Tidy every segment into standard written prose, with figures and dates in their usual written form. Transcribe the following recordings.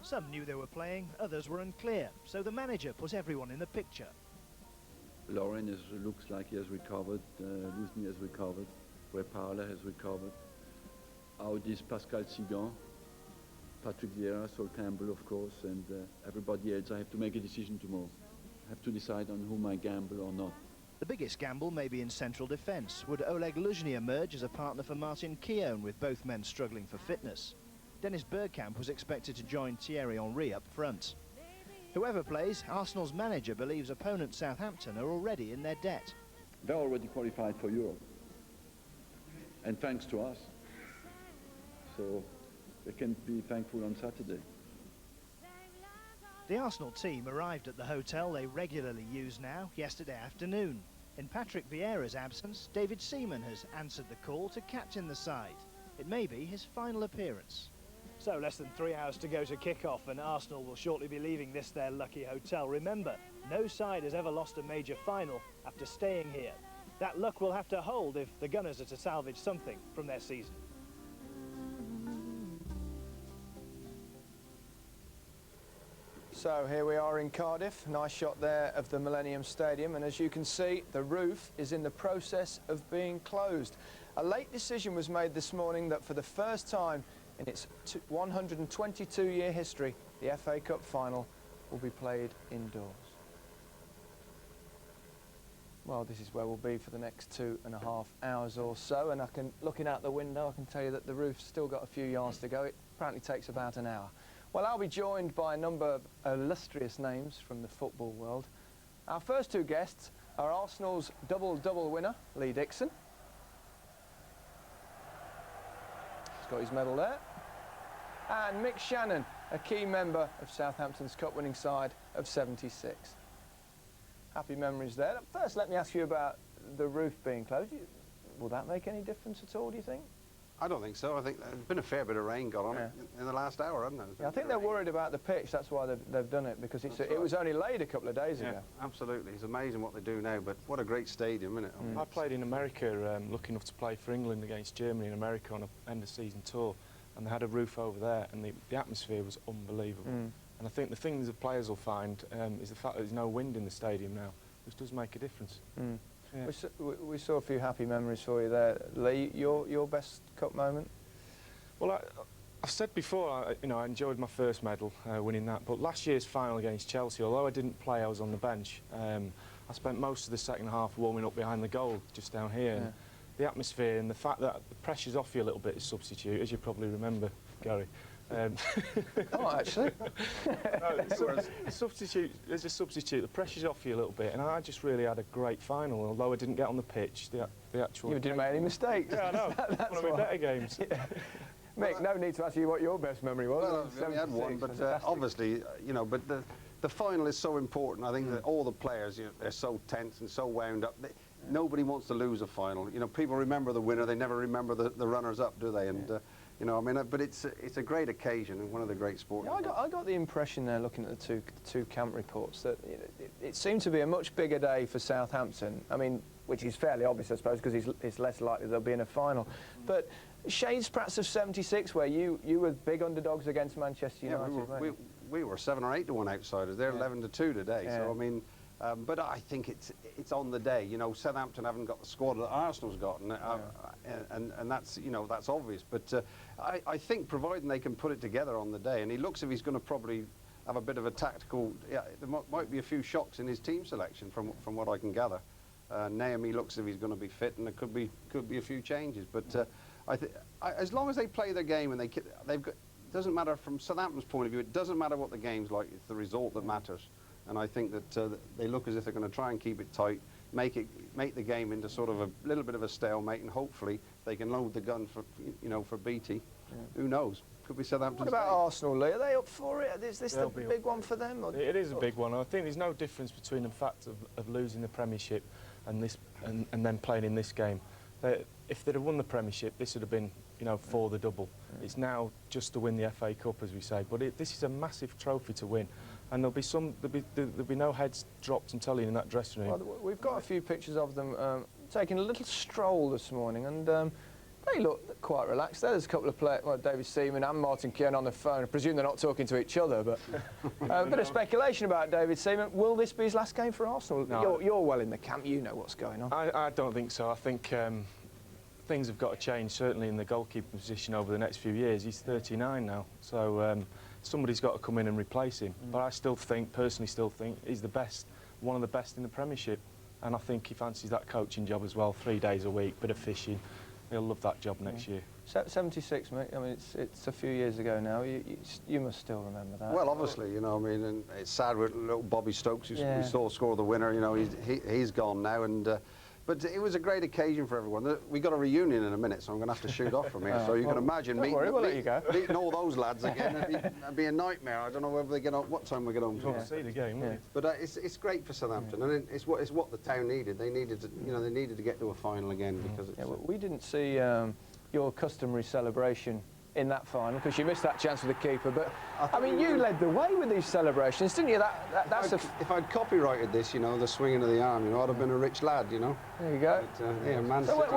Some knew they were playing, others were unclear, so the manager put everyone in the picture. Lauren looks like he has recovered, Lusny has recovered, Parla has recovered. Out is Pascal Sigan, Patrick Vieira, Sol Campbell of course, and everybody else. I have to make a decision tomorrow. I have to decide on whom I gamble or not. The biggest gamble may be in central defence. Would Oleg Luzhny emerge as a partner for Martin Keown, with both men struggling for fitness? Dennis Bergkamp was expected to join Thierry Henry up front. Whoever plays, Arsenal's manager believes opponent Southampton are already in their debt. They're already qualified for Europe, and thanks to us. So they can be thankful on Saturday. The Arsenal team arrived at the hotel they regularly use now yesterday afternoon. In Patrick Vieira's absence, David Seaman has answered the call to captain the side. It may be his final appearance. So less than 3 hours to go to kick-off, and Arsenal will shortly be leaving this their lucky hotel. Remember, no side has ever lost a major final after staying here. That luck will have to hold if the Gunners are to salvage something from their season. So here we are in Cardiff, nice shot there of the Millennium Stadium, and as you can see, the roof is in the process of being closed. A late decision was made this morning that for the first time in its 122-year history, the FA Cup final will be played indoors. Well, this is where we'll be for the next 2.5 hours or so, and looking out the window, I can tell you that the roof's still got a few yards to go. It apparently takes about an hour. Well, I'll be joined by a number of illustrious names from the football world. Our first two guests are Arsenal's double-double winner, Lee Dixon. He's got his medal there. And Mick Shannon, a key member of Southampton's cup-winning side of '76. Happy memories there. First, let me ask you about the roof being closed. Will that make any difference at all, do you think? I don't think so. I think there's been a fair bit of rain got on it in the last hour, hasn't there? Yeah, I think they're worried about the pitch. That's why they've done it, because it was only laid a couple of days ago. Absolutely. It's amazing what they do now, but what a great stadium, isn't it? I played in America, lucky enough to play for England against Germany in America on an end-of-season tour, and they had a roof over there, and the atmosphere was unbelievable. And I think the things the players will find is the fact that there's no wind in the stadium now, which does make a difference. Yeah. We saw a few happy memories for you there. Lee, your best cup moment? Well, I've said before, I enjoyed my first medal, winning that, but last year's final against Chelsea, although I didn't play, I was on the bench. I spent most of the second half warming up behind the goal, just down here. And the atmosphere and the fact that the pressure's off you a little bit as substitute, as you probably remember, Gary. Oh, actually. As a substitute, the pressure's off you a little bit, and I just really had a great final. Although I didn't get on the pitch, the actual. You didn't make any mistakes. Yeah, I know. That's one of my better games. Yeah. Mick, no need to ask you what your best memory was. Well, we only had one, but obviously, but the final is so important. I think that all the players, they're so tense and so wound up. Nobody wants to lose a final. People remember the winner; they never remember the runners-up, do they? And but it's a great occasion and one of the great sports. Yeah, I got the impression there, looking at the two camp reports, that it seemed to be a much bigger day for Southampton. I mean, which is fairly obvious, I suppose, because it's less likely they'll be in a final. But shades perhaps of '76, where you were big underdogs against Manchester United. We were 7 or 8 to 1 outsiders. They're 11 to 2 today. Yeah. So I mean. But I think it's on the day. Southampton haven't got the squad that Arsenal's got, and that's that's obvious. But I think providing they can put it together on the day, and he looks as if he's going to probably have a bit of a tactical. Yeah, there might be a few shocks in his team selection from what I can gather. Naomi looks as if he's going to be fit, and there could be a few changes. But as long as they play their game and they've got, doesn't matter from Southampton's point of view. It doesn't matter what the game's like. It's the result that matters. And I think that they look as if they're going to try and keep it tight, make the game into sort of a little bit of a stalemate, and hopefully they can load the gun for BT. Yeah. Who knows? Could be Southampton. What about Arsenal, Lee? Are they up for it? Is this the big one for them? Or? It is a big one. I think there's no difference between the fact of losing the Premiership and then playing in this game. If they'd have won the Premiership, this would have been for the double. Yeah. It's now just to win the FA Cup, as we say. But this is a massive trophy to win. And there'll be no heads dropped, I'm telling you, in that dressing room. Well, we've got a few pictures of them taking a little stroll this morning, and they look quite relaxed. There's a couple of players, well, David Seaman and Martin Keown on the phone. I presume they're not talking to each other, but a bit of speculation about David Seaman. Will this be his last game for Arsenal? No. You're well in the camp, you know what's going on. I don't think so. I think things have got to change, certainly in the goalkeeping position over the next few years. He's 39 now, so somebody's got to come in and replace him. But I still think, personally still think, he's the best, one of the best in the Premiership. And I think he fancies that coaching job as well, 3 days a week, bit of fishing. He'll love that job next year. 76, mate. I mean, it's a few years ago now. You must still remember that. Well, obviously, you know, I mean, and it's sad with little Bobby Stokes, who Yeah. we saw score the winner. You know, he's gone now, and but it was a great occasion for everyone. We got a reunion in a minute, so I'm going to have to shoot off from here. So you can imagine don't worry, we'll let you go. meeting all those lads again. It'd be a nightmare. I don't know whether they get on, what time we get home. We'll see the game, won't we? But it's great for Southampton, and it's what the town needed. They needed to, you know, they needed to get to a final again because it's, Well, we didn't see your customary celebration in that final because you missed that chance with the keeper. But I mean, you led the way with these celebrations, didn't you? That's if I'd copyrighted this, you know, the swinging of the arm, you know, I'd have been a rich lad, you know. there you go. But, yeah, Man So City.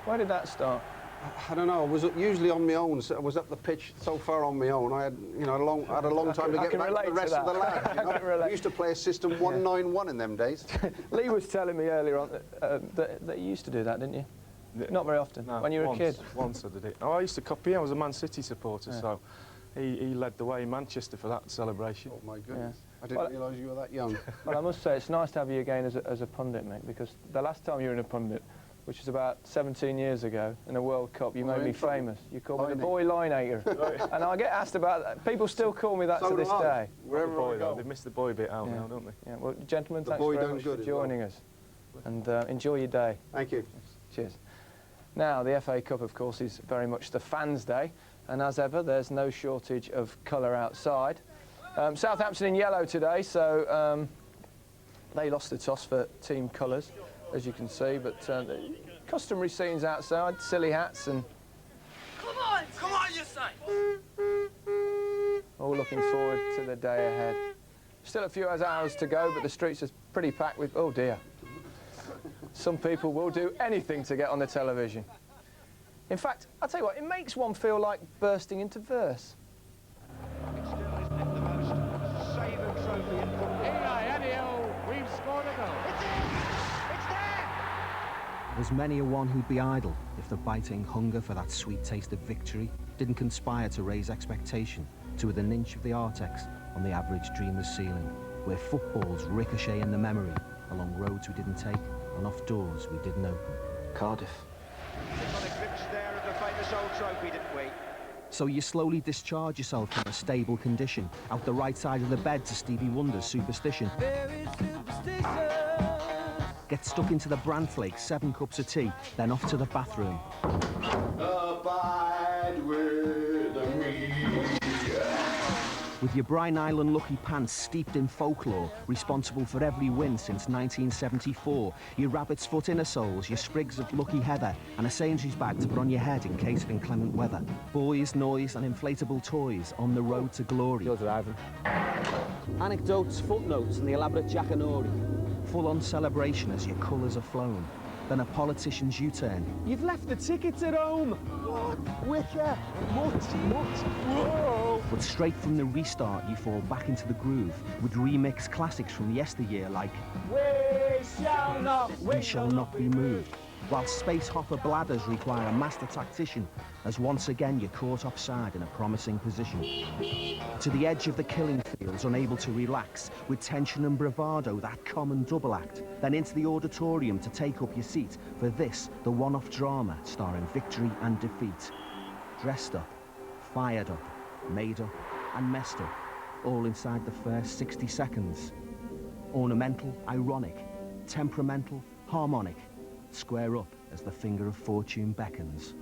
where did that start? I don't know. I was usually on my own. So I was up the pitch so far on my own. I had, you know, had a long time to get back to the rest of the lads. You know? We used to play a system 191 in them days. Lee was telling me earlier on that you used to do that, didn't you? Not very often. No, when you were once, a kid. Once I did it. Oh, I used to copy. I was a Man City supporter, so he led the way in Manchester for that celebration. Oh my goodness! I didn't realise you were that young. Well, I must say it's nice to have you again as a pundit, mate, because the last time you were in a pundit, which was about 17 years ago in a World Cup, you made me famous. You called me the boy lineator, and I get asked about that. People still call me that to this day. Wherever boy, though, they've missed the boy bit out now, don't they? Yeah. Well, gentlemen, The thanks boy very done much for good as joining us, and enjoy your day. Thank you. Cheers. Now, the FA Cup, of course, is very much the fans' day, and as ever, there's no shortage of colour outside. Southampton in yellow today, so they lost the toss for team colours, as you can see, but the customary scenes outside, silly hats and... Come on, you say! All looking forward to the day ahead. Still a few hours to go, but the streets are pretty packed with... Oh, dear. Some people will do anything to get on the television. In fact, I'll tell you what, it makes one feel like bursting into verse. It still isn't it the most savoured trophy in football. We've scored a goal. It's in! It's there! There's many a one who'd be idle if the biting hunger for that sweet taste of victory didn't conspire to raise expectation to within an inch of the Artex on the average dreamer's ceiling, where footballs ricochet in the memory along roads we didn't take and off doors we didn't open. Cardiff. We got a glimpse there of the famous old trophy, didn't we? So you slowly discharge yourself from a stable condition, out the right side of the bed to Stevie Wonder's Superstition. Get stuck into the bran flakes, 7 cups of tea, then off to the bathroom. Abide with me. With your Brine Island lucky pants steeped in folklore, responsible for every win since 1974, your rabbit's foot inner soles, your sprigs of lucky heather, and a Sainsbury's bag to put on your head in case of inclement weather. Boys, noise and inflatable toys on the road to glory. Yours, Ivan. Anecdotes, footnotes and the elaborate jackanory. Full-on celebration as your colours are flown. Then a politician's U-turn. You've left the tickets at home! What? Wicker! What? Whoa! But straight from the restart, you fall back into the groove with remixed classics from yesteryear like We Shall Not Be Moved, while space hopper bladders require a master tactician as once again you're caught offside in a promising position. To the edge of the killing fields, unable to relax, with tension and bravado, that common double act, then into the auditorium to take up your seat for this, the one-off drama starring victory and defeat. Dressed up, fired up, made up and messed up, all inside the first 60 seconds. Ornamental, ironic, temperamental, harmonic, square up as the finger of fortune beckons.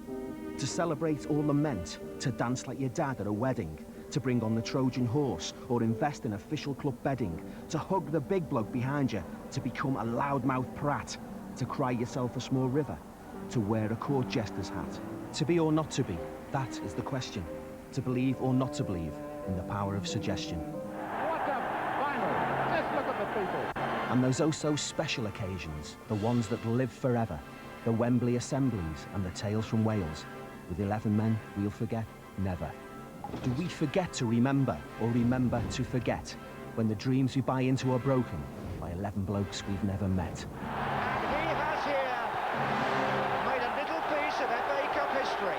To celebrate or lament, to dance like your dad at a wedding, to bring on the Trojan horse or invest in official club bedding, to hug the big bloke behind you, to become a loudmouth prat, to cry yourself a small river, to wear a court jester's hat. To be or not to be, that is the question. To believe or not to believe in the power of suggestion. What a final! Just look at the people. And those oh-so special occasions, the ones that live forever, the Wembley assemblies and the tales from Wales. With 11 men, we'll forget never. Do we forget to remember, or remember to forget, when the dreams we buy into are broken by 11 blokes we've never met? And he has here made a little piece of FA Cup history.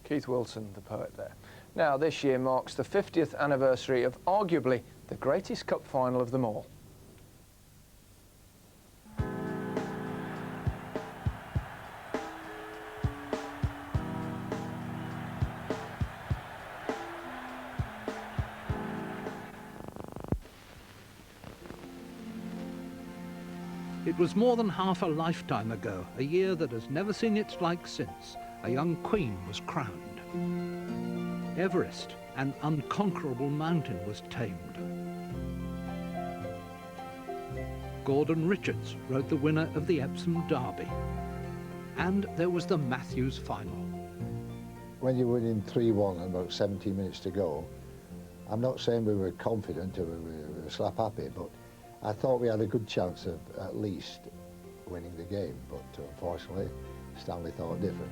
Keith Wilson, the poet there. Now, this year marks the 50th anniversary of arguably the greatest cup final of them all. It was more than half a lifetime ago, a year that has never seen its like since. A young queen was crowned. Everest, an unconquerable mountain, was tamed. Gordon Richards rode the winner of the Epsom Derby. And there was the Matthews final. When you're winning 3-1 and about 17 minutes to go, I'm not saying we were confident or we were slap happy, but I thought we had a good chance of at least winning the game, but unfortunately Stanley thought different.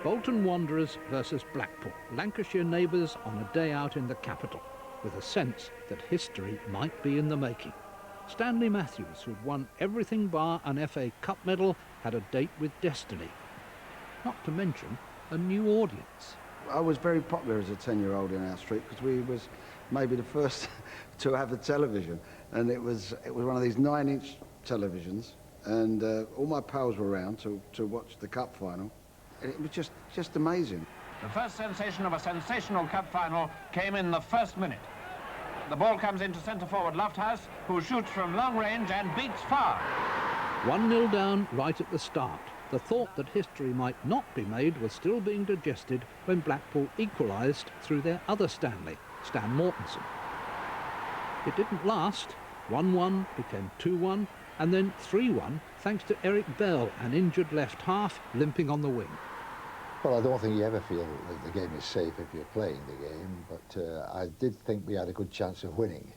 Bolton Wanderers versus Blackpool, Lancashire neighbours on a day out in the capital, with a sense that history might be in the making. Stanley Matthews, who'd won everything bar an FA Cup medal, had a date with destiny. Not to mention a new audience. I was very popular as a 10-year-old in our street because we was maybe the first to have a television, and it was one of these 9-inch televisions, and all my pals were around to watch the cup final. It was just amazing. The first sensation of a sensational cup final came in the first minute. The ball comes into centre-forward Lofthouse, who shoots from long range and beats far. 1-0 down right at the start. The thought that history might not be made was still being digested when Blackpool equalised through their other Stanley, Stan Mortensen. It didn't last. 1-1 became 2-1, and then 3-1 thanks to Eric Bell, an injured left half, limping on the wing. Well, I don't think you ever feel that the game is safe if you're playing the game, but I did think we had a good chance of winning.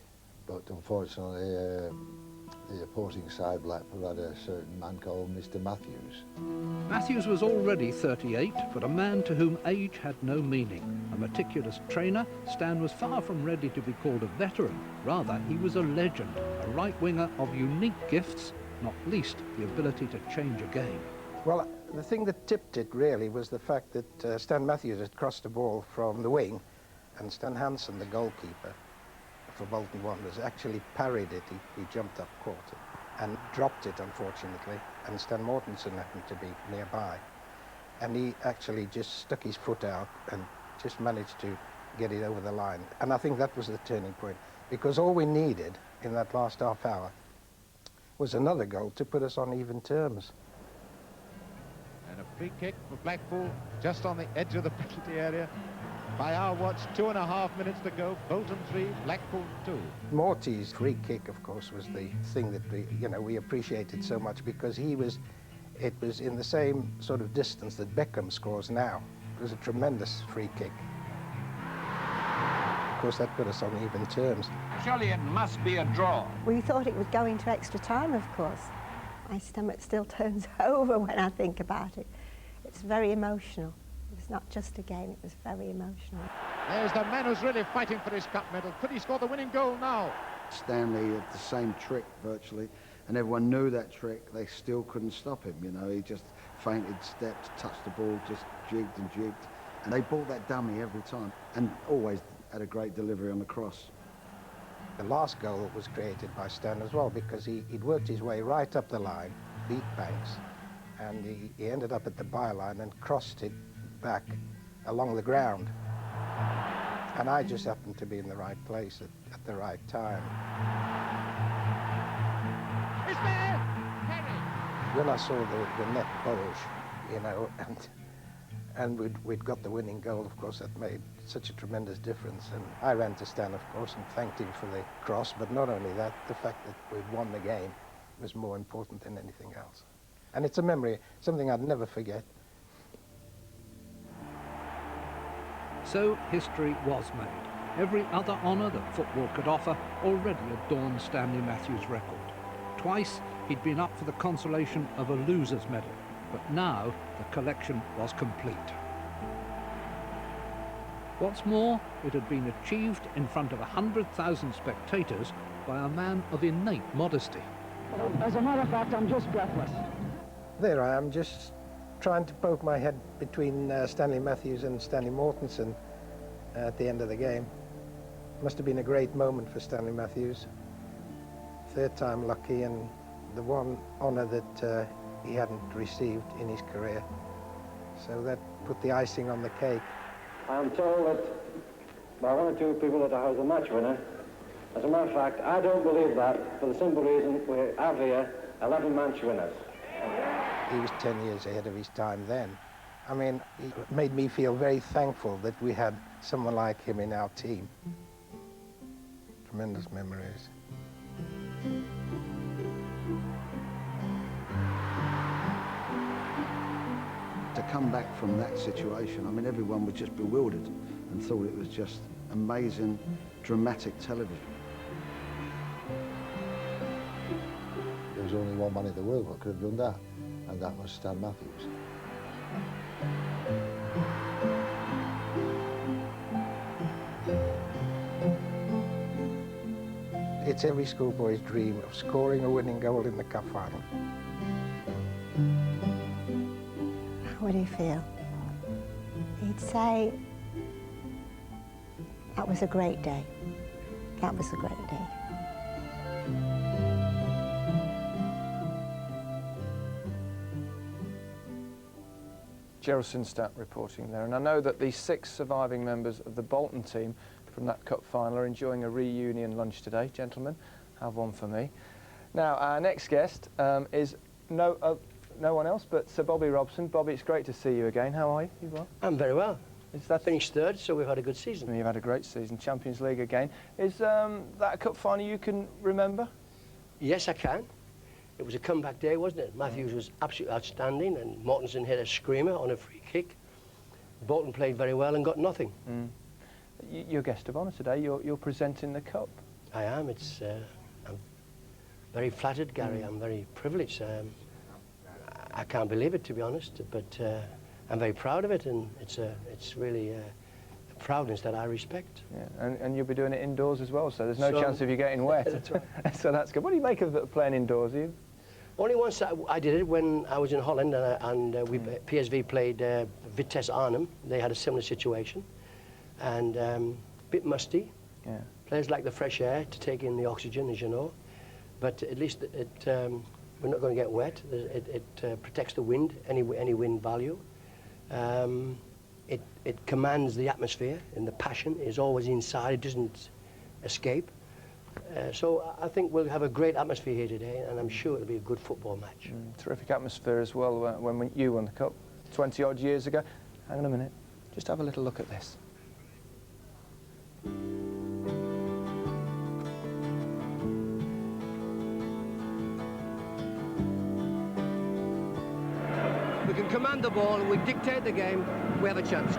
But unfortunately, the opposing side, Blackpool, had a certain man called Mr. Matthews. Matthews was already 38, but a man to whom age had no meaning. A meticulous trainer, Stan was far from ready to be called a veteran. Rather, he was a legend, a right-winger of unique gifts, not least the ability to change a game. Well, the thing that tipped it really was the fact that Stan Matthews had crossed the ball from the wing, and Stan Hansen, the goalkeeper for Bolton Wanderers, actually parried it. He jumped up, caught it, and dropped it, unfortunately, and Stan Mortensen happened to be nearby. And he actually just stuck his foot out and just managed to get it over the line. And I think that was the turning point, because all we needed in that last half hour was another goal to put us on even terms. And a free kick for Blackpool, just on the edge of the penalty area. By our watch, 2.5 minutes to go. Bolton 3, Blackpool 2. Morty's free kick, of course, was the thing that we appreciated so much, because it was in the same sort of distance that Beckham scores now. It was a tremendous free kick. Of course, that put us on even terms. Surely it must be a draw. We thought it would go into extra time, of course. My stomach still turns over when I think about it. It's very emotional. It's not just a game, it was very emotional. There's the man who's really fighting for his cup medal. Could he score the winning goal now? Stanley had the same trick virtually, and everyone knew that trick. They still couldn't stop him, you know. He just fainted, stepped, touched the ball, just jigged and jigged. And they bought that dummy every time, and always had a great delivery on the cross. The last goal was created by Stan as well, because he'd worked his way right up the line, beat Banks, and he ended up at the byline and crossed it back along the ground. And I just happened to be in the right place at the right time. It's there! Harry! When I saw the net bulge, you know, and we'd got the winning goal, of course, that made such a tremendous difference. And I ran to Stan, of course, and thanked him for the cross, but not only that, the fact that we'd won the game was more important than anything else. And it's a memory, something I'd never forget. So history was made. every other honour that football could offer already adorned Stanley Matthews' record. Twice he'd been up for the consolation of a loser's medal, but now the collection was complete. What's more, it had been achieved in front of 100,000 spectators by a man of innate modesty. As a matter of fact, I'm just breathless. There I am, just trying to poke my head between Stanley Matthews and Stanley Mortensen at the end of the game. Must have been a great moment for Stanley Matthews. Third time lucky, and the one honour that he hadn't received in his career. So that put the icing on the cake. I'm told that by one or two people that I was a match winner. As a matter of fact, I don't believe that, for the simple reason we have here 11 match winners. He was 10 years ahead of his time then. I mean, it made me feel very thankful that we had someone like him in our team. Tremendous memories. To come back from that situation, I mean, everyone was just bewildered and thought it was just amazing, dramatic television. There was only one man in the world that could have done that, and that was Stan Matthews. It's every schoolboy's dream of scoring a winning goal in the cup final. How would he feel? He'd say, that was a great day. That was a great day. Gerald Sinstadt reporting there, and I know that the 6 surviving members of the Bolton team from that cup final are enjoying a reunion lunch today. Gentlemen, have one for me. Now, our next guest is no one else but Sir Bobby Robson. Bobby, it's great to see you again. How are you? You well? I'm very well. I finished third, so we've had a good season. You've had a great season, Champions League again. Is that a cup final you can remember? Yes, I can. It was a comeback day, wasn't it? Matthews was absolutely outstanding, and Mortensen hit a screamer on a free kick. Bolton played very well and got nothing. You're guest of honour today. You're presenting the cup. I am. I'm very flattered, Gary. I'm very privileged. I can't believe it, to be honest, but I'm very proud of it, and it's really a proudness that I respect. Yeah, and you'll be doing it indoors as well, so there's no chance of you getting wet. That's right. So that's good. What do you make of playing indoors? Only once I did it when I was in Holland, and PSV played Vitesse Arnhem. They had a similar situation, and a bit musty. Yeah. Players like the fresh air to take in the oxygen, as you know, but at least we're not going to get wet. It protects the wind, any wind value. It commands the atmosphere, and the passion is always inside. It doesn't escape. So I think we'll have a great atmosphere here today, and I'm sure it'll be a good football match. Terrific atmosphere as well when you won the cup 20-odd years ago. Hang on a minute. Just have a little look at this. We can command the ball, we dictate the game, we have a chance.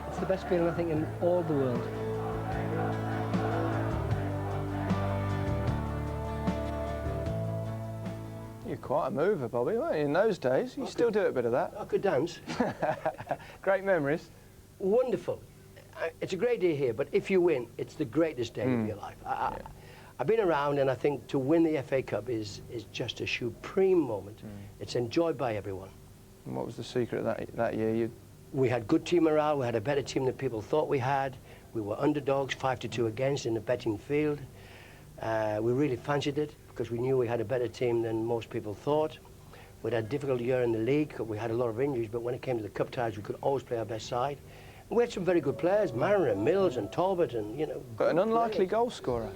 It's the best feeling, I think, in all the world. You're quite a mover, Bobby, weren't you, in those days? You still do a bit of that. I could dance. Great memories. Wonderful. It's a great day here, but if you win, it's the greatest day of your life. I've been around, and I think to win the FA Cup is just a supreme moment. It's enjoyed by everyone. And what was the secret that year? We had good team morale. We had a better team than people thought we had. We were underdogs, 5-2 against in the betting field. We really fancied it. because we knew we had a better team than most people thought. We'd had a difficult year in the league. We had a lot of injuries, but when it came to the cup ties, we could always play our best side. And we had some very good players, Mariner and Mills and Talbot, and you know. But an unlikely goal scorer.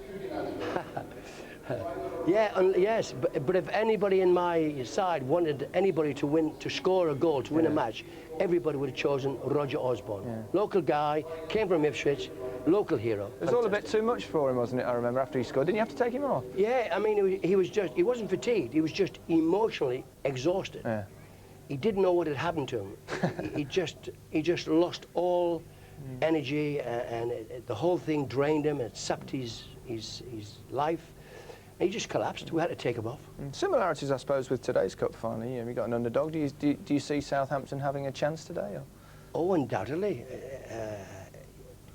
Yeah, yes, but if anybody in my side wanted anybody to win, to score a goal, to win a match, everybody would have chosen Roger Osborne. Yeah. Local guy, came from Ipswich, local hero. It was all a bit too much for him, wasn't it, I remember, after he scored. Didn't you have to take him off? Yeah, I mean, he wasn't fatigued, he was just emotionally exhausted. Yeah. He didn't know what had happened to him. he just lost all energy, and the whole thing drained him, it sapped his life. He just collapsed. We had to take him off. Similarities, I suppose, with today's cup final. You got an underdog. Do you see Southampton having a chance today? Or? Oh, undoubtedly.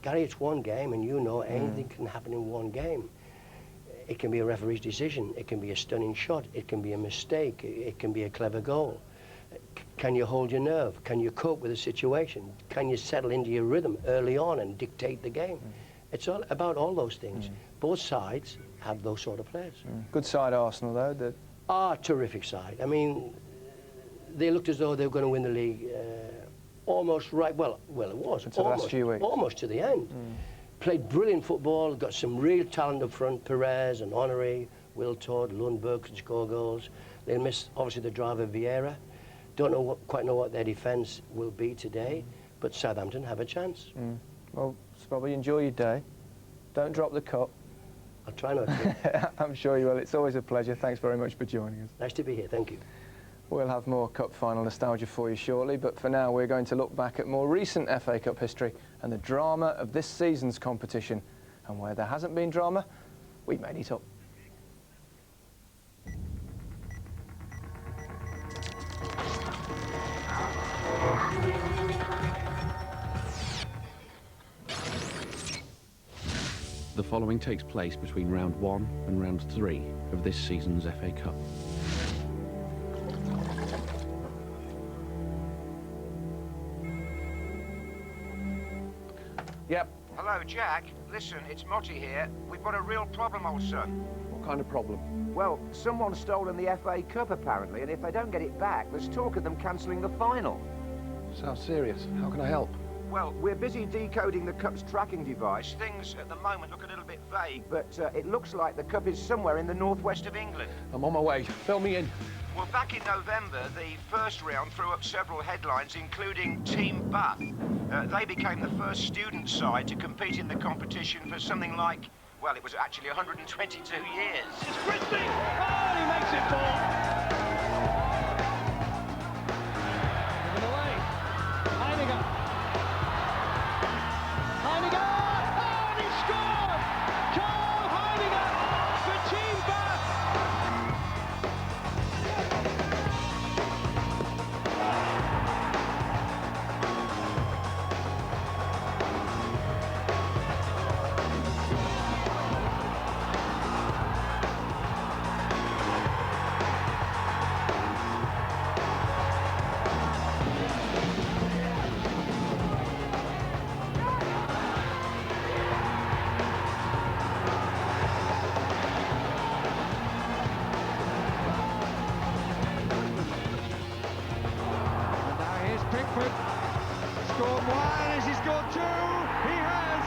Gary, it's one game, and you know anything can happen in one game. It can be a referee's decision. It can be a stunning shot. It can be a mistake. It can be a clever goal. Can you hold your nerve? Can you cope with the situation? Can you settle into your rhythm early on and dictate the game? It's all about all those things. Both sides have those sort of players. Good side, Arsenal, though. Terrific side. I mean, they looked as though they were going to win the league almost right. Well, it was. Until the last few weeks. Almost to the end. Played brilliant football, got some real talent up front, Perez and Honoré, Will Todd, Lundberg can score goals. They'll miss, obviously, the driver Vieira. Don't quite know what their defence will be today, but Southampton have a chance. Well, Bobby, enjoy your day. Don't drop the cup. I'll try not to. I'm sure you will. It's always a pleasure. Thanks very much for joining us. Nice to be here. Thank you. We'll have more cup final nostalgia for you shortly, but for now we're going to look back at more recent FA Cup history and the drama of this season's competition. And where there hasn't been drama, we made it up. The following takes place between round 1 and round 3 of this season's FA Cup. Yep. Hello, Jack. Listen, it's Motty here. We've got a real problem, old son. What kind of problem? Well, someone's stolen the FA Cup, apparently, and if they don't get it back, there's talk of them cancelling the final. Sounds serious. How can I help? Well, we're busy decoding the Cup's tracking device. Things at the moment look a little bit vague, but it looks like the Cup is somewhere in the northwest of England. I'm on my way. Fill me in. Well, back in November, the first round threw up several headlines, including Team Bath. They became the first student side to compete in the competition for something like, well, it was actually 122 years. It's Christie! Oh, he makes it four! Given away. Heidegger. Scored one, has he scored two? He has!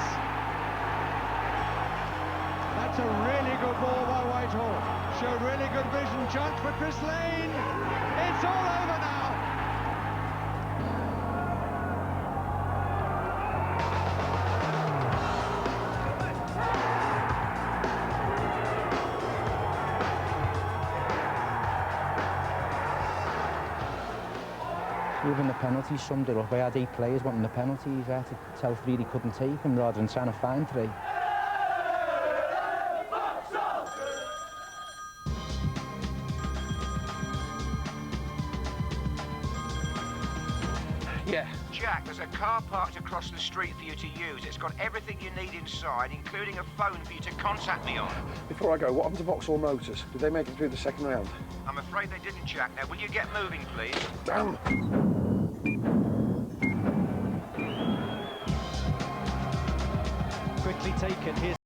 That's a really good ball by Whitehall. Showed really good vision, chance for Chris Lane. It's all over now. Even the penalty summed it up. I had 8 players wanting the penalties. I had to tell 3 they couldn't take them rather than trying to find 3. Yeah. Jack, there's a car parked across the street for you to use. It's got everything you need inside, including a phone for you to contact me on. Before I go, what happened to Vauxhall Motors? Did they make it through the second round? I'm afraid they didn't, Jack. Now, will you get moving, please? Damn! Quickly taken. Here's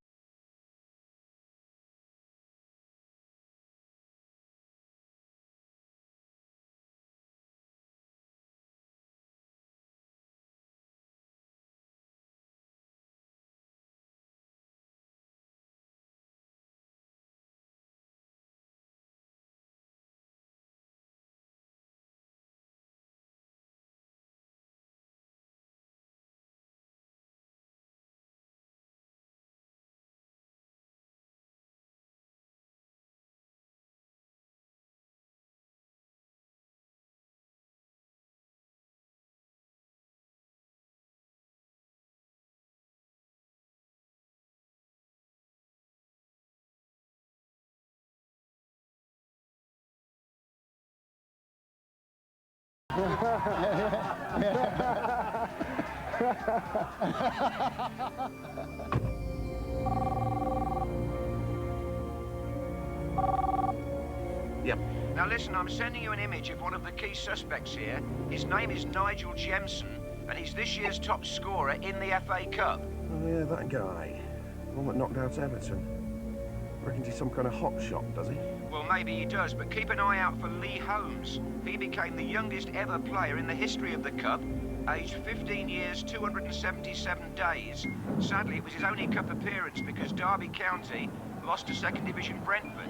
Yep. Now listen, I'm sending you an image of one of the key suspects here. His name is Nigel Jemson, and he's this year's top scorer in the FA Cup. Oh yeah, that guy. The one that knocked out Everton. Reckons he's some kind of hot shot, does he? Well, maybe he does, but keep an eye out for Lee Holmes. He became the youngest ever player in the history of the Cup, aged 15 years, 277 days. Sadly, it was his only Cup appearance because Derby County lost to Second Division Brentford.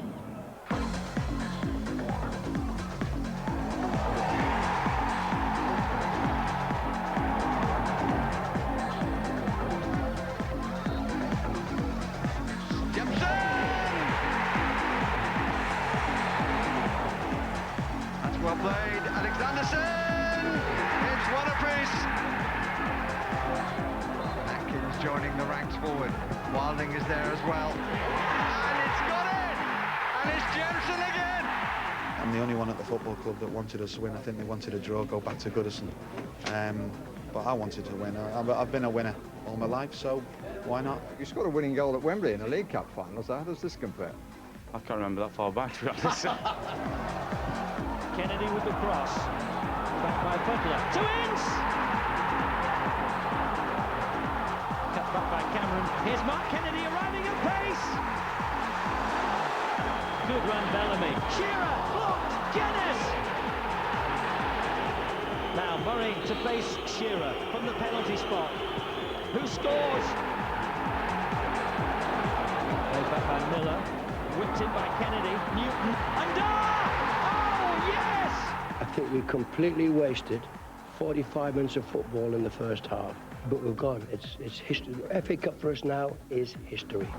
Well played, Alexanderson! It's one apiece! Atkins joining the ranks forward. Wilding is there as well. And it's got it! And it's Jemson again! I'm the only one at the football club that wanted us to win. I think they wanted a draw, go back to Goodison. But I wanted to win. I've been a winner all my life, so why not? You scored a winning goal at Wembley in a League Cup final, so how does this compare? I can't remember that far back, to be honest. Kennedy with the cross. Back by Butler. To Ince! Cut back by Cameron. Here's Mark Kennedy arriving at pace. Good run, Bellamy. Shearer, blocked. Guinness! Now Murray to face Shearer from the penalty spot. Who scores? Played back by Miller. Whipped in by Kennedy. Newton. Under! Yes! I think we completely wasted 45 minutes of football in the first half. But we've gone. It's history. The FA Cup for us now is history. Oh,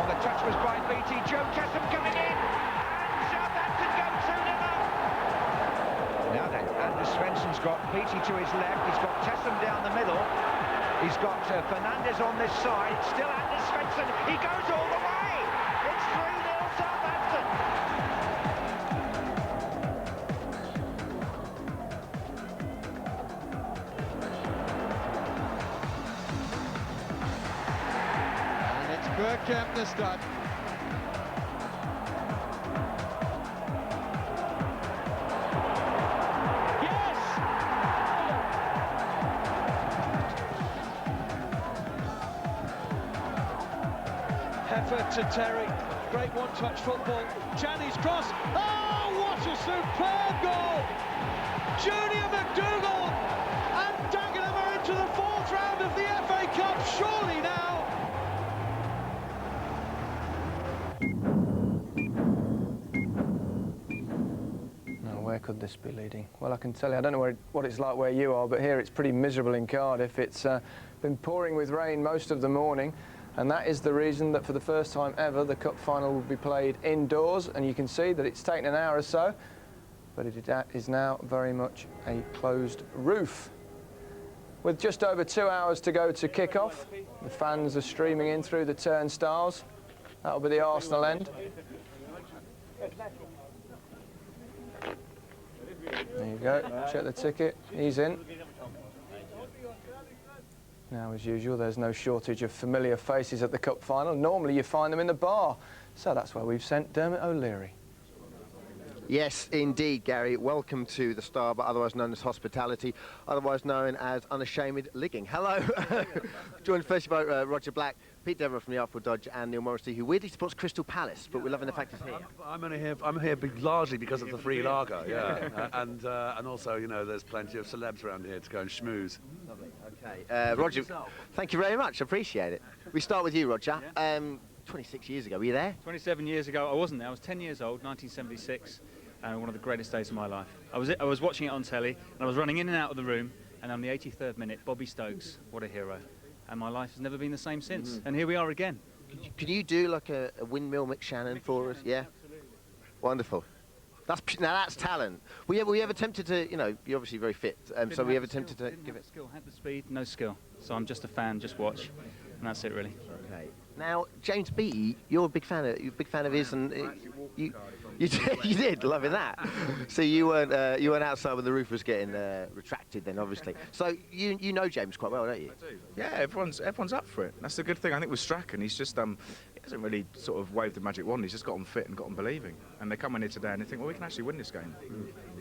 the touch was by BT. Joe Chesham coming in. And Southampton go 2-0. Now then, Anders Svensson's got BT to his left. He's got Chesham down the middle. He's got Fernandes on this side. Still Anders Svensson. He goes all the way. It's 3-0 Southampton. And it's Bergkamp this time. Effort to Terry. Great one-touch football. Channy's cross. Oh, what a superb goal! Junior McDougall and Dagenham are into the fourth round of the FA Cup. Surely now. Now, where could this be leading? Well, I can tell you, I don't know what it's like where you are, but here it's pretty miserable in Cardiff. It's been pouring with rain most of the morning. And that is the reason that for the first time ever, the cup final will be played indoors. And you can see that it's taken an hour or so, but it is now very much a closed roof. With just over 2 hours to go to kick-off, the fans are streaming in through the turnstiles. That'll be the Arsenal end. There you go, check the ticket, he's in. Now, as usual, there's no shortage of familiar faces at the cup final. Normally you find them in the bar, so that's where we've sent Dermot O'Leary. Yes, indeed, Gary. Welcome to the Star, but otherwise known as Hospitality, otherwise known as Unashamed Ligging. Hello. Joined first by Roger Black, Pete Devereux from the Artful Dodge, and Neil Morrissey, who weirdly supports Crystal Palace, but we're loving the fact he's here. I'm here largely because of the free lager, yeah, and also, you know, there's plenty of celebs around here to go and schmooze. Lovely. Okay, Roger, thank you very much. Appreciate it. We start with you, Roger. 26 years ago, were you there? 27 years ago, I wasn't there. I was 10 years old, 1976, and one of the greatest days of my life. I was watching it on telly, and I was running in and out of the room, and on the 83rd minute, Bobby Stokes, what a hero. And my life has never been the same since. And here we are again. Can you do like a windmill McShannon for us? Yeah? Wonderful. Now that's talent. Were you ever tempted to, you know, you're obviously very fit, so were you ever tempted to give it? Skill, had the speed, no skill. So I'm just a fan, just watch, and that's it really. Okay. Now James Beattie, you're a big fan of his, and You did, loving that. So you weren't outside when the roof was getting retracted then, obviously. So you know James quite well, don't you? I do. Yeah, everyone's up for it. That's the good thing. I think with Strachan, he's just he hasn't really sort of waved the magic wand. He's just got them fit and got them believing. And they come in here today and they think, well, we can actually win this game.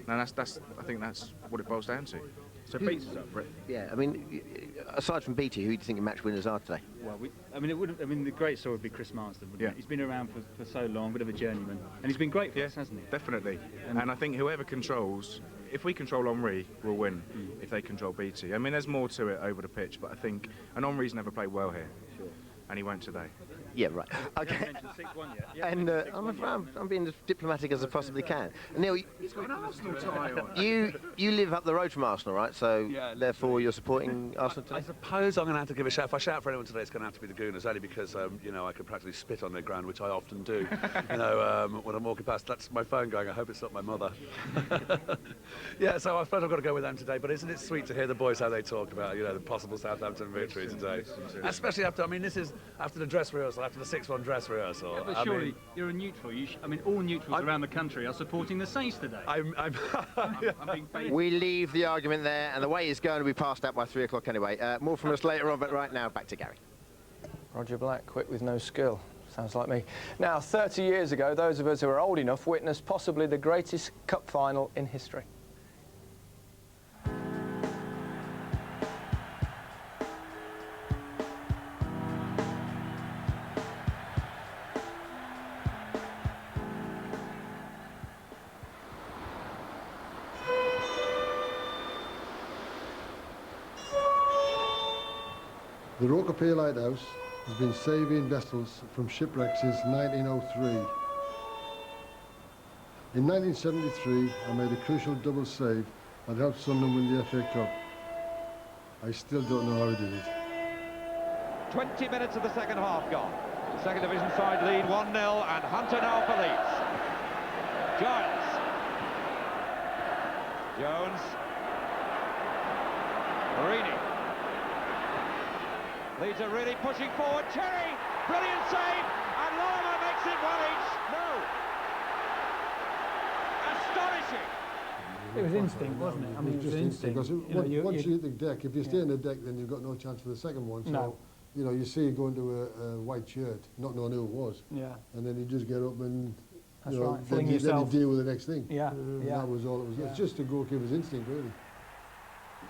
And I think that's what it boils down to. So Beats is up for it. Yeah, I mean, aside from Beattie, who do you think your match winners are today? Well, the great story would be Chris Marsden, wouldn't it? He's been around for so long, a bit of a journeyman, and he's been great for us, hasn't he? Definitely. And I think whoever controls, if we control Henri, we'll win. If they control Beattie, I mean, there's more to it over the pitch, but I think, and Henri's never played well here, and he won't today. Yeah, right. Okay. And I'm being as diplomatic as I possibly can. Neil, he's got an Arsenal tie on. You live up the road from Arsenal, right? So therefore you're supporting Arsenal today? I suppose I'm going to have to give a shout. If I shout for anyone today, it's going to have to be the Gooners, only because you know, I could practically spit on their ground, which I often do. You know, when I'm walking past. That's my phone going. I hope it's not my mother. Yeah, so I suppose I've got to go with them today. But isn't it sweet to hear the boys how they talk about, you know, the possible Southampton victory today, especially after. I mean, this is after the dress rehearsal, after the 6-1 dress rehearsal. Yeah, but surely you're a neutral. All neutrals around the country are supporting the Saints today. I'm being paid. We leave the argument there, and the way it's going to be passed out by 3 o'clock anyway. More from us later on, but right now, back to Gary. Roger Black, quick with no skill. Sounds like me. Now, 30 years ago, those of us who are old enough witnessed possibly the greatest cup final in history. The Roker Lighthouse has been saving vessels from shipwreck since 1903. In 1973, I made a crucial double save and helped Sunderland win the FA Cup. I still don't know how I did it. 20 minutes of the second half gone. The second division side lead 1-0, and Hunter now for Leeds. Giles. Jones. Marini. Leeds are really pushing forward. Cherry, brilliant save, and Lorimer makes it 1-each. No. Astonishing. It was instinct, wasn't it? I mean, it was instinct. Because once you hit the deck, if you stay in the deck, then you've got no chance for the second one. So, no. You know, you see going to a white shirt, not knowing who it was. Yeah. And then you just get up and, That's you know, right. then you deal with the next thing. Yeah. Yeah. That was all it was. Yeah. It's just a goalkeeper's instinct, really.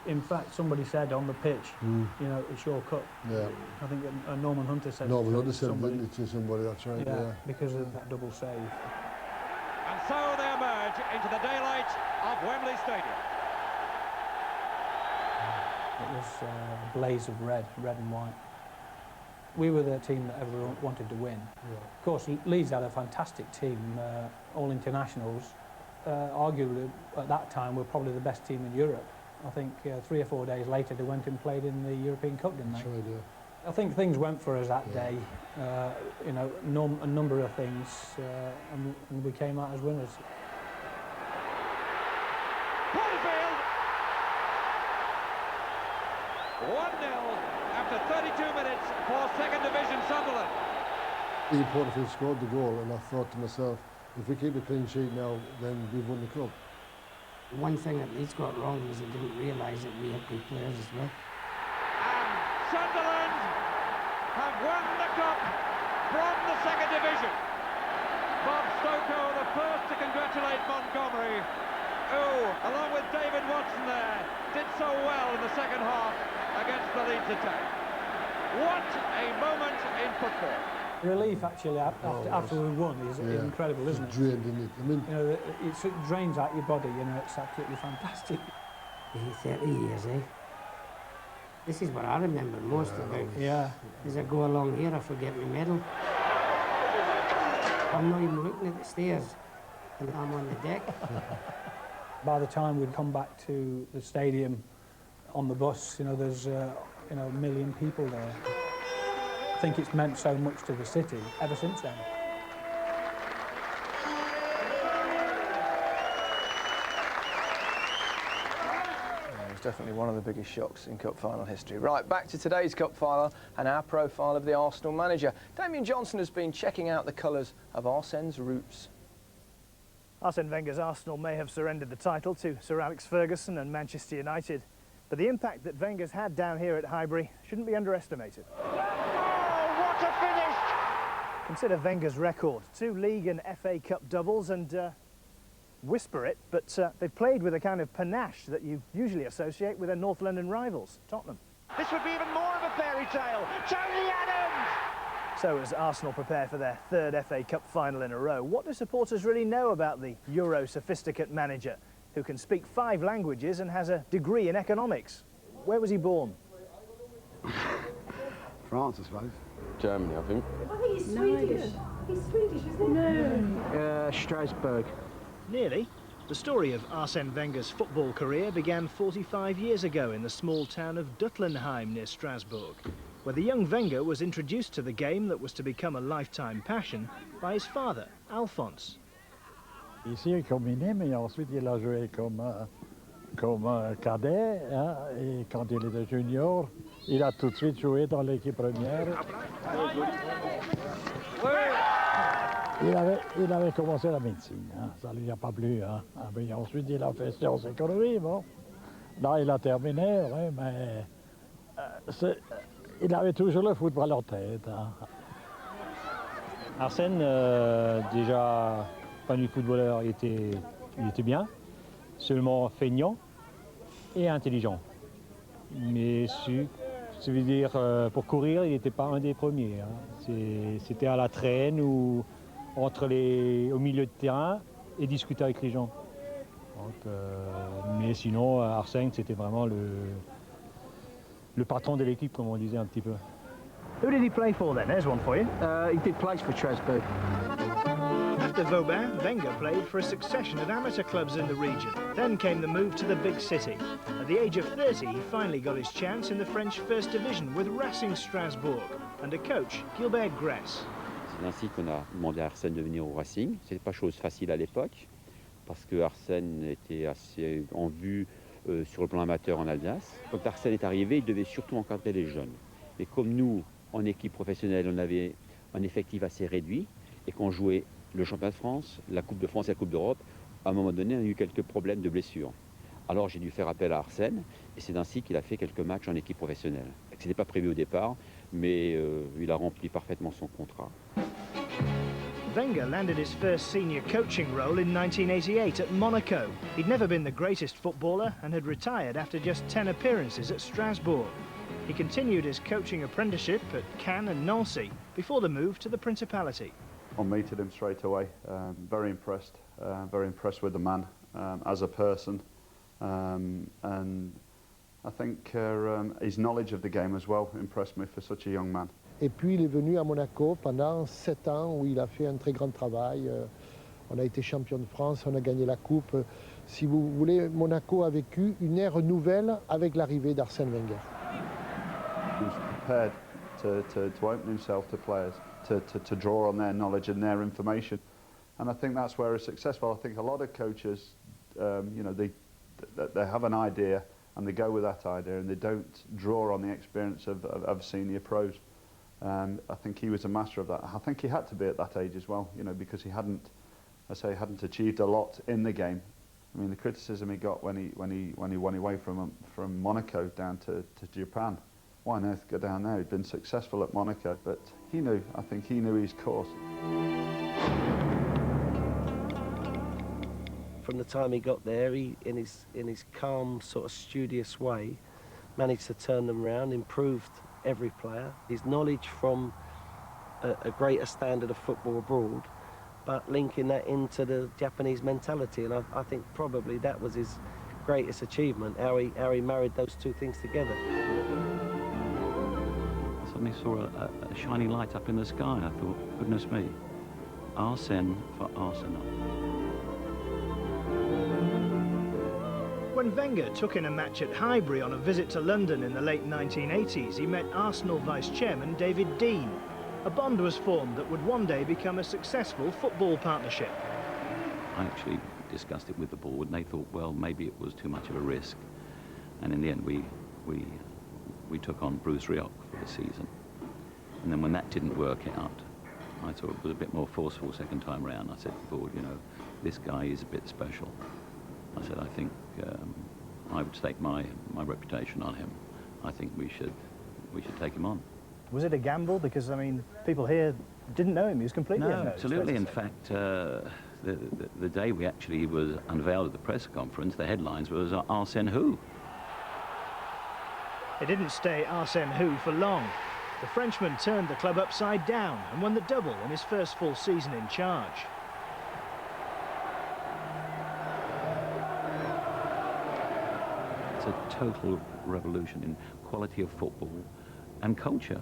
In fact, somebody said on the pitch, you know, it's your cup. Yeah. I think Norman Hunter said Norman Hunter said it to somebody, that's right. Yeah, because of that double save. And so they emerge into the daylight of Wembley Stadium. It was a blaze of red and white. We were the team that everyone wanted to win. Yeah. Of course, Leeds had a fantastic team, all internationals. Arguably, at that time, were probably the best team in Europe. I think 3 or 4 days later they went and played in the European Cup, didn't they? That's right, yeah. I think things went for us that day. You know, a number of things, and we came out as winners. Porterfield! 1-0 after 32 minutes for second division Sunderland. Ian Porterfield scored the goal, and I thought to myself, if we keep a clean sheet now, then we've won the club. One thing that Leeds got wrong was they didn't realise that we had good players as well. And Sunderland have won the cup from the second division. Bob Stokoe, the first to congratulate Montgomery, who, along with David Watson there, did so well in the second half against the Leeds attack. What a moment in football. Relief, actually, after we won is incredible, isn't it? Drained, isn't it? I mean, you know, it drains out your body. You know, it's absolutely fantastic. 30 years, eh? This is what I remember most about. Yeah. As I go along here, I forget my medal. I'm not even looking at the stairs, and I'm on the deck. By the time we'd come back to the stadium on the bus, you know, there's you know, 1 million people there. I think it's meant so much to the city ever since then. It was definitely one of the biggest shocks in cup final history. Right, back to today's cup final and our profile of the Arsenal manager. Damien Johnson has been checking out the colours of Arsene's roots. Arsene Wenger's Arsenal may have surrendered the title to Sir Alex Ferguson and Manchester United, but the impact that Wenger's had down here at Highbury shouldn't be underestimated. Oh, what a finish! Consider Wenger's record, 2 League and FA Cup doubles, and whisper it, but they've played with a kind of panache that you usually associate with their North London rivals, Tottenham. This would be even more of a fairy tale. Tony Adams! So as Arsenal prepare for their 3rd FA Cup final in a row, what do supporters really know about the Euro-sophisticate manager who can speak 5 languages and has a degree in economics? Where was he born? France, I suppose. Germany, I think. I think he's Swedish. He's Swedish, isn't he? No. Strasbourg. Nearly. The story of Arsene Wenger's football career began 45 years ago in the small town of Dutlenheim near Strasbourg, where the young Wenger was introduced to the game that was to become a lifetime passion by his father, Alphonse. Ici comme il est, mais ensuite il a joué comme cadet, hein, et quand il était junior, il a tout de suite joué dans l'équipe première. Il avait commencé la médecine, hein, ça ne lui a pas plu. Hein. Mais ensuite, il a fait sciences économiques. Bon. Là, il a terminé, ouais, mais il avait toujours le football en tête. Hein. Arsène, déjà, point de vue footballeur, il était bien, seulement feignant et intelligent. Mais ça veut dire, pour courir, il n'était pas un des premiers. Hein. C'était à la traîne ou au milieu de terrain et discuter avec les gens. Donc, mais sinon, Arsène, c'était vraiment le patron de l'équipe, comme on disait un petit peu. Who did he play for then? There's one for you. He did play for Strasbourg. After Vauban, Wenger played for a succession of amateur clubs in the region. Then came the move to the big city. At the age of 30, he finally got his chance in the French First Division with Racing Strasbourg under coach Gilbert Gress. C'est ainsi qu'on a demandé à Arsène de venir au Racing. Ce n'était pas chose facile à l'époque, parce que Arsène était assez en vue sur le plan amateur en Alsace. Quand Arsène est arrivé, il devait surtout encadrer les jeunes. Mais comme nous, en équipe professionnelle, on avait un effectif assez réduit, et qu'on jouait le championnat de France, la Coupe de France et la Coupe d'Europe, à un moment donné, on a eu quelques problèmes de blessures. Alors j'ai dû faire appel à Arsène, et c'est ainsi qu'il a fait quelques matchs en équipe professionnelle. Ce n'était pas prévu au départ, mais il a rempli parfaitement son contrat. Wenger landed his first senior coaching role in 1988 at Monaco. He'd never been the greatest footballer and had retired after just 10 appearances at Strasbourg. He continued his coaching apprenticeship at Cannes and Nancy before the move to the Principality. I meted him straight away. Very impressed with the man as a person, and I think his knowledge of the game as well impressed me for such a young man. Et puis il est venu à Monaco pendant 7 ans où il a fait un très grand travail. On a été champion de France, on a gagné la coupe. Si vous voulez, Monaco a vécu une ère nouvelle avec l'arrivée d'Arsène Wenger. He was prepared to open himself to players, to draw on their knowledge and their information, and I think that's where he's successful. I think a lot of coaches, you know, they have an idea and they go with that idea and they don't draw on the experience of senior pros. And I think he was a master of that. I think he had to be at that age as well, you know, because he hadn't achieved a lot in the game. I mean, the criticism he got when he went away from Monaco down to Japan. Why on earth go down there? He'd been successful at Monaco, but I think he knew his course. From the time he got there, he, in his calm, sort of studious way, managed to turn them around, improved every player. His knowledge from a greater standard of football abroad, but linking that into the Japanese mentality, and I think probably that was his greatest achievement, how he married those two things together. I suddenly saw a shiny light up in the sky. I thought, goodness me, Arsène for Arsenal. When Wenger took in a match at Highbury on a visit to London in the late 1980s, he met Arsenal vice-chairman David Dean. A bond was formed that would one day become a successful football partnership. I actually discussed it with the board, and they thought, well, maybe it was too much of a risk. And in the end, we took on Bruce Rioch for the season. And then when that didn't work out, I thought it was a bit more forceful second time round. I said to the board, you know, this guy is a bit special. I said, I think I would stake my reputation on him. I think we should take him on. Was it a gamble? Because, I mean, people here didn't know him. He was completely unknown. No, absolutely. In fact, the day we actually was unveiled at the press conference, the headlines was Arsène Who. It didn't stay Arsène Who for long. The Frenchman turned the club upside down and won the double in his first full season in charge. It's a total revolution in quality of football and culture.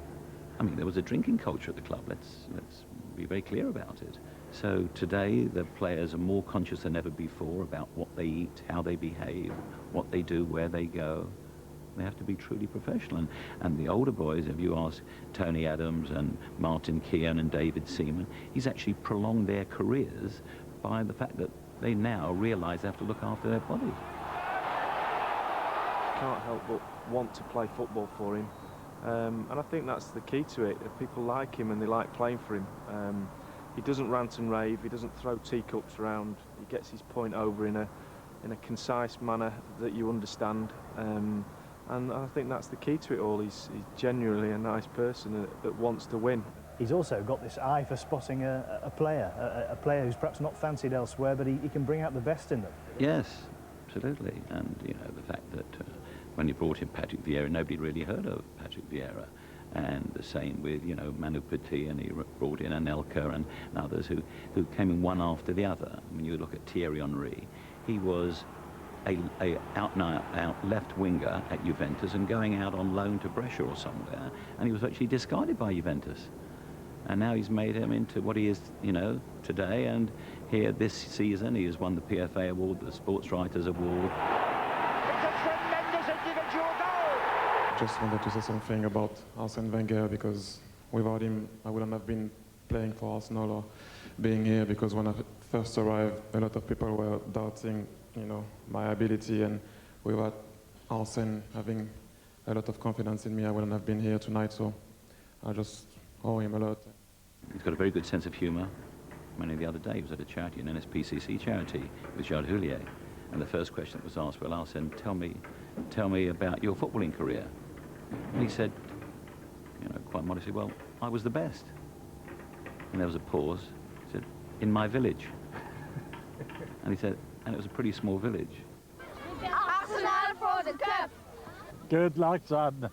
I mean, there was a drinking culture at the club. Let's be very clear about it. So today, the players are more conscious than ever before about what they eat, how they behave, what they do, where they go. They have to be truly professional. And the older boys, if you ask Tony Adams and Martin Keown and David Seaman, he's actually prolonged their careers by the fact that they now realise they have to look after their body. Can't help but want to play football for him. And I think that's the key to it. If people like him and they like playing for him. He doesn't rant and rave, he doesn't throw teacups around, he gets his point over in a concise manner that you understand. And I think that's the key to it all. He's genuinely a nice person that wants to win. He's also got this eye for spotting a player who's perhaps not fancied elsewhere, but he can bring out the best in them. Yes, absolutely. And, you know, the fact that when you brought in Patrick Vieira, nobody really heard of Patrick Vieira. And the same with, you know, Manu Petit, and he brought in Anelka and others who came in one after the other. When you look at Thierry Henry, he was a out-and-out left winger at Juventus and going out on loan to Brescia or somewhere, and he was actually discarded by Juventus. And now he's made him into what he is, you know, today. And here this season he has won the PFA award, the Sports Writers Award. Just wanted to say something about Arsène Wenger, because without him I wouldn't have been playing for Arsenal or being here, because when I first arrived a lot of people were doubting, you know, my ability, and without Arsène having a lot of confidence in me I wouldn't have been here tonight, so I just owe him a lot. He's got a very good sense of humour. Only the other day he was at a charity, an NSPCC charity with Jacques Houllier, and the first question that was asked, well, Arsène, tell me about your footballing career. And he said, you know, quite modestly, well, I was the best. And there was a pause. He said, in my village. And he said, and it was a pretty small village. Arsenal for the cup! Good luck, son.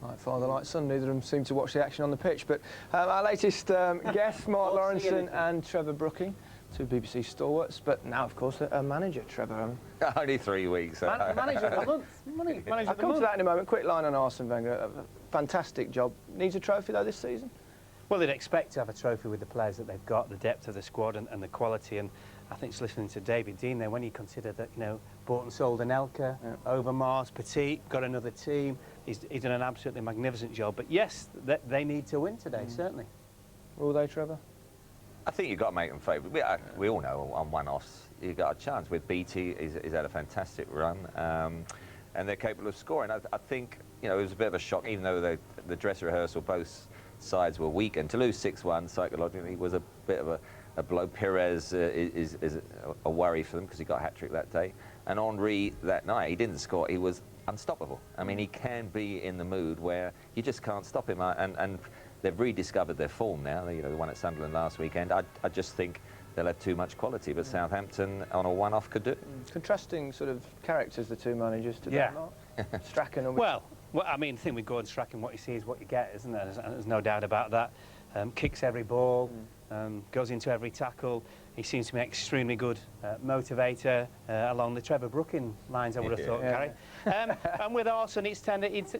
Like father, like son, neither of them seem to watch the action on the pitch. But our latest guests, Mark Lawrenson and Trevor Brooking, two BBC stalwarts, but now, of course, a manager, Trevor. Only 3 weeks. Manager of the month. I'll come to that in a moment. Quick line on Arsène Wenger. A fantastic job. Needs a trophy, though, this season? Well, they'd expect to have a trophy with the players that they've got, the depth of the squad and the quality. And I think just listening to David Dean there, when you consider that, you know, bought and sold Anelka, Overmars, Petit, got another team, he's done an absolutely magnificent job. But yes, they need to win today, certainly. Will they, Trevor? I think you've got to make them favourite. We all know on one-offs you've got a chance. With BT, he's had a fantastic run, and they're capable of scoring. I think, you know, it was a bit of a shock, even though the dress rehearsal, both sides were weak, and to lose 6-1 psychologically was a bit of a blow. Perez is a worry for them because he got a hat-trick that day. And Henry that night, he didn't score, he was unstoppable. I mean, he can be in the mood where you just can't stop him, and they've rediscovered their form now. You know, the one at Sunderland last weekend. I just think they'll have too much quality, but Southampton on a one-off could do it. Contrasting sort of characters, the two managers today, yeah. Mark. Strachan and... Well, I mean, the thing with Gordon Strachan, what you see is what you get, isn't there? There's no doubt about that. Kicks every ball, goes into every tackle. He seems to be an extremely good motivator along the Trevor Brooking lines, I would have thought, Gary. And with Arsène,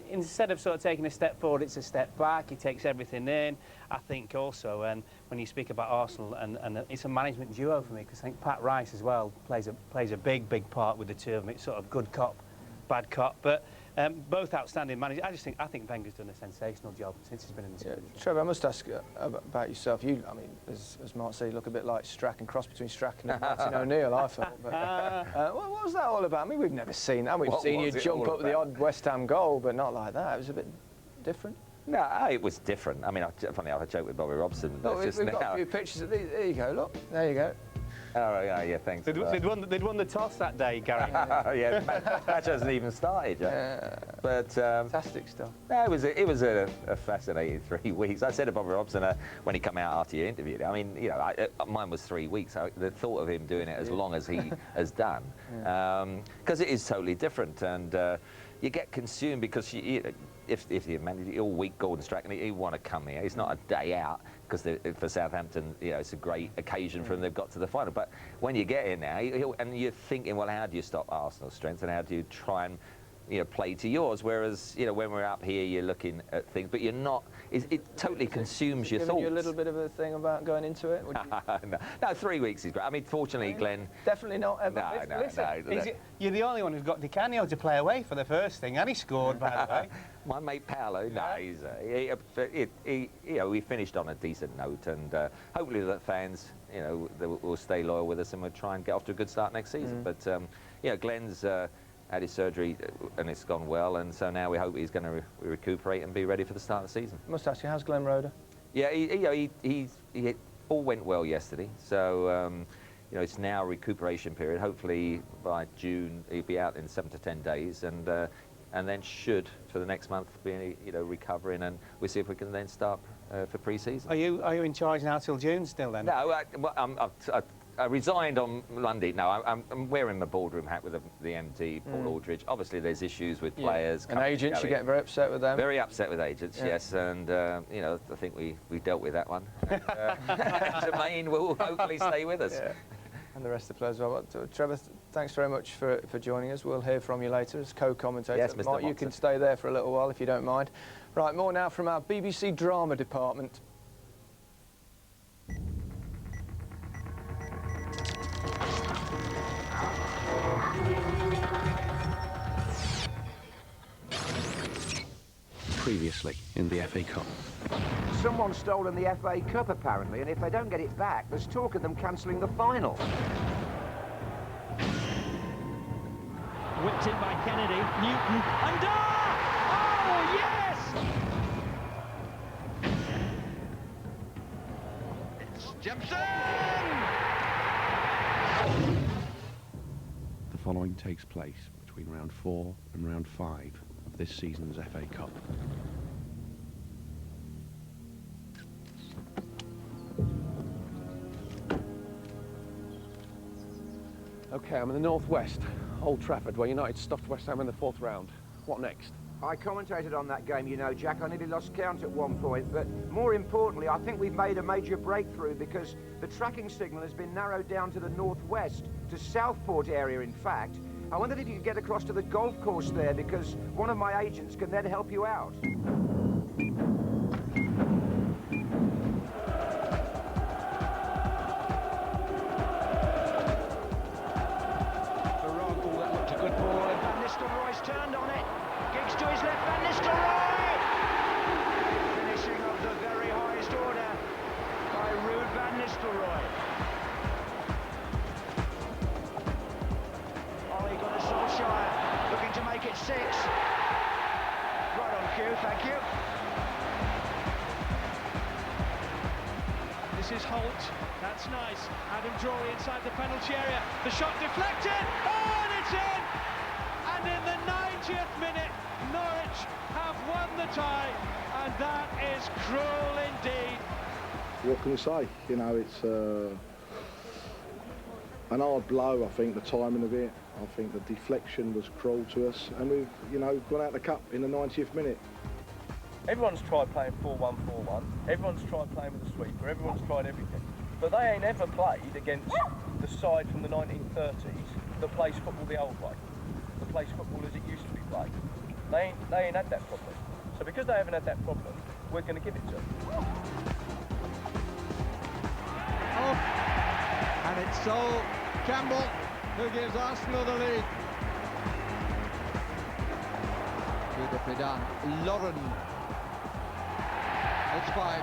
instead of sort of taking a step forward, it's a step back. He takes everything in. I think also, and when you speak about Arsenal, and it's a management duo for me, because I think Pat Rice as well plays a big part with the two of them. It's sort of good cop, bad cop, but both outstanding managers. I think Wenger's done a sensational job since he's been in the squad. Trevor, I must ask about yourself. You, I mean, as Mark said, you look a bit like Strachan, cross between Strachan and Martin O'Neill, I felt. But, what was that all about? I mean, we've never seen that. We've seen you jump up the odd West Ham goal, but not like that. It was a bit different. No, it was different. I mean, funny enough, I joked with Bobby Robson. Look, we've got a few pictures of these. There you go, look. There you go. Oh, yeah, thanks. They'd won the toss that day, Gary. Yeah, match hasn't even started yet. Yeah. But fantastic stuff. No, it was a fascinating 3 weeks. I said to Bobby Robson when he came out after you interviewed him, I mean, you know, mine was 3 weeks. The thought of him doing it as long as he has done, because it is totally different, and you get consumed because if you manage all week, Gordon Strachan, he want to come here. It's not a day out because for Southampton, you know, it's a great occasion for them. They've got to the final. But when you get in now, and you're thinking, well, how do you stop Arsenal's strength, and how do you try and play to yours? Whereas, when we're up here, you're looking at things, but you're not. It totally consumes your thoughts. You a little bit of a thing about going into it? No, 3 weeks is great. I mean, fortunately, Glenn. Definitely not. No. You're the only one who's got Di Canio to play away for the first thing, and he scored, by the way. My mate Paolo, we finished on a decent note, and hopefully the fans, will stay loyal with us, and we'll try and get off to a good start next season. But Glenn's had his surgery, and it's gone well, and so now we hope he's going to recuperate and be ready for the start of the season. I must ask you, how's Glenn Roeder? Yeah, he all went well yesterday, so it's now a recuperation period. Hopefully by June he'll be out in 7 to 10 days, and then should for the next month be recovering, and we'll see if we can then start for pre-season. Are you in charge now till June still then? No, I resigned on Monday. No, I'm wearing my boardroom hat with the MD, Paul Aldridge. Obviously, there's issues with players. And agents, you get very upset with them? Very upset with agents, yes. And, I think we dealt with that one. And, Jermaine will hopefully stay with us. Yeah. And the rest of the players as well. But, Trevor, thanks very much for joining us. We'll hear from you later as co-commentator. Yes, Mr. Mark, you can stay there for a little while if you don't mind. Right, more now from our BBC drama department. Previously in the FA Cup. Someone's stolen the FA Cup apparently, and if they don't get it back, there's talk of them cancelling the final. Whipped in by Kennedy, Newton, and oh yes! It's Jepson! The following takes place between round 4 and round 5 of this season's FA Cup. OK, I'm in the northwest, Old Trafford, where United stuffed West Ham in the 4th round. What next? I commentated on that game, Jack. I nearly lost count at one point, but more importantly, I think we've made a major breakthrough because the tracking signal has been narrowed down to the northwest, to Southport area, in fact. I wondered if you could get across to the golf course there, because one of my agents can then help you out. Turned on it. Giggs to his left, Van Nistelrooy! Finishing of the very highest order by Ruud Van Nistelrooy. Ole Gunnar Solskjaer looking to make it 6. Right on cue, thank you. This is Holt. That's nice. Adam Drury inside the penalty area. The shot deflected. Oh, and it's in! And in the 90th minute, Norwich have won the tie, and that is cruel indeed. What can you say? It's an hard blow, I think, the timing of it. I think the deflection was cruel to us, and we've, gone out the cup in the 90th minute. Everyone's tried playing 4-1-4-1. Everyone's tried playing with a sweeper. Everyone's tried everything. But they ain't ever played against the side from the 1930s that plays football the old way. That plays football as it used to be played. They ain't had that problem. So because they haven't had that problem, we're going to give it to them. Oh, and it's Sol Campbell who gives Arsenal the lead. Beautifully done. Lauren. It's 5.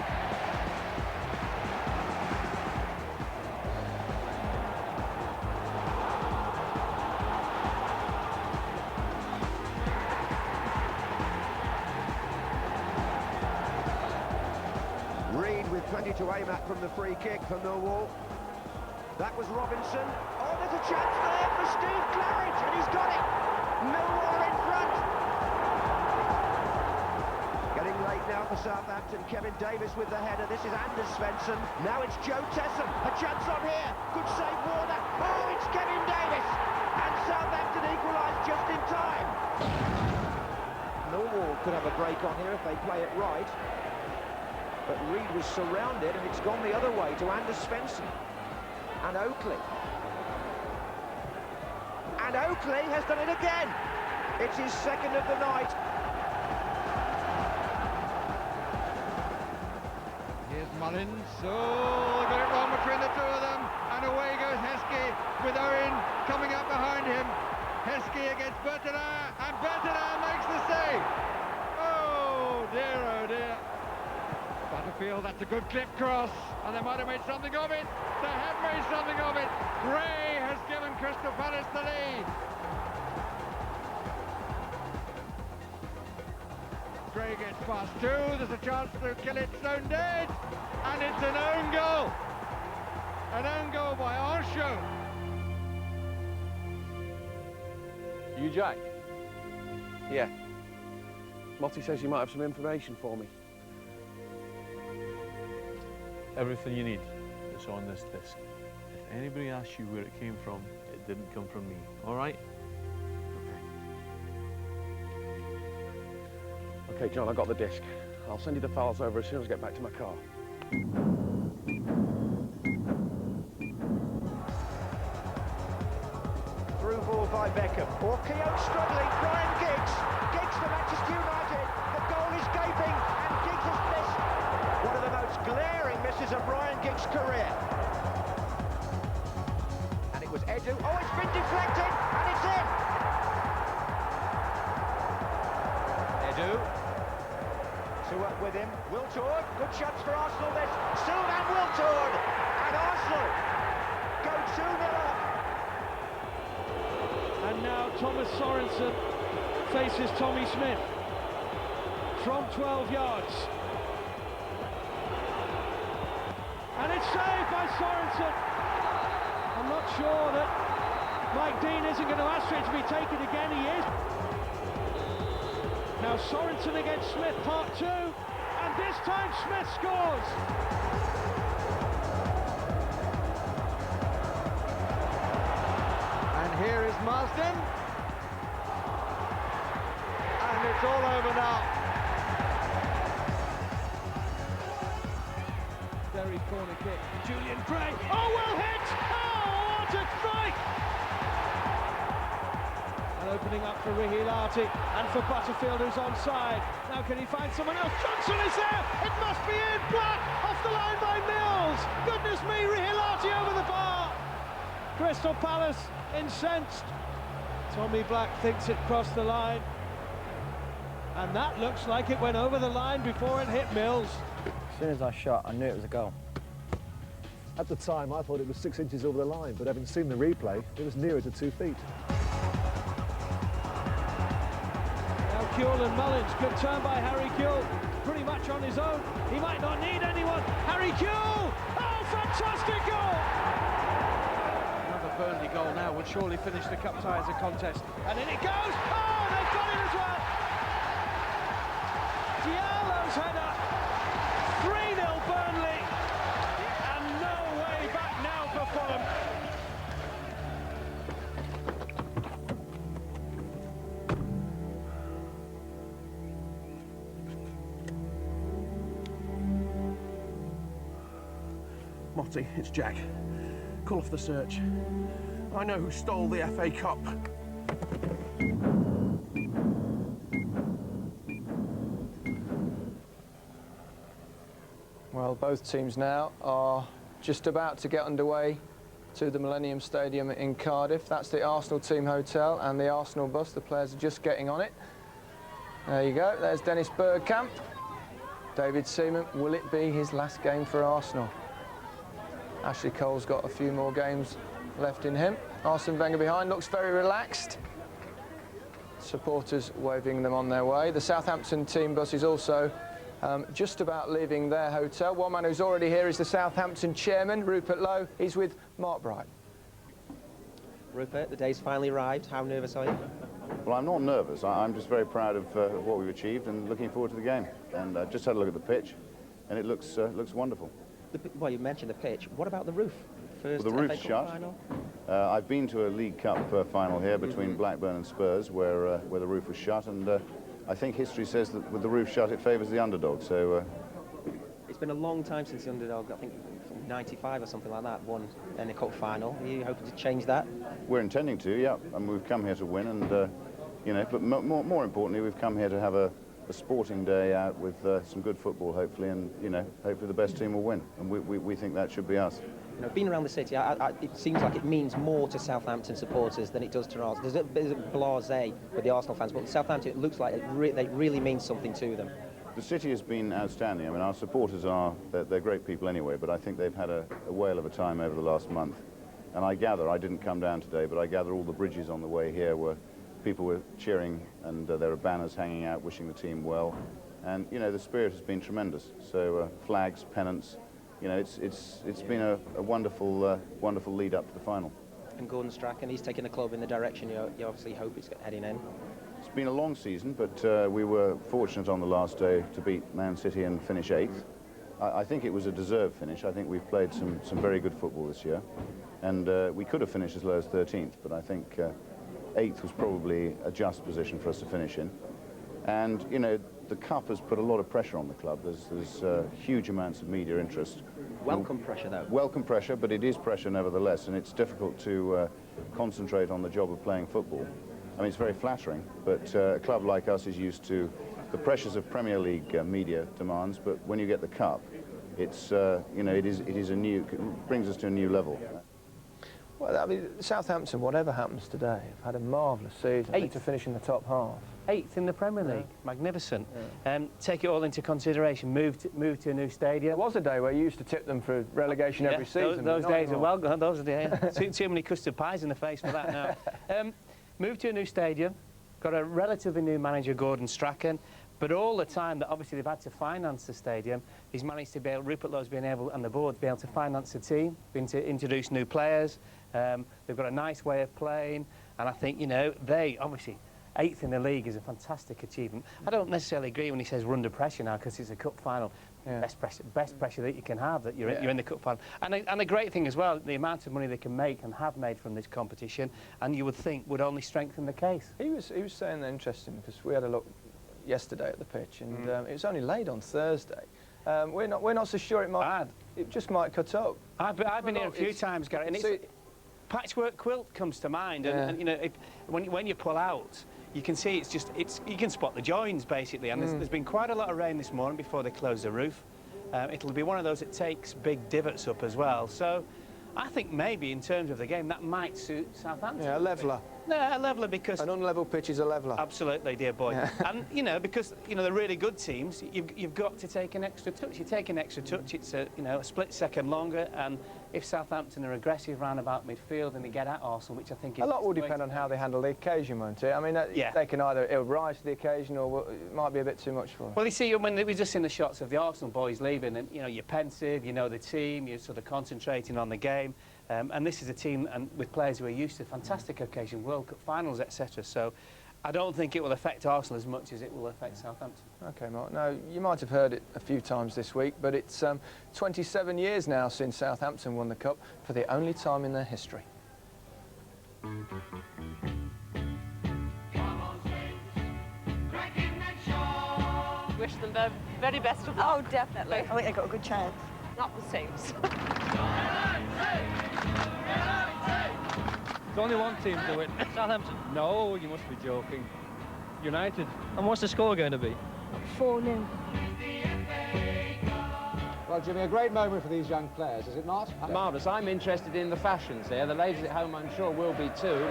plenty to aim at from the free kick for Millwall. That was Robinson. Oh, there's a chance there for Steve Claridge, and he's got it. Millwall in front. Getting late now for Southampton. Kevin Davis with the header. This is Anders Svensson. Now it's Joe Tesson. A chance on here. Good save, Warner. Oh, it's Kevin Davis. And Southampton equalise just in time. Millwall could have a break on here if they play it right. But Reed was surrounded, and it's gone the other way to Anders Svensson. And Oakley. And Oakley has done it again. It's his second of the night. Here's Mullins. Oh, got it wrong between the two of them. And away goes Heskey with Owen coming up behind him. Heskey against Bertrand, and Bertrand makes the save. Oh dear. Butterfield, that's a good clip cross, and they might have made something of it. They have made something of it. Gray has given Crystal Palace the lead. Gray gets past two, there's a chance to kill it, stone dead, and it's an own goal. An own goal by Arshon. You, Jack? Yeah. Motty says you might have some information for me. Everything you need is on this disc. If anybody asks you where it came from, it didn't come from me, all right? Okay, John, I got the disc. I'll send you the files over as soon as I get back to my car. Through ball by Beckham. Or Keogh struggling. Brian Giggs. Giggs for Manchester United. The goal is gaping, and Giggs has missed. One of the most glaring misses of Brian Giggs' career. And it was Edu. Oh, it's been deflected, and it's in. Edu. To work with him. Wiltord. Good chance for Arsenal. There's Sylvain Wiltord. And Arsenal go 2-0 up. And now Thomas Sorensen faces Tommy Smith from 12 yards. And it's saved by Sorensen. I'm not sure that Mike Dean isn't going to ask for it to be taken again. He is. Now Sorensen against Smith, part two. And this time Smith scores. Here is Marsden. And it's all over now. Very corner kick. Julian Gray. Oh, well hit! Oh, what a strike! And opening up for Rihilati and for Butterfield, who's onside. Now can he find someone else? Johnson is there! It must be in! Black off the line by Mills! Goodness me, Rihilati over the bar! Crystal Palace incensed. Tommy Black thinks it crossed the line, and that looks like it went over the line before it hit Mills. As soon as I shot, I knew it was a goal. At the time, I thought it was 6 inches over the line, but having seen the replay, it was nearer to 2 feet. Now Kewell and Mullins, good turn by Harry Kewell, pretty much on his own. He might not need anyone. Harry Kewell! Oh, fantastic goal! Burnley goal now would surely finish the cup tie as a contest. And in it goes! Oh, they've got it as well! Diallo's header! 3-0 Burnley! And no way back now for Fulham. Motty, it's Jack. Call off the search. I know who stole the FA Cup. Well, both teams now are just about to get underway to the Millennium Stadium in Cardiff. That's the Arsenal team hotel and the Arsenal bus. The players are just getting on it. There you go. There's Dennis Bergkamp. David Seaman. Will it be his last game for Arsenal? Ashley Cole's got a few more games left in him. Arsene Wenger behind, looks very relaxed. Supporters waving them on their way. The Southampton team bus is also just about leaving their hotel. One man who's already here is the Southampton chairman, Rupert Lowe. He's with Mark Bright. Rupert, the day's finally arrived. How nervous are you? Well, I'm not nervous. I'm just very proud of what we've achieved and looking forward to the game. And I just had a look at the pitch, and it looks wonderful. Well, you mentioned the pitch. What about the roof? First well, the roof's FA Cup shut. final? I've been to a League Cup final here between Blackburn and Spurs, where the roof was shut, and I think history says that with the roof shut, it favours the underdog. So it's been a long time since the underdog, I think from '95 or something like that, won in a cup final. Are you hoping to change that? We're intending to, yeah. And we've come here to win, and you know, but more importantly, we've come here to have a sporting day out with some good football, hopefully, and you know, hopefully the best team will win, and we think that should be us. You know, being around the city, it seems like it means more to Southampton supporters than it does to Arsenal. There's a bit of blasé with the Arsenal fans, but Southampton, it looks like they really mean something to them. The city has been outstanding. I mean, our supporters they're great people anyway, but I think they've had a whale of a time over the last month. And I gather, I didn't come down today, but I gather all the bridges on the way here were people were cheering, and there are banners hanging out wishing the team well. And you know, the spirit has been tremendous. So flags, pennants. You know, it's been a wonderful wonderful lead up to the final. And Gordon Strachan, he's taking the club in the direction you obviously hope it's heading in. It's been a long season, but we were fortunate on the last day to beat Man City and finish 8th. I think it was a deserved finish. I think we've played some very good football this year, and we could have finished as low as 13th, but I think 8th was probably a just position for us to finish in. And you know, the cup has put a lot of pressure on the club. There's huge amounts of media interest. Welcome pressure, though. Welcome pressure, but it is pressure nevertheless, and it's difficult to concentrate on the job of playing football. I mean, it's very flattering, but a club like us is used to the pressures of Premier League media demands. But when you get the cup, it's you know, it brings us to a new level. Well, I mean, Southampton, whatever happens today, have had a marvellous season. 8th to finish in the top half. 8th in the Premier League, magnificent. Take it all into consideration. Move to a new stadium. There was a day where you used to tip them for relegation every season. Those days are well gone. Those are too many custard pies in the face for that now. Moved to a new stadium. Got a relatively new manager, Gordon Strachan. But all the time that obviously they've had to finance the stadium, he's managed to be able, Rupert Lowe's been able, and the board, be able to finance the team, been to introduce new players. They've got a nice way of playing, and I think, you know, they obviously 8th in the league is a fantastic achievement. I don't necessarily agree when he says we're under pressure now because it's a cup final. Yeah. Best pressure that you can have, that you're in the cup final. And the great thing as well, the amount of money they can make and have made from this competition, and you would think would only strengthen the case. He was saying that interesting, because we had a look yesterday at the pitch, and it was only laid on Thursday. We're not so sure it just might cut up. I've been here a few times, Gary, and patchwork quilt comes to mind, and you know, when you pull out, you can see you can spot the joins basically, and there's been quite a lot of rain this morning before they close the roof. It'll be one of those that takes big divots up as well. So I think maybe in terms of the game that might suit Southampton. Yeah, a leveller. No, a leveller, because an unlevel pitch is a leveller. Absolutely, dear boy. Yeah. And you know, because you know the really good teams, you've got to take an extra touch. You take an extra touch, it's a split second longer. And if Southampton are aggressive round about midfield and they get at Arsenal, which I think is a lot will depend on how they handle the occasion, won't it? I mean, they can it'll rise to the occasion, or it might be a bit too much for them. Well, you see, when we've just seen the shots of the Arsenal boys leaving, and you know, you're pensive, you know the team, you're sort of concentrating on the game. And this is a team with players who are used to fantastic occasion, World Cup finals, etc. So I don't think it will affect Arsenal as much as it will affect Southampton. OK, Mark. Now, you might have heard it a few times this week, but it's 27 years now since Southampton won the Cup for the only time in their history. Wish them the very best of luck. Oh, definitely. I think they've got a good chance. Not the Saints. There's only one team to win. Southampton. No, you must be joking. United. And what's the score going to be? 4-0. Well, Jimmy, a great moment for these young players, is it not? Marvellous. I'm interested in the fashions here. The ladies at home, I'm sure, will be too.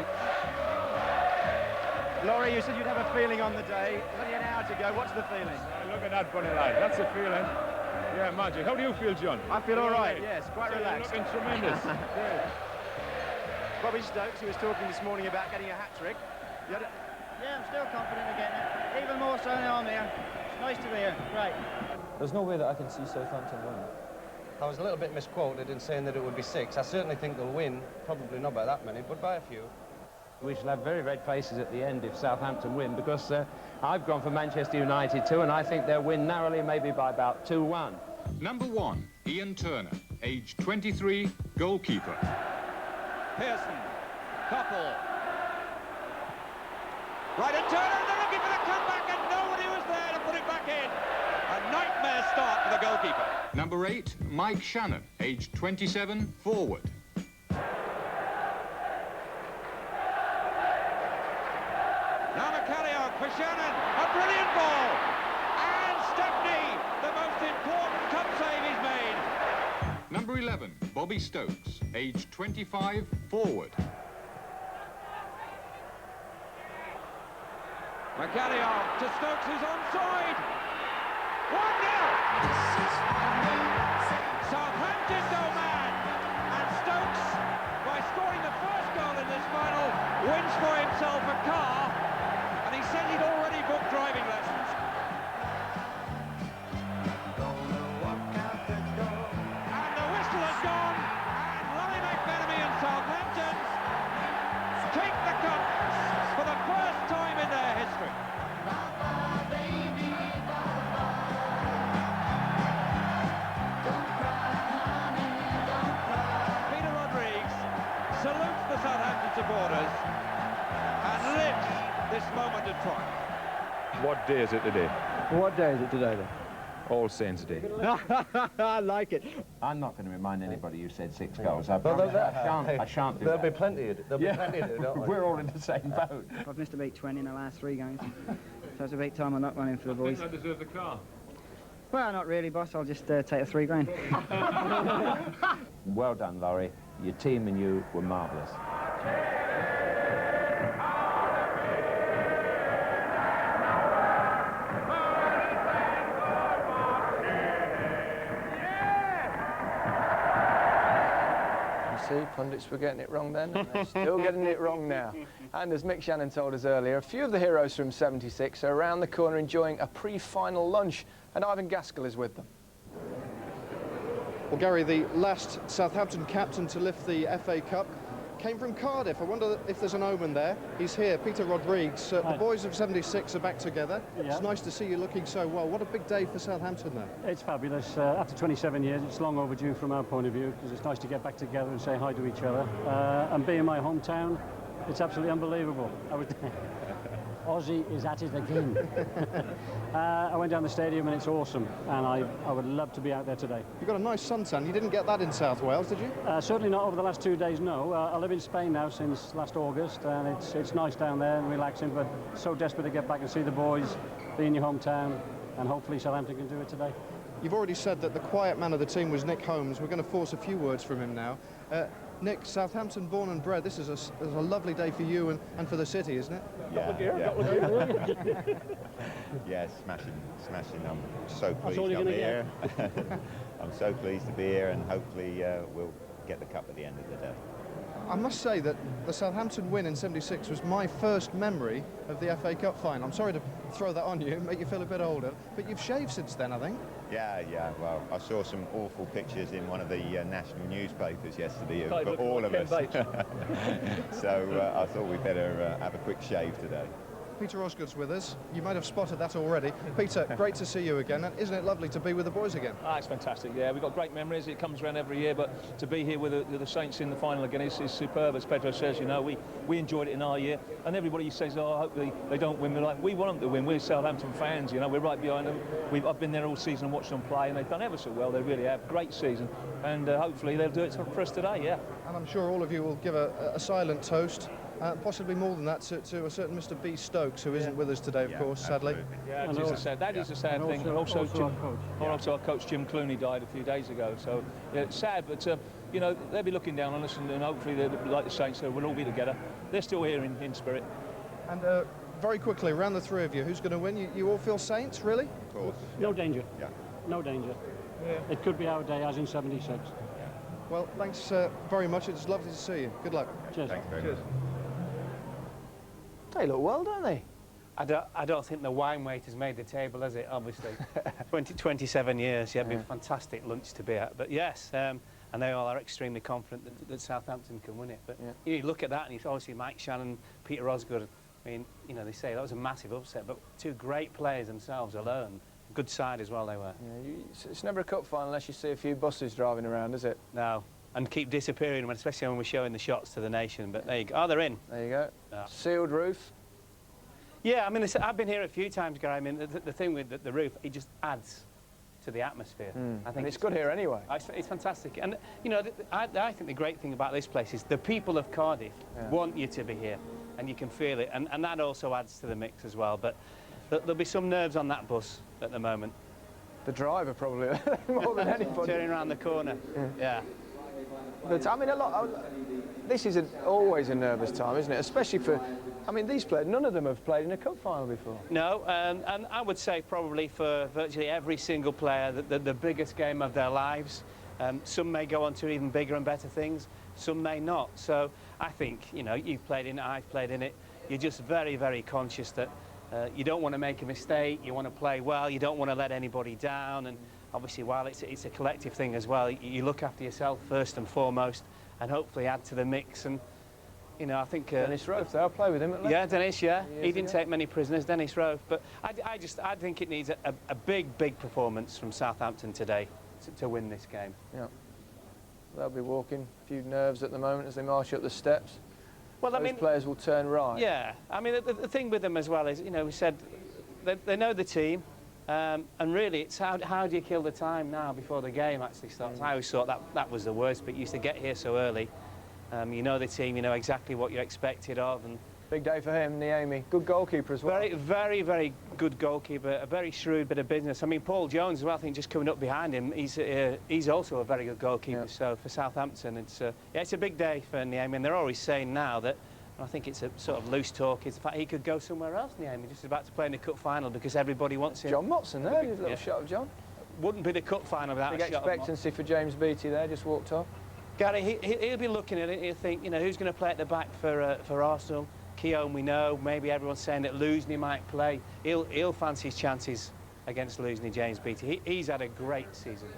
Laurie, you said you'd have a feeling on the day. It's only an hour to go. What's the feeling? Look at that bunny lad. That's a feeling. Yeah, magic. How do you feel, John? I feel all right, yes. Quite relaxed. You're looking tremendous. Bobby Stokes, who was talking this morning about getting a hat-trick. Yeah, I'm still confident of getting it. Even more so now I'm here. It's nice to be here. Great. There's no way that I can see Southampton winning. I was a little bit misquoted in saying that it would be 6. I certainly think they'll win, probably not by that many, but by a few. We shall have very red faces at the end if Southampton win, because I've gone for Manchester United too, and I think they'll win narrowly, maybe by about 2-1. Number 1, Ian Turner, age 23, goalkeeper. Pearson, Koppel. Right at Turner, and they're looking for the comeback, and nobody was there to put it back in. A nightmare start for the goalkeeper. Number 8, Mike Shannon, age 27, forward. Now McCallion for Shannon, a brilliant ball. And Stepney, the most important cup save he's made. Number 11, Bobby Stokes, age 25, forward. McCallion to Stokes, who's onside. 1-0. Southampton go mad. And Stokes, by scoring the first goal in this final, wins for himself a car. And he said he'd already booked driving lessons. And the whistle has gone. And Larry McBennemy and Southampton take the cup for the first time in their history. Salutes the Southampton supporters and lives this moment of triumph. What day is it today? What day is it today, then? All Saints Day. I like it. I'm not going to remind anybody who said 6 goals. I shan't do There'll that. be plenty of it. There'll be plenty of it, don't We're all in the same boat. I've missed about 20 in the last 3 games, so it's about time I knock one in for the boys. I deserve the car. Well, not really, boss. I'll just take a 3 grand. Well done, Laurie. Your team and you were marvellous. You see, pundits were getting it wrong then, and they're still getting it wrong now. And as Mick Shannon told us earlier, a few of the heroes from '76 are around the corner enjoying a pre-final lunch, and Ivan Gaskell is with them. Well, Gary, the last Southampton captain to lift the FA Cup came from Cardiff. I wonder if there's an omen there. He's here, Peter Rodrigues. The boys of '76 are back together. Yeah. It's nice to see you looking so well. What a big day for Southampton there. It's fabulous. After 27 years, it's long overdue from our point of view, because it's nice to get back together and say hi to each other. And being my hometown, it's absolutely unbelievable. Aussie is at it again. I went down the stadium and it's awesome, and I would love to be out there today. You've got a nice suntan. You didn't get that in South Wales, did you? Certainly not over the last 2 days, no. I live in Spain now since last August, and it's nice down there and relaxing, but so desperate to get back and see the boys, be in your hometown, and hopefully Southampton can do it today. You've already said that the quiet man of the team was Nick Holmes. We're going to force a few words from him now. Nick, Southampton born and bred, this is a lovely day for you and for the city, isn't it? Yeah, smashing. I'm so pleased I'm here. I'm so pleased to be here, and hopefully we'll get the cup at the end of the day. I must say that the Southampton win in '76 was my first memory of the FA Cup final. I'm sorry to throw that on you and make you feel a bit older, but you've shaved since then, I think. Yeah, well, I saw some awful pictures in one of the national newspapers yesterday of all of us. So I thought we'd better have a quick shave today. Peter Osgood's with us. You might have spotted that already. Peter, great to see you again. And isn't it lovely to be with the boys again? It's fantastic, yeah. We've got great memories. It comes around every year, but to be here with the Saints in the final again is superb. As Pedro says, you know, we enjoyed it in our year. And everybody says, oh, I hope they don't win. We're like, we want them to win. We're Southampton fans, you know. We're right behind them. I've been there all season and watched them play, and they've done ever so well. They really have. Great season. And hopefully they'll do it for us today, yeah. And I'm sure all of you will give a silent toast. Possibly more than that to a certain Mr. B. Stokes, who isn't with us today, of course, sadly. Yeah, that is a sad thing. And also our coach Jim Clooney died a few days ago. So yeah, it's sad, but you know, they'll be looking down on us, and hopefully, like the Saints, we'll all be together. They're still here in spirit. And very quickly, around the three of you, who's going to win? You all feel Saints, really? Of course. No danger. Yeah. No danger. Yeah. It could be our day, as in '76. Well, thanks very much. It's lovely to see you. Good luck. Cheers. Thanks very much. They look well, don't they? I don't think the wine wait has made the table, has it, obviously? 27 years, yeah, it'd be a fantastic lunch to be at. But yes, and they all are extremely confident that Southampton can win it. But you look at that and you obviously Mike Shannon, Peter Osgood, I mean, you know, they say that was a massive upset, but two great players themselves alone. Good side as well they were. Yeah, it's never a cup final unless you see a few buses driving around, is it? No. And keep disappearing, especially when we're showing the shots to the nation. But there you go. Oh, they're in. There you go. Yeah. Sealed roof. Yeah, I mean, I've been here a few times, Gary. I mean, the thing with the roof, it just adds to the atmosphere. I think it's good here anyway. It's fantastic. And, you know, I think the great thing about this place is the people of Cardiff want you to be here, and you can feel it. And that also adds to the mix as well. But there'll be some nerves on that bus at the moment. The driver probably more than anybody. Turning around the corner. Yeah. But I mean, this is always a nervous time, isn't it? Especially for, I mean, these players, none of them have played in a cup final before. No, and I would say probably for virtually every single player, the biggest game of their lives. Some may go on to even bigger and better things, some may not. So I think, you know, you've played in it, I've played in it. You're just very, very conscious that you don't want to make a mistake, you want to play well, you don't want to let anybody down. And obviously, while it's a collective thing as well, you look after yourself first and foremost, and hopefully add to the mix. And you know, I think Dennis Rofe, I'll play with him. Yeah, Dennis. Yeah, he didn't take many prisoners, Dennis Rofe. But I think it needs a big performance from Southampton today to win this game. Yeah, they'll be walking a few nerves at the moment as they march up the steps. Well, I mean, players will turn right. Yeah, I mean, the thing with them as well is, you know, we said they know the team. And really, it's how do you kill the time now before the game actually starts? I always thought that was the worst, but you used to get here so early. You know the team, you know exactly what you're expected of. And big day for him, Niemi. Good goalkeeper as well. Very good goalkeeper, a very shrewd bit of business. I mean, Paul Jones as well, I think just coming up behind him, he's also a very good goalkeeper. So for Southampton, it's a big day for Niemi. And they're always saying now that, I think it's a sort of loose talk, is the fact he could go somewhere else, Niemi, just about to play in the cup final because everybody wants him. John Motson there, a little shot of John. Wouldn't be the cup final without big a shot expectancy for James Beattie there, just walked off. Gary, he'll be looking at it, he'll think, you know, who's going to play at the back for Arsenal? Keown, we know, maybe everyone's saying that Loosney might play. He'll fancy his chances against Loosney, James Beattie. He's had a great season.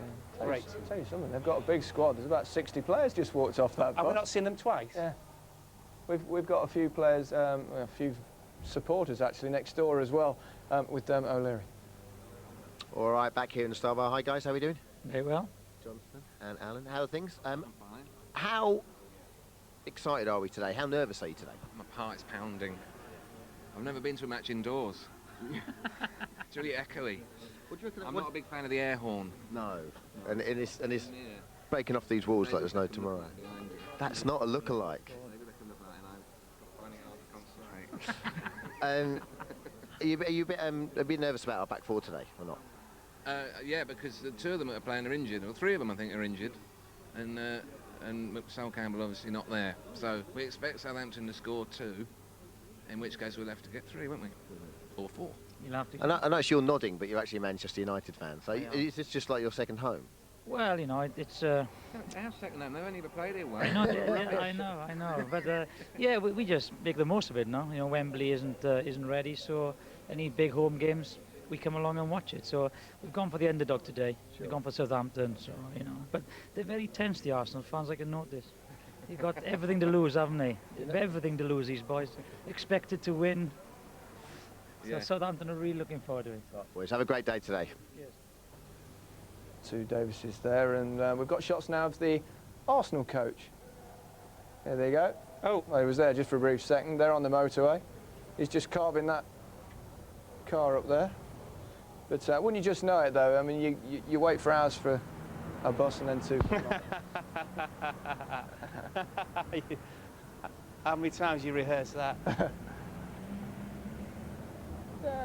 Great season. I'll tell you something, they've got a big squad. There's about 60 players just walked off that bus. Have we not seen them twice? Yeah. We've got a few players, a few supporters actually next door as well, with O'Leary. All right, back here in the Star Bar. Hi guys, how are we doing? Very well. Jonathan and Alan, how are things? I'm fine. How excited are we today? How nervous are you today? My heart's pounding. I've never been to a match indoors. It's really echoey. What do you reckon? I'm not a big fan of the air horn. No, and it's breaking off these walls like there's no tomorrow. That's not a look-alike. Are you a bit nervous about our back four today, or not? Yeah, because the two of them that are playing are injured, or three of them I think are injured, and Sol Campbell obviously not there. So we expect Southampton to score 2, in which case we'll have to get 3, won't we? Or 4. You'll have to. I know you're nodding, but you're actually a Manchester United fan. So is this just like your second home? Well, you know, it's... Our second home, they've only ever played here once. I know. But, yeah, we just make the most of it now. You know, Wembley isn't ready, so any big home games, we come along and watch it. So we've gone for the underdog today. Sure. We've gone for Southampton, so, you know. But they're very tense, the Arsenal fans, I can notice. They've got everything to lose, haven't they? Everything to lose, these boys. Expected to win. So Southampton are really looking forward to it. Boys, have a great day today. Yes. Two Davises there, and we've got shots now of the Arsenal coach. There they go. Oh, well, he was there just for a brief second. They're on the motorway. He's just carving that car up there. But wouldn't you just know it, though? I mean, you wait for hours for a bus and then 2. How many times you rehearse that?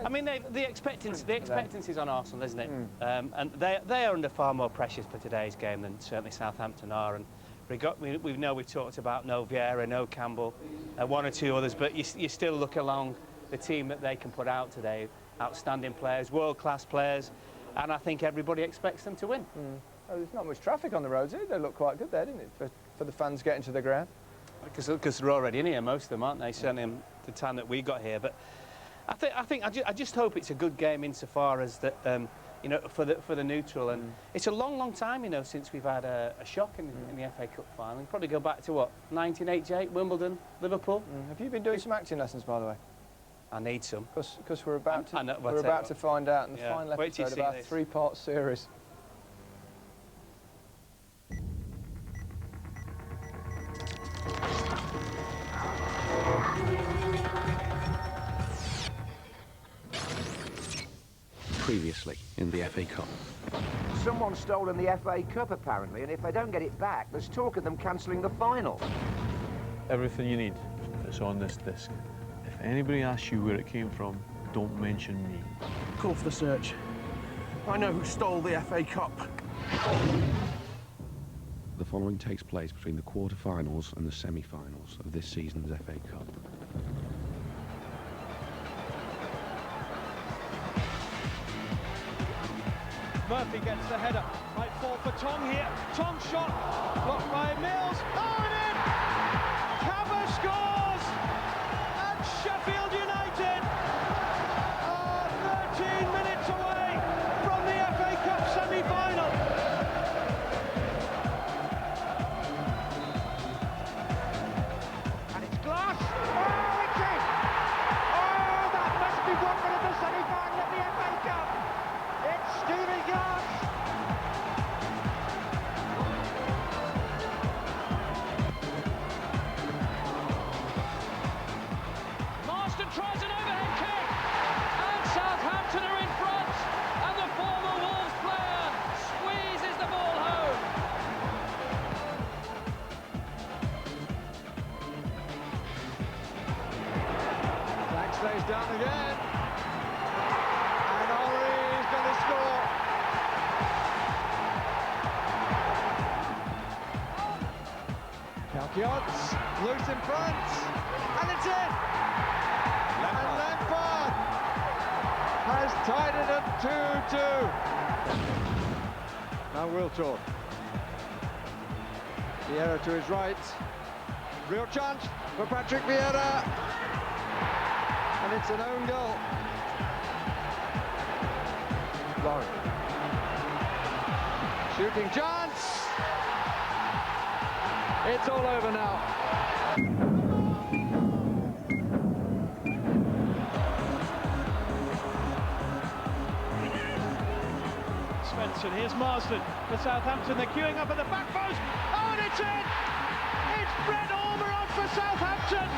I mean, the expectancy's on Arsenal, isn't it? And they are under far more pressure for today's game than certainly Southampton are. And we've talked about no Vieira, no Campbell, 1 or 2 others, but you still look along the team that they can put out today. Outstanding players, world-class players, and I think everybody expects them to win. Oh, there's not much traffic on the roads here. They look quite good there, didn't it, for the fans getting to the ground? Because they're already in here, most of them, aren't they? Certainly the time that we got here. But I just hope it's a good game insofar as that, you know, for the neutral. And it's a long, long time, you know, since we've had a shock in the FA Cup final. We'll probably go back to what, 1988, Wimbledon, Liverpool. Have you been doing some acting lessons, by the way? I need some. Because we're about to to find out in the final Wait till you episode of our see this. 3-part series. Previously in the FA Cup. Someone's stolen the FA Cup, apparently, and if they don't get it back, there's talk of them cancelling the final. Everything you need is on this disc. If anybody asks you where it came from, don't mention me. Call for the search. I know who stole the FA Cup. The following takes place between the quarter-finals and the semi-finals of this season's FA Cup. Murphy gets the header. Might fall for Tong here. Tong shot. Blocked by Mills. Oh, and in! Cabba scores! And Sheffield United are 13 minutes away from the FA Cup semi-final. And it's Glass. Oh, it's in! Oh, that must be one of the semi-final of the FA Cup. It's Stephen Glass. Marston tries an overhead kick, and Southampton are in front, and the former Wolves player squeezes the ball home. Flag stays down again, and Henry's going to score. Calquiots, loose in front, and it's in! And Lampard has tied it at 2-2. Now Wiltord. Vieira to his right. Real chance for Patrick Vieira. And it's an own goal. Lauren. Shooting chance. It's all over now. Svensson, here's Marsden for Southampton. They're queuing up at the back post. Oh, and it's in! It's Brett Ormerod for Southampton.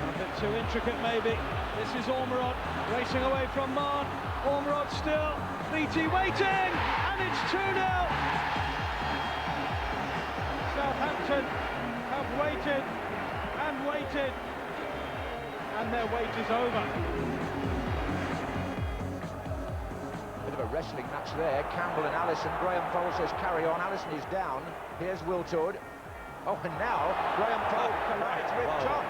A bit too intricate, maybe. This is Ormerod racing away from Marn. Ormerod still. BT waiting, and it's 2-0. Southampton have waited and waited, and their wait is over. Bit of a wrestling match there. Campbell and Allison. Graham Poll says carry on. Allison is down. Here's Wiltord. Oh, and now Graham Poll collides with Tom.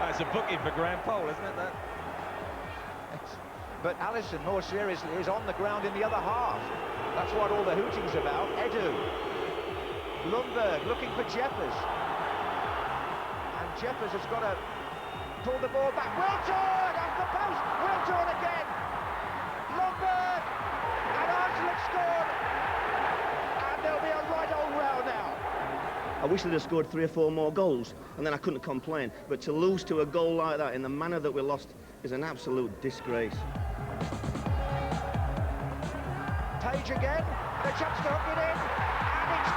That's a booking for Graham Poll, isn't it, that? But Allison, more seriously, is on the ground in the other half. That's what all the hooting's about. Edu. Lundberg looking for Jeffers. And Jeffers has got to pull the ball back. Wiltord off the post. Wiltord again. Lundberg. And Arsenal have scored. And there'll be a right old row now. I wish they'd have scored 3 or 4 more goals, and then I couldn't complain. But to lose to a goal like that in the manner that we lost is an absolute disgrace. Page again. The chance to hook it in. And it's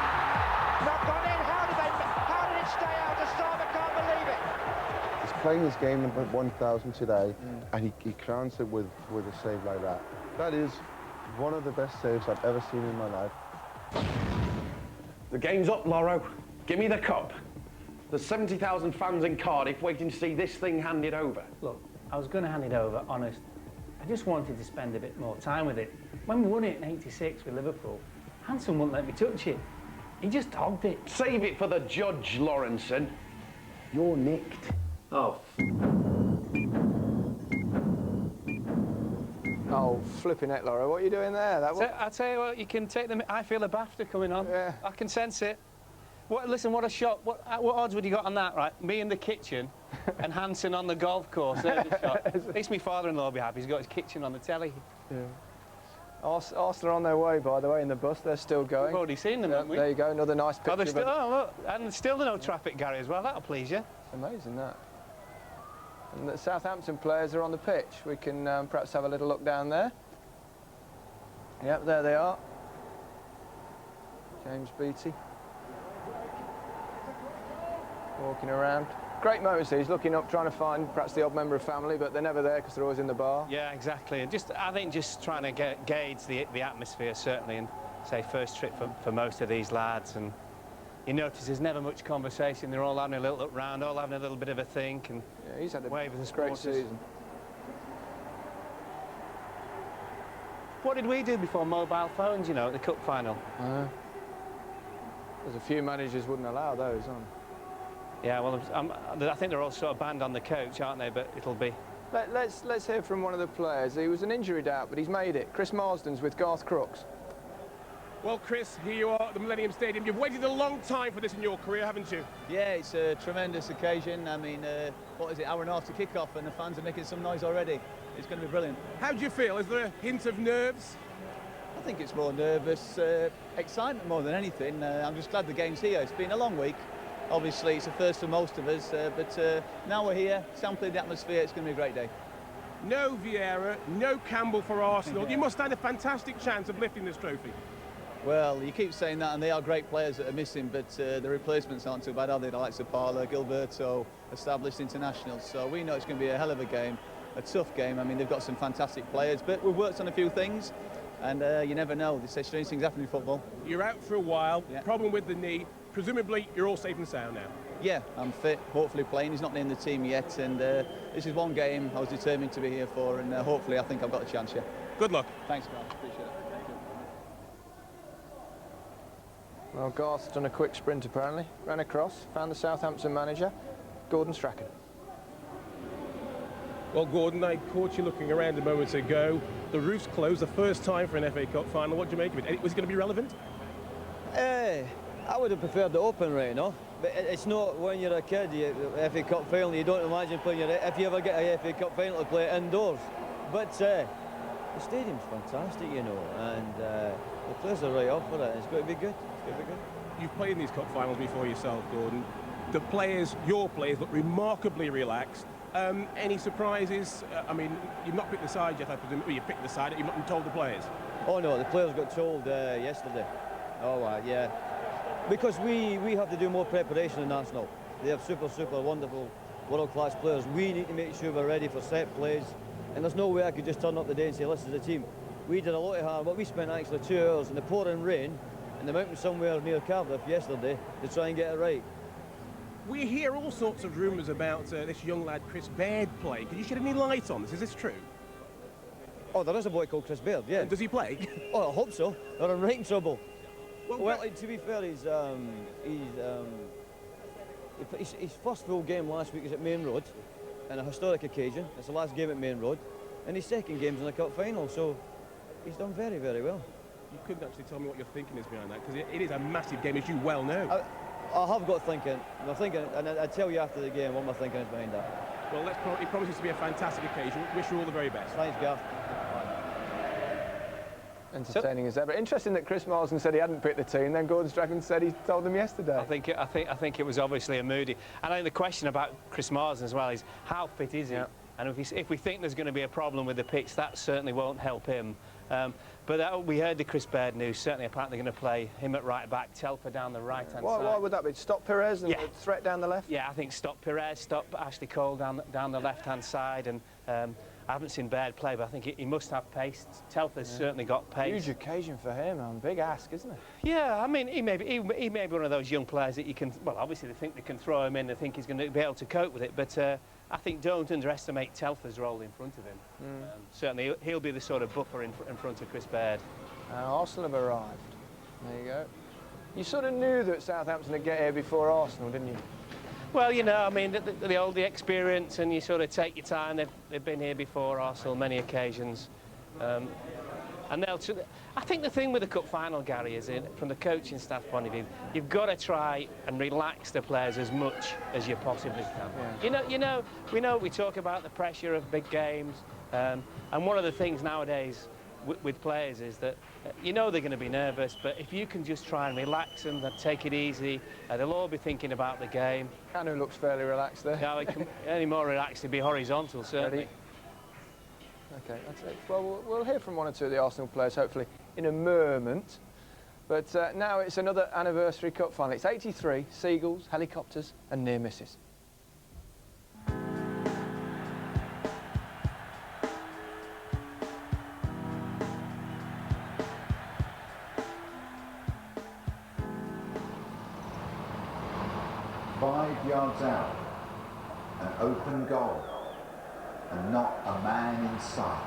not gone in. How did it stay out? Osama can't believe it. He's playing this game number 1,000 today, and he crowns it with a save like that. That is one of the best saves I've ever seen in my life. The game's up, Loro. Give me the cup. There's 70,000 fans in Cardiff waiting to see this thing handed over. Look, I was going to hand it over, honest. I just wanted to spend a bit more time with it. When we won it in '86 with Liverpool, Hansen wouldn't let me touch it. He just dogged it. Save it for the judge, Lawrenson. You're nicked. Oh. Oh, flipping heck, Laura, what are you doing there? I'll tell you what, you can take them. I feel a BAFTA coming on. Yeah. I can sense it. Listen, what a shot. What odds would you got on that, right? Me in the kitchen, and Hanson on the golf course. There's a shot. At least my father-in-law will be happy. He's got his kitchen on the telly. Yeah. Arsenal are on their way, by the way, in the bus. They're still going. We've already seen them, haven't we? There you go, another nice picture. Oh, they're still, oh, look, and still no traffic, Gary, as well. That'll please you. It's amazing, that. And the Southampton players are on the pitch. We can perhaps have a little look down there. Yep, there they are. James Beattie. Walking around. Great moments here. He's looking up, trying to find perhaps the odd member of family, but they're never there because they're always in the bar. Yeah, exactly. And I think just trying to gauge the atmosphere, certainly, and say first trip for most of these lads. And you notice there's never much conversation. They're all having a little look round, all having a little bit of a think, and yeah, he's had a wave of the great supporters. season. What did we do before mobile phones, you know, at the cup final? There's a few managers wouldn't allow those, aren't they? Yeah, well, I think they're all sort of banned on the coach, aren't they? But it'll be... Let's hear from one of the players. He was an injury out, but he's made it. Chris Marsden's with Garth Crooks. Well, Chris, here you are at the Millennium Stadium. You've waited a long time for this in your career, haven't you? Yeah, it's a tremendous occasion. I mean, what is it, hour and a half to kick off, and the fans are making some noise already. It's going to be brilliant. How do you feel? Is there a hint of nerves? I think it's more nervous, excitement more than anything. I'm just glad the game's here. It's been a long week. Obviously, it's a first for most of us, but now we're here, sampling the atmosphere. It's going to be a great day. No Vieira, no Campbell for Arsenal. You must stand a fantastic chance of lifting this trophy. Well, you keep saying that, and they are great players that are missing, but the replacements aren't too bad, are they? The likes of Parler, Gilberto, established internationals. So we know it's going to be a hell of a game, a tough game. I mean, they've got some fantastic players, but we've worked on a few things, and you never know. They say strange things happen in football. You're out for a while, problem with the knee. Presumably, you're all safe and sound now. Yeah, I'm fit, hopefully playing. He's not named the team yet, and this is one game I was determined to be here for, and hopefully I think I've got a chance, yeah. Good luck. Thanks, guys. Appreciate it. Thank you. Well, Garth's done a quick sprint, apparently. Ran across, found the Southampton manager, Gordon Strachan. Well, Gordon, I caught you looking around a moment ago. The roof's closed, the first time for an FA Cup final. What do you make of it? Was it going to be relevant? I would have preferred the open, right, you know? But it's not when you're a kid, FA Cup final, you don't imagine playing if you ever get a FA Cup final to play indoors. But the stadium's fantastic, you know, and the players are right up for it. It's going to be good. It's going to be good. You've played in these cup finals before yourself, Gordon. The players, your players, look remarkably relaxed. Any surprises? I mean, you've not picked the side yet, I presume. Well, you picked the side, you've not been told the players. Oh no, the players got told yesterday. Oh yeah. Because we have to do more preparation in Arsenal. They have super wonderful world-class players. We need to make sure we're ready for set plays, and there's no way I could just turn up the day and say, this is the team. We did a lot of hard work. We spent actually 2 hours in the pouring rain in the mountains somewhere near Cardiff yesterday to try and get it right. We hear all sorts of rumours about this young lad Chris Baird playing. Can you shed any light on this? Is this true? Oh, there is a boy called Chris Baird, yeah. And does he play? Oh, I hope so. They're in right in trouble. Well, to be fair, his first full game last week was at Main Road, on a historic occasion. It's the last game at Main Road, and his second game's in the cup final, so he's done very, very well. You couldn't actually tell me what your thinking is behind that, because it is a massive game, as you well know. I have got thinking. I'm thinking, and I'll tell you after the game what my thinking is behind that. Well, it promises to be a fantastic occasion. Wish you all the very best. Thanks, Gav. Entertaining as ever. Interesting that Chris Marsden said he hadn't picked the team, then Gordon Strachan said he told them yesterday. I think it was obviously a moody. And I think the question about Chris Marsden as well is how fit is he? Yeah. And if we think there's going to be a problem with the pitch, that certainly won't help him. But we heard the Chris Baird news. Certainly, apparently, going to play him at right back, Telfer down the right hand side. Why would that be? Stop Perez and threat down the left? Yeah, I think stop Perez, stop Ashley Cole down the left hand side, and I haven't seen Baird play, but I think he must have pace. Telfer's certainly got pace. Huge occasion for him, man. Big ask, isn't it? Yeah, I mean, he may be one of those young players that you can. Well, obviously they think they can throw him in. They think he's going to be able to cope with it, but I think don't underestimate Telfer's role in front of him. Certainly, he'll be the sort of buffer in front of Chris Baird. Arsenal have arrived. There you go. You sort of knew that Southampton would get here before Arsenal, didn't you? Well, you know, I mean, the experience, and you sort of take your time. They've been here before Arsenal many occasions, and And I think the thing with the cup final, Gary, is from the coaching staff point of view, you've got to try and relax the players as much as you possibly can. Yeah. We talk about the pressure of big games, and one of the things nowadays with players is that they're going to be nervous, but if you can just try and relax them, take it easy, they'll all be thinking about the game. Kanu looks fairly relaxed there. Yeah, any more relaxed to be horizontal, certainly. Ready? Okay, that's it. Well, we'll hear from one or two of the Arsenal players, hopefully, in a moment. But now it's another anniversary cup final. It's 83, seagulls, helicopters and near misses. Yards out, an open goal, and not a man in sight.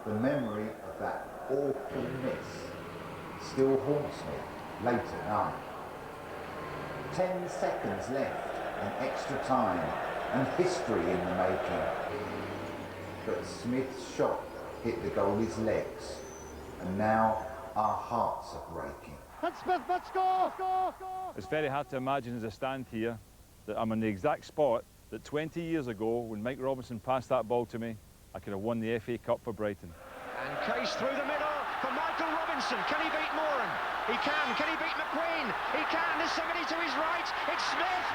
The memory of that awful miss still haunts me late at night. 10 seconds left, and extra time, and history in the making. But Smith's shot hit the goalie's legs, and now our hearts are breaking. And Smith must score! Score! Score! It's very hard to imagine as I stand here that I'm in the exact spot that 20 years ago, when Mike Robinson passed that ball to me, I could have won the FA Cup for Brighton. And Case through the middle for Michael Robinson. Can he beat Moran? He can. Can he beat McQueen? He can. There's somebody to his right. It's Smith.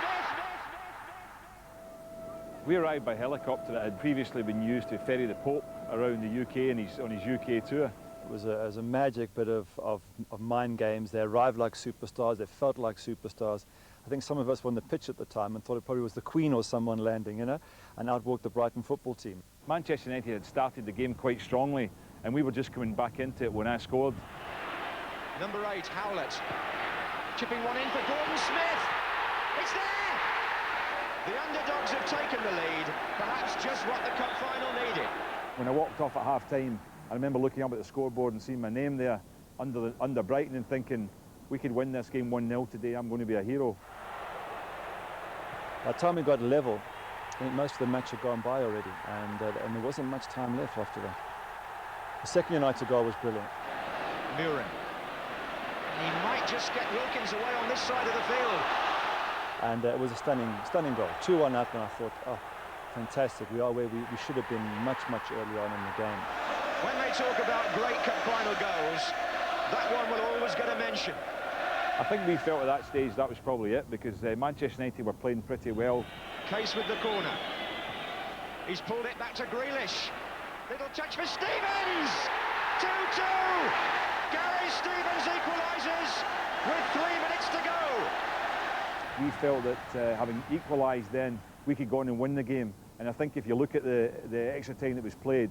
We arrived by helicopter that had previously been used to ferry the Pope around the UK on his UK tour. It was a magic bit of mind games. They arrived like superstars, they felt like superstars. I think some of us were on the pitch at the time and thought it probably was the Queen or someone landing, and outwalked the Brighton football team. Manchester United had started the game quite strongly, and we were just coming back into it when I scored. Number 8, Howlett. Chipping one in for Gordon Smith. It's there! The underdogs have taken the lead, perhaps just what the cup final needed. When I walked off at half-time, I remember looking up at the scoreboard and seeing my name there under Brighton and thinking, we could win this game 1-0 today, I'm going to be a hero. By the time we got level, I think most of the match had gone by already, and there wasn't much time left after that. The second United goal was brilliant. Murin. He might just get Wilkins away on this side of the field. And it was a stunning goal. 2-1 up, and I thought, oh, fantastic. We are where we should have been much earlier on in the game. When they talk about great cup final goals, that one will always get a mention. I think we felt at that stage that was probably it, because Manchester United were playing pretty well. Case with the corner. He's pulled it back to Grealish. Little touch for Stevens! 2-2! Gary Stevens equalises with 3 minutes to go. We felt that having equalised then, we could go on and win the game. And I think if you look at the extra time that was played,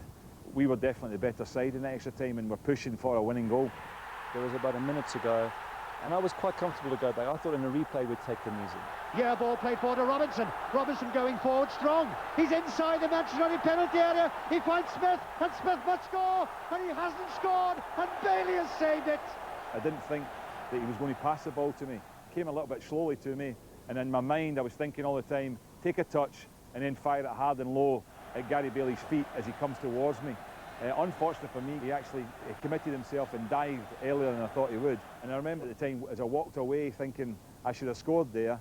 we were definitely the better side in the extra time, and we're pushing for a winning goal. There was about a minute to go, and I was quite comfortable to go back. I thought in a replay we'd take them easy. Yeah, ball played forward to Robinson. Robinson going forward strong. He's inside the Manchester United penalty area. He finds Smith, and Smith must score, and he hasn't scored, and Bailey has saved it. I didn't think that he was going to pass the ball to me. It came a little bit slowly to me, and in my mind I was thinking all the time, take a touch and then fire it hard and low at Gary Bailey's feet as he comes towards me. Unfortunately for me, he actually committed himself and dived earlier than I thought he would. And I remember at the time, as I walked away thinking I should have scored there,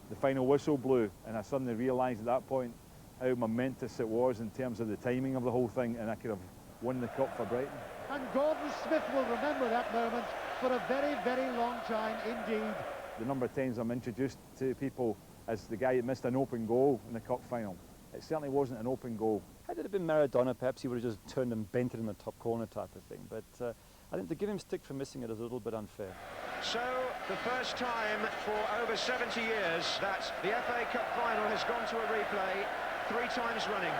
the final whistle blew, and I suddenly realised at that point how momentous it was in terms of the timing of the whole thing, and I could have won the cup for Brighton. And Gordon Smith will remember that moment for a very long time indeed. The number of times I'm introduced to people as the guy that missed an open goal in the cup final. It certainly wasn't an open goal. Had it have been Maradona, perhaps he would have just turned and bent it in the top corner type of thing. But I think to give him stick for missing it is a little bit unfair. So, the first time for over 70 years that the FA Cup final has gone to a replay 3 times running.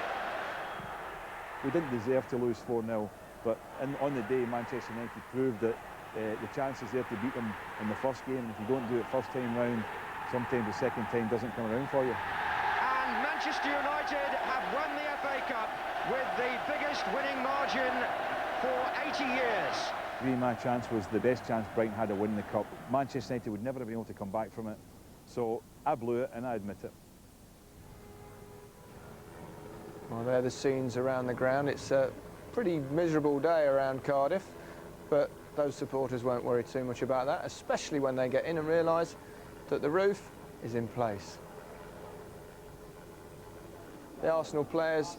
We didn't deserve to lose 4-0, but on the day Manchester United proved that the chances there to beat them in the first game, and if you don't do it first time round, sometimes the second time doesn't come around for you. And Manchester United have won the FA Cup with the biggest winning margin for 80 years. To me, my chance was the best chance Brighton had of winning the cup. Manchester United would never have been able to come back from it. So I blew it, and I admit it. Well, there are the scenes around the ground. It's pretty miserable day around Cardiff, but those supporters won't worry too much about that, especially when they get in and realise that the roof is in place. The Arsenal players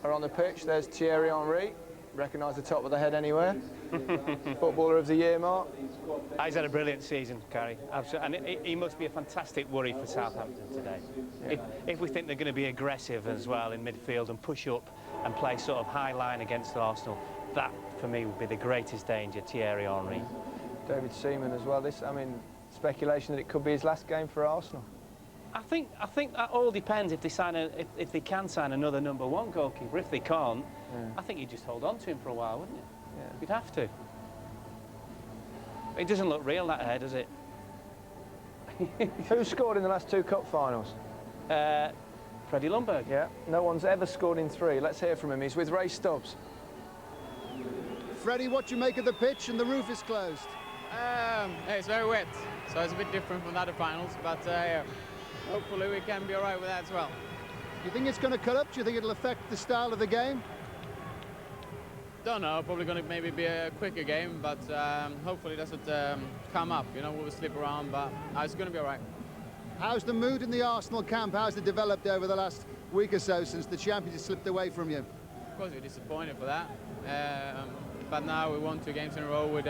are on the pitch. There's Thierry Henry, recognise the top of the head anywhere. Footballer of the Year, Mark. He's had a brilliant season, Gary. Absolutely. And he must be a fantastic worry for Southampton today. Yeah. If we think they're going to be aggressive as well in midfield and push up and play sort of high line against Arsenal, that for me would be the greatest danger, Thierry Henry. David Seaman as well. This, I mean, speculation that it could be his last game for Arsenal. I think that all depends if they can sign another #1 goalkeeper. If they can't, I think you'd just hold on to him for a while, wouldn't you? Yeah. You'd have to. It doesn't look real, that hair, does it? Who scored in the last 2 cup finals? Freddie Ljungberg. Yeah, no one's ever scored in 3. Let's hear from him. He's with Ray Stubbs. Freddie, what do you make of the pitch and the roof is closed? It's very wet, so it's a bit different from the other finals, but yeah, hopefully we can be all right with that as well. Do you think it's going to cut up? Do you think it'll affect the style of the game? Don't know, probably going to maybe be a quicker game, but hopefully it doesn't come up, you know, we'll slip around, but it's going to be all right. How's the mood in the Arsenal camp? How's it developed over the last week or so since the championship slipped away from you? Of course, we're disappointed for that, but now we won 2 games in a row with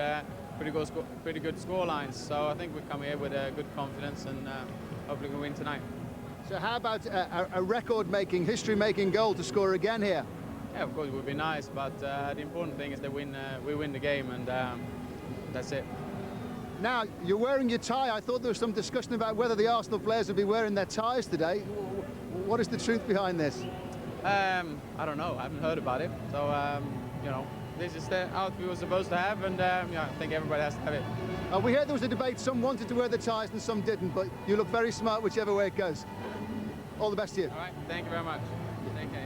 pretty good score lines, so I think we come here with good confidence and hopefully we can win tonight. So how about a record-making, history-making goal to score again here? Yeah, of course it would be nice, but the important thing is that we win the game, and that's it. Now, you're wearing your tie. I thought there was some discussion about whether the Arsenal players would be wearing their ties today. What is the truth behind this? I don't know. I haven't heard about it. So, you know, this is the outfit we were supposed to have, and yeah, I think everybody has to have it. We heard there was a debate. Some wanted to wear the ties and some didn't, but you look very smart whichever way it goes. All the best to you. All right. Thank you very much. Take care.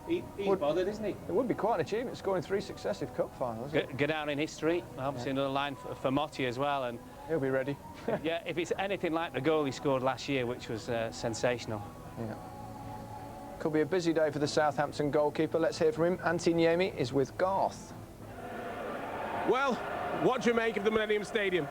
He's bothered, isn't he? It would be quite an achievement, scoring 3 successive cup finals. Go down in history. Obviously, another line for Motti as well, and he'll be ready. Yeah, if it's anything like the goal he scored last year, which was sensational. Yeah. Could be a busy day for the Southampton goalkeeper. Let's hear from him. Antti Niemi is with Garth. Well, what do you make of the Millennium Stadium?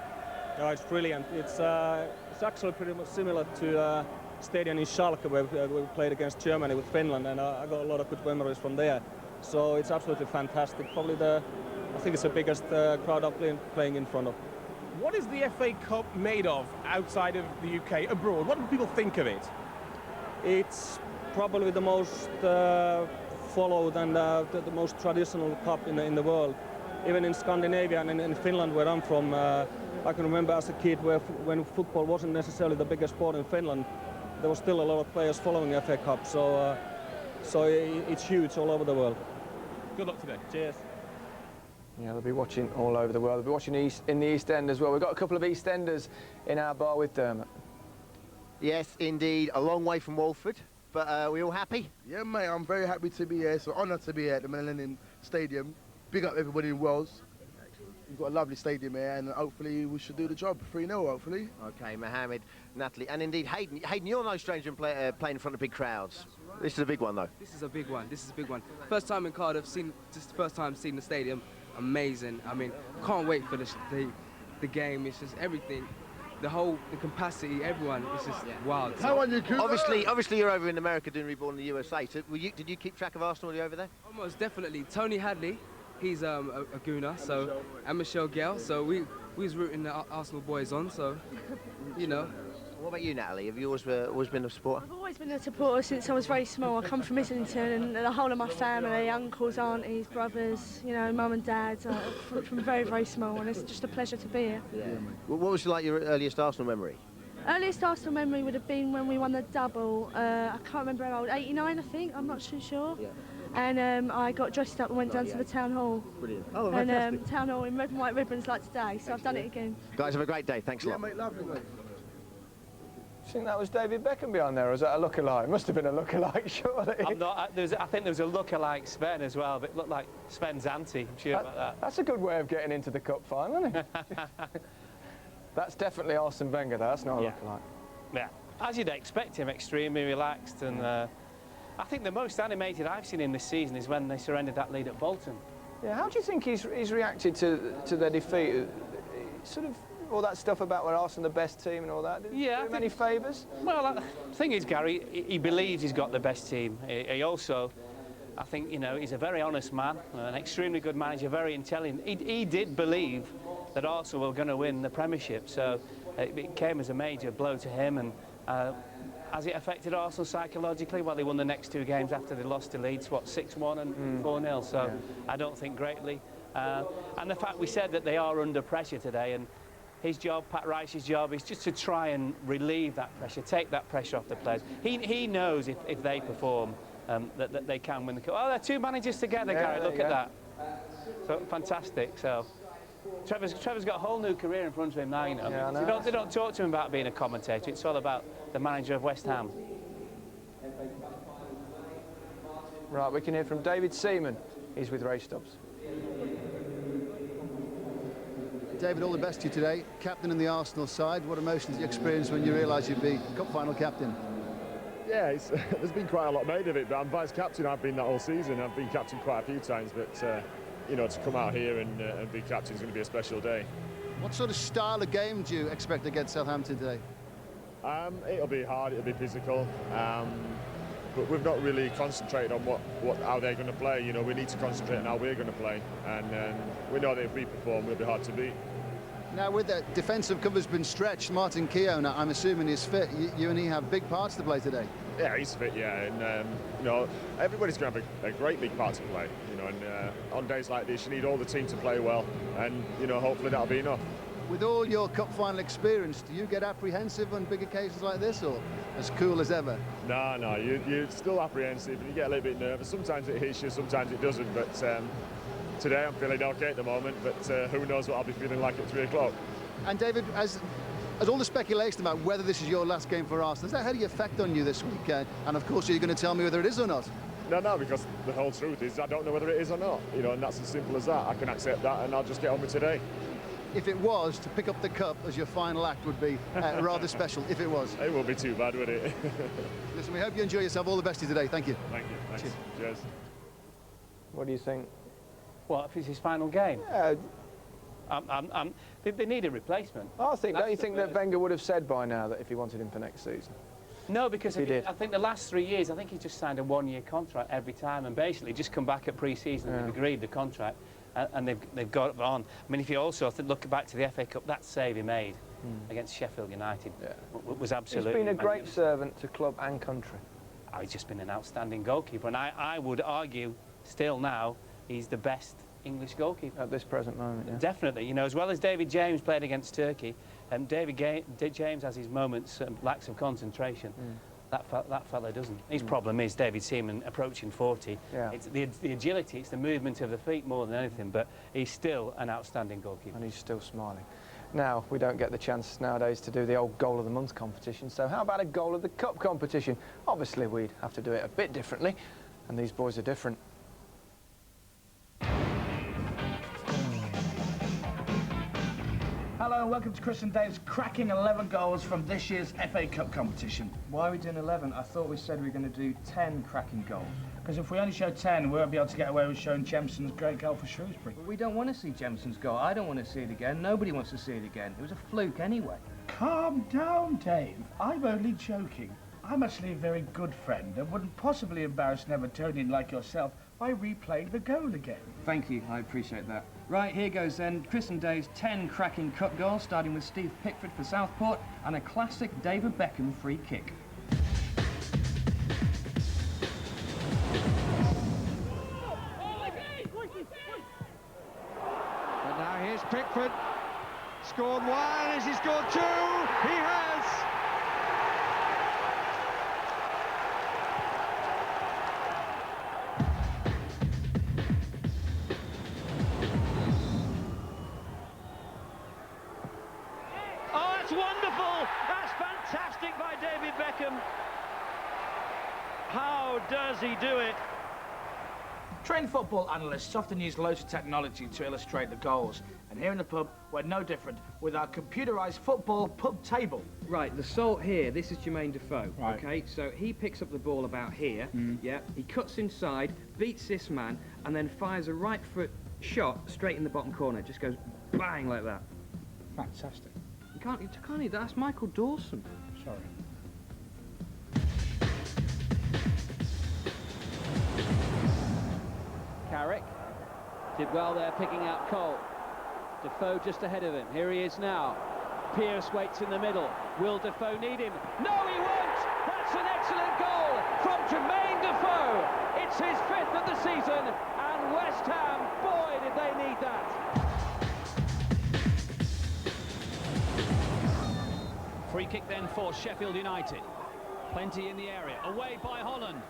Oh, it's brilliant. It's actually pretty much similar to stadium in Schalke where we played against Germany with Finland, and I got a lot of good memories from there. So it's absolutely fantastic. Probably I think it's the biggest crowd I've playing in front of. What is the FA Cup made of outside of the UK, abroad? What do people think of it? It's probably the most followed and the most traditional cup in the world. Even in Scandinavia and in Finland, where I'm from, I can remember as a kid when football wasn't necessarily the biggest sport in Finland, there was still a lot of players following FA Cup, so it's huge all over the world. Good luck today. Cheers. Yeah, they'll be watching all over the world. They'll be watching in the East End as well. We've got a couple of East Enders in our bar with Dermot. Yes, indeed. A long way from Walford, but are we all happy? Yeah, mate, I'm very happy to be here. It's an honour to be here at the Millennium Stadium. Big up everybody in Wales. We've got a lovely stadium here, and hopefully we should do the job. 3-0, hopefully. OK, Mohammed, Natalie, and indeed Hayden. Hayden, you're no stranger in playing in front of big crowds. This is a big one, though. This is a big one. This is a big one. First time in Cardiff, just the first time seeing the stadium. Amazing. I mean, can't wait for the game. It's just everything. The capacity, everyone. It's just wild. Obviously, you're over in America doing Reborn in the USA. So did you keep track of Arsenal while you were over there? Almost definitely. Tony Hadley. He's a gooner, so, and Michelle Gale, so we was rooting the Arsenal boys on, so, you know. What about you, Natalie? Have you always been a supporter? I've always been a supporter since I was very small. I come from Islington, and the whole of my family, uncles, aunties, brothers, you know, mum and dad, from very, very small, and it's just a pleasure to be here. Yeah. What was like your earliest Arsenal memory? Earliest Arsenal memory would have been when we won the double. I can't remember how old, 89 I think, I'm not too sure. Yeah. And I got dressed up and went down to the town hall. Brilliant. Oh, fantastic. And town hall in red and white ribbons like today, so I've done it again. Guys, have a great day. Thanks a lot. Yeah, mate, lovely, mate. Do you think that was David Beckham behind there, or was that a look-alike? It must have been a look-alike, surely. I think there was a look-alike Sven as well, but it looked like Sven's auntie. I'm sure about that. That's a good way of getting into the cup final, isn't it? That's definitely Arsene Wenger, though. That's not a look-alike. Yeah, as you'd expect him, extremely relaxed and I think the most animated I've seen him this season is when they surrendered that lead at Bolton. Yeah, how do you think he's reacted to their defeat? Sort of all that stuff about we're Arsenal the best team and all that. Did Yeah. do him any favours? Well, the thing is, Gary, he believes he's got the best team. He also, I think, you know, he's a very honest man, an extremely good manager, very intelligent. He did believe that Arsenal were going to win the Premiership, so it came as a major blow to him. And has it affected Arsenal psychologically? Well, they won the next 2 games after they lost to Leeds, what, 6-1 and 4-0, so yeah. I don't think greatly. And the fact we said that they are under pressure today, and his job, Pat Rice's job, is just to try and relieve that pressure, take that pressure off the players. He knows if they perform that they can win the cup. Oh, they're 2 managers together, yeah, Gary, look at that. So fantastic. So Trevor's got a whole new career in front of him now, you know. Yeah, I know. So they don't talk to him about being a commentator. It's all about the manager of West Ham. Right, we can hear from David Seaman. He's with Ray Stubbs. David, all the best to you today. Captain in the Arsenal side. What emotions you experienced when you realised you'd be cup final captain? Yeah, there's been quite a lot made of it, but I'm vice captain. I've been that all season. I've been captain quite a few times, but you know, to come out here and be captain is going to be a special day. What sort of style of game do you expect against Southampton today? It'll be hard. It'll be physical. But we've not really concentrated on how they're going to play. You know, we need to concentrate on how we're going to play, and we know that if we perform, we'll be hard to beat. Now, with the defensive cover's been stretched, Martin Keown, I'm assuming he's fit. You and he have big parts to play today. Yeah, he's fit. Yeah, and you know, everybody's going to have a great big part to play. You know, and on days like this, you need all the team to play well, and you know, hopefully that'll be enough. With all your cup final experience, do you get apprehensive on big occasions like this, or as cool as ever? No, you're still apprehensive and you get a little bit nervous. Sometimes it hits you, sometimes it doesn't, but today I'm feeling okay at the moment, but who knows what I'll be feeling like at 3 o'clock. And David, as all the speculation about whether this is your last game for Arsenal, has that had any effect on you this week? And of course, are you going to tell me whether it is or not? No, because the whole truth is I don't know whether it is or not, you know, and that's as simple as that. I can accept that and I'll just get on with today. If it was, to pick up the cup as your final act would be rather special, if it was. It won't be too bad, would it? Listen, we hope you enjoy yourself. All the best to you today. Thank you. Thank you. Thanks. Cheers. What do you think? What, if it's his final game? Yeah. They need a replacement. I think, don't you think that Wenger would have said by now that if he wanted him for next season? No, because he did. I think the last 3 years, I think he's just signed a 1-year contract every time and basically just come back at pre-season and they've agreed the contract and they've got it on. I mean, if you also look back to the FA Cup, that save he made against Sheffield United was absolutely... He's been a great servant to club and country. Oh, he's just been an outstanding goalkeeper, and I would argue still now he's the best English goalkeeper at this present moment. Yeah. Definitely, you know, as well as David James played against Turkey, James has his moments, lacks of concentration. That fella doesn't. His problem is David Seaman approaching 40. Yeah. It's the agility, it's the movement of the feet more than anything, but he's still an outstanding goalkeeper. And he's still smiling. Now, we don't get the chance nowadays to do the old Goal of the Month competition, so how about a Goal of the Cup competition? Obviously, we'd have to do it a bit differently, and these boys are different. Hello and welcome to Chris and Dave's cracking 11 goals from this year's FA Cup competition. Why are we doing 11? I thought we said we were going to do 10 cracking goals. Because if we only show 10, we won't be able to get away with showing Jemson's great goal for Shrewsbury. But we don't want to see Jemson's goal. I don't want to see it again. Nobody wants to see it again. It was a fluke anyway. Calm down, Dave. I'm only joking. I'm actually a very good friend and wouldn't possibly embarrass an Evertonian like yourself by replaying the goal again. Thank you, I appreciate that. Right, here goes then, Chris and Dave's 10 cracking cup goals, starting with Steve Pickford for Southport and a classic David Beckham free kick. But now here's Pickford, scored one, has he scored two? He has! Wonderful! That's fantastic by David Beckham. How does he do it? Trained football analysts often use loads of technology to illustrate the goals. And here in the pub, we're no different with our computerised football pub table. Right, the salt here, this is Jermaine Defoe, okay? So he picks up the ball about here, yeah, he cuts inside, beats this man, and then fires a right foot shot straight in the bottom corner. It just goes bang like that. Fantastic. You can't that's Michael Dawson. Sorry. Carrick did well there picking out Cole. Defoe just ahead of him. Here he is now. Pearce waits in the middle. Will Defoe need him? No, he won't! That's an excellent goal from Jermaine Defoe. It's his 5th of the season, and West Ham, boy, did they need that. Free kick then for Sheffield United. Plenty in the area. Away by Holland.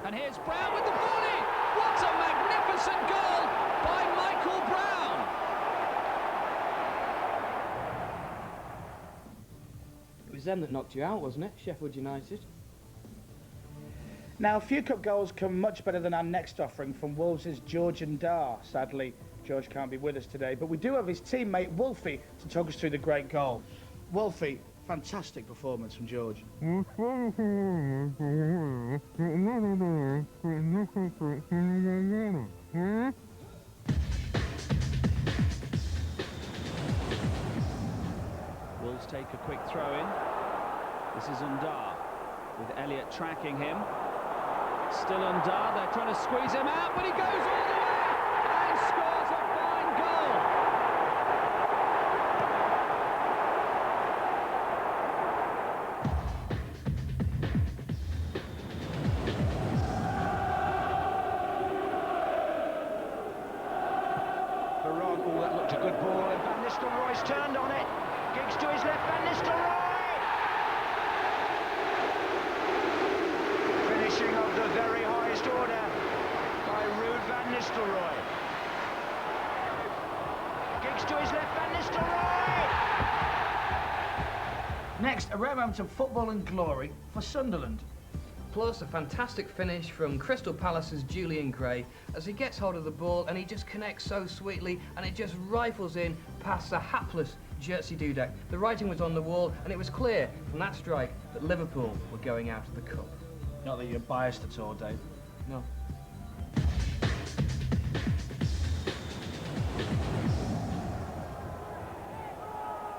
And here's Brown with the volley. What a magnificent goal by Michael Brown. It was them that knocked you out, wasn't it? Sheffield United. Now, a few cup goals come much better than our next offering from Wolves' George Ndar. Sadly, George can't be with us today, but we do have his teammate Wolfie to talk us through the great goal. Wolfie, fantastic performance from George. Wolves take a quick throw in. This is Ndar with Elliott tracking him. Still Ndar, they're trying to squeeze him out, but he goes all the way and scores a fine goal. Baron, oh, that looked a good ball, and Van Nistelrooy's turned on it. Giggs to his left, Van Nistelrooy! Finishing of the very highest order by Ruud Van Nistelrooy. Giggs to his left, Van Nistelrooy! Next, a rare moment of football and glory for Sunderland. Plus, a fantastic finish from Crystal Palace's Julian Gray as he gets hold of the ball and he just connects so sweetly and it just rifles in past the hapless Jerzy Dudek. The writing was on the wall and it was clear from that strike that Liverpool were going out of the cup. Not that you're biased at all, Dave. No.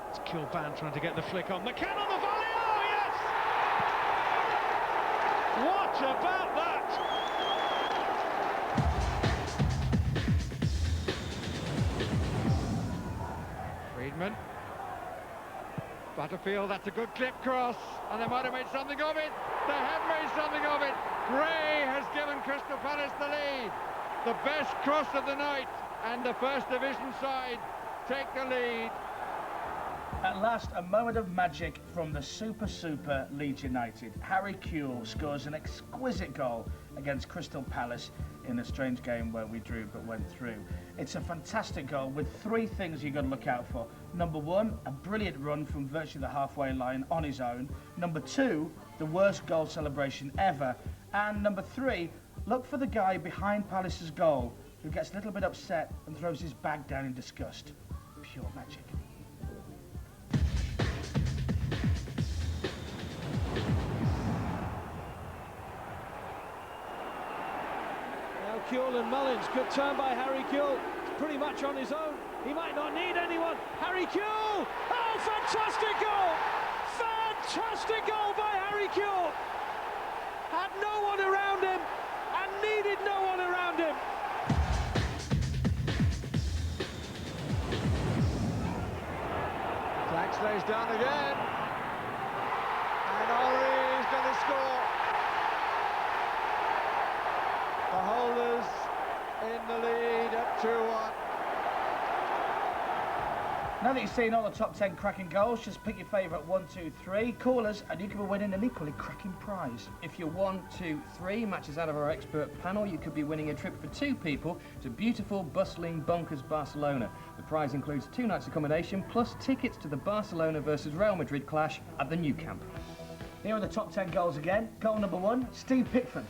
It's Kilban trying to get the flick on. McCann on the volley! Oh, yes! What about that? Friedman. Butterfield, that's a good clip cross, and they might have made something of it. They have made something of it. Gray has given Crystal Palace the lead. The best cross of the night, and the First Division side take the lead. At last, a moment of magic from the super Leeds United. Harry Kewell scores an exquisite goal against Crystal Palace in a strange game where we drew but went through. It's a fantastic goal with 3 things you've got to look out for. Number 1, a brilliant run from virtually the halfway line on his own. Number 2, the worst goal celebration ever. And number 3, look for the guy behind Palace's goal who gets a little bit upset and throws his bag down in disgust. Pure magic. Kewell and Mullins, good turn by Harry Kewell. He's pretty much on his own. He might not need anyone. Harry Kewell! Oh, fantastic goal! Fantastic goal by Harry Kewell! Had no one around him and needed no one around him. Flag slays down again. And Henry's going to score. The holders in the lead at 2-1. Now that you've seen all the top 10 cracking goals, just pick your favourite 1, 2, 3. Call us and you could be winning an equally cracking prize. If you're 1, 2, 3 matches out of our expert panel, you could be winning a trip for 2 people to beautiful, bustling, bonkers Barcelona. The prize includes 2 nights accommodation plus tickets to the Barcelona versus Real Madrid clash at the Nou Camp. Here are the top 10 goals again. Goal number 1, Steve Pickford.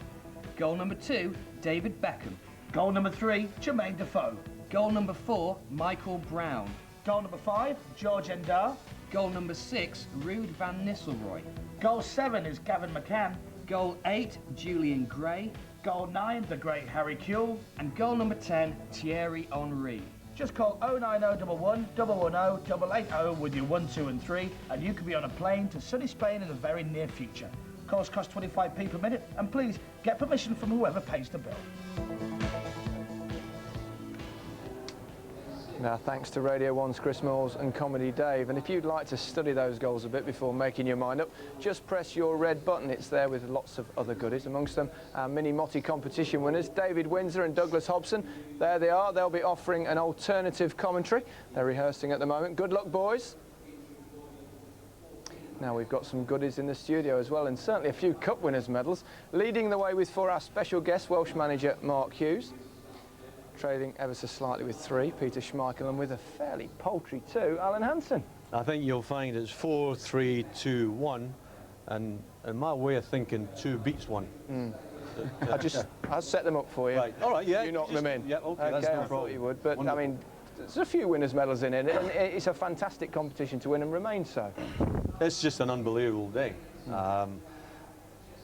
Goal number 2, David Beckham. Goal number 3, Jermaine Defoe. Goal number 4, Michael Brown. Goal number 5, George Endar. Goal number 6, Ruud van Nistelrooy. Goal 7 is Gavin McCann. Goal 8, Julian Gray. Goal 9, the great Harry Kewell. And goal number 10, Thierry Henry. Just call 09011 110 880 with your 1, 2 and 3 and you could be on a plane to sunny Spain in the very near future. Calls cost 25p per minute and please get permission from whoever pays the bill. Now, thanks to Radio 1's Chris Mills and Comedy Dave. And if you'd like to study those goals a bit before making your mind up, just press your red button. It's there with lots of other goodies, amongst them our Mini Motti competition winners, David Windsor and Douglas Hobson. There they are. They'll be offering an alternative commentary. They're rehearsing at the moment. Good luck, boys. Now, we've got some goodies in the studio as well, and certainly a few Cup winners' medals. Leading the way with for our special guest, Welsh manager Mark Hughes. Trailing ever so slightly with 3, Peter Schmeichel, and with a fairly paltry 2, Alan Hansen. I think you'll find it's 4, 3, 2, 1, and in my way of thinking, 2 beats 1. I'll set them up for you. Right, all right, yeah. You knock them in. Yeah, okay, that's no I problem. thought you would, but Wonderful. I mean, there's a few winners' medals in it, and it's a fantastic competition to win and remain so. It's just an unbelievable day.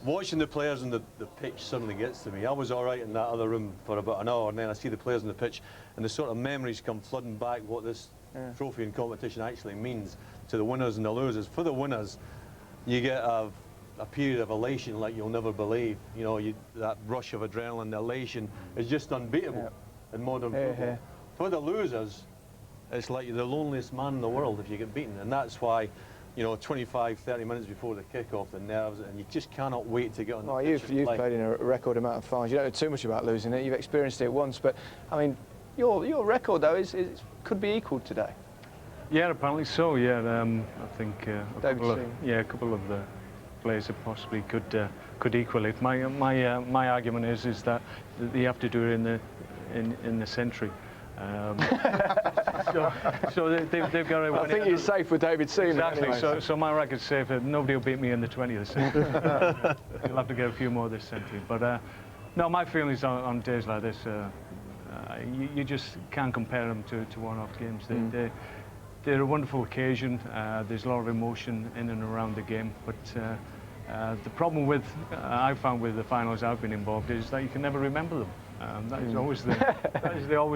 Watching the players on the pitch suddenly gets to me. I was all right in that other room for about an hour, and then I see the players on the pitch, and the sort of memories come flooding back what this trophy and competition actually means to the winners and the losers. For the winners, you get a period of elation like you'll never believe. You know, that rush of adrenaline, the elation is just unbeatable in modern football. For the losers, it's like you're the loneliest man in the world if you get beaten, and that's why, you know, 25, 30 minutes before the kick-off, the nerves, and you just cannot wait to get on the pitch and You've play. played in a record amount of finals. You don't know too much about losing it. You've experienced it once, but I mean, your record though could be equaled today. Yeah, apparently so. Yeah, I think a couple of the players that possibly could equal it. My argument is that you have to do it in the century. So they've got to. I think you're safe with David Seaman. Exactly. Anyway. So my record's safe. Nobody will beat me in the 20th century. You'll have to get a few more this century. But no, my feelings on days like this, you just can't compare them to one-off games. They're a wonderful occasion. There's a lot of emotion in and around the game. But the problem I've found with the finals I've been involved is that you can never remember them. That is always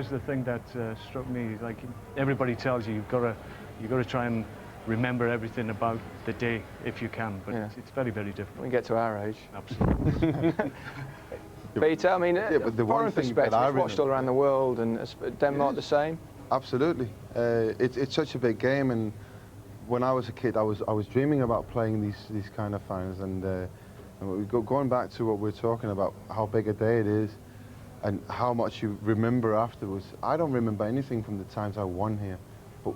the thing that struck me. Like everybody tells you, you've got to try and remember everything about the day if you can, but it's very, very difficult. When we get to our age, absolutely. Peter, I mean, but the foreign one thing perspective, that I it's watched all around the world, and Denmark the same. Absolutely, it's such a big game, and when I was a kid, I was dreaming about playing these kind of finals, and going back to what we're talking about, how big a day it is. And how much you remember afterwards. I don't remember anything from the times I won here, but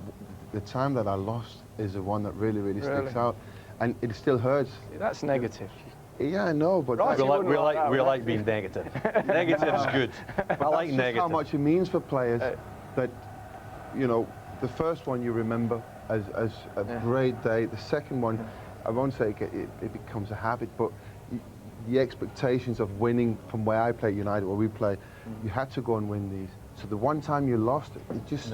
the time that I lost is the one that really sticks out, and it still hurts. That's negative. Yeah, I know, but Right, we like being negative. Negative's good. I like negative. How much it means for players that, you know, the first one you remember as a great day. The second one, I won't say it becomes a habit, but the expectations of winning from where I play United, where we play, you had to go and win these. So the one time you lost, it just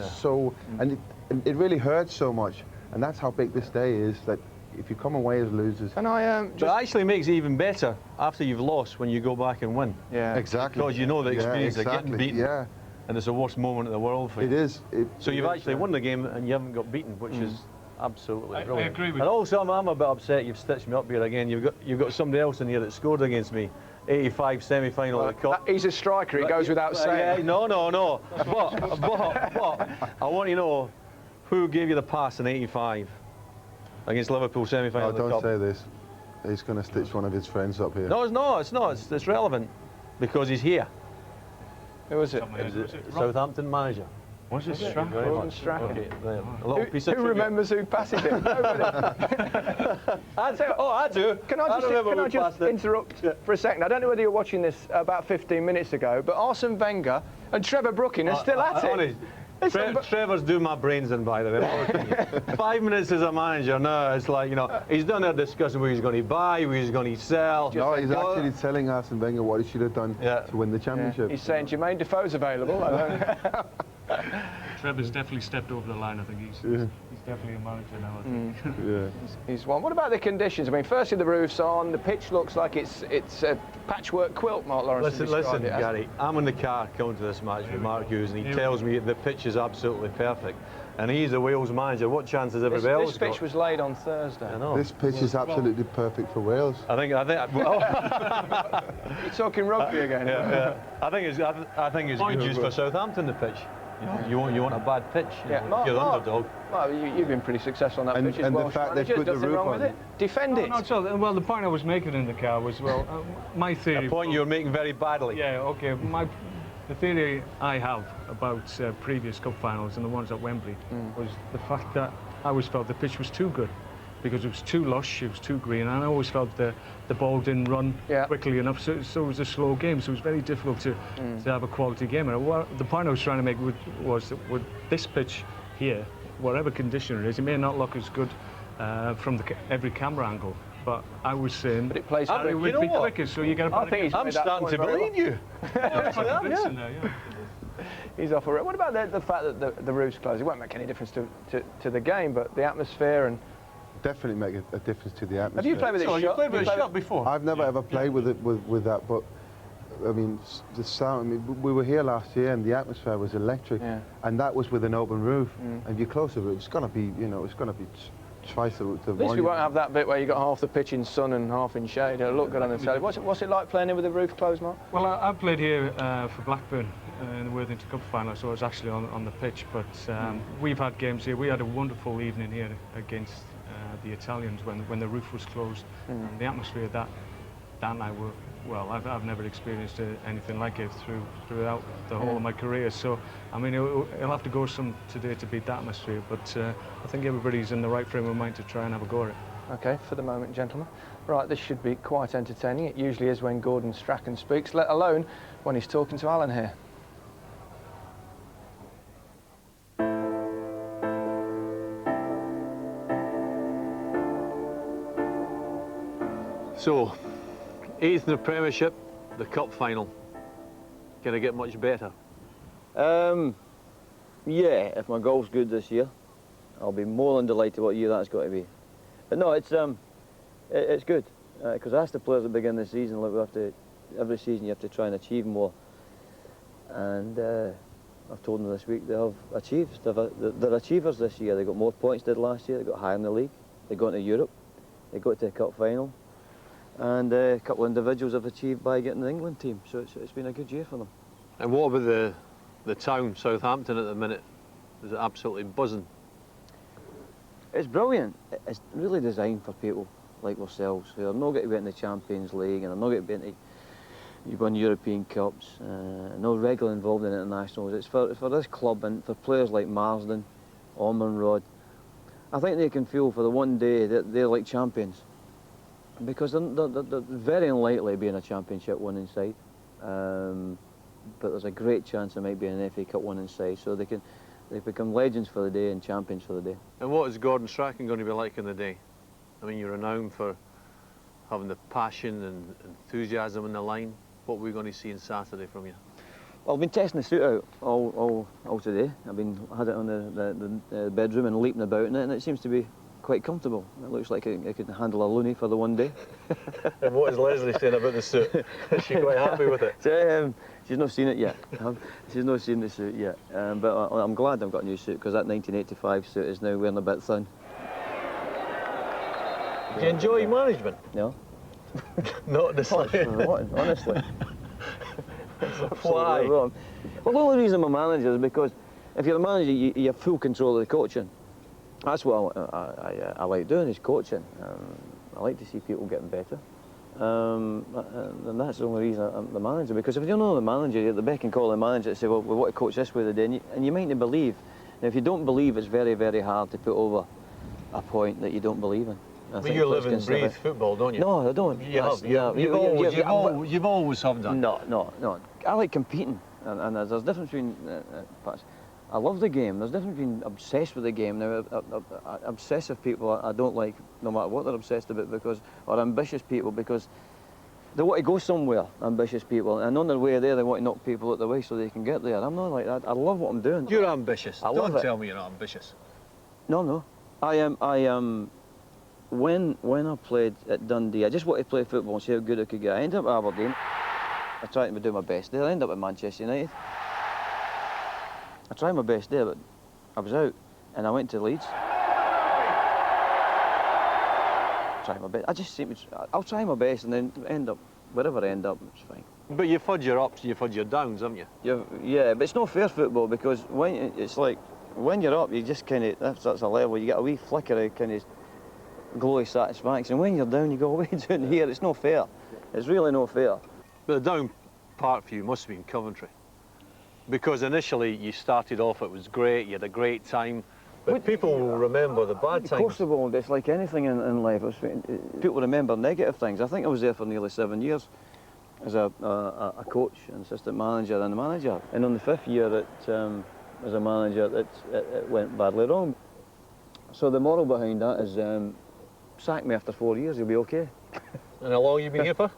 and it really hurts so much. And that's how big this day is, that if you come away as losers. And I But it actually makes it even better after you've lost when you go back and win. Yeah, exactly. Because you know the experience of getting beaten. Yeah. And it's the worst moment in the world for you. It is. So you've actually won the game and you haven't got beaten, which is absolutely brilliant. I agree with you. And also, I'm a bit upset you've stitched me up here again. You've got somebody else in here that scored against me. 85 semi-final of the Cup. He's a striker, it goes without saying. Yeah, no. But I want to know who gave you the pass in 85 against Liverpool semi-final of the Cup. Don't say this. He's going to stitch one of his friends up here. No, it's not. It's relevant because he's here. Who was it? It was a Southamton manager. Was it Strachan? Okay, a little piece of Who remembers who passes it? I do. Can I just interrupt for a second? I don't know whether you're watching this about 15 minutes ago, but Arsene Wenger and Trevor Brooking are still at it. Trevor's doing my brains in, by the way. 5 minutes as a manager, no, it's like, you know, he's done a discussion where he's going to buy, where he's going to sell. No, he's actually telling Arsene Wenger what he should have done to win the championship. He's saying Jermaine Defoe's available. I don't Trevor's definitely stepped over the line. I think he's definitely a manager now. I think. He's one. What about the conditions? I mean, firstly the roof's on. The pitch looks like it's a patchwork quilt. Mark Lawrence. Listen, Gary. I'm in the car coming to this match with Mark Hughes, and he tells me the pitch is absolutely perfect. And he's the Wales manager. What chance has everybody else got? This pitch was laid on Thursday. I know. This pitch is absolutely perfect for Wales. I think. You're talking rugby again. I think it's good news for Southampton. The pitch. You want a bad pitch. Mark, you're the underdog. Well, you've been pretty successful on that pitch as well. And the fact they've put the roof on it. Defend it. No, well, the point I was making in the car was, well, my theory. A point you were making very badly. Yeah. Okay. The theory I have about previous cup finals and the ones at Wembley was the fact that I always felt the pitch was too good, because it was too lush, it was too green, and I always felt the ball didn't run quickly enough, so it was a slow game, so it was very difficult to have a quality game. And the point I was trying to make was that with this pitch here, whatever condition it is, it may not look as good from every camera angle, but I was saying but it plays it would be quicker, so you get a better I'm starting to believe you. He's off already. What about the fact that the roof's closed? It won't make any difference to the game, but the atmosphere and... Definitely make a difference to the atmosphere. Have you played with it? You played with a shot before? I've never ever played with it with that, but I mean the sound. I mean, we were here last year and the atmosphere was electric, and that was with an open roof. And if you close the roof, it's going to be, you know, it's going to be twice the At least we won't have that bit where you got half the pitch in sun and half in shade. It'll look good on the telly. What's it like playing here with the roof closed, Mark? Well, I played here for Blackburn in the Worthington Cup final, so I was actually on the pitch. But we've had games here. We had a wonderful evening here against the Italians when the roof was closed. And the atmosphere that night were, well, I've never experienced anything like it throughout the whole of my career. So, I mean, it'll have to go some today to beat that atmosphere. But I think everybody's in the right frame of mind to try and have a go at it. OK, for the moment, gentlemen. Right, this should be quite entertaining. It usually is when Gordon Strachan speaks, let alone when he's talking to Alan here. So, 8th in the Premiership, the Cup final. Can it get much better? Yeah, if my golf's good this year, I'll be more than delighted what year that's got to be. But no, it's good, because I asked the players at the beginning of the season, look, every season you have to try and achieve more. And I've told them this week they have achieved. They're achievers this year. They got more points than last year. They got higher in the league. They got into Europe. They got to the cup final. And a couple of individuals have achieved by getting the England team. So it's been a good year for them. And what about the town, Southampton, at the minute? Is it absolutely buzzing? It's brilliant. It's really designed for people like ourselves who are not going to be in the Champions League and are not going to be into you win European Cups, no regularly involved in internationals. It's for this club and for players like Marsden, Ormonrod. I think they can feel for the one day that they're like champions, because they're very unlikely being a championship winning side, but there's a great chance they might be an FA Cup winning side, so they've become legends for the day and champions for the day. And what is Gordon Strachan going to be like in the day? I mean, you're renowned for having the passion and enthusiasm in the line. What are we going to see on Saturday from you? Well, I've been testing the suit out all today. I had it on the bedroom and leaping about in it, and it seems to be quite comfortable. It looks like it could handle a loony for the one day. And what is Leslie saying about the suit? Is she quite happy with it? She's not seen it yet. She's not seen the suit yet. But I'm glad I've got a new suit, because that 1985 suit is now wearing a bit thin. Do you enjoy management? No. Not the slightest. Honestly. Why? Wrong. Well, the only reason I'm a manager is because if you're a manager, you have full control of the coaching. That's what I like doing, is coaching. I like to see people getting better. And that's the only reason I'm the manager, because if you're not the manager, you're at the beck and call of the manager to say, well, we want to coach this way today, and you might not believe. Now, if you don't believe, it's very, very hard to put over a point that you don't believe in. But you live and breathe football, don't you? No, I don't. You've always have done. No. I like competing, and there's a difference between parts. I love the game. There's difference between obsessed with the game. Now, obsessive people I don't like, no matter what they're obsessed about, or ambitious people, because they want to go somewhere, ambitious people, and on their way there they want to knock people out the way so they can get there. I'm not like that. I love what I'm doing. You're ambitious. Don't tell me you're not ambitious. No. I am. When I played at Dundee, I just wanted to play football and see how good I could get. I ended up at Aberdeen. I tried to do my best there. I ended up at Manchester United. I tried my best there, but I was out, and I went to Leeds. Try my best. I just seem to, I'll try my best and then end up wherever I end up. It's fine. But you've had your ups and you've had your downs, haven't you? Yeah, but it's not fair football, because when it's like when you're up, you just kind of that's a level. You get a wee flicker of kind of glowy satisfaction. When you're down, you go away down here. It's not fair. It's really not fair. But the down part for you must have been Coventry, because initially you started off, it was great, you had a great time, but people will remember the bad times. Of course they will. It's like anything in life. People remember negative things. I think I was there for nearly 7 years as a coach, an assistant manager and a manager. And on the 5th year as a manager, it went badly wrong. So the moral behind that is sack me after 4 years, you'll be okay. And how long have you been here for?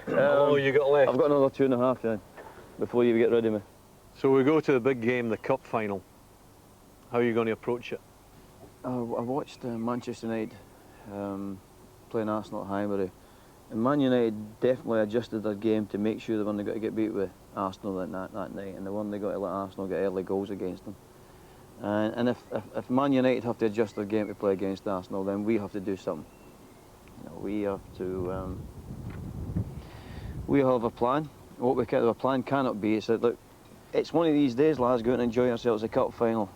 How long have you got left? I've got another 2.5, yeah, before you get rid of me. So we go to the big game, the cup final. How are you going to approach it? I watched Manchester United playing Arsenal at Highbury. And Man United definitely adjusted their game to make sure they weren't going to get beat with Arsenal that night, and they weren't going to let Arsenal get early goals against them. And if Man United have to adjust their game to play against Arsenal, then we have to do something. You know, we have to. We have a plan. What we can, our plan cannot be is that, look, it's one of these days, lads, go out and enjoy ourselves. A cup final.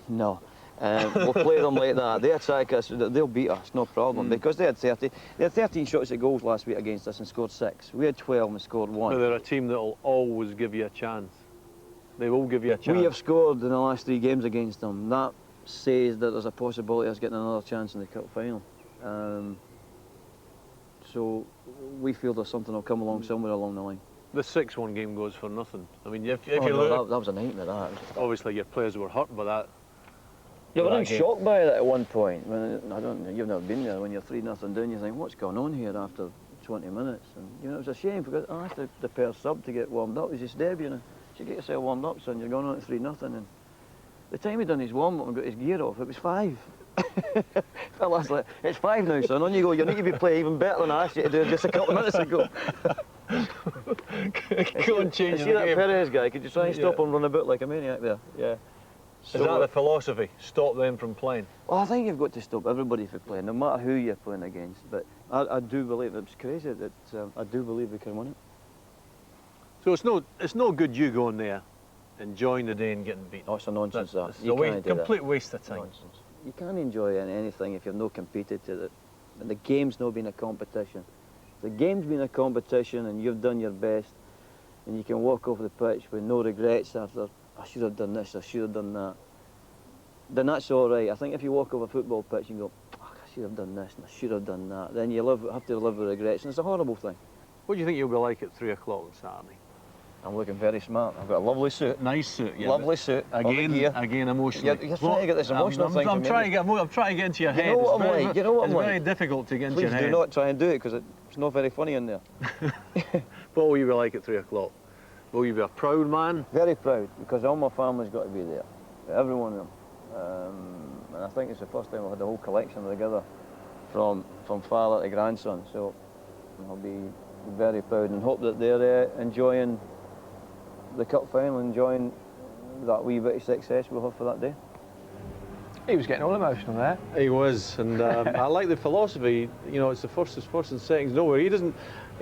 No. We'll play them like that. They attack us, they'll beat us, no problem. Because they had 13 shots at goals last week against us and scored 6. We had 12 and scored 1. But they're a team that will always give you a chance. They will give you a chance. We have scored in the last 3 games against them. That says that there's a possibility of us getting another chance in the cup final. So we feel there's something will come along somewhere along the line. The 6-1 game goes for nothing. I mean, if you no, look, that was a nightmare. That obviously your players were hurt by that. Yeah, but I'm shocked by it at one point. When you've never been there. When you're 3-0 down, you think, what's going on here after 20 minutes? And you know, it was a shame because I asked the pair sub to get warmed up. It was his debut, you should get yourself warmed up, son. You're going on at 3-0, and the time he'd done his warm up and got his gear off, it was 5. Fella's like, it's 5 now, son. On you go. You need to be playing even better than I asked you to do just a couple of minutes ago. Go and change the game. See that Perez guy? Could you try and stop him run about like a maniac there? Yeah. So, is that the philosophy? Stop them from playing? Well, I think you've got to stop everybody from playing, no matter who you're playing against. But I do believe it's crazy that I do believe we can win it. So it's no good you going there, enjoying the day and getting beat. Oh, it's a nonsense. It's a complete waste of time. Nonsense. You can't enjoy anything if you've not competed to it. And the game's not been a competition. The game's been a competition, and you've done your best, and you can walk off the pitch with no regrets after. I should have done this, I should have done that. Then that's all right. I think if you walk off a football pitch and go, oh, I should have done this and I should have done that, then you have to live with regrets, and it's a horrible thing. What do you think you'll be like at 3 o'clock on Saturday? I'm looking very smart. I've got a lovely suit. Nice suit, yeah. Lovely suit. Again, emotional. You're trying to get this emotional thing. I'm trying to get into your head. You know what I'm like. You know what I'm like. It's very difficult to get into your head. Please do not try and do it, because it's not very funny in there. What will you be like at 3 o'clock? Will you be a proud man? Very proud, because all my family's got to be there. Every one of them. And I think it's the first time I've had the whole collection together from father to grandson. So I'll be very proud and hope that they're enjoying the cup final, enjoying that wee bit of success we'll have for that day. He was getting all emotional there. He was, and I like the philosophy. You know, it's the first is first and second's nowhere. He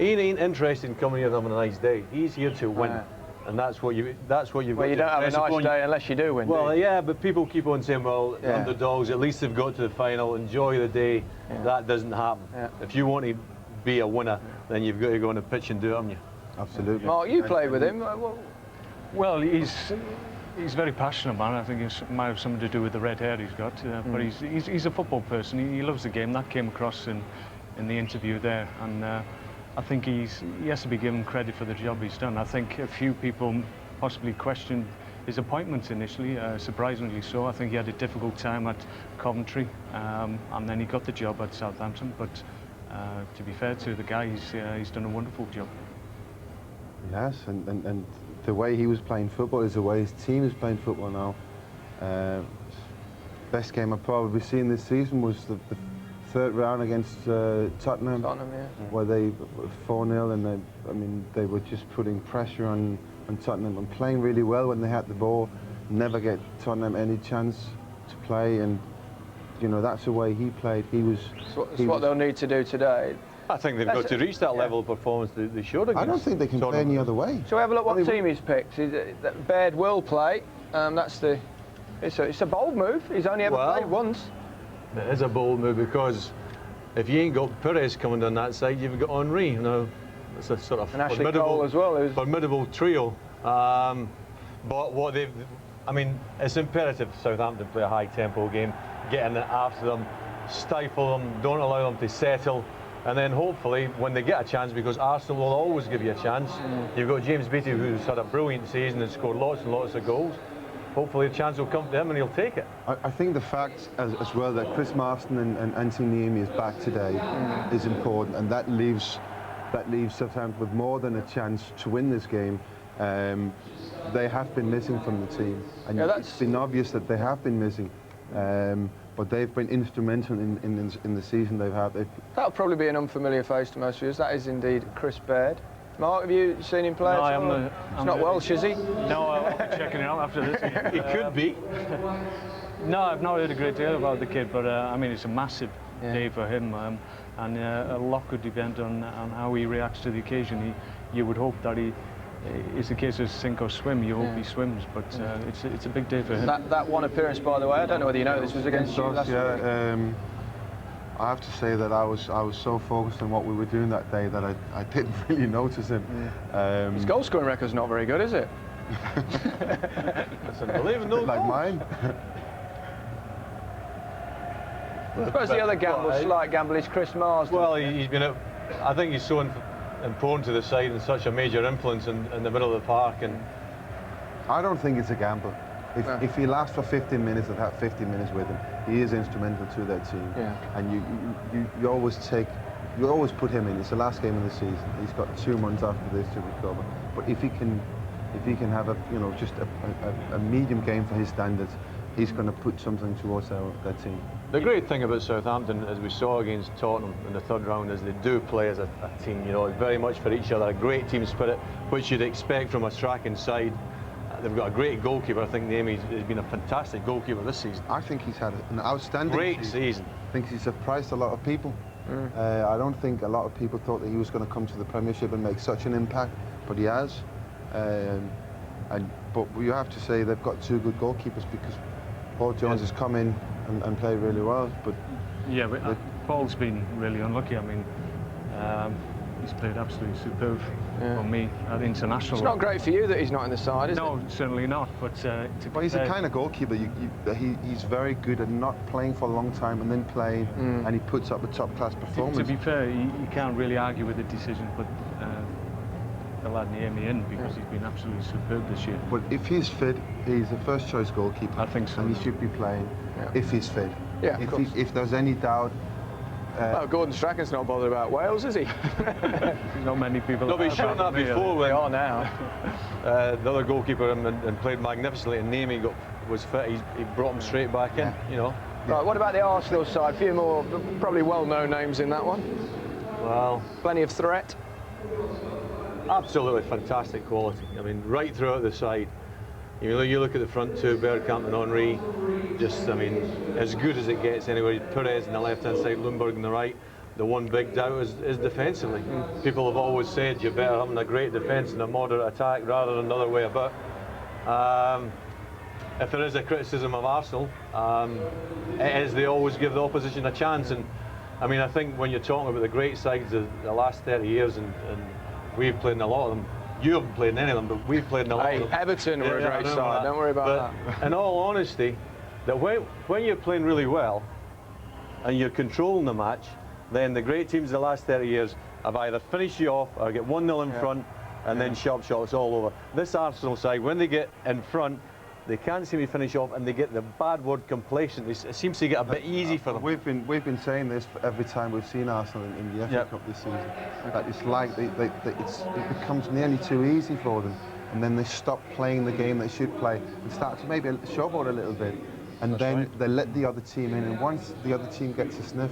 ain't interested in coming here and having a nice day. He's here to win, and that's what you've got. Well, you don't have a nice day unless you do win. Well, yeah, but people keep on saying, well, underdogs, at least they've got to the final, enjoy the day. That doesn't happen. If you want to be a winner, then you've got to go on the pitch and do it, haven't you? Absolutely. Mark, you played with him. Well, he's very passionate, man. I think it might have something to do with the red hair he's got. But he's a football person. He loves the game. That came across in the interview there, and I think he has to be given credit for the job he's done. I think a few people possibly questioned his appointments initially, surprisingly so. I think he had a difficult time at Coventry, and then he got the job at Southampton. But to be fair to the guy, he's done a wonderful job. Yes, and the way he was playing football is the way his team is playing football now. Best game I've probably seen this season was the third round against Tottenham, where they 4-0, and they were just putting pressure on Tottenham and playing really well when they had the ball. Never get Tottenham any chance to play, and you know that's the way he played. It's what they'll need to do today. I think they've got to reach that level of performance they showed against. I don't think they can play any other way. So have a look what team he's picked. Baird will play. It's a bold move. He's only ever played once. It is a bold move because if you ain't got Perez coming down that side, you've got Henry. You know, it's a sort of formidable trio. But what it's imperative Southampton play a high-tempo game, get in after them, stifle them, don't allow them to settle, and then hopefully when they get a chance, because Arsenal will always give you a chance. You've got James Beattie, who's had a brilliant season and scored lots and lots of goals. Hopefully a chance will come to him and he'll take it. I think the fact as well that Chris Marston and Anthony Niemi is back today is important, and that leaves Southampton with more than a chance to win this game. They have been missing from the team, and it's been obvious that they have been missing. But they've been instrumental in the season they've had. That'll probably be an unfamiliar face to most viewers. That is indeed Chris Baird. Mark, have you seen him play? No, he's not Welsh, is he? No, I'll be checking it out after this. He could be. No, I've not heard a great deal about the kid, but it's a massive day for him, and a lot could depend on how he reacts to the occasion. You would hope that it's a case of sink or swim. You hope he swims, but it's a big day for him. That one appearance, by the way, I don't know whether you know this was against you last week. I have to say that I was so focused on what we were doing that day that I didn't really notice him. His goal scoring record's not very good, is it? That's unbelievable. Like mine. I suppose the other slight gamble is Chris Marsden. Well, I think he's so important to the side and such a major influence in the middle of the park. And I don't think it's a gamble. If he lasts for 15 minutes, I've had 15 minutes with him. He is instrumental to that team. And you always put him in. It's the last game of the season. He's got 2 months after this to recover. But if he can have just a medium game for his standards, he's going to put something towards that team. The great thing about Southampton, as we saw against Tottenham in the third round, is they do play as a team. Very much for each other. A great team spirit, which you'd expect from a striking side. They've got a great goalkeeper. I think Niemi has been a fantastic goalkeeper this season. I think he's had an outstanding season. I think he's surprised a lot of people. I don't think a lot of people thought that he was going to come to the Premiership and make such an impact, but he has. But you have to say they've got 2 good goalkeepers, because Paul Jones has come in and played really well. But Paul's been really unlucky. He's played absolutely superb for me at international. It's not great for you that he's not in the side, is it? No, certainly not. But he's the kind of goalkeeper he's very good at not playing for a long time and then playing, and he puts up a top-class performance. To be fair, you can't really argue with the decision, but the lad Niemi in, because he's been absolutely superb this year. But if he's fit, he's a first-choice goalkeeper. I think so. And he should be playing if he's fit. Yeah, if there's any doubt. Gordon Strachan's not bothered about Wales, is he? Not many people. No, but he's shown that before. They are now. The other goalkeeper and played magnificently, and Niemi was fit. He brought him straight back in. Right. What about the Arsenal side? A few more probably well-known names in that one. Well, plenty of threat. Absolutely fantastic quality. Right throughout the side. You look at the front two, Bergkamp and Henry, as good as it gets anyway. Perez on the left-hand side, Lundberg on the right. The one big doubt is defensively. People have always said you're better having a great defence and a moderate attack rather than the other way about. If there is a criticism of Arsenal, it is they always give the opposition a chance. And I think when you're talking about the great sides of the last 30 years, and we've played in a lot of them. You haven't played in any of them, but we've played in a lot of them. Everton were a great side, don't worry about that. In all honesty, that when you're playing really well and you're controlling the match, then the great teams of the last 30 years have either finished you off or get 1-0 in front and then sharp shots all over. This Arsenal side, when they get in front, they can't seem to finish off, and they get the bad word complacent. It seems to get a bit easy for them. We've been saying this every time we've seen Arsenal in the FA Cup this season. That it's like it becomes nearly too easy for them, and then they stop playing the game they should play and start to maybe showboat a little bit, and then they let the other team in. And once the other team gets a sniff,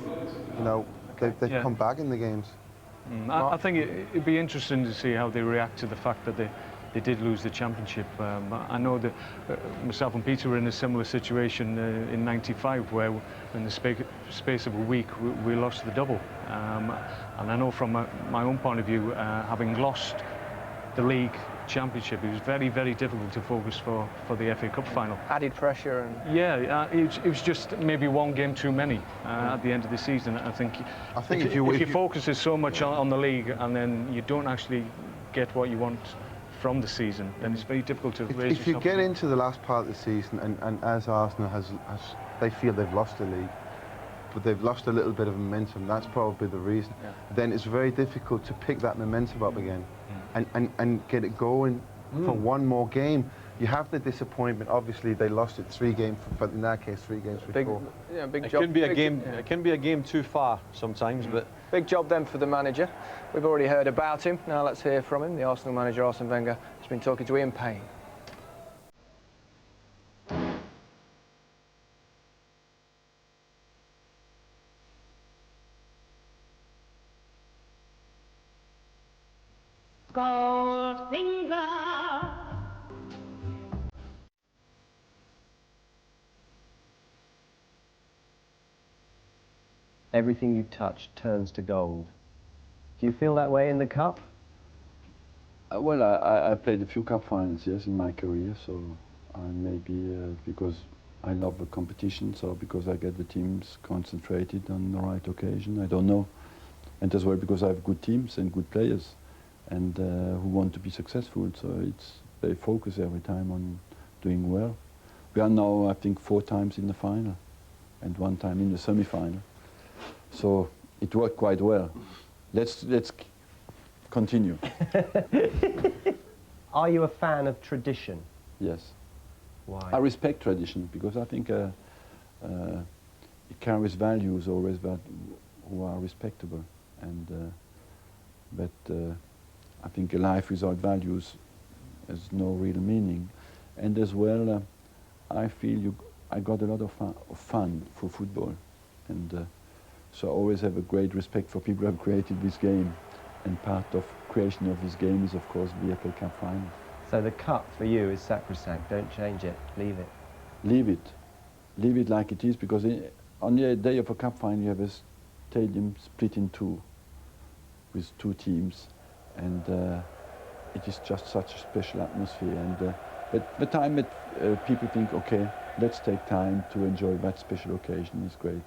you know, they come back in the games. I think it'd be interesting to see how they react to the fact that they did lose the championship. I know that myself and Peter were in a similar situation in '95, where in the space of a week we lost the double. And I know from my own point of view, having lost the league championship, it was very, very difficult to focus for the FA Cup final. Added pressure and... Yeah, it was just maybe one game too many at the end of the season. I think if you focus so much on the league and then you don't actually get what you want from the season, then it's very difficult to raise If you get into the last part of the season and as Arsenal they feel they've lost the league, but they've lost a little bit of momentum, that's probably the reason, then it's very difficult to pick that momentum up again and get it going for one more game. You have the disappointment. Obviously, they lost it 3 games, but in that case, 3 games before. Big It job. can be a game. It can be a game too far sometimes, but Big job then for the manager. We've already heard about him. Now let's hear from him. The Arsenal manager, Arsene Wenger, has been talking to Ian Payne. Everything you touch turns to gold. Do you feel that way in the Cup? Well, I played a few Cup finals, yes, in my career, so maybe because I love the competition, so because I get the teams concentrated on the right occasion, I don't know. And as well because I have good teams and good players and who want to be successful, so they focus every time on doing well. We are now, I think, 4 times in the final and 1 time in the semi-final. So it worked quite well. Let's continue. Are you a fan of tradition? Yes. Why? I respect tradition because I think it carries values always who are respectable. And but I think a life without values has no real meaning. And as well, I feel I got a lot of fun for football, and so I always have a great respect for people who have created this game. And part of creation of this game is, of course, the FA Cup final. So the Cup for you is sacrosanct. Don't change it. Leave it. Leave it. Leave it like it is, because on the day of a Cup final you have a stadium split in 2 with 2 teams, and it is just such a special atmosphere. And but the time that people think, okay, let's take time to enjoy that special occasion is great.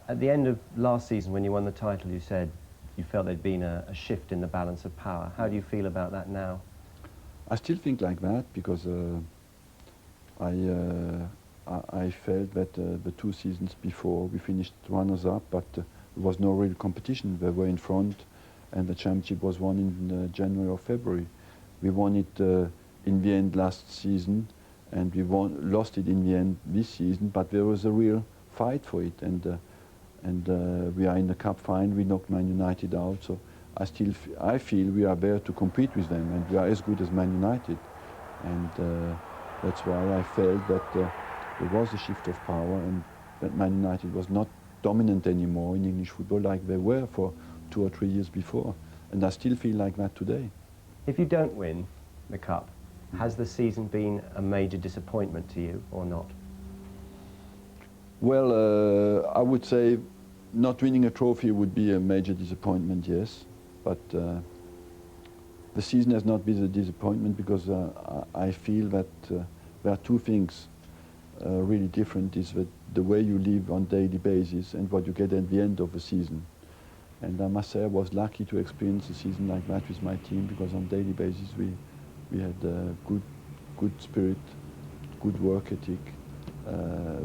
At the end of last season, when you won the title, you said you felt there'd been a shift in the balance of power. How do you feel about that now? I still think like that, because I felt that the 2 seasons before we finished runners-up, but there was no real competition. They were in front, and the championship was won in January or February. We won it in the end last season, and we lost it in the end this season, but there was a real fight for it. And we are in the Cup final. We knocked Man United out, so I feel we are there to compete with them, and we are as good as Man United. And that's why I felt that there was a shift of power, and that Man United was not dominant anymore in English football like they were for 2 or 3 years before. And I still feel like that today. If you don't win the Cup, has the season been a major disappointment to you or not? Well, I would say not winning a trophy would be a major disappointment, yes. But the season has not been a disappointment, because I feel that there are 2 things really different. Is that the way you live on a daily basis and what you get at the end of the season. And I must say I was lucky to experience a season like that with my team, because on a daily basis we had good spirit, good work ethic.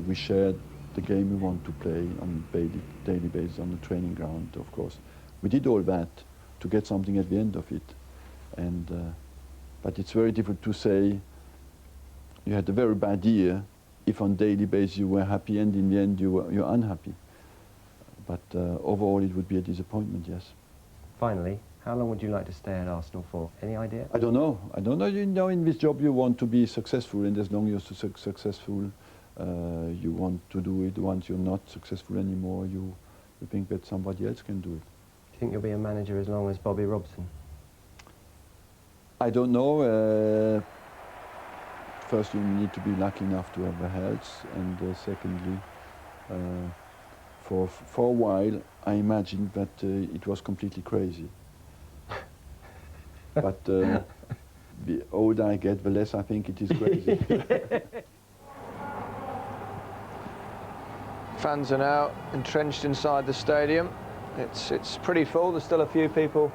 We shared the game we want to play on a daily basis on the training ground, of course. We did all that to get something at the end of it. And but it's very difficult to say you had a very bad year if on daily basis you were happy and in the end you're unhappy. But overall it would be a disappointment, yes. Finally, how long would you like to stay at Arsenal for? Any idea? I don't know. I don't know. You know, in this job you want to be successful, and as long as you're successful, you want to do it. Once you're not successful anymore, you think that somebody else can do it. Do you think you'll be a manager as long as Bobby Robson? I don't know. First, you need to be lucky enough to have the health, and secondly, for a while, I imagined that it was completely crazy. But the older I get, the less I think it is crazy. Fans are now entrenched inside the stadium. It's pretty full. There's still a few people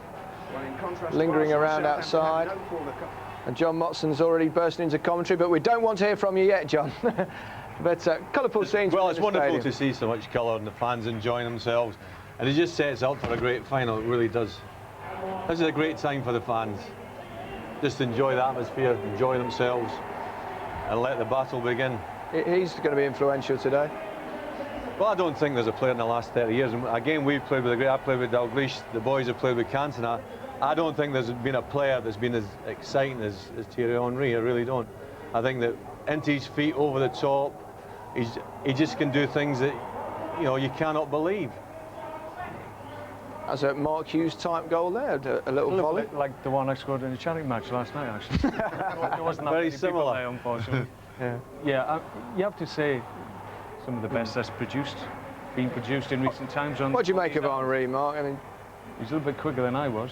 lingering around outside. And John Motson's already bursting into commentary, but we don't want to hear from you yet, John. But colourful scenes. Well, it's wonderful stadium. to see so much colour and the fans enjoying themselves. And it just sets up for a great final, it really does. This is a great time for the fans. Just enjoy the atmosphere, enjoy themselves, and let the battle begin. He's going to be influential today. Well, I don't think there's a player in the last 30 years. And again, we've played with I played with Dalglish, the boys have played with Cantona. I don't think there's been a player that's been as exciting as Thierry Henry. I really don't. I think that into his feet, over the top, he just can do things that you cannot believe. That's a Mark Hughes type goal there, a little volley. Like the one I scored in the Channing match last night, actually. There wasn't that Very many people similar. there, unfortunately. Yeah. Yeah, you have to say some of the best that's been produced in recent times. What do you make of Henry, Mark? I mean, he's a little bit quicker than I was.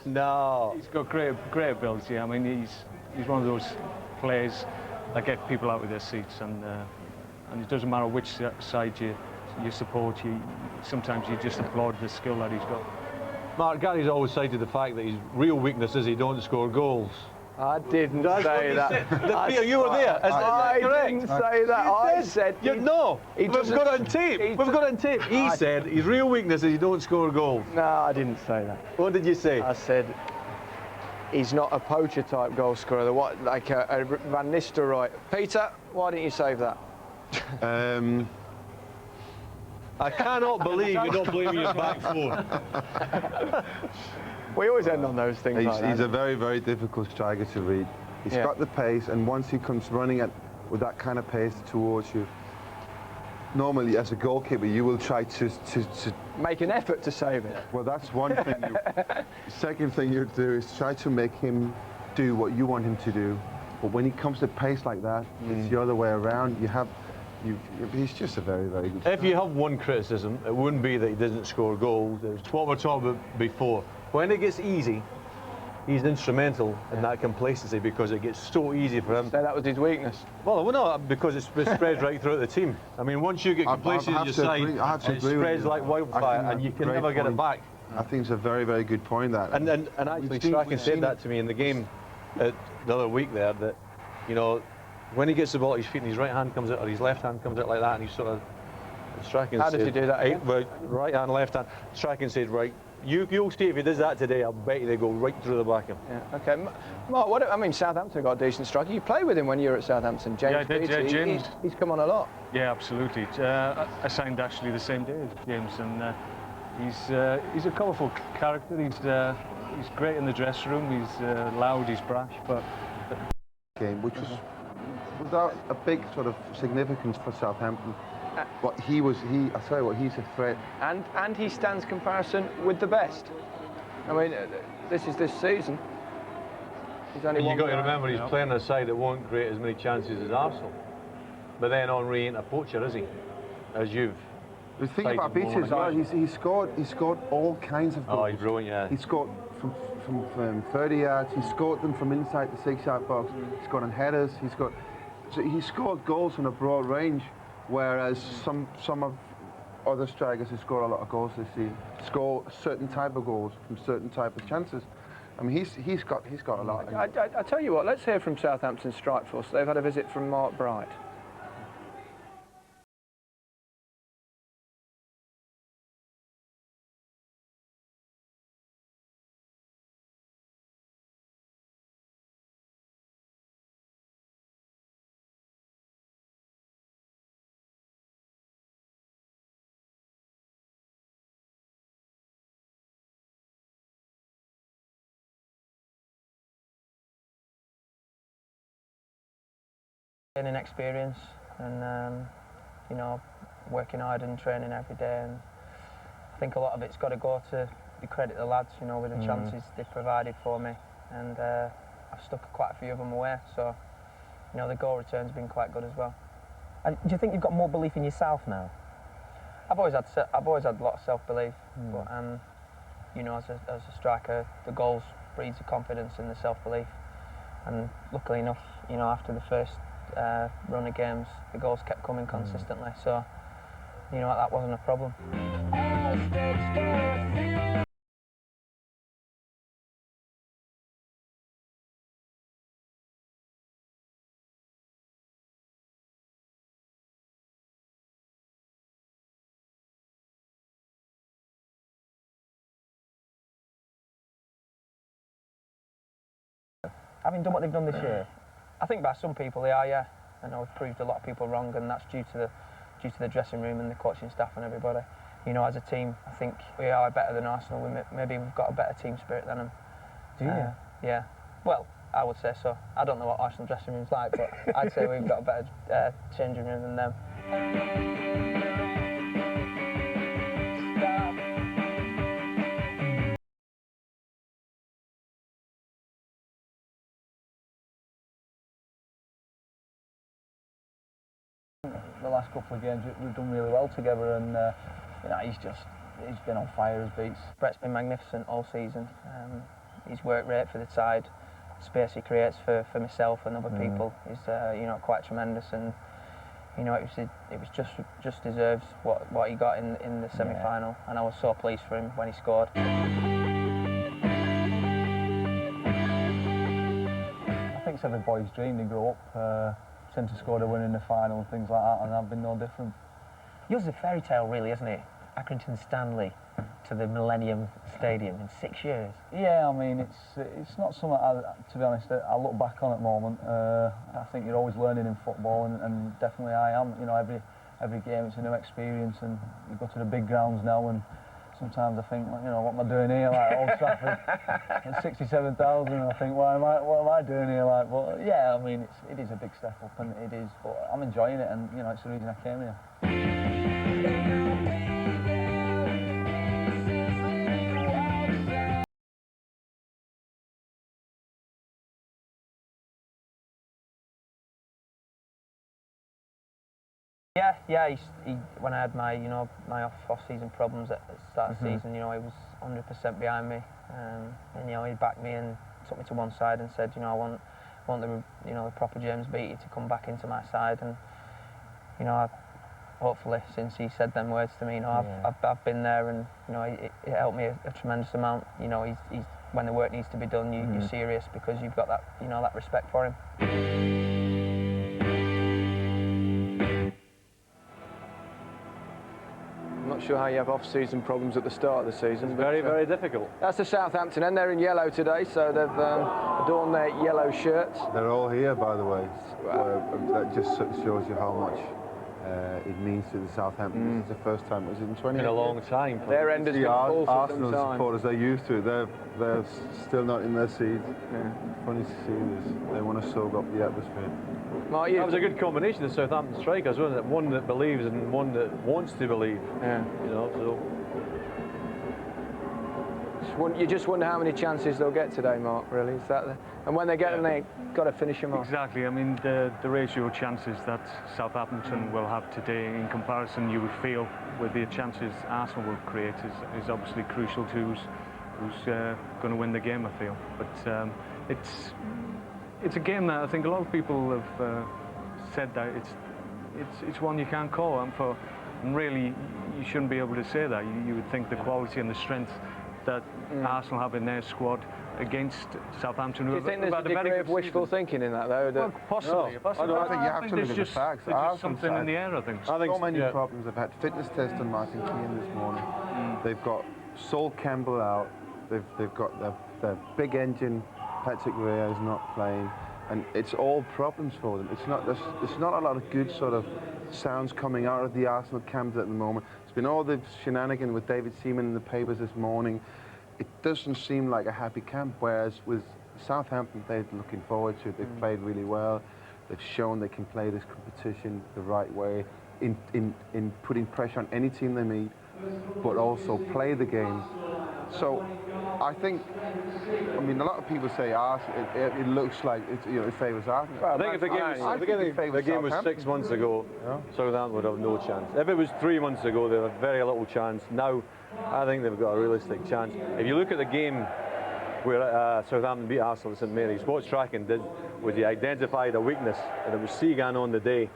No. He's got great ability. I mean, he's one of those players that get people out of their seats, and it doesn't matter which side you support. Sometimes you just applaud the skill that he's got. Mark, Gary's always cited the fact that his real weakness is he don't score goals. I didn't say that. Peter, you were there. I didn't say that. I said no. We've got it on tape. We've got it on tape. He said his real weakness is he don't score goals. No, I didn't say that. What did you say? I said he's not a poacher type goal scorer, like a Van Nistelrooy. Peter, why didn't you save that? I cannot believe you're not blaming your back four. We always end on those things. He's a very, very difficult striker to read. He's got the pace, and once he comes running with that kind of pace towards you, normally as a goalkeeper you will try to make an effort to save it. Well, that's one thing. Second thing you do is try to make him do what you want him to do. But when he comes to pace like that, it's the other way around. He's just a very, very good If you have one criticism, it wouldn't be that he doesn't score goals. It's what we're talking about before. When it gets easy, he's instrumental in that complacency because it gets so easy for him. So that was his weakness? Well, no, because it spreads right throughout the team. I mean, once you get complacent in your side, it spreads like wildfire and you can never get it back. I think it's a very, very good point, that. And actually, Strachan said that to me in the game the other week there, that, when he gets the ball at his feet and his right hand comes out or his left hand comes out like that, and he's sort of Strachan. How did he do that? Right hand, left hand. Strachan said, right, you'll see if he does that today, I'll bet you they go right through the back of him. Yeah, okay. Mark, I mean, Southampton got a decent striker. You played with him when you were at Southampton, James. Yeah, I did, Beattie. James. He's come on a lot. Yeah, absolutely. I signed actually the same day as James, and he's a colourful character. He's great in the dressing room. He's loud, he's brash, but game, which was without a big sort of significance for Southampton. But I tell you what, he's a threat. And he stands comparison with the best. I mean, this is this season. He's only You've got to guy, remember he's playing on a side that won't create as many chances as Arsenal. But then Henry ain't a poacher, is he? As you've. The thing about Beattie as well, he scored all kinds of goals. Oh, he's brilliant, yeah. He scored from 30 yards. He scored them from inside the 6-yard box. He scored on headers. So he scored goals on a broad range, whereas some of other strikers who score a lot of goals this season score a certain type of goals from certain type of chances. I mean, he's got a lot. I tell you what, let's hear from Southampton strike force. They've had a visit from Mark Bright. Gaining experience and you know, working hard and training every day, and I think a lot of it's got to go to the credit of the lads, you know, with the chances they've provided for me, and I've stuck quite a few of them away, so you know, the goal return's been quite good as well. And do you think you've got more belief in yourself now? I've always had a lot of self-belief, but you know, as a striker, the goals breeds the confidence and the self-belief, and luckily enough, you know, after the first run of games, the goals kept coming consistently, so you know, that wasn't a problem. Having done what they've done this year? I think by some people they are, yeah. I know we've proved a lot of people wrong, and that's due to the dressing room and the coaching staff and everybody. You know, as a team, I think we are better than Arsenal. Maybe we've got a better team spirit than them. Do you? Yeah. Well, I would say so. I don't know what Arsenal dressing room's like, but I'd say we've got a better changing room than them. The last couple of games we've done really well together, and you know, he's been on fire as beats. Brett's been magnificent all season. His work rate for the side, space he creates for myself and other people is you know, quite tremendous, and you know, it was just deserves what he got in the semi-final, and I was so pleased for him when he scored. I think it's every boy's dream. They grow up. To score a win in the final and things like that, and I've been no different. Yours is a fairy tale, really, isn't it? Accrington Stanley to the Millennium Stadium in 6 years. Yeah, I mean, it's not something, to be honest, I look back on at the moment. I think you're always learning in football, and definitely I am. You know, every game it's a new experience, and you go to the big grounds now, and sometimes I think, you know, what am I doing here, like Old Trafford, at 67,000, and I think, what am I doing here, like? But yeah, I mean, it is a big step up, and it is, but I'm enjoying it, and you know, it's the reason I came here. Yeah. When I had my off-season problems at the start of the season, you know, he was 100% behind me, and you know, he backed me and took me to one side and said, you know, I want the proper James Beattie to come back into my side, and you know, hopefully since he said them words to me, you know, I've been there, and you know, it helped me a tremendous amount. You know, he's when the work needs to be done, you're serious because you've got that, you know, that respect for him. I'm not sure how you have off-season problems at the start of the season. It's very, very difficult. That's the Southampton end. They're in yellow today, so they've adorned their yellow shirts. They're all here, by the way. That just shows you how much it means to the Southampton. This is the first time. Was it in 20? In a long time. Their end has been full for some Arsenal time. supporters, they're used to it. They're still not in their seats. Yeah. Funny to see this. They want to soak up the atmosphere. Mark, that was a good combination of Southampton strikers, wasn't it? One that believes and one that wants to believe. Yeah. You know, so. You just wonder how many chances they'll get today, Mark, really. Is that and when they get them, they've got to finish them off. Exactly. I mean, the ratio of chances that Southampton will have today in comparison, you would feel, with the chances Arsenal will create is obviously crucial to who's going to win the game, I feel. But it's a game that I think a lot of people have said that it's one you can't call, and really you shouldn't be able to say that. You would think the quality and the strength that Arsenal have in their squad against Southampton. Do you think there's a degree of wishful thinking in that, though? Well, possibly. I think you have to look at the facts. There's just something in the air, I think. So many problems. They've had fitness test on Martin Keown this morning. They've got Sol Campbell out. They've got their big engine, Patrick Vieira is not playing. And it's all problems for them. There's not a lot of good sort of sounds coming out of the Arsenal camp at the moment. There's been all the shenanigans with David Seaman in the papers this morning. It doesn't seem like a happy camp, whereas with Southampton, they're looking forward to it. They've played really well. They've shown they can play this competition the right way, in putting pressure on any team they meet, but also play the game. So I think, I mean, a lot of people say Arsenal, it looks like it favours Arsenal. Well, I think if the game was 6 months ago, Southampton would have no chance. If it was 3 months ago, they have very little chance. Now, I think they've got a realistic chance. If you look at the game where Southampton beat Arsenal at St Mary's, what Strachan did was he identified a weakness, and it was Segan on the day,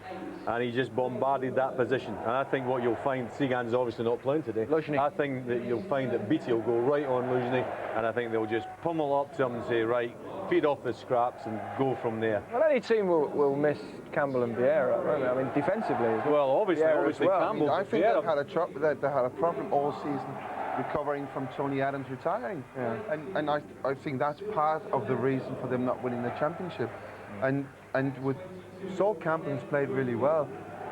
and he just bombarded that position. And I think what you'll find, Segan's obviously not playing today, I think that you'll find that Beattie will go right on Luzhny, and I think they'll just pummel up to him and say, right, feed off the scraps and go from there. Well, any team will miss Campbell and Vieira, won't they? I mean, defensively as well. Well, obviously well. Campbell. I think they've had a problem all season recovering from Tony Adams retiring, and I think that's part of the reason for them not winning the championship. And with Sol Campbell's played really well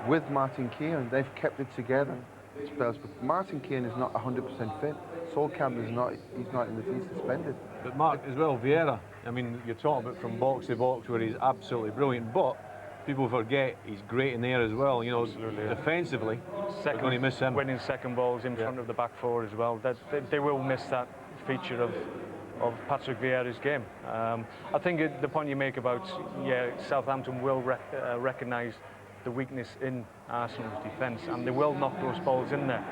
with Martin Keown. They've kept it together spells, but Martin Keown is not 100% fit. Sol Campbell is not. He's suspended. But Mark as well, Vieira. I mean, you're talking about from box to box where he's absolutely brilliant, but people forget he's great in there as well. You know, defensively, they're going to miss him. Winning second balls in front of the back four as well. They will miss that feature of Patrick Vieira's game. I think the point you make about Southampton will recognise the weakness in Arsenal's defence, and they will knock those balls in there.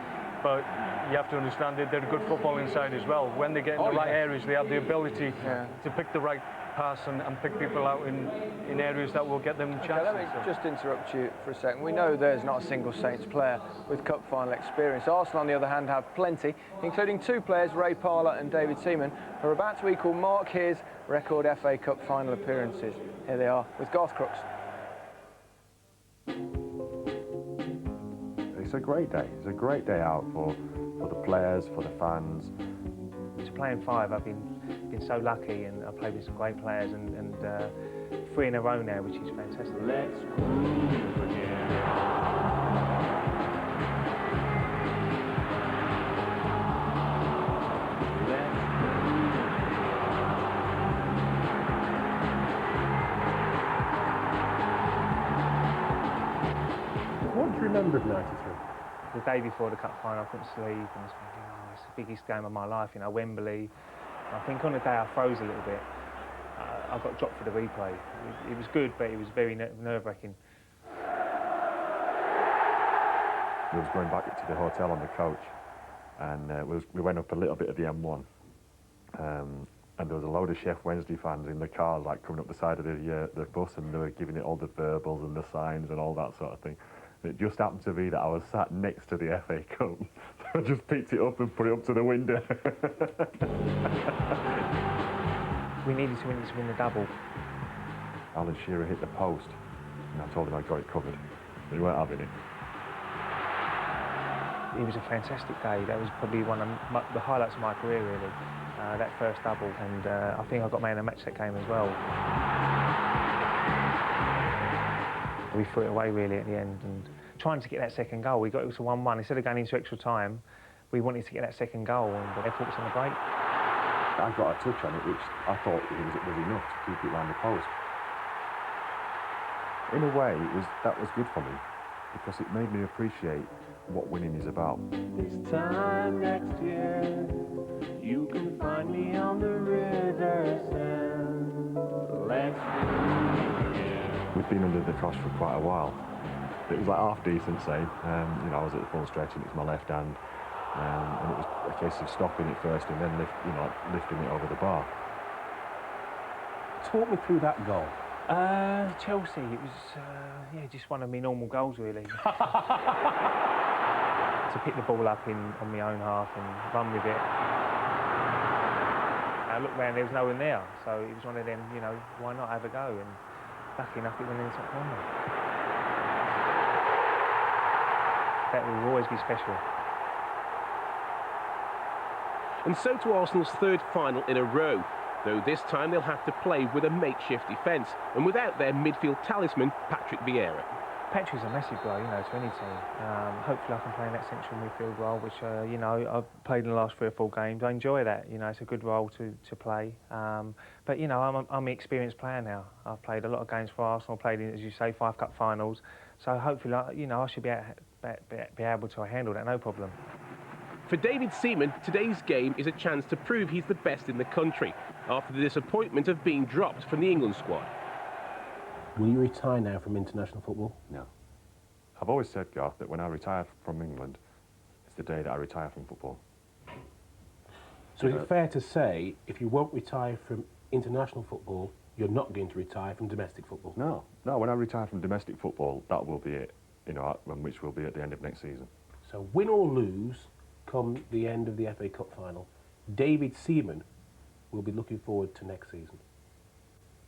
But you have to understand that they're a good footballing side as well. When they get in the right areas, they have the ability to pick the right pass and pick people out in areas that will get them chances. Okay, let me just interrupt you for a second. We know there's not a single Saints player with cup final experience. Arsenal, on the other hand, have plenty, including two players, Ray Parlour and David Seaman, who are about to equal Mark Here's record FA Cup final appearances. Here they are with Garth Crooks. It's a great day. It's a great day out for the players, for the fans. To play in five, I've been so lucky, and I've played with some great players, and 3 in a row now, which is fantastic. Let's groove again. What do you remember of '93? The day before the cup final, I couldn't sleep, and I was thinking, oh, it's the biggest game of my life, you know, Wembley. I think on the day I froze a little bit. I got dropped for the replay. It was good, but it was very nerve-wracking. We was going back to the hotel on the coach, and we went up a little bit of the M1, and there was a load of Chef Wednesday fans in the cars, like coming up the side of the bus, and they were giving it all the verbals and the signs and all that sort of thing. It just happened to be that I was sat next to the FA Cup, so I just picked it up and put it up to the window. We needed to win the double. Alan Shearer hit the post, and I told him I'd got it covered. But he weren't having it. It was a fantastic day. That was probably one of the highlights of my career, really. That first double, and I think I got man of the match that game as well. We threw it away really at the end, and trying to get that second goal. It was a 1-1. Instead of going into extra time, we wanted to get that second goal, and the effort was on the break. I got a touch on it, which I thought it was enough to keep it round the post. In a way, that was good for me, because it made me appreciate what winning is about. This time next year, you can find me on the river sand. Let's groove again. We'd been under the cosh for quite a while. It was like half decent save. You know, I was at the full stretch and it's my left hand. And it was a case of stopping it first and then lifting it over the bar. Talk me through that goal. Chelsea, it was just one of my normal goals really. To pick the ball up on my own half and run with it. I looked round, there was no one there, so it was one of them, you know, why not have a go? And lucky enough it went in the top corner. That will always be special. And so to Arsenal's third final in a row, though this time they'll have to play with a makeshift defence and without their midfield talisman, Patrick Vieira. Petri's a massive blow, you know, to any team. Hopefully I can play in that central midfield role, which, you know, I've played in the last 3 or 4 games. I enjoy that, you know, it's a good role to play. But, you know, I'm an experienced player now. I've played a lot of games for Arsenal, played in, as you say, 5 cup finals. So hopefully, you know, I should be able to handle that, no problem. For David Seaman, today's game is a chance to prove he's the best in the country after the disappointment of being dropped from the England squad. Will you retire now from international football? No. I've always said, Garth, that when I retire from England, it's the day that I retire from football. So is it fair to say, if you won't retire from international football, you're not going to retire from domestic football? No. No, when I retire from domestic football, that will be it, you know, which will be at the end of next season. So win or lose, come the end of the FA Cup final, David Seaman will be looking forward to next season.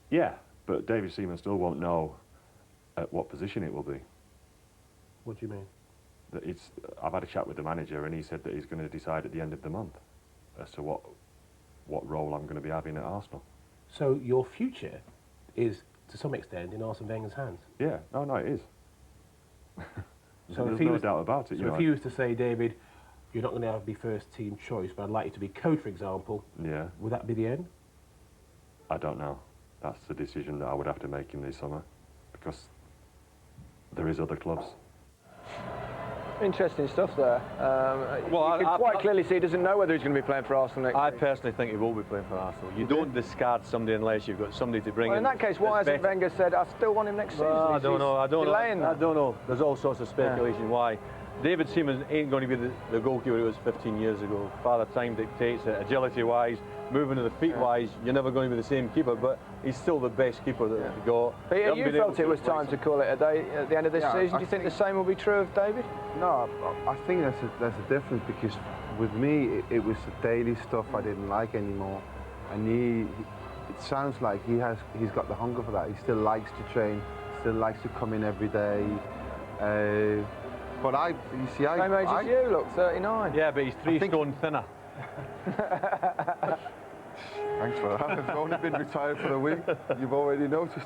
Yeah, but David Seaman still won't know at what position it will be. What do you mean? That I've had a chat with the manager and he said that he's going to decide at the end of the month as to what role I'm going to be having at Arsenal. So your future is, to some extent, in Arsene Wenger's hands? Yeah, no, it is. So There's no doubt about it. So if he was to say, David, you're not going to have to be first team choice, but I'd like you to be coach, for example, yeah, would that be the end? I don't know. That's the decision that I would have to make in the summer, because there is other clubs. Interesting stuff there. You can quite clearly see he doesn't know whether he's going to be playing for Arsenal next I season. personally think he will be playing for Arsenal. You don't discard somebody unless you've got somebody to bring Well, in. in that case, why hasn't Wenger said, I still want him next season? I don't know. I don't know. There's all sorts of speculation why. David Seaman ain't going to be the goalkeeper he was 15 years ago. Father Time dictates it, agility-wise, moving of the feet-wise, you're never going to be the same keeper, but he's still the best keeper that we've got. Peter, you felt it was time to call it a day at the end of this season. Do you think the same will be true of David? No, I think there's a difference, because with me, it was the daily stuff I didn't like anymore. And it sounds like he's got the hunger for that. He still likes to train, still likes to come in every day. But you see, same age as you, look, 39. Yeah, but he's 3 stone thinner. Thanks for that. I've only been retired for a week. You've already noticed.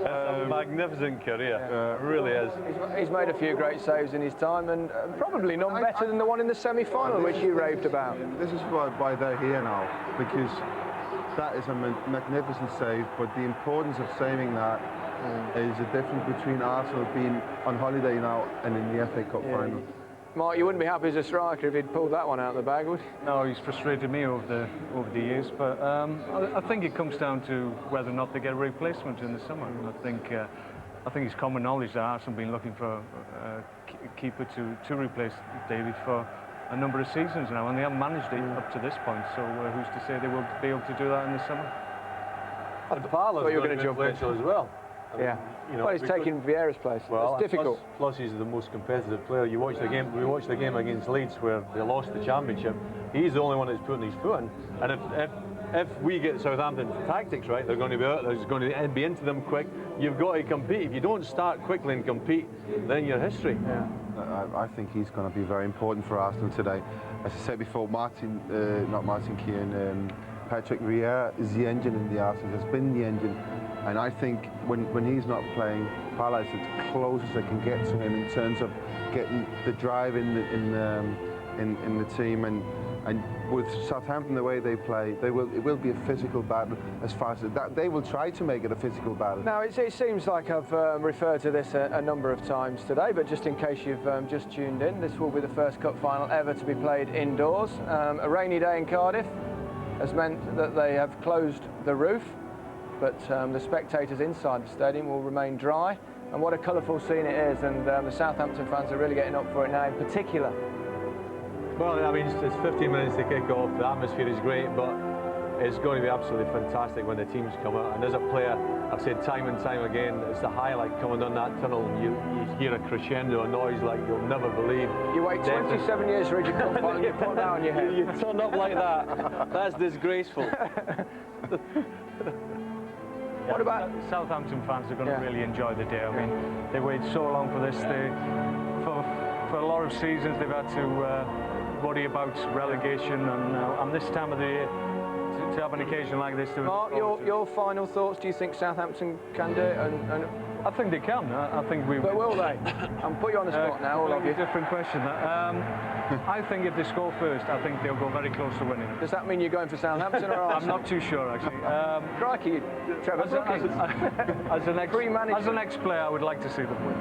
A magnificent career, it really is. He's made a few great saves in his time, and probably none better than the one in the semi-final, which you raved about. This is why they're here now, because that is a magnificent save, but the importance of saving that is the difference between Arsenal being on holiday now and in the FA Cup final. Mark, you wouldn't be happy as a striker if he'd pulled that one out of the bag, would you? No, he's frustrated me over the years, but I think it comes down to whether or not they get a replacement in the summer. I think it's common knowledge that Arsenal have been looking for a keeper to replace David for a number of seasons now, and they haven't managed it up to this point, so who's to say they will be able to do that in the summer? Parlour's you were going to jump in as well. Yeah. Well, he's taking Vieira's place. Well, it's difficult. Plus, he's the most competitive player. You watch the game. We watched the game against Leeds where they lost the championship. He's the only one that's putting his foot in. And if we get Southampton's tactics right, they're going to be out. There's going to be into them quick. You've got to compete. If you don't start quickly and compete, then you're history. Yeah. I think he's going to be very important for Arsenal today. As I said before, not Martin Keown, Patrick Vieira is the engine in the Arsenal. Has been the engine. And I think when he's not playing, Palace is as close as they can get to him in terms of getting the drive in the team. And with Southampton, the way they play, it will be a physical battle as far as that. They will try to make it a physical battle. Now, it seems like I've referred to this a number of times today, but just in case you've just tuned in, this will be the first cup final ever to be played indoors. A rainy day in Cardiff has meant that they have closed the roof, but the spectators inside the stadium will remain dry. And what a colourful scene it is, and the Southampton fans are really getting up for it now in particular. Well, I mean, it's 15 minutes to kick off, the atmosphere is great, but it's going to be absolutely fantastic when the teams come out. And as a player, I've said time and time again, it's the highlight coming down that tunnel. You hear a crescendo, a noise like you'll never believe. You wait 27 years for a cup final and you put that on your head. You turn up like that. That's disgraceful. What about Southampton fans are going to really enjoy the day. I mean, they waited so long for this. For a lot of seasons, they've had to worry about relegation, and this time of the year, to have an occasion like this. Mark, your final thoughts? Do you think Southampton can do it? And I think they can. I think we. But will they? I'm put you on the spot now, all of you. Different question. I think if they score first, I think they'll go very close to winning. Does that mean you're going for Southampton or Arsenal? I'm not too sure, actually. Crikey, Trevor Brooking. As an ex-player, I would like to see them win.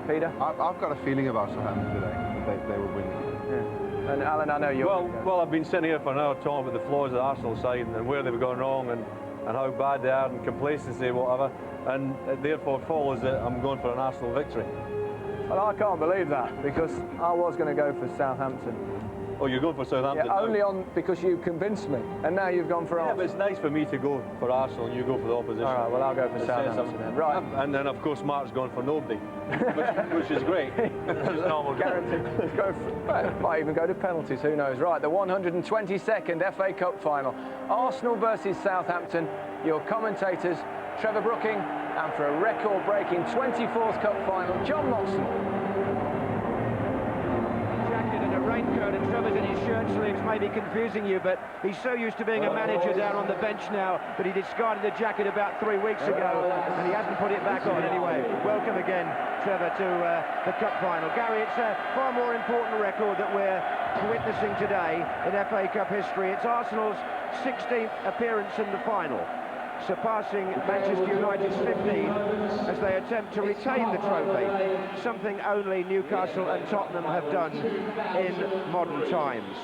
Peter? I've got a feeling about Southampton today, that they will win. Yeah. And Alan, I know you're Well, I've been sitting here for an hour talking about the flaws of the Arsenal side and where they've gone wrong and how bad they are and complacency, whatever. And it therefore follows that I'm going for an Arsenal victory. Well, I can't believe that, because I was going to go for Southampton. Oh, you're going for Southampton? Yeah, only because you convinced me, and now you've gone for Arsenal. Yeah, but it's nice for me to go for Arsenal and you go for the opposition. All right, well, I'll go for Southampton then. Right. And then, of course, Mark's gone for nobody, which is great. It's normal. Guaranteed. Might even go to penalties, who knows. Right, the 122nd FA Cup final. Arsenal versus Southampton. Your commentators, Trevor Brooking, and for a record-breaking 24th Cup final, John Motson. Jacket and a raincoat, and Trevor's in his shirt sleeves may be confusing you, but he's so used to being a manager down on the bench now that he discarded the jacket about 3 weeks ago, and he hasn't put it back on anyway. Welcome again, Trevor, to the Cup final. Gary, it's a far more important record that we're witnessing today in FA Cup history. It's Arsenal's 16th appearance in the final, surpassing Manchester United's 15th as they attempt to retain the trophy, something only Newcastle and Tottenham have done in modern times.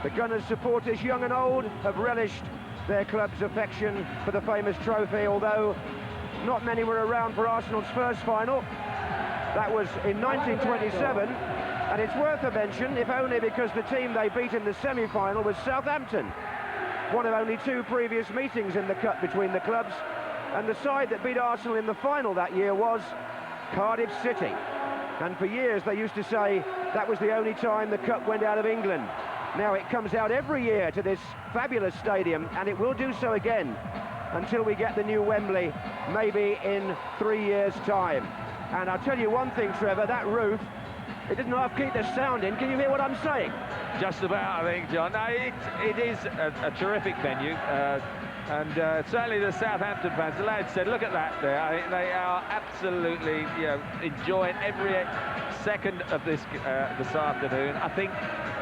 The Gunners' supporters, young and old, have relished their club's affection for the famous trophy, although not many were around for Arsenal's first final. That was in 1927, and it's worth a mention, if only because the team they beat in the semi-final was Southampton. One of only 2 previous meetings in the Cup between the clubs, and the side that beat Arsenal in the final that year was Cardiff City. And for years they used to say that was the only time the Cup went out of England. Now it comes out every year to this fabulous stadium, and it will do so again until we get the new Wembley, maybe in 3 years' time. And I'll tell you one thing, Trevor, that roof, it doesn't half keep the sound in. Can you hear what I'm saying? Just about, I think, John. No, it is a terrific venue, and certainly the Southampton fans, the lads said, look at that there. I think they are absolutely, enjoying every second of this afternoon. I think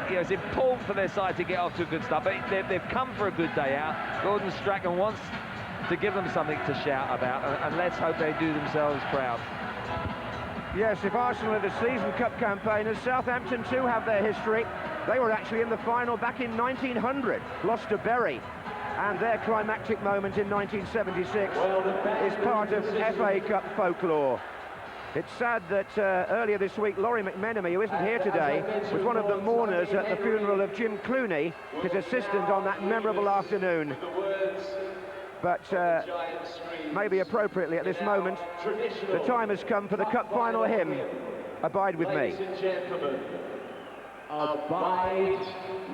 it's important for their side to get off to a good start, but they've come for a good day out. Gordon Strachan wants to give them something to shout about, and let's hope they do themselves proud. Yes, if Arsenal are the season cup campaigners, Southampton too have their history. They were actually in the final back in 1900, lost to Bury, and their climactic moment in 1976 is part of FA Cup folklore. It's sad that earlier this week, Laurie McMenemy, who isn't here today, was one of the mourners at the funeral of Jim Clooney, his assistant on that memorable afternoon. But maybe appropriately at this moment, the time has come for the Cup final hymn, Abide With Me. Ladies and gentlemen, Abide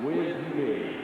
With Me.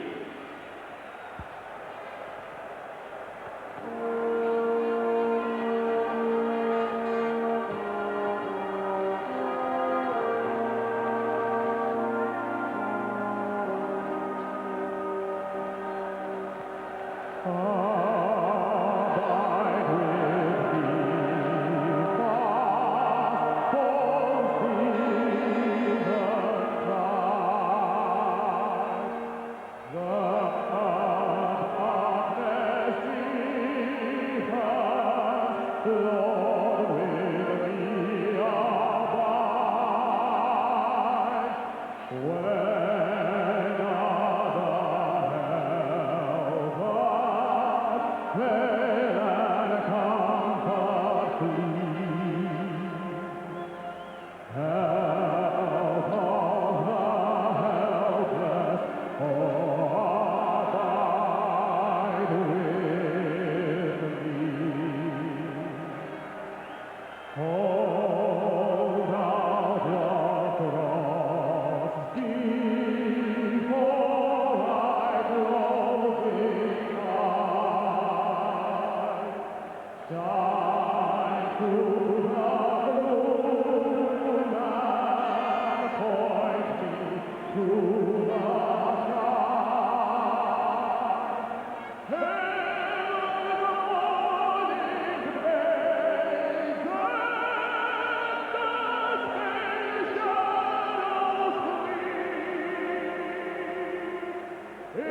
Applause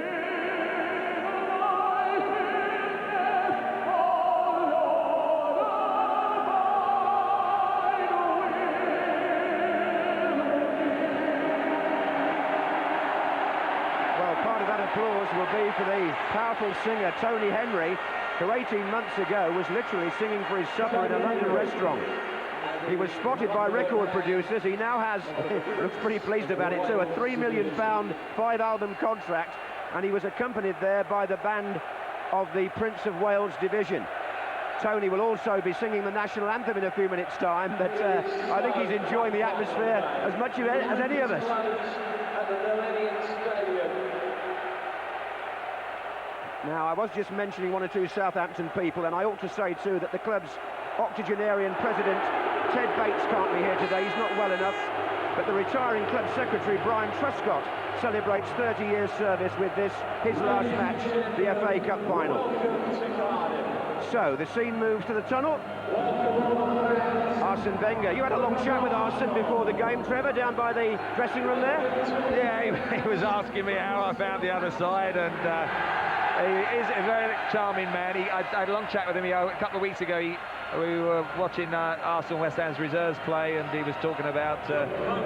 will be for the powerful singer Tony Henry, who 18 months ago was literally singing for his supper in a London restaurant. He was spotted by record producers. He now has, looks pretty pleased about it too, a £3 million 5-album contract, and he was accompanied there by the band of the Prince of Wales division. Tony will also be singing the national anthem in a few minutes' time, but I think he's enjoying the atmosphere as much as any of us. Now, I was just mentioning one or two Southampton people, and I ought to say too that the club's octogenarian president, Ted Bates, can't be here today. He's not well enough, but the retiring club secretary, Brian Truscott, celebrates 30 years service with this, his last match, the FA Cup final. So, the scene moves to the tunnel. Arsene Wenger. You had a long chat with Arsene before the game, Trevor, down by the dressing room there? Yeah, he was asking me how I found the other side, and he is a very charming man. I had a long chat with him a couple of weeks ago. We were watching Arsenal West Ham's reserves play, and he was talking about,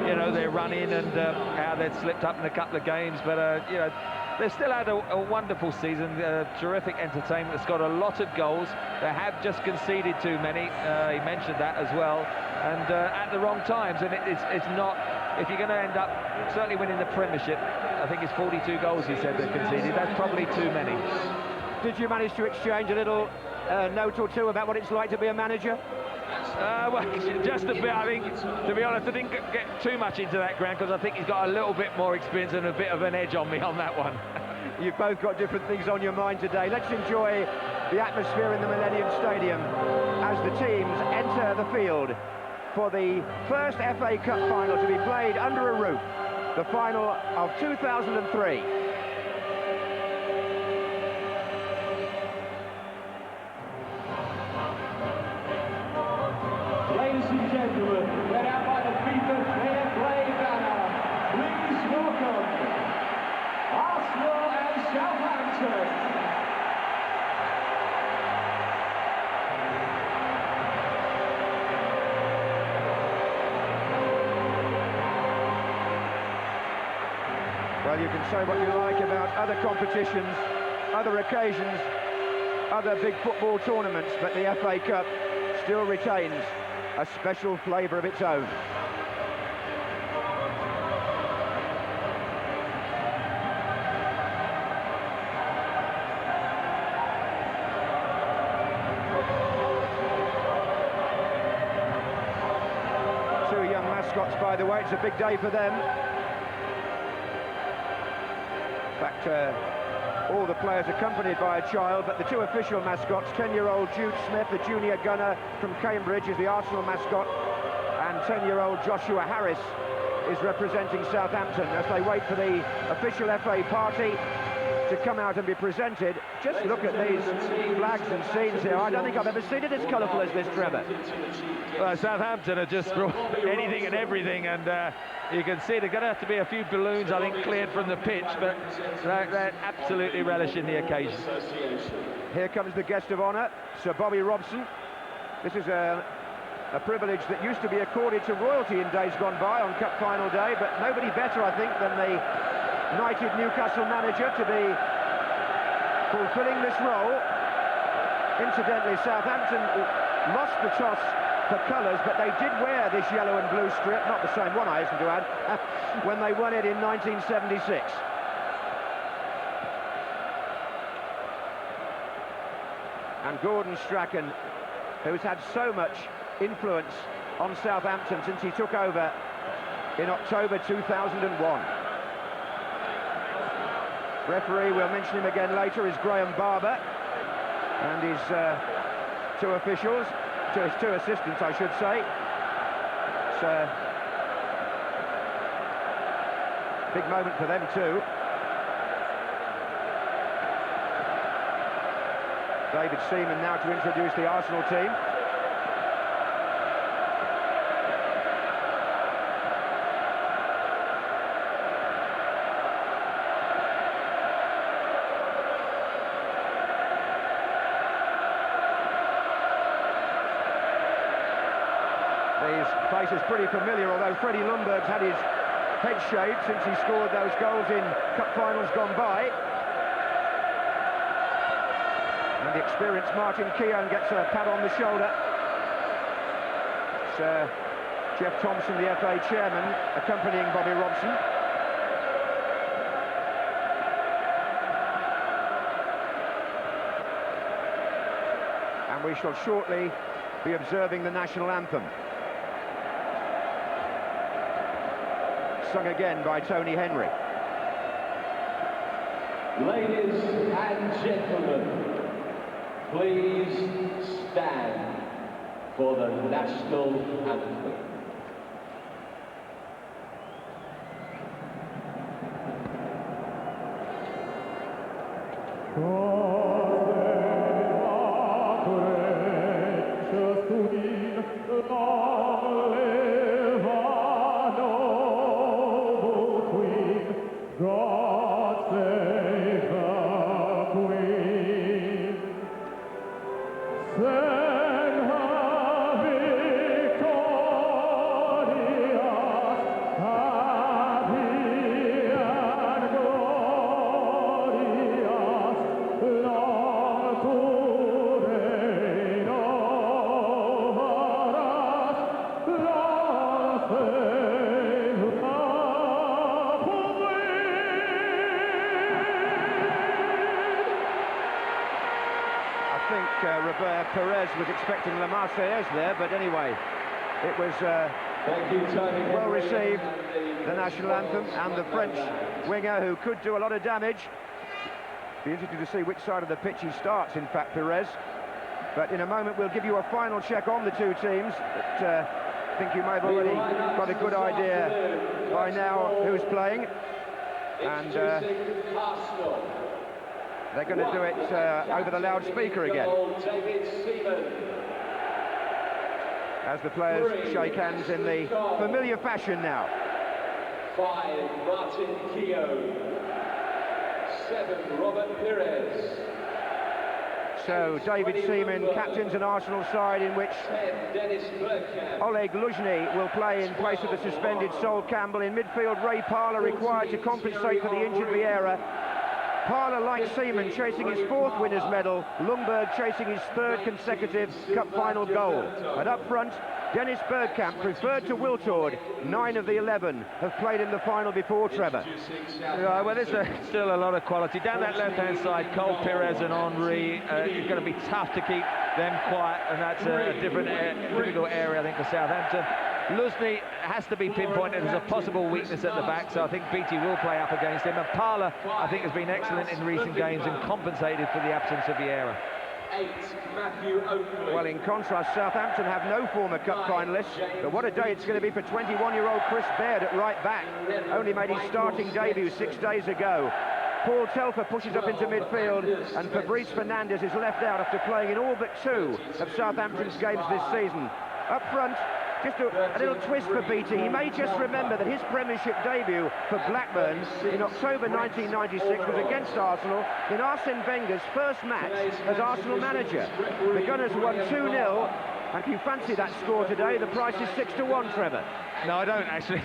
you know, their run-in and how they'd slipped up in a couple of games. But, you know, they've still had a wonderful season, terrific entertainment. It's got a lot of goals. They have just conceded too many. He mentioned that as well. And at the wrong times. And it's not, if you're going to end up certainly winning the Premiership, I think it's 42 goals he said they've conceded. That's probably too many. Did you manage to exchange a little note or two about what it's like to be a manager? Well, just a bit, I think, to be honest. I didn't get too much into that, Grant, because I think he's got a little bit more experience and a bit of an edge on me on that one. You've both got different things on your mind today. Let's enjoy the atmosphere in the Millennium Stadium as the teams enter the field for the first FA Cup final to be played under a roof, the final of 2003. Ladies and gentlemen, led out by the FIFA Fair Play banner, please welcome Arsenal and Southampton. Well, you can say what you like about other competitions, other occasions, other big football tournaments, but the FA Cup still retains a special flavour of its own. Two young mascots, by the way. It's a big day for them. In fact, all the players accompanied by a child, but the two official mascots, 10-year-old Jude Smith, the junior gunner from Cambridge, is the Arsenal mascot, and 10-year-old Joshua Harris is representing Southampton as they wait for the official FA party to come out and be presented. Just look at these flags and scenes here. I don't think I've ever seen it as colourful as this, Trevor. Well, Southampton have just brought anything and everything, and you can see there's going to have to be a few balloons, I think, cleared from the pitch, but they're absolutely relishing the occasion. Here comes the guest of honour, Sir Bobby Robson. This is a privilege that used to be accorded to royalty in days gone by on Cup Final Day, but nobody better, I think, than the knighted Newcastle manager to be fulfilling this role. Incidentally, Southampton lost the toss for colours, but they did wear this yellow and blue strip, not the same one, I hasten to add, when they won it in 1976. And Gordon Strachan, who's had so much influence on Southampton since he took over in October 2001. Referee, we'll mention him again later, is Graham Barber, and his two officials, his two assistants, I should say. It's a big moment for them too. David Seaman now to introduce the Arsenal team. face is pretty familiar, although Freddie Ljungberg's had his head shaved since he scored those goals in cup finals gone by. And the experienced Martin Keown gets a pat on the shoulder. It's Jeff Thompson, the FA chairman, accompanying Bobby Robson. And we shall shortly be observing the national anthem, sung again by Tony Henry. Ladies and gentlemen, please stand for the national anthem. Robert Perez was expecting La Marseillaise there, but anyway, it was well received, the national anthem, and the French winger who could do a lot of damage. Be interesting to see which side of the pitch he starts, in fact, Perez. But in a moment we'll give you a final check on the two teams. But I think you may have already got a good idea by now who's playing. And they're going to do it over the loudspeaker again, as the players shake hands in the familiar fashion now. 5, Martin Keown. 7, Robert Perez. So David Seaman captains an Arsenal side in which Oleg Luzhny will play in place of the suspended Sol Campbell. In midfield, Ray Parlour required to compensate for the injured Vieira. Parlour, like Seaman, chasing his 4th winners' medal. Ljungberg chasing his 3rd consecutive cup final goal. And up front, Dennis Bergkamp, preferred to Wiltord. 9 of the 11 have played in the final before, Trevor. Well, there's still a lot of quality. Down that left-hand side, Cole, Perez and Henry, it's going to be tough to keep them quiet, and that's a difficult area, I think, for Southampton. Luzhny has to be pinpointed as a possible weakness at the back, so I think Beattie will play up against him. And Parlour, I think, has been excellent in recent games and compensated for the absence of Vieira. 8, Matthew Oakley. Well, in contrast, Southampton have no former cup finalists, but what a day it's going to be for 21-year-old Chris Baird at right back. Only made his starting debut 6 days ago. Paul Telfer pushes up into midfield, and Fabrice Fernandes is left out after playing in all but 2 of Southampton's games this season. Up front, just a little twist for Beattie. He may just remember that his Premiership debut for Blackburn in October 1996 was against Arsenal in Arsene Wenger's first match as Arsenal manager. The Gunners won 2-0, and if you fancy that score today, the price is 6-1, Trevor. No, I don't actually.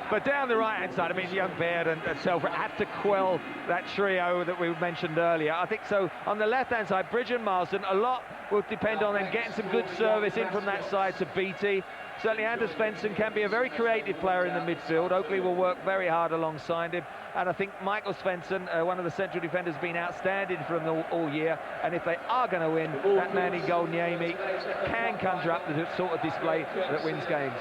But down the right-hand side, I mean, young Baird and Telfer had to quell that trio that we mentioned earlier. I think so. On the left-hand side, Bridge and Marsden, a lot will depend on them getting some good service in from that side to Beattie. Certainly Anders Svensson can be a very creative player in the midfield. Oakley will work very hard alongside him. And I think Michael Svensson, one of the central defenders, has been outstanding from all year. And if they are going to win, that man in goal, Niemi, can conjure up the sort of display that wins games.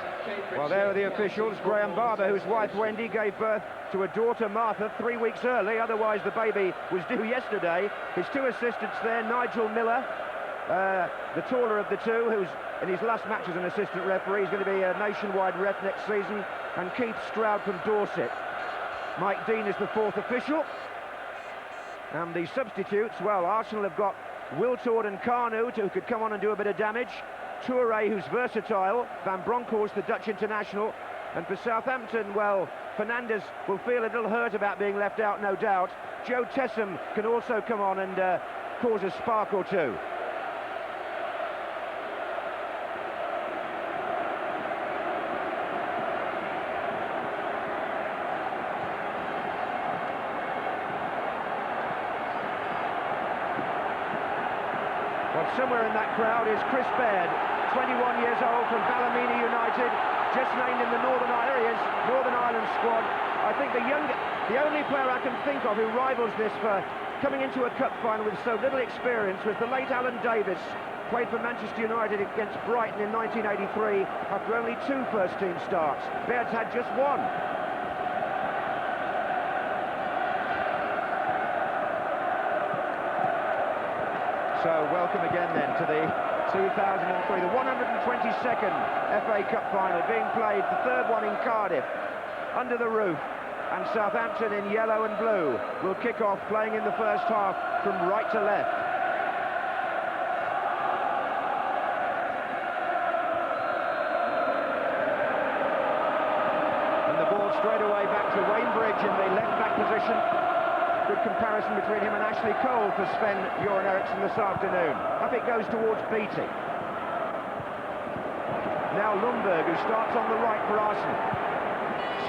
Well, there are the officials. Graham Barber, whose wife Wendy gave birth to a daughter, Martha, 3 weeks early. Otherwise, the baby was due yesterday. His 2 assistants there, Nigel Miller, the taller of the 2, who's in his last match as an assistant referee. He's going to be a nationwide ref next season. And Keith Stroud from Dorset. Mike Dean is the 4th official. And the substitutes, well, Arsenal have got Wiltord and Carnot, who could come on and do a bit of damage. Toure, who's versatile. Van Bronckhorst, the Dutch international. And for Southampton, well, Fernandes will feel a little hurt about being left out, no doubt. Joe Tessum can also come on and cause a spark or two. Well, somewhere in that crowd is Chris Baird, 21 years old from Ballymena United, just named in the Northern Ireland squad. I think the only player I can think of who rivals this for coming into a cup final with so little experience was the late Alan Davis. Played for Manchester United against Brighton in 1983 after only 2 first-team starts. Baird's had just 1. So welcome again then to the 2003, the 122nd FA Cup final being played, the 3rd one in Cardiff, under the roof. And Southampton in yellow and blue will kick off, playing in the first half from right to left. And the ball straight away back to Wayne Bridge in the left-back position. Good comparison between him and Ashley Cole for Sven-Göran Eriksson this afternoon. Up it goes towards Beattie. Now Lundberg, who starts on the right for Arsenal.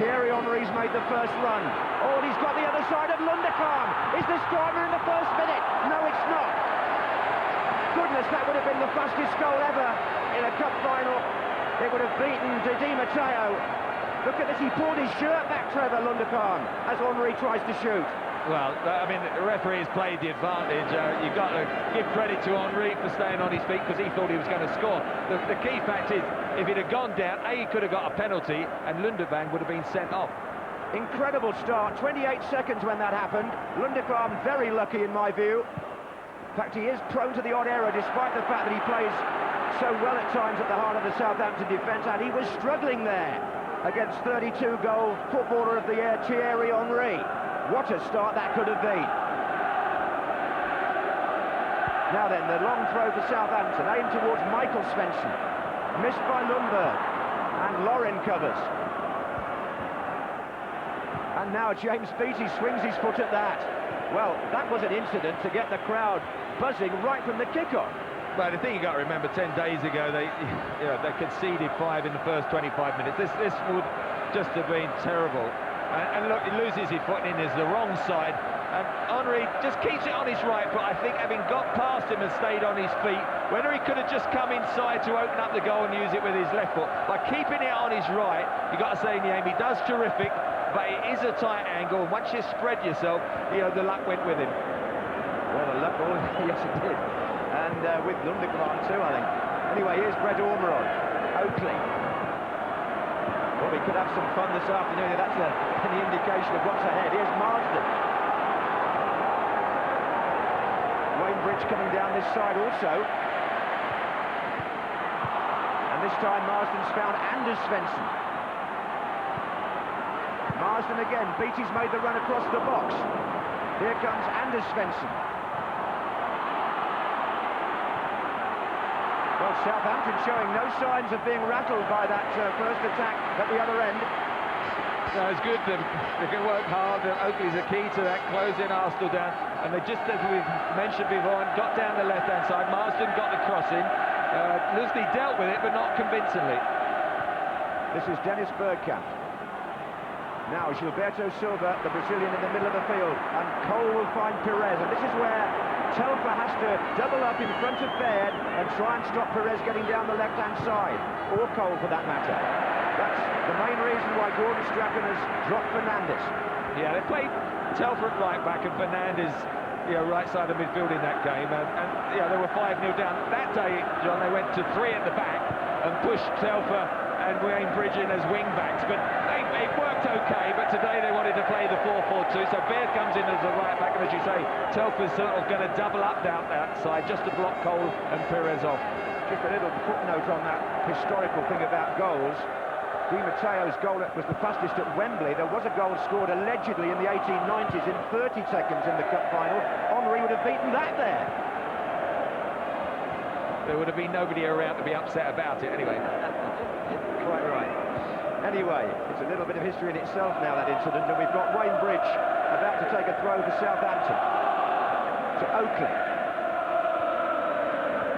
Thierry Henry's made the first run. Oh, and he's got the other side of Lunderkam. Is the striker in the first minute? No, it's not. Goodness, that would have been the fastest goal ever in a cup final. It would have beaten Di Matteo. Look at this, he pulled his shirt back, Trevor Lunderkam, as Henry tries to shoot. Well, I mean, the referee has played the advantage. You've got to give credit to Henry for staying on his feet because he thought he was going to score. The key fact is, if he'd have gone down, he could have got a penalty and Lunderkam would have been sent off. Incredible start, 28 seconds when that happened. Lunderkam very lucky in my view. In fact, he is prone to the odd error despite the fact that he plays so well at times at the heart of the Southampton defence, and he was struggling there against 32-goal Footballer of the Year Thierry Henry. What a start that could have been. Now then, the long throw for Southampton, aimed towards Michael Svensson. Missed by Lundberg, and Lauren covers. And now James Beattie swings his foot at that. Well, that was an incident to get the crowd buzzing right from the kickoff. But the thing you got to remember, 10 days ago, they conceded 5 in the first 25 minutes. This would just have been terrible. And look, he loses his foot in is the wrong side. And Henry just keeps it on his right foot. I think having got past him and stayed on his feet, whether he could have just come inside to open up the goal and use it with his left foot, by keeping it on his right, you've got to say in the aim, he does terrific, but it is a tight angle. Once you spread yourself, the luck went with him. Well, the luck, yes it did. And with Lunderkam too, I think. Anyway, here's Brett Ormeron. Oakley. Well, we could have some fun this afternoon. That's any indication of what's ahead. Here's Marsden. Wayne Bridge coming down this side also. And this time Marsden's found Anders Svensson. Marsden again. Beattie's made the run across the box. Here comes Anders Svensson. Well, Southampton showing no signs of being rattled by that first attack at the other end. No, it's good that they can work hard. Oakley's a key to that, closing Arsenal down. And they just, as we've mentioned before, got down the left-hand side. Marsden got the crossing. Lusney dealt with it, but not convincingly. This is Dennis Bergkamp. Now Gilberto Silva, the Brazilian, in the middle of the field. And Cole will find Perez. And this is where Telfer has to double up in front of Baird and try and stop Perez getting down the left-hand side, or Cole for that matter. That's the main reason why Gordon Strachan has dropped Fernandes. Yeah, they played Telfer at right-back and Fernandes, right side of midfield in that game. And they were 5-0 down. That day, John, they went to 3 at the back and pushed Telfer and Wayne Bridge in as wing-backs. But it worked okay, but today they wanted to play the 4-4-2, so Baird comes in as a right-back, and as you say, Telfer's sort of going to double up down that side just to block Cole and Perez off. Just a little footnote on that historical thing about goals. Di Matteo's goal was the fastest at Wembley. There was a goal scored allegedly in the 1890s in 30 seconds in the cup final. Henry would have beaten that there. There would have been nobody around to be upset about it anyway. Quite right. Anyway, it's a little bit of history in itself now, that incident, and we've got Wayne Bridge about to take a throw for Southampton. To Oakley.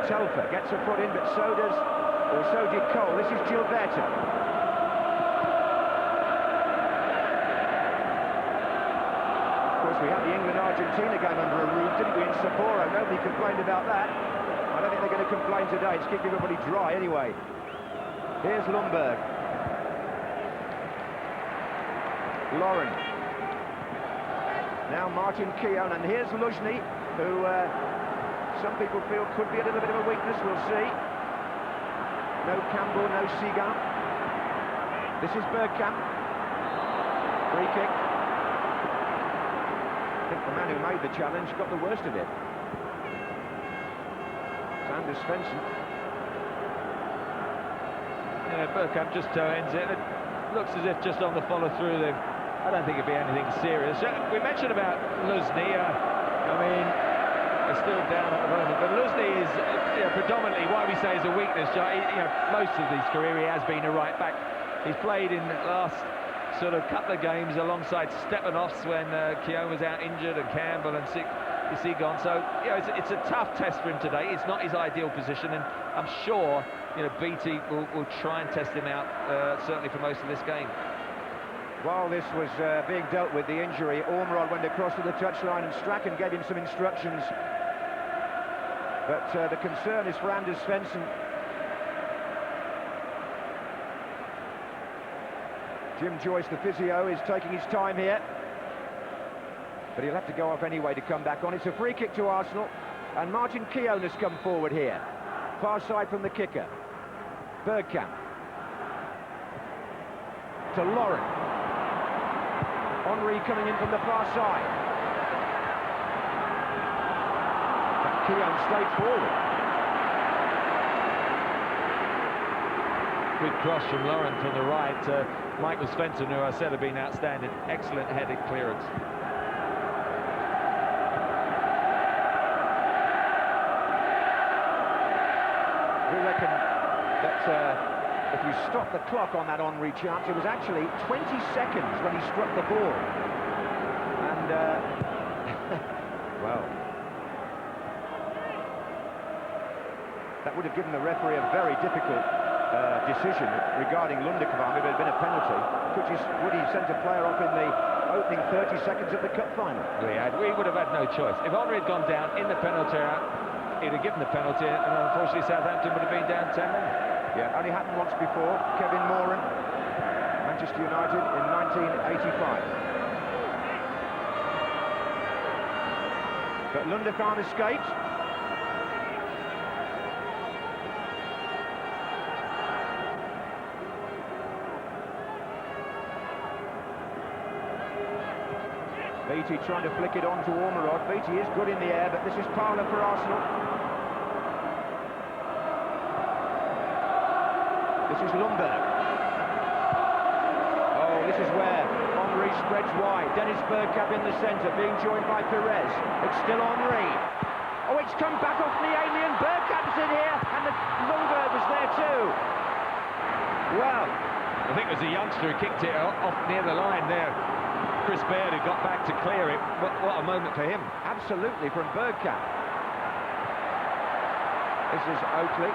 Telfer gets a foot in, but so did Cole. This is Gilberto. Of course, we had the England-Argentina game under a roof, didn't we, in Sapporo? Nobody complained about that. I don't think they're going to complain today. It's keeping everybody dry anyway. Here's Lundberg. Lauren. Now Martin Keown, and here's Luzhny, who some people feel could be a little bit of a weakness. We'll see. No Campbell, no Seagan. This is Bergkamp. Free kick. I think the man who made the challenge got the worst of it. Anders Svensson. Yeah, Bergkamp just ends it. It looks as if just on the follow-through, I don't think it'd be anything serious. We mentioned about Luzhny. I mean, they're still down at the moment, but Luzhny is predominantly why we say is a weakness. Most of his career he has been a right back. He's played in the last sort of couple of games alongside Stepanovs when Keown was out injured, and Campbell and Seagan. So it's a tough test for him today. It's not his ideal position, and I'm sure Beattie will try and test him out certainly for most of this game. While this was being dealt with, the injury, Ormerod went across to the touchline and Strachan gave him some instructions. But the concern is for Anders Svensson. Jim Joyce, the physio, is taking his time here. But he'll have to go off anyway to come back on. It's a free kick to Arsenal. And Martin Keown has come forward here. Far side from the kicker. Bergkamp. To Lauren. Henry coming in from the far side. But Keown stayed forward. Good cross from Lauren from the right. Michael Svensson, who I said had been outstanding. Excellent headed clearance. We reckon that if you stop the clock on that Henry chance, it was actually 20 seconds when he struck the ball. And, well, that would have given the referee a very difficult decision regarding Lundekvam if it had been a penalty. Would he send a player off in the opening 30 seconds of the cup final? We would have had no choice. If Henry had gone down in the penalty area, he'd have given the penalty, and unfortunately Southampton would have been down 10-1. Yeah, only happened once before. Kevin Moran, Manchester United in 1985. But Lundekvam escaped. Beattie trying to flick it on to Ormerod. Beattie is good in the air, but this is Parlour for Arsenal. This is Lundberg. Oh, this is where Henry spreads wide. Dennis Bergkamp in the centre, being joined by Perez. It's still Henry. Oh, it's come back off Niemi, and Bergkamp's in here, and Lundberg was there too. Well, I think it was a youngster who kicked it off near the line there. Chris Baird, who got back to clear it. What a moment for him. Absolutely, from Bergkamp. This is Oakley.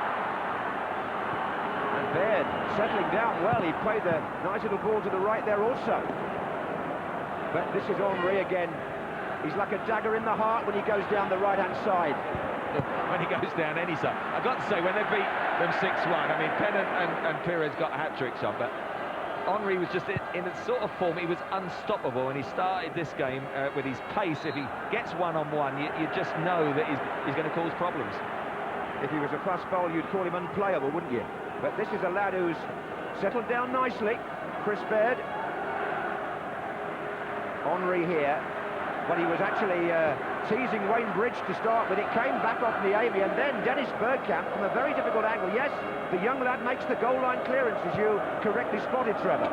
And Baird settling down well. He played the nice little ball to the right there also. But this is Henry again. He's like a dagger in the heart when he goes down the right-hand side. When he goes down any side. I've got to say, when they beat them 6-1, I mean, Pennant and Perez got hat-tricks on, but Henry was just in a sort of form. He was unstoppable, and he started this game with his pace. If he gets one-on-one, you just know that he's going to cause problems. If he was a fast bowler, you'd call him unplayable, wouldn't you? But this is a lad who's settled down nicely. Chris Baird. Henry here. But he was actually teasing Wayne Bridge to start with. It came back off Niemi, and then Dennis Bergkamp from a very difficult angle. Yes, the young lad makes the goal line clearance, as you correctly spotted, Trevor.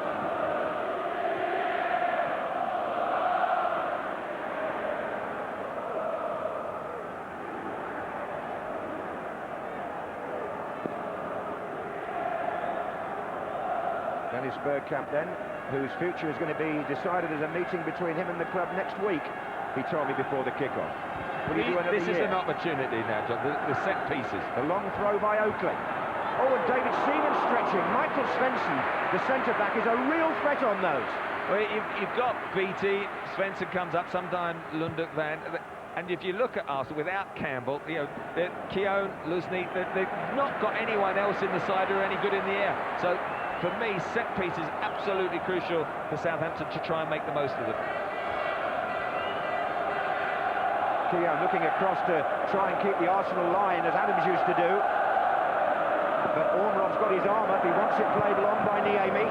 Dennis Bergkamp then, whose future is going to be decided as a meeting between him and the club next week, he told me before the kick-off. This is an opportunity now, John, the set pieces. The long throw by Oakley. Oh, and David Seaman stretching. Michael Svensson, the centre-back, is a real threat on those. Well, you've got Beattie, Svensson comes up, sometimes Lundekvam. And if you look at Arsenal, without Campbell, you know, Keown, Luzny, they've not got anyone else in the side who are any good in the air. So, for me, set piece is absolutely crucial for Southampton to try and make the most of them. Keown looking across to try and keep the Arsenal line, as Adams used to do. But Ormerod's got his arm up, he wants it played long by Niemi.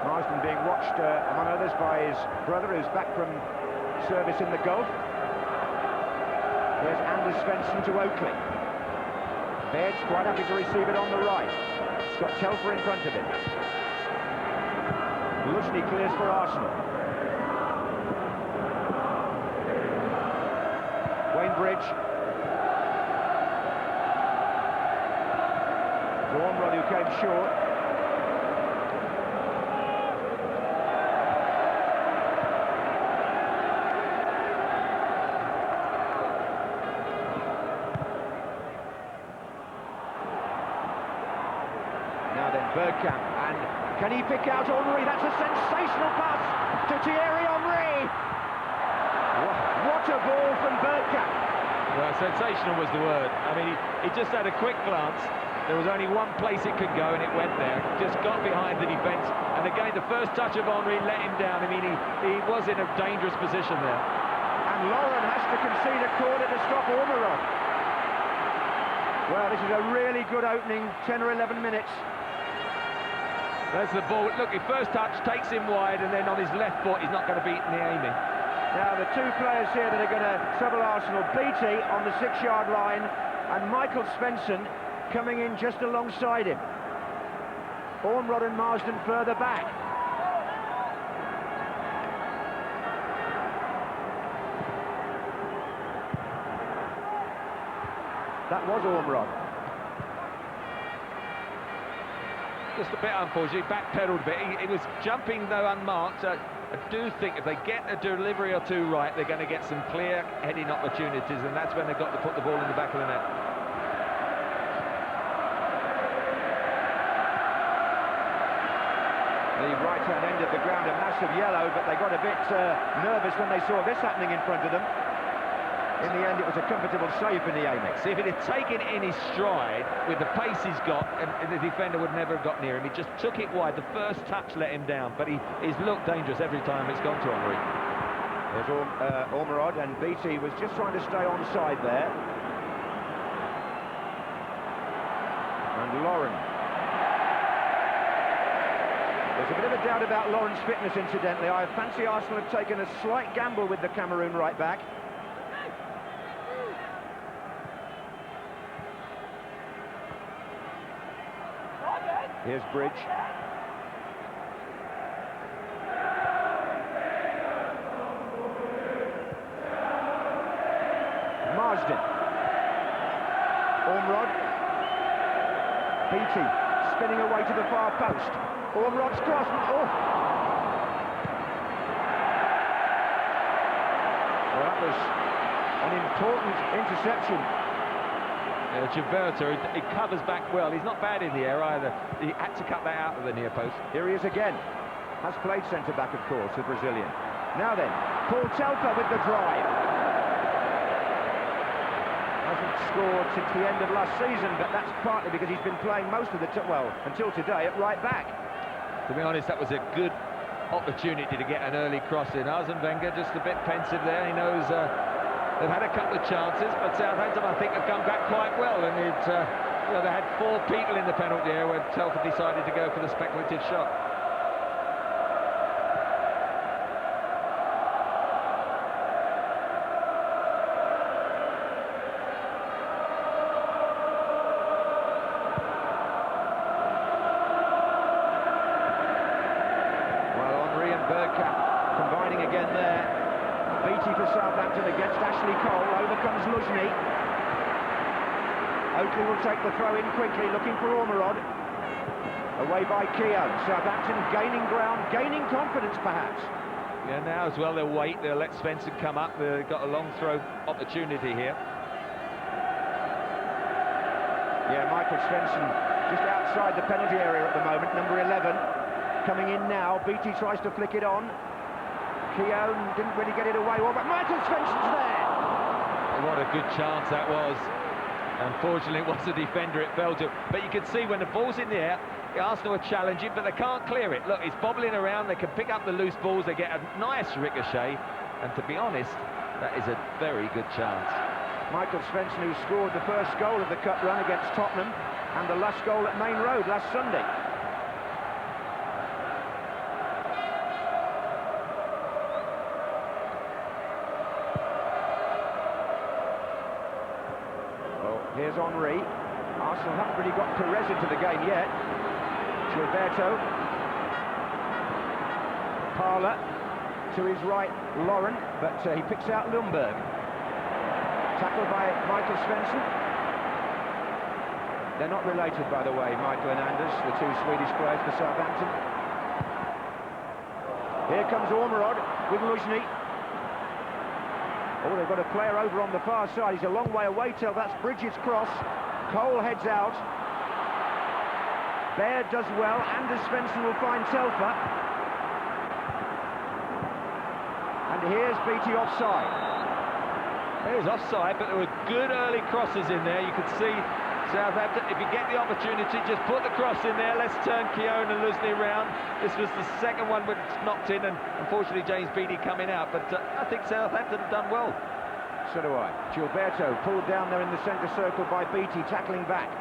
Marsden being watched, among others, by his brother, who's back from service in the Gulf. Here's Anders Svensson to Oakley. Baird's quite happy to receive it on the right. He's got Telfer in front of him. Luzny clears for Arsenal. Wayne Bridge. Ormerod, who came short. Now then, Bergkamp, and can he pick out Henry? That's a sensational pass to Thierry Henry. What a ball from Bergkamp. Well, sensational was the word. I mean, he just had a quick glance. There was only one place it could go, and it went there. Just got behind the defence. And again, the first touch of Henry let him down. I mean, he was in a dangerous position there. And Lauren has to concede a corner to stop Ormerod. Well, this is a really good opening, 10 or 11 minutes. There's the ball. Look, his first touch takes him wide, and then on his left foot, he's not going to beat Niemi. Now, the two players here that are going to trouble Arsenal, Beattie on the 6-yard line, and Michael Svensson coming in just alongside him. Ormerod and Marsden further back. That was Ormerod. Just a bit unfortunate, backpedaled a bit. He was jumping though unmarked. I do think if they get a delivery or two right, they're going to get some clear heading opportunities, and that's when they've got to put the ball in the back of the net. The right-hand end of the ground, a massive yellow, but they got a bit nervous when they saw this happening in front of them. In the end, it was a comfortable save for Niemi. See, if it had taken in his stride with the pace he's got, and the defender would never have got near him. He just took it wide. The first touch let him down, but he's looked dangerous every time it's gone to Henry. There's Ormerod, and Beattie was just trying to stay onside there. And Lauren. There's a bit of a doubt about Lauren's fitness, incidentally. I fancy Arsenal have taken a slight gamble with the Cameroon right back. Here's Bridge. Marsden. Ormerod. Beattie spinning away to the far post. Ormerod's cross. Oh! Well, that was an important interception. Gilberto, he covers back well. He's not bad in the air either. He had to cut that out of the near post. Here he is again. Has played centre-back, of course, the Brazilian. Now then, Paul Telfer with the drive. Hasn't scored since the end of last season, but that's partly because he's been playing most of the well, until today, at right back. To be honest, that was a good opportunity to get an early cross in. Arsene Wenger just a bit pensive there. He knows they've had a couple of chances, but Southampton, I think, have come back quite well. And you know, they had 4 people in the penalty area when Telfer decided to go for the speculative shot. Well, Henry and Bergkamp combining again there. Beattie for Southampton against Ashley Cole. Over comes Luzny. Oakley will take the throw in quickly, looking for Ormerod. Away by Keown. Southampton gaining ground, gaining confidence perhaps. Yeah, now as well they'll wait. They'll let Svensson come up. They've got a long throw opportunity here. Yeah, Michael Svensson just outside the penalty area at the moment, number 11. coming in now. Beattie tries to flick it on. Keown didn't really get it away. Well, but Michael Svensson's there. What a good chance that was. Unfortunately, it was a defender it fell to. But you can see when the ball's in the air, Arsenal are challenging, but they can't clear it. Look, it's bobbling around. They can pick up the loose balls. They get a nice ricochet. And to be honest, that is a very good chance. Michael Svensson, who scored the first goal of the cup run against Tottenham and the last goal at Main Road last Sunday. Well, here's Henry. Arsenal haven't really got Perez into the game yet. Gilberto. Parler. To his right, Lauren, but he picks out Lundberg. Tackled by Michael Svensson. They're not related, by the way, Michael and Anders, the two Swedish players for Southampton. Here comes Ormerod with Luzhny. Oh, they've got a player over on the far side. He's a long way away till that's Bridges' cross. Cole heads out. Baird does well. Anders Svensson will find Telfer. And here's Beattie offside. It was offside, but there were good early crosses in there. You could see Southampton, if you get the opportunity, just put the cross in there. Let's turn Keown and Luzhny round. This was the second one which knocked in, and unfortunately James Beattie coming out. But I think Southampton have done well. So do I. Gilberto pulled down there in the centre circle by Beattie, tackling back.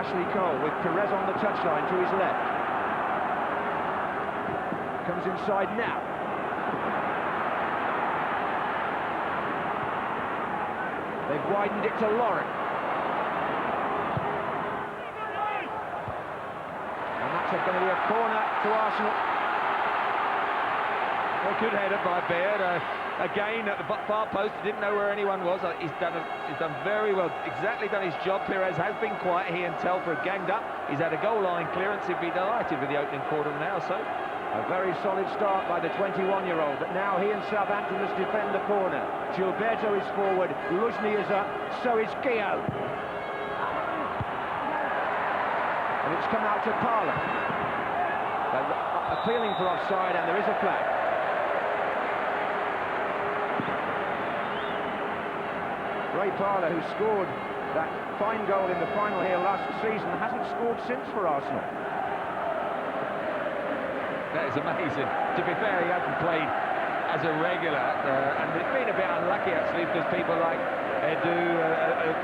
Ashley Cole with Perez on the touchline to his left. Comes inside now. They've widened it to Lauren. And that's going to be a corner to Arsenal. A good header by Baird. Again at the far post, he didn't know where anyone was. He's done very well, exactly done his job. Perez has been quiet. He and Telfer have ganged up. He's had a goal line clearance. He'd be delighted with the opening quarter now. So a very solid start by the 21-year-old, but now he and Southampton must defend the corner. Gilberto is forward, Luzhny is up, so is Keown. And it's come out to Parler. They're appealing for offside, and there is a flag. Ray Parler, who scored that fine goal in the final here last season, hasn't scored since for Arsenal. That is amazing. To be fair, he hasn't played as a regular, and it's been a bit unlucky actually, because people like Edu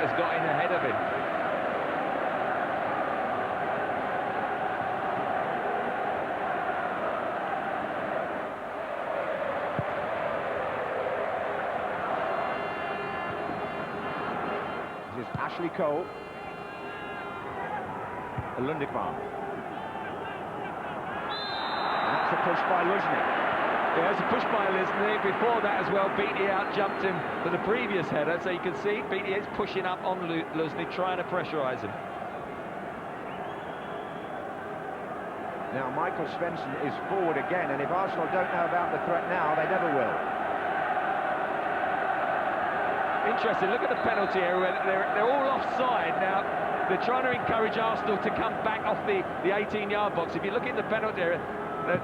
has got in ahead of him. This is Ashley Cole. Lundekman. That's a push by Luzhny. Yeah, it's a push by Luzhny. Before that as well, Beattie out-jumped him for the previous header, so you can see Beattie is pushing up on Luzhny, trying to pressurise him. Now Michael Svensson is forward again, and if Arsenal don't know about the threat now, they never will. Interesting, look at the penalty area, they're all offside now. They're trying to encourage Arsenal to come back off the 18-yard box. If you look at the penalty area,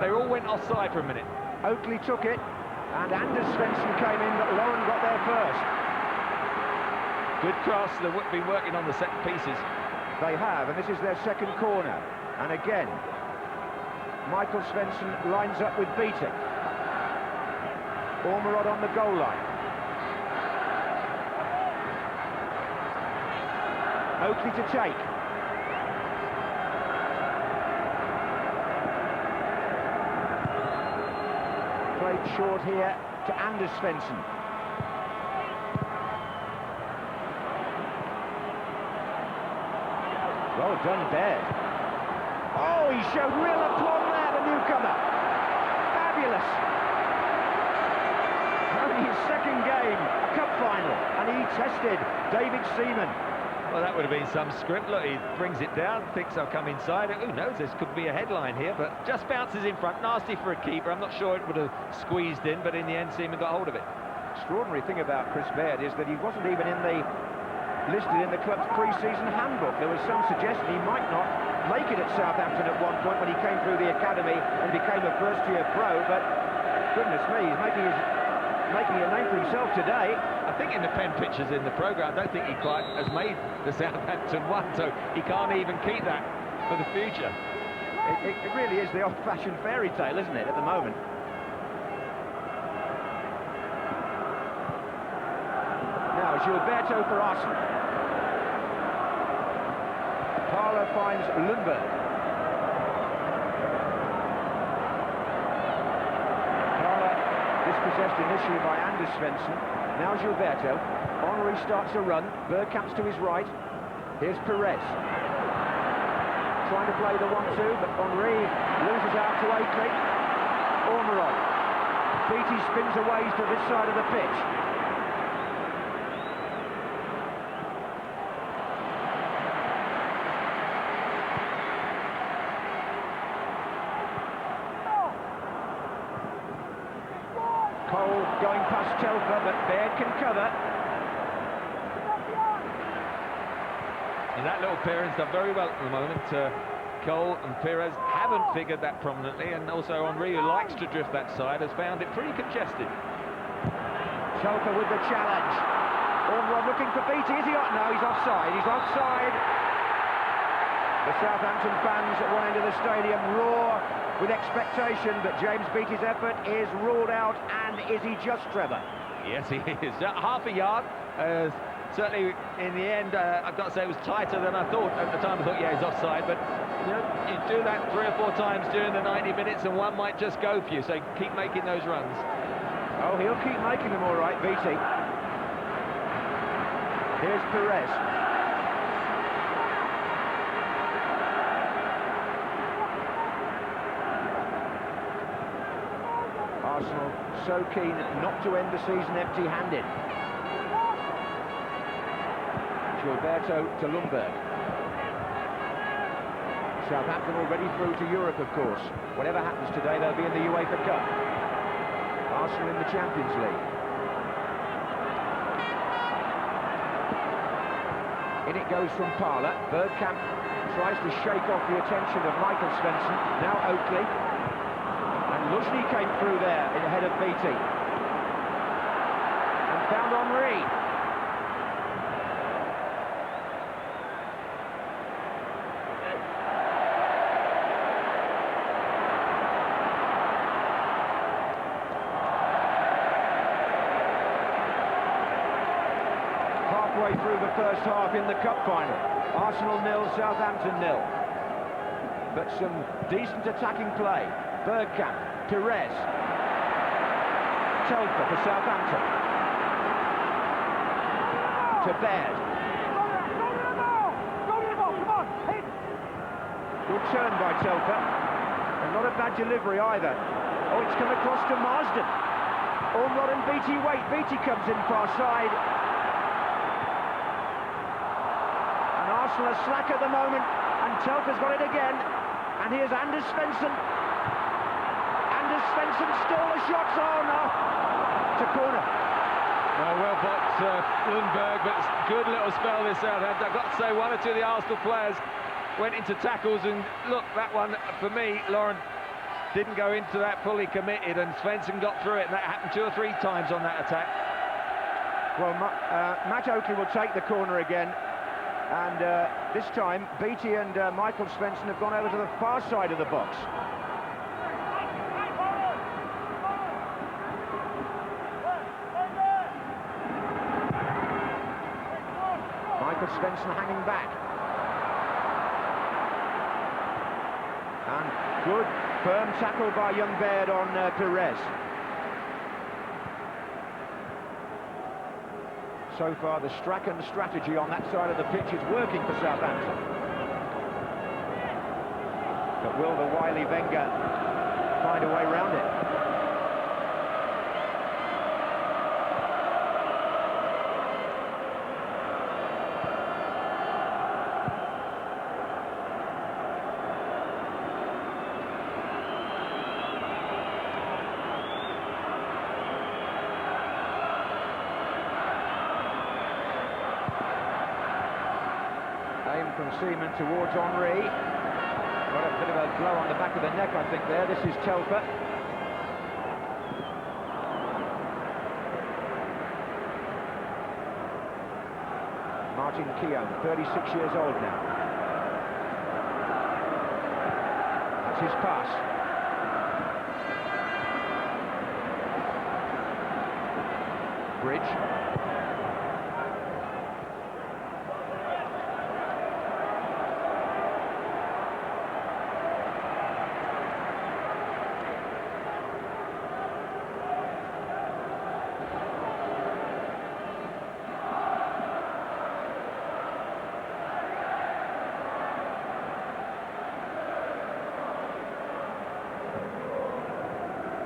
they all went offside for a minute. Oakley took it, and Anders Svensson came in, but Lauren got there first. Good cross, they've been working on the set pieces. They have, and this is their second corner. And again, Michael Svensson lines up with Beattie. Ormerod on the goal line. Oakley to take. Played short here to Anders Svensson. Well done, Baird. Oh, he showed real aplomb there, the newcomer. Fabulous. Only his second game, a cup final, and he tested David Seaman. Well, that would have been some script. Look, he brings it down, thinks I'll come inside. Who knows, this could be a headline here, but just bounces in front. Nasty for a keeper. I'm not sure it would have squeezed in, but in the end, Seaman got hold of it. Extraordinary thing about Chris Baird is that he wasn't even in the listed in the club's pre-season handbook. There was some suggestion he might not make it at Southampton at one point when he came through the academy and became a first-year pro, but goodness me, he's making a name for himself today. I think in the pen pictures in the programme, I don't think he quite has made the Southampton one, so he can't even keep that for the future. It really is the old-fashioned fairy tale, isn't it, at the moment? Now, Gilberto for Arsenal. Parler finds Lundberg. Parler dispossessed initially by Anders Svensson. Now Gilberto. Henry starts a run. Bergkamp's to his right. Here's Perez. Trying to play the 1-2, but Henry loses out to Akeley. Ormerod. Beattie spins away to this side of the pitch. Cole going past Telfer, but Baird can cover. And that little pairing's done very well at the moment. Cole and Perez haven't figured that prominently, and also Henry, who likes to drift that side, has found it pretty congested. Telfer with the challenge. Ormerod looking for Beattie. Is he on? No, he's offside. He's offside. The Southampton fans at one end of the stadium roar with expectation, but James Beattie's effort is ruled out, and is he just, Trevor? Yes, he is. Half a yard. Certainly, in the end, I've got to say it was tighter than I thought. At the time, I thought, yeah, he's offside, but you know, you do that 3 or 4 times during the 90 minutes, and one might just go for you. So keep making those runs. Oh, he'll keep making them all right, Beattie. Here's Perez. Arsenal so keen not to end the season empty-handed. Gilberto to Lundberg. Southampton already through to Europe, of course. Whatever happens today, they'll be in the UEFA Cup. Arsenal in the Champions League. In it goes from Parler. Bergkamp tries to shake off the attention of Michael Svensson. Now Oakley. And Luzhny came through there ahead of Beattie. And found Henry. Halfway through the first half in the cup final. Arsenal 0, Southampton 0. But some decent attacking play. Bergkamp, Perez. Telfer for Southampton. To Baird. Good turn by Telfer. And not a bad delivery either. Oh, it's come across to Marsden. Ormerod and Beattie wait. Beattie comes in far side. And Arsenal are slack at the moment. And Telfer's got it again. And here's Anders Svensson. Anders Svensson stole the shots. Oh no! To corner. Oh, well blocked Lundberg, but it's a good little spell this Southampton. I've got to say, 1 or 2 of the Arsenal players went into tackles, and look, that one, for me, Lauren, didn't go into that fully committed, and Svensson got through it, and that happened 2 or 3 times on that attack. Well, Matt Oakley will take the corner again, and this time Beattie and Michael Svensson have gone over to the far side of the box. Michael Svensson hanging back. And good firm tackle by young Baird on Perez. So far, the Strachan strategy on that side of the pitch is working for Southampton. But will the wily Wenger find a way round it? from Seaman towards Henry. Got a bit of a blow on the back of the neck, I think, there. This is Telfer. Martin Keown, 36 years old now. That's his pass. Bridge.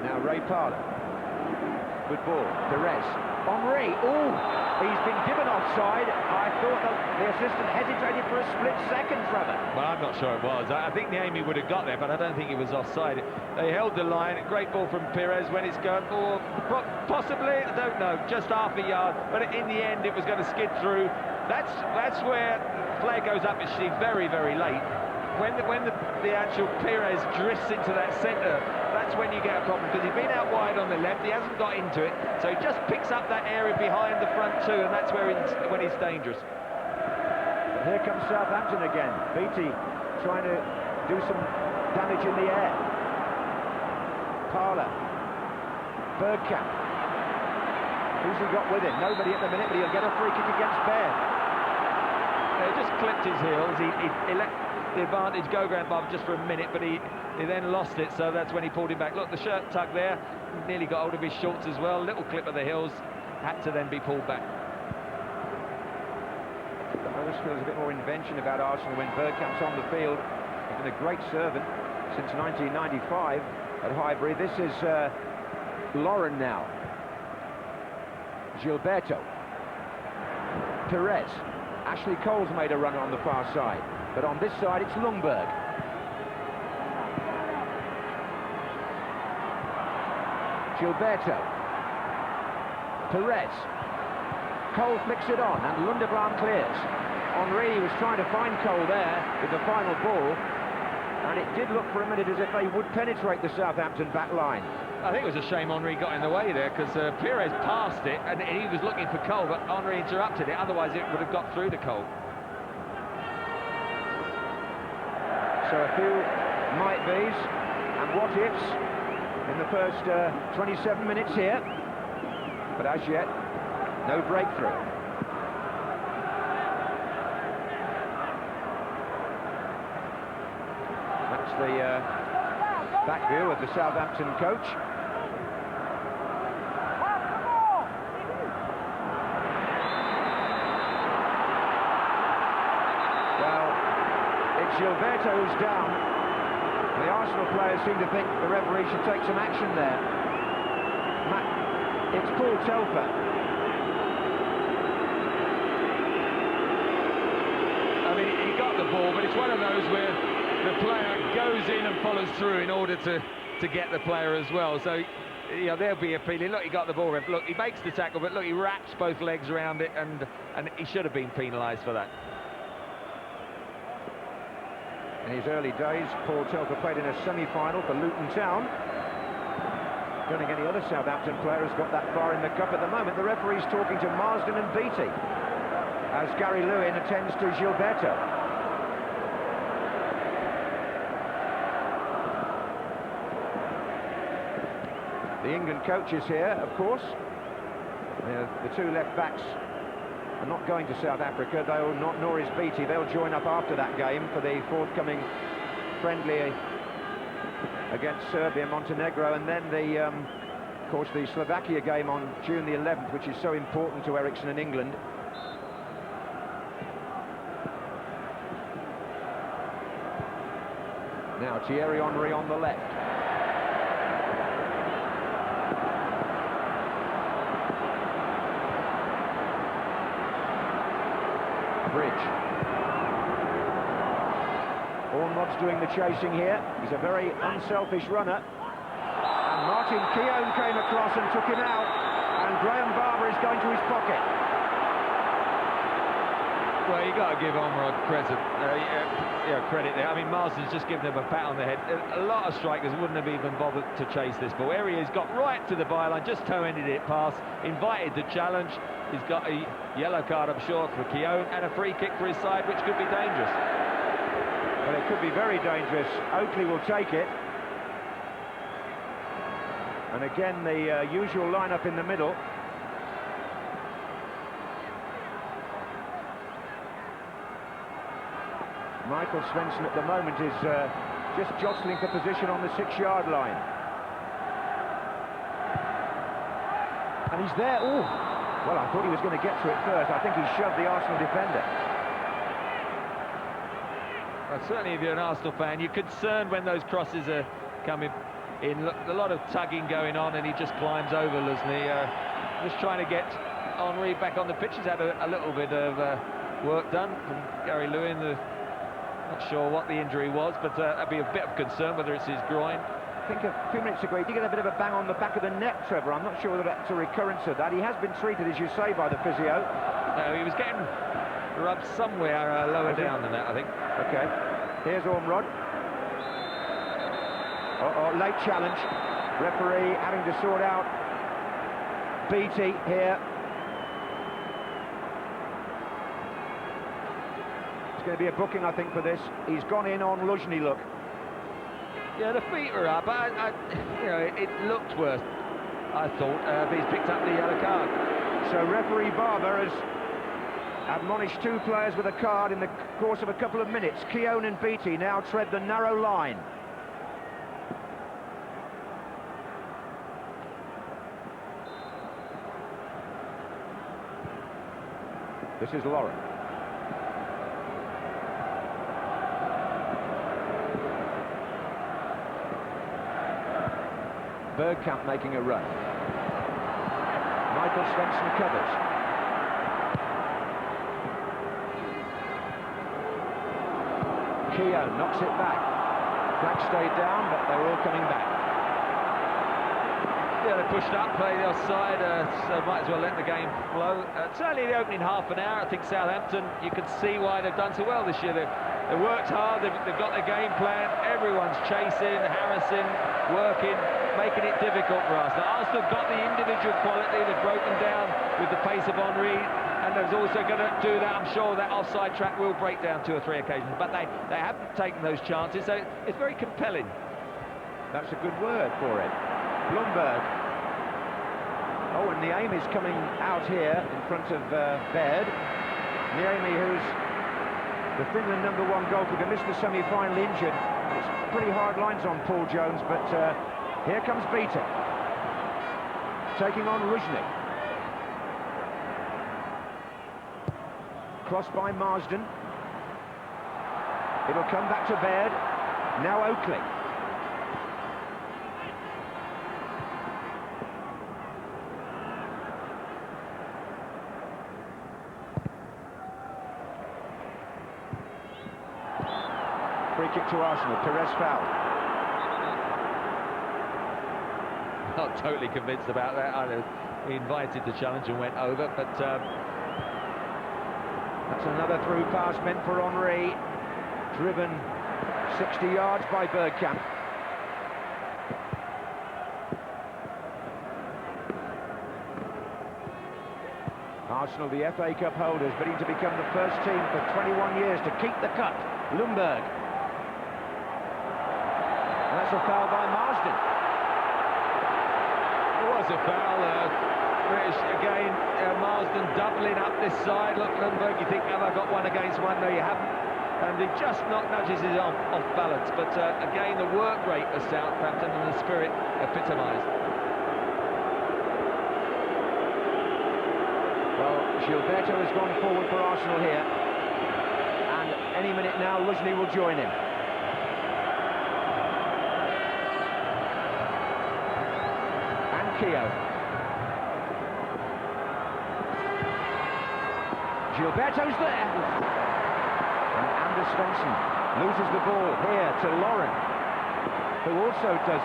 Now Ray Parlour. Good ball. Perez. Henry. Oh, he's been given offside. I thought the assistant hesitated for a split second, Trevor. Well, I'm not sure it was. I think Niemi would have got there, but I don't think he was offside. They held the line. Great ball from Perez when it's gone. Or possibly, I don't know, just half a yard. But in the end, it was going to skid through. That's where flag goes up. It's very, very late. When the actual Perez drifts into that centre, that's when you get a problem, because he's been out wide on the left, he hasn't got into it, so he just picks up that area behind the front two, and that's where when he's dangerous. But here comes Southampton again. Beattie trying to do some damage in the air. Parlour. Bergkamp. Who's he got with him? Nobody at the minute, but he'll get a free kick against Baird. He just clipped his heels. He let the advantage go Grant Bob just for a minute, but he then lost it, so that's when he pulled him back. Look, the shirt tug there, nearly got hold of his shorts as well. Little clip of the heels, had to then be pulled back. There always feels a bit more invention about Arsenal when Bergkamp's on the field. He's been a great servant since 1995 at Highbury. This is Lauren now. Gilberto. Perez. Ashley Cole's made a run on the far side, but on this side it's Lundberg. Gilberto. Perez. Cole flicks it on and Lunderblaam clears. Henry was trying to find Cole there with the final ball, and it did look for a minute as if they would penetrate the Southampton back line. I think it was a shame Henry got in the way there, because Perez passed it and he was looking for Cole, but Henry interrupted it, otherwise it would have got through to Cole. So a few might-be's and what-ifs in the first 27 minutes here, but as yet, no breakthrough. That's the back view of the Southampton coach. Well, it's Gilberto who's down. The Arsenal players seem to think the referee should take some action there. It's Paul Telfer. I mean, he got the ball, but it's one of those where the player goes in and follows through in order to get the player as well. So, you know, there'll be appealing. Look, he got the ball. Look, he makes the tackle, but look, he wraps both legs around it, and he should have been penalised for that. In his early days, Paul Telfer played in a semi-final for Luton Town. Don't think any other Southampton player has got that far in the cup at the moment. The referee's talking to Marsden and Beattie as Gary Lewin attends to Gilberto. The England coach is here, of course. The two left-backs are not going to South Africa, nor is Beattie. They'll join up after that game for the forthcoming friendly against Serbia and Montenegro, and then of course, the Slovakia game on June the 11th, which is so important to Ericsson and England. Now Thierry Henry on the left. Bridge. Ormond's doing the chasing here. He's a very unselfish runner. And Martin Keown came across and took him out. And Graham Barber is going to his pocket. Well, you got to give Ormerod credit there. I mean, Marsden's just given him a pat on the head. A lot of strikers wouldn't have even bothered to chase this ball. Here he is, got right to the byline, just toe-ended it past, invited the challenge. He's got a yellow card, I'm sure, for Keown, and a free kick for his side, which could be dangerous. Well, it could be very dangerous. Oakley will take it. And again, the usual lineup in the middle. Michael Svensson at the moment is just jostling for position on the 6-yard line. And he's there. Oh, well, I thought he was going to get to it first. I think he shoved the Arsenal defender. Well, certainly if you're an Arsenal fan, you're concerned when those crosses are coming in. Look, a lot of tugging going on, and he just climbs over, doesn't he? Just trying to get Henry back on the pitch. He's had a little bit of work done from Gary Lewin. Not sure what the injury was, but that'd be a bit of concern whether it's his groin. I think a few minutes ago he did get a bit of a bang on the back of the neck, Trevor. I'm not sure whether that's a recurrence of that. He has been treated, as you say, by the physio. No, he was getting rubbed somewhere lower down than that, I think. Okay, here's Ormerod. Late challenge. Referee having to sort out Beattie here. It's going to be a booking, I think, for this. He's gone in on Luzhny, look. Yeah, the feet are up. You know, it looked worse, I thought, but he's picked up the yellow card. So referee Barber has admonished 2 players with a card in the course of a couple of minutes. Keown and Beattie now tread the narrow line. This is Lauren. Bergkamp making a run. Michael Svensson covers. Keown knocks it back. Black stayed down, but they're all coming back. Yeah, they pushed up, played the offside, so might as well let the game flow. Certainly the opening half an hour, I think Southampton, you can see why they've done so well this year. They worked hard, they've got their game plan, everyone's chasing, harassing, working, making it difficult for us. Now, Arsenal got the individual quality, they've broken down with the pace of Henry, and they're also going to do that. I'm sure that offside track will break down 2 or 3 occasions, but they haven't taken those chances, so it's very compelling. That's a good word for it. Blumberg. Oh, and Niemi is coming out here in front of Baird. Niemi, who's the Finland #1 goalkeeper, missed the semi-final injured. It's pretty hard lines on Paul Jones, but here comes Beattie, taking on Luzhny. Crossed by Marsden. It'll come back to Baird. Now Oakley. Free kick to Arsenal. Perez foul. Not totally convinced about that either. He invited the challenge and went over, but that's another through pass meant for Henry. Driven 60 yards by Bergkamp. Arsenal, the FA Cup holders, bidding to become the first team for 21 years to keep the cup. Lundberg. And that's a foul by Marsden. It was a foul. British again, Marsden doubling up this side. Look, Lundberg, you think, have I got one against one? No, you haven't. And he just nudges his arm off balance. But again, the work rate of Southampton and the spirit epitomised. Well, Gilberto has gone forward for Arsenal here. And any minute now, Luzhny will join him. And Keown. Gilberto's there. And Anders Svensson loses the ball here to Lauren, who also does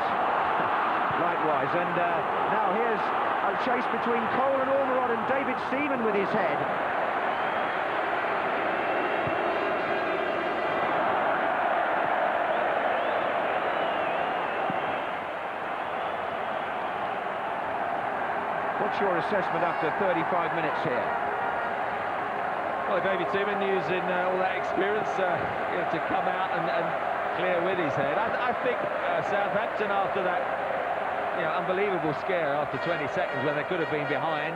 likewise. And now here's a chase between Cole and Ormerod, and David Seaman with his head. What's your assessment after 35 minutes here? Well, David Seaman using all that experience to come out and clear with his head. I think Southampton, after that unbelievable scare after 20 seconds when they could have been behind,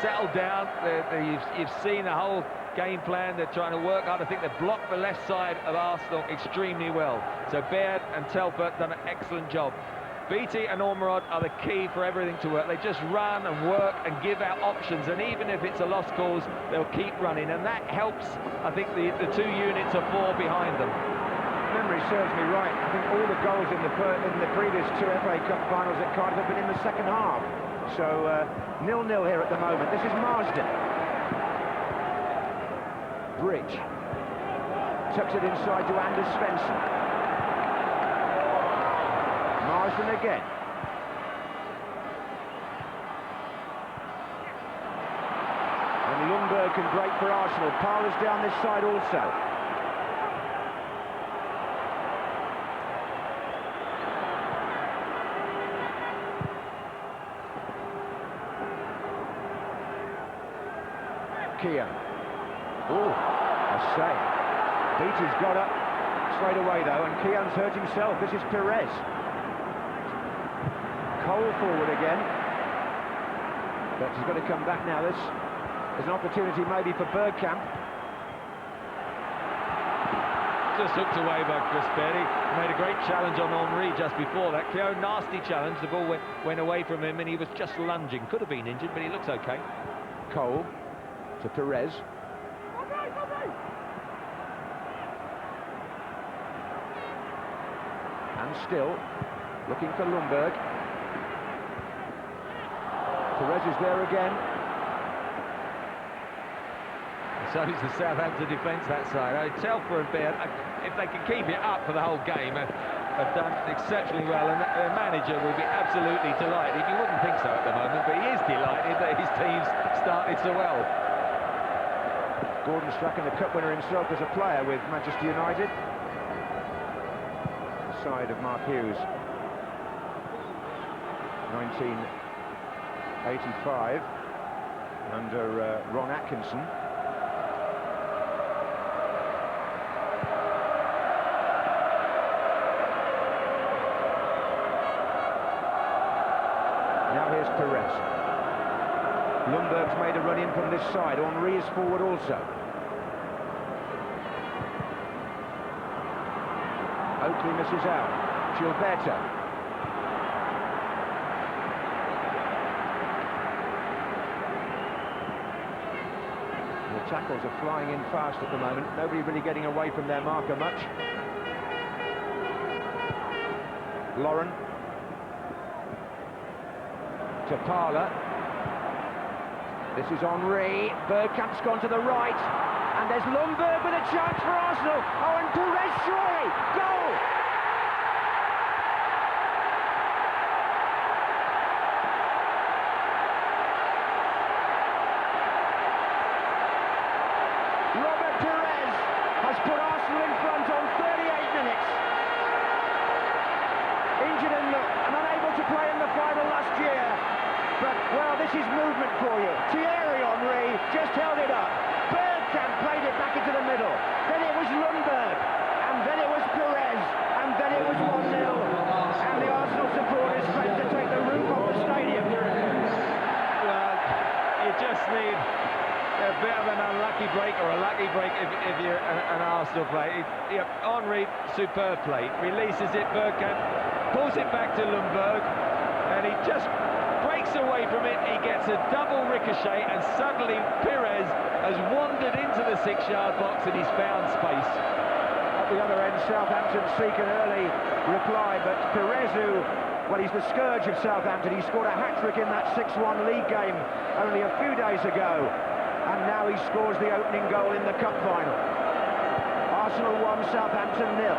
settled down. You've seen the whole game plan. They're trying to work hard. I think they've blocked the left side of Arsenal extremely well. So Baird and Telfer done an excellent job. Beattie and Ormerod are the key for everything to work. They just run and work and give out options, and even if it's a lost cause, they'll keep running, and that helps, I think, the two units of four behind them. Memory serves me right. I think all the goals in the previous two FA Cup finals at Cardiff have been in the second half. So 0-0 here at the moment. This is Marsden. Bridge tucks it inside to Anders Svensson. Marsden again. And Lundberg can break for Arsenal. Parler's down this side also. Keown. Oh, a save. Beattie's got up straight away though, and Keown's hurt himself. This is Perez. Cole forward again, but he's got to come back now. There's an opportunity maybe for Bergkamp. Just hooked away by Chris Berry. Made a great challenge on Henry just before that. Keown, nasty challenge. The ball went away from him and he was just lunging. Could have been injured, but he looks okay. Cole to Perez. And still looking for Lundberg. Perez is there again. So it's the Southampton defence that side. Telfer and Baird, if they can keep it up for the whole game, have done exceptionally well, and their manager will be absolutely delighted. You wouldn't think so at the moment, but he is delighted that his team's started so well. Gordon Strachan, the cup winner himself as a player with Manchester United. The side of Mark Hughes. 1985 under Ron Atkinson. Now here's Perez. Lundberg's made a run in from this side. Henry is forward also. Oakley misses out. Gilberto. Tackles are flying in fast at the moment. Nobody really getting away from their marker much. Lauren to Parler. This is Henry. Bergkamp's gone to the right, and there's Lundberg with a chance for Arsenal. Oh, and Perez surely goal. Put Arsenal in front on 38 minutes. Injured and unable to play in the final last year. But, well, this is movement for you. Thierry Henry just held it up. Bergkamp played it back into the middle. Then it was Lundberg. And then it was Perez. And then it was 1-0. And the Arsenal supporters threatened to take the roof off the stadium. Well, you just need a bit of an unlucky break or a lucky break if you're an Arsenal player. Henry, superb play, releases it, Bergkamp pulls it back to Lundberg, and he just breaks away from it. He gets a double ricochet, and suddenly Perez has wandered into the 6-yard box and he's found space. At the other end, Southampton seek an early reply, but Perez, well, he's the scourge of Southampton. He scored a hat-trick in that 6-1 league game only a few days ago. And now he scores the opening goal in the cup final. Arsenal 1, Southampton 0.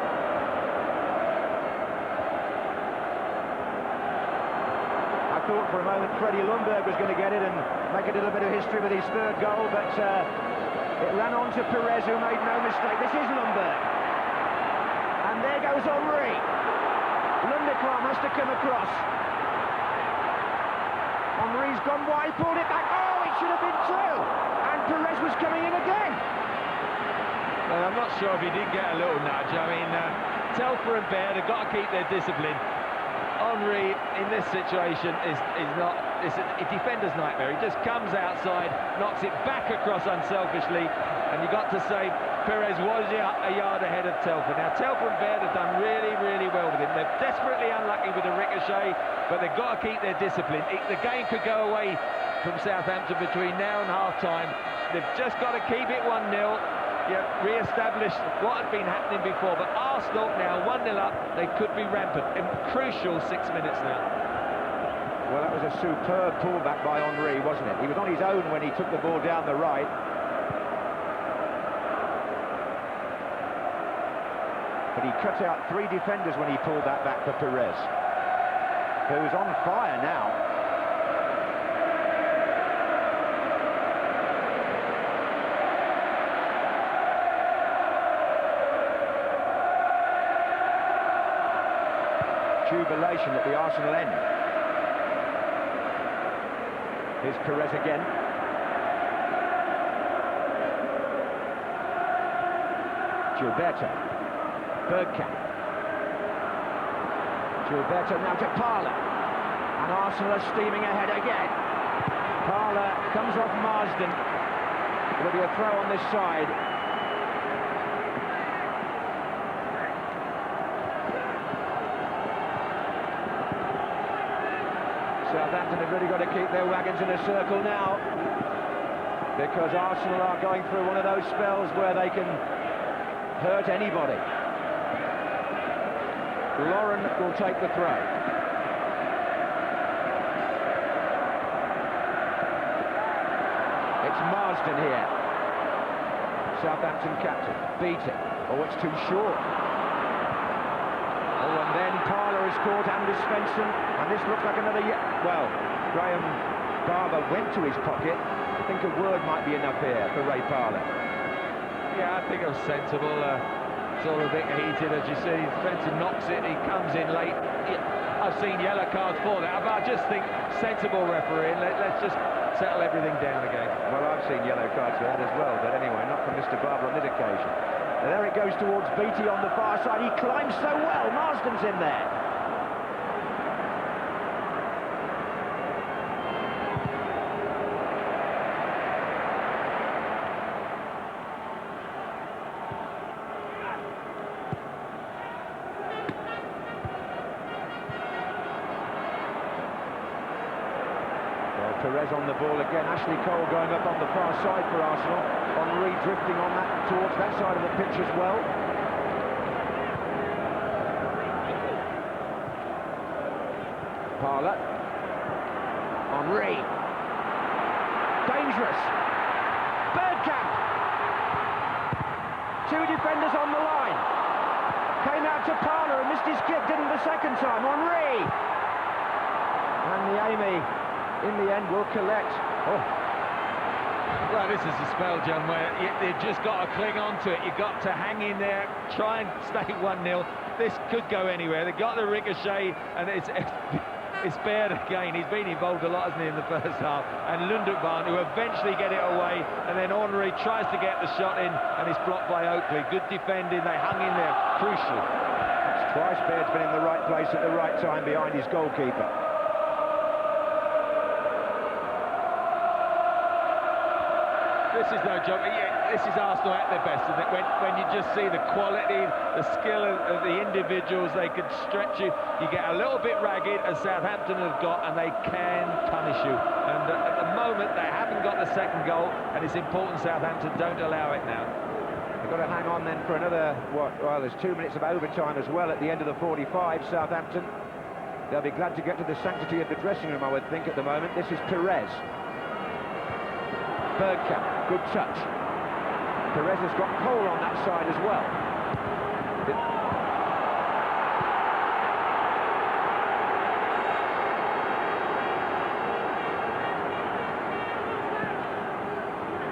I thought for a moment Freddie Lundberg was going to get it and make a little bit of history with his third goal, but it ran on to Perez, who made no mistake. This is Lundberg. And there goes Henry. Lundekram has to come across. Henry's gone wide, pulled it back. Oh, it should have been 2. And Perez was coming in again. Well, I'm not sure if he did get a little nudge. I mean, Telfer and Baird have got to keep their discipline. Henry, in this situation, is not... It's a defender's nightmare. He just comes outside, knocks it back across unselfishly, and you've got to say Perez was a yard ahead of Telfer. Now, Telfer and Baird have done really, really well with him. They're desperately unlucky with the ricochet, but they've got to keep their discipline. The game could go away from Southampton between now and half-time. They've just got to keep it 1-0. Yeah, re-establish what had been happening before, but Arsenal now 1-0 up, they could be rampant in crucial 6 minutes now. Well, that was a superb pullback by Henry, wasn't it? He was on his own when he took the ball down the right. But he cut out 3 defenders when he pulled that back for Perez, who's on fire now. Jubilation at the Arsenal end. Here's Perez again. Gilberto. Bergkamp. Gilberto now to Parler. And Arsenal are steaming ahead again. Parler comes off Marsden. It'll be a throw on this side. Southampton have really got to keep their wagons in a circle now, because Arsenal are going through one of those spells where they can hurt anybody. Lauren will take the throw. It's Marsden here. Southampton captain. Beating. Oh, it's too short. Oh, and then Parler is caught, Anders Svensson, and this looks like another... Well, Graham Barber went to his pocket. I think a word might be enough here for Ray Parler. Yeah, I think it was sensible. It's all a bit heated, as you see. Svensson knocks it, he comes in late. I've seen yellow cards for that, but I just think sensible refereeing. Let's just settle everything down again. Well, I've seen yellow cards for that as well, but anyway, not from Mr. Barber on this occasion. And there it goes towards Beattie on the far side. He climbs so well. Marsden's in there. Well, Perez on the ball again. Ashley Cole going up on the far side for Arsenal. Henry drifting on that towards that side of the pitch as well. Parler. Henry. Dangerous. Bergkamp. 2 defenders on the line. Came out to Parler and missed his kick, didn't the second time. Henry. And the Amy, in the end, will collect. Oh. Well, this is a spell, John, where you've just got to cling on to it. You've got to hang in there, try and stay 1-0. This could go anywhere. They've got the ricochet, and it's Baird again. He's been involved a lot, hasn't he, in the first half. And Lundekbarn, who eventually get it away, and then Henry tries to get the shot in, and it's blocked by Oakley. Good defending. They hung in there. Crucial. That's twice Baird's been in the right place at the right time behind his goalkeeper. This is no joke. This is Arsenal at their best, isn't it? When you just see the quality, the skill of the individuals, they can stretch you. You get a little bit ragged, as Southampton have got, and they can punish you. And at the moment, they haven't got the second goal, and it's important Southampton don't allow it now. They've got to hang on then for another, well, there's 2 minutes of overtime as well at the end of the 45, Southampton. They'll be glad to get to the sanctity of the dressing room, I would think, at the moment. This is Perez. Bergkamp, good touch. Perez has got Cole on that side as well.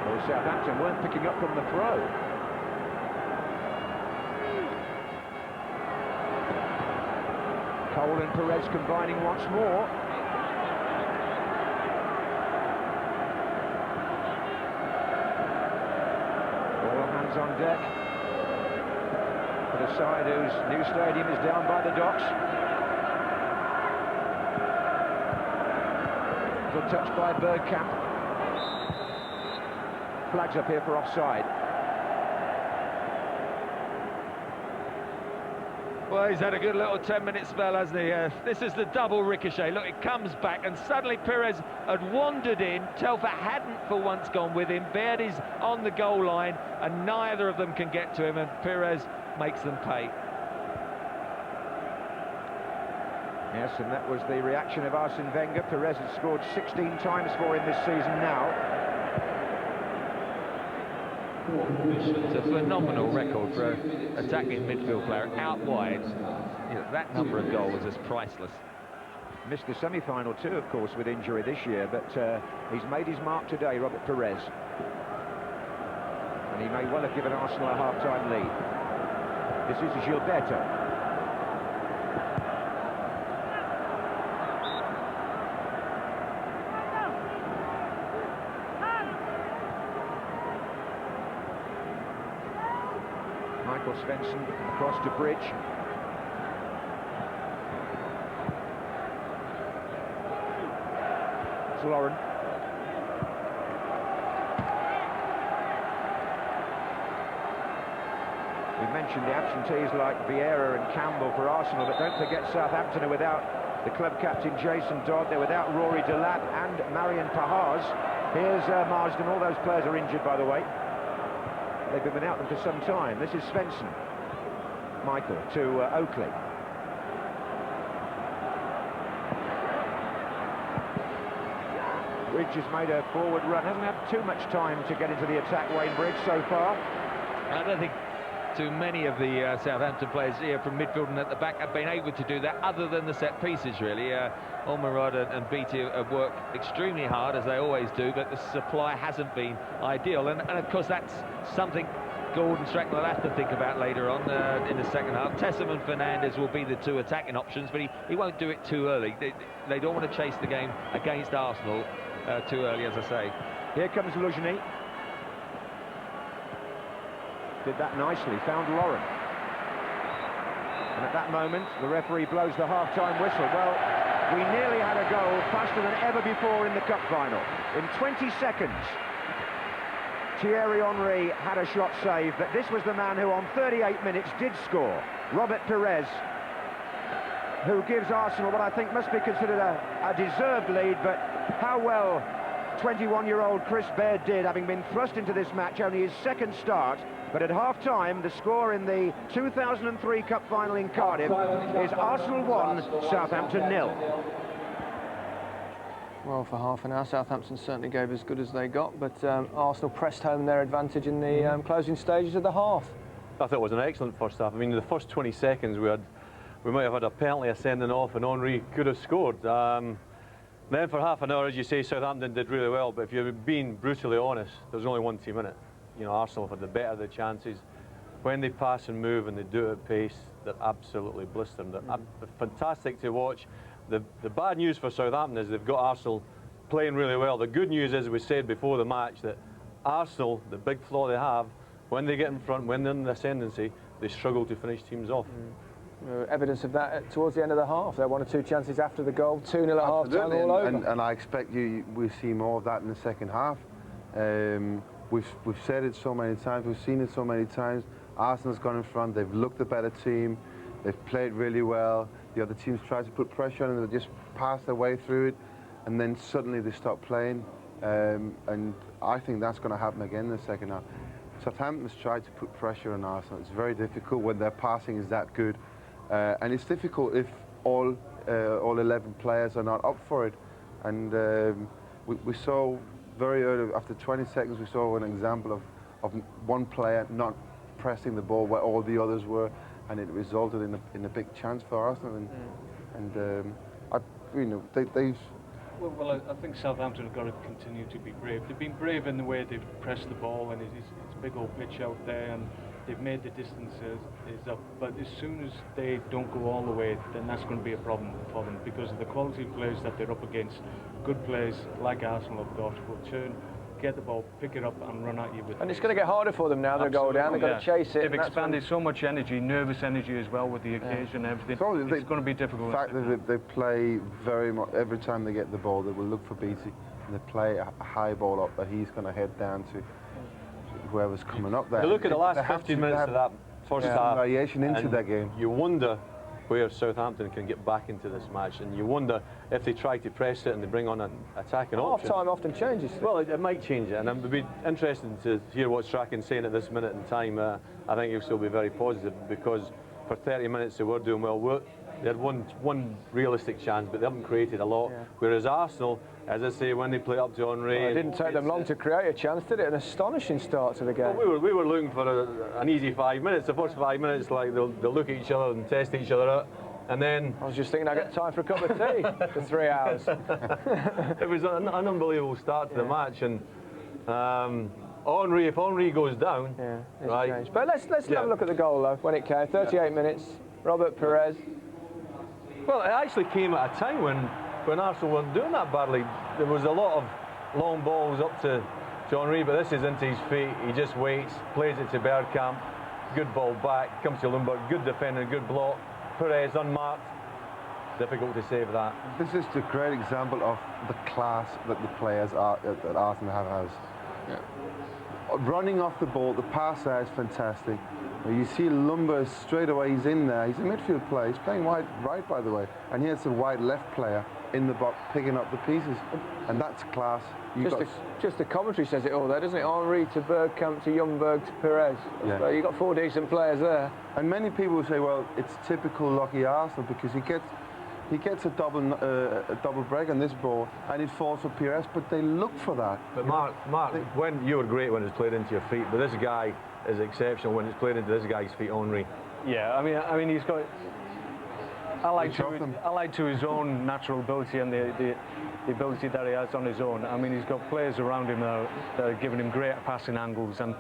Well, Southampton weren't picking up from the throw. Cole and Perez combining once more. players on deck for the side whose new stadium is down by the docks. Good touch by Bergkamp. Flags up here for offside. Well, he's had a good little 10-minute spell, hasn't he? This is the double ricochet. Look, it comes back, and suddenly Perez had wandered in. Telfer hadn't for once gone with him. Verdi's on the goal line, and neither of them can get to him, and Perez makes them pay. Yes, and that was the reaction of Arsene Wenger. Perez has scored 16 times for him this season now. It's a phenomenal record for an attacking midfield player. Out wide, you know, that number of goals is priceless. Missed the semi-final too, of course, with injury this year, but he's made his mark today, Robert Perez. And he may well have given Arsenal a half-time lead. This is Gilberto. Svensson across to Bridge. It's Lauren. We've mentioned the absentees like Vieira and Campbell for Arsenal, but don't forget Southampton are without the club captain Jason Dodd. They're without Rory Delap and Marion Pahars. Here's Marsden. All those players are injured, by the way. They've been without them for some time. This is Svensson. Michael to Oakley. Bridge has made a forward run. Hasn't had too much time to get into the attack, Wayne Bridge, so far. I don't think too many of the Southampton players here from midfield and at the back have been able to do that, other than the set pieces, really. Olmerod and Beattie have worked extremely hard, as they always do, but the supply hasn't been ideal. And of course, that's something Gordon Strachan will have to think about later on in the second half. Tessem and Fernandez will be the two attacking options, but he won't do it too early. They don't want to chase the game against Arsenal too early, as I say. Here comes Luzhny. Did that nicely, found Lauren. And at that moment, the referee blows the half-time whistle. Well, we nearly had a goal faster than ever before in the cup final. In 20 seconds, Thierry Henry had a shot saved, but this was the man who on 38 minutes did score. Robert Perez, who gives Arsenal what I think must be considered a deserved lead, but how well 21-year-old Chris Baird did, having been thrust into this match, only his second start. But at half-time, the score in the 2003 Cup Final in Cardiff is Arsenal 1, Southampton 0. Well, for half an hour, Southampton certainly gave as good as they got, but Arsenal pressed home their advantage in the closing stages of the half. I thought it was an excellent first half. I mean, in the first 20 seconds, we might have had a penalty, a sending off, and Henry could have scored. Then for half an hour, as you say, Southampton did really well, but if you're being brutally honest, there's only one team in it. You know, Arsenal have had the better of the chances. When they pass and move and they do it at pace, they're absolutely blistering. They're fantastic to watch. The bad news for Southampton is they've got Arsenal playing really well. The good news is, we said before the match, that Arsenal, the big flaw they have, when they get in front, when they're in the ascendancy, they struggle to finish teams off. Evidence of that towards the end of the half. There were 1 or 2 chances after the goal, 2-0 at half-time, all over. And I expect we'll see more of that in the second half. We've said it so many times, we've seen it so many times. Arsenal's gone in front, they've looked the better team, they've played really well. The other teams tried to put pressure on them, they just passed their way through it, and then suddenly they stopped playing. And I think that's going to happen again in the second half. Southampton's tried to put pressure on Arsenal. It's very difficult when their passing is that good. And it's difficult if all 11 players are not up for it. And we saw very early, after 20 seconds, we saw an example of one player not pressing the ball where all the others were, and it resulted in a big chance for Arsenal. Well, I think Southampton have got to continue to be brave. They've been brave in the way they've pressed the ball, and it's a big old pitch out there, and they've made the distances up. But as soon as they don't go all the way, then that's going to be a problem for them, because of the quality of players that they're up against. Good players like Arsenal have got will turn get the ball, pick it up and run at you with And it's going to get harder for them now. They'll go down, they've got to chase it. They've expanded so much energy, nervous energy as well with the occasion and everything. So it's going to be difficult. The fact that they play very much, every time they get the ball, they will look for Beattie and they play a high ball up that he's going to head down to whoever's coming up there. You look at the last 15 minutes of that first half. Variation into that game. You wonder where Southampton can get back into this match, and you wonder if they try to press it and they bring on an attacking option. Half-time often changes. Well, it might change it, and it would be interesting to hear what Strachan's saying at this minute in time. I think he'll still be very positive, because for 30 minutes they were doing well. They had one realistic chance, but they haven't created a lot. Whereas Arsenal, as I say, when they play up to Henry... Well, it didn't take them long to create a chance, did it? An astonishing start to the game. Well, we were looking for an easy 5 minutes. The first 5 minutes, like, they'll look at each other and test each other out. And then... I was just thinking I got time for a cup of tea for 3 hours. It was an unbelievable start to the match. And Henry, if Henry goes down... right. Changed. But let's have a look at the goal, though, when it came. 38 minutes, Robert Perez. Well, it actually came at a time when Arsenal weren't doing that badly. There was a lot of long balls up to Henry, but this is into his feet. He just waits, plays it to Bergkamp. Good ball back, comes to Lundberg. Good defending, good block. Perez unmarked. Difficult to save that. This is a great example of the class that the players that Arsenal has. Running off the ball, the pass there is fantastic. You see Lundberg straight away, he's in there. He's a midfield player. He's playing wide right, by the way. And here's a wide left player in the box picking up the pieces. And that's class. Just the commentary says it all there, doesn't it? Henry to Bergkamp to Ljungberg to Perez. So you've got 4 decent players there. And many people say, well, it's typical lucky Arsenal because he gets a double break on this ball and it falls for Perez, but they look for that. But Mark, when you were great when it's played into your feet, but this guy is exceptional when it's played into this guy's feet, Henry. Yeah, I mean, he's got. I like to his own natural ability and the ability that he has on his own. I mean, he's got players around him that are giving him great passing angles, and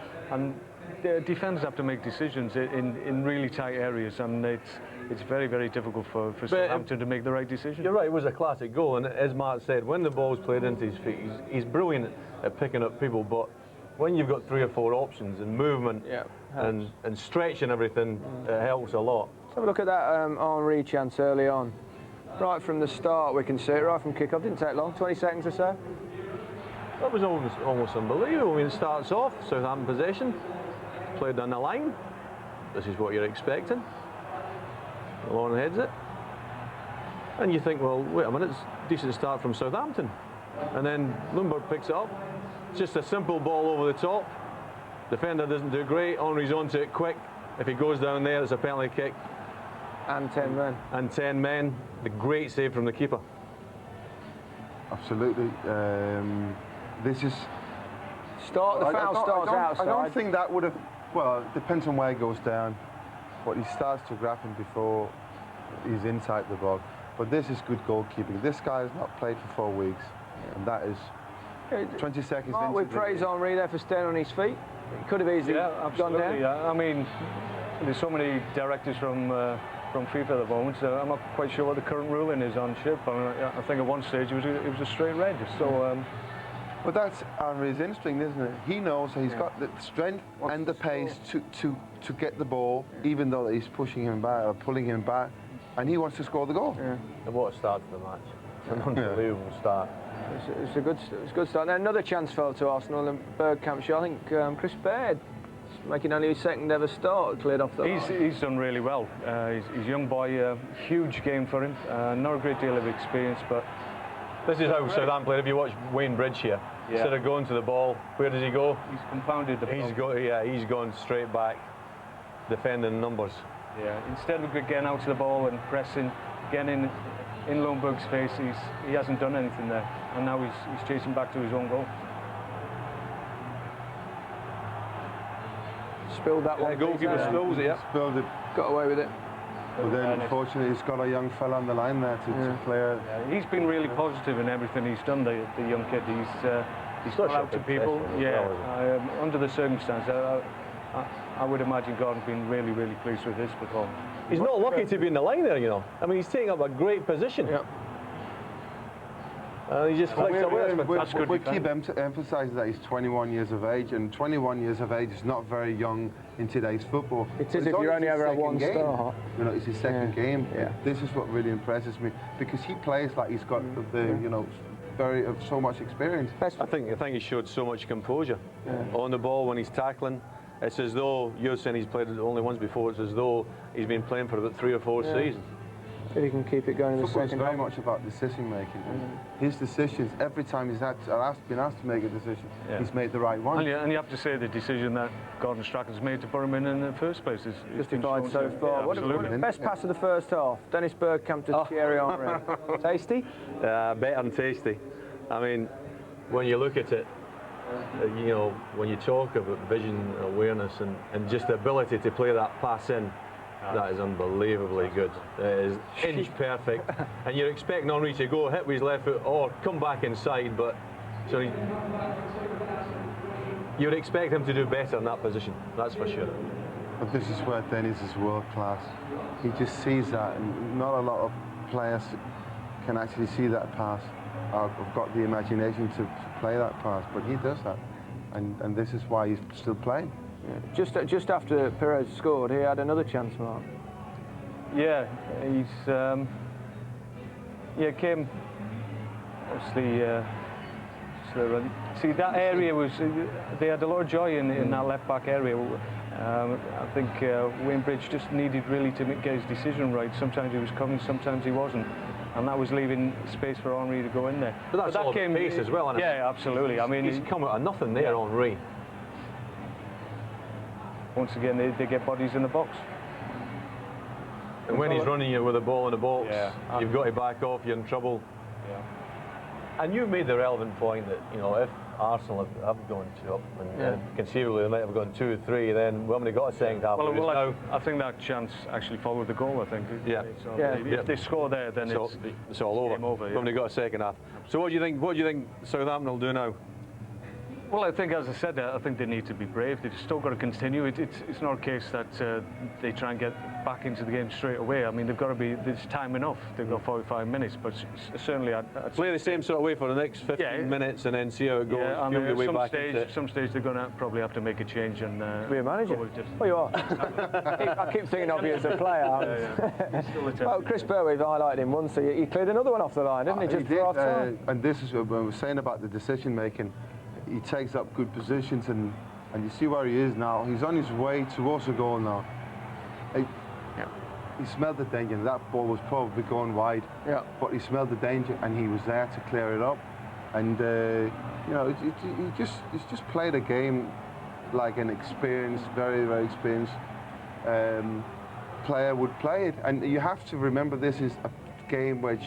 the defenders have to make decisions in really tight areas, and it's very, very difficult for Southampton to make the right decision. You're right, it was a classic goal, and as Mark said, when the ball's played into his feet, he's brilliant at picking up people, but when you've got 3 or 4 options and movement and stretching everything, it helps a lot. Let's have a look at that Henry chance early on. Right from the start, we can see it, right from kick-off. Didn't take long, 20 seconds or so. That was almost unbelievable. I mean, it starts off, Southampton possession, played down the line. This is what you're expecting. Lauren heads it. And you think, well, wait a minute, it's a decent start from Southampton. And then Lundberg picks it up. Just a simple ball over the top. Defender doesn't do great. Henry's onto it quick. If he goes down there, it's a penalty kick. And 10 men. And 10 men. The great save from the keeper. Absolutely. This is... The foul starts outside. I don't think that would have... Well, it depends on where he goes down. But he starts to grab him before he's inside the box. But this is good goalkeeping. This guy has not played for 4 weeks. And that is... 20 seconds into we praise Henry there for staying on his feet. He could have easily gone down. I mean, there's so many directives from FIFA at the moment, so I'm not quite sure what the current ruling is on Chip. I think at one stage it was a straight red. So, but that's Henry's instinct, isn't it? He knows that he's got the strength and the pace to get the ball, even though he's pushing him back or pulling him back, and he wants to score the goal. And what a start to the match! An unbelievable start. It's a good start. Now another chance fell to Arsenal and Bergkamp shot. I think Chris Baird, making only his second ever start, cleared off the line. He's done really well. He's a young boy, huge game for him. Not a great deal of experience, but this is how Southampton played. If you watch Wayne Bridge here, instead of going to the ball, where does he go? He's compounded the ball. He's gone straight back, defending numbers. Yeah, instead of getting out to the ball and pressing, getting in Lundberg's face, he hasn't done anything there, and now he's chasing back to his own goal. Spilled that one. The goalkeeper spills it, Spilled it. Got away with it. But then, unfortunately, he's got a young fella on the line there to play. Yeah, he's been really positive in everything he's done, the young kid. He's got out to people. Under the circumstances, I would imagine Gordon's been really, really pleased with his performance. He's not lucky to be in the line there, you know. I mean, he's taking up a great position. He just flicks away. That's good. We keep emphasising that he's 21 years of age, and 21 years of age is not very young in today's football. It is if you only ever have one start. You know, it's his second game. Yeah. This is what really impresses me, because he plays like he's got you know, so much experience. I think he showed so much composure on the ball when he's tackling. It's as though you're saying he's played it only once before. It's as though he's been playing for about 3 or 4 seasons. If he can keep it going in the Football second is very much about decision making. His decisions, every time he's been asked to make a decision, he's made the right one. And you have to say the decision that Gordon Strachan's made to put him in the first place is justified so far. Yeah, what the best pass of the first half? Dennis Bergkamp to Thierry Henry. Tasty? Better than tasty. I mean, when you look at it, you know, when you talk about vision, awareness, and just the ability to play that pass in, that is unbelievably good. It is inch perfect, and you're expecting Henry to go hit with his left foot or come back inside, but you'd expect him to do better in that position, that's for sure. But this is where Dennis is world class. He just sees that, and not a lot of players can actually see that pass. I've got the imagination to play that pass, but he does that, and this is why he's still playing. Yeah. Just after Perez scored, he had another chance, Mark. Yeah, he's came obviously. See, that area was they had a lot of joy in that left back area. I think Wayne Bridge just needed really to get his decision right. Sometimes he was coming, sometimes he wasn't. And that was leaving space for Henry to go in there. But that's all the pace as well, isn't it? Yeah, absolutely. I mean, he's come out of nothing there, Henry. Once again, they get bodies in the box. And when he's running you with a ball in the box, you've got to back off, you're in trouble. Yeah. And you made the relevant point that, you know, if Arsenal have gone 2 up, and conceivably they might have gone 2 or 3, then we haven't got a second half. Well, I think that chance actually followed the goal, I think. So if they score there, then it's all over. Game over. We haven't got a second half. So what do you think Southampton will do now? Well, I think, as I said, I think they need to be brave. They've still got to continue. It's not a case that they try and get back into the game straight away. I mean, they've got to be. There's time enough. They've got 45 minutes, but certainly I'd play the same sort of way for the next 15 minutes and then see how it goes. Yeah, I mean, at some stage they're going to probably have to make a change and be a manager. Well, you are. I keep thinking of you as a player. Well, Chris Burr, we've highlighted him once. So he cleared another one off the line, didn't he? Just for half time. And this is what I was saying about the decision making. He takes up good positions, and you see where he is now. He's on his way towards a goal now. He smelled the danger. That ball was probably going wide, but he smelled the danger, and he was there to clear it up. And you know, he's just played a game like an experienced, very, very experienced player would play it. And you have to remember, this is a game which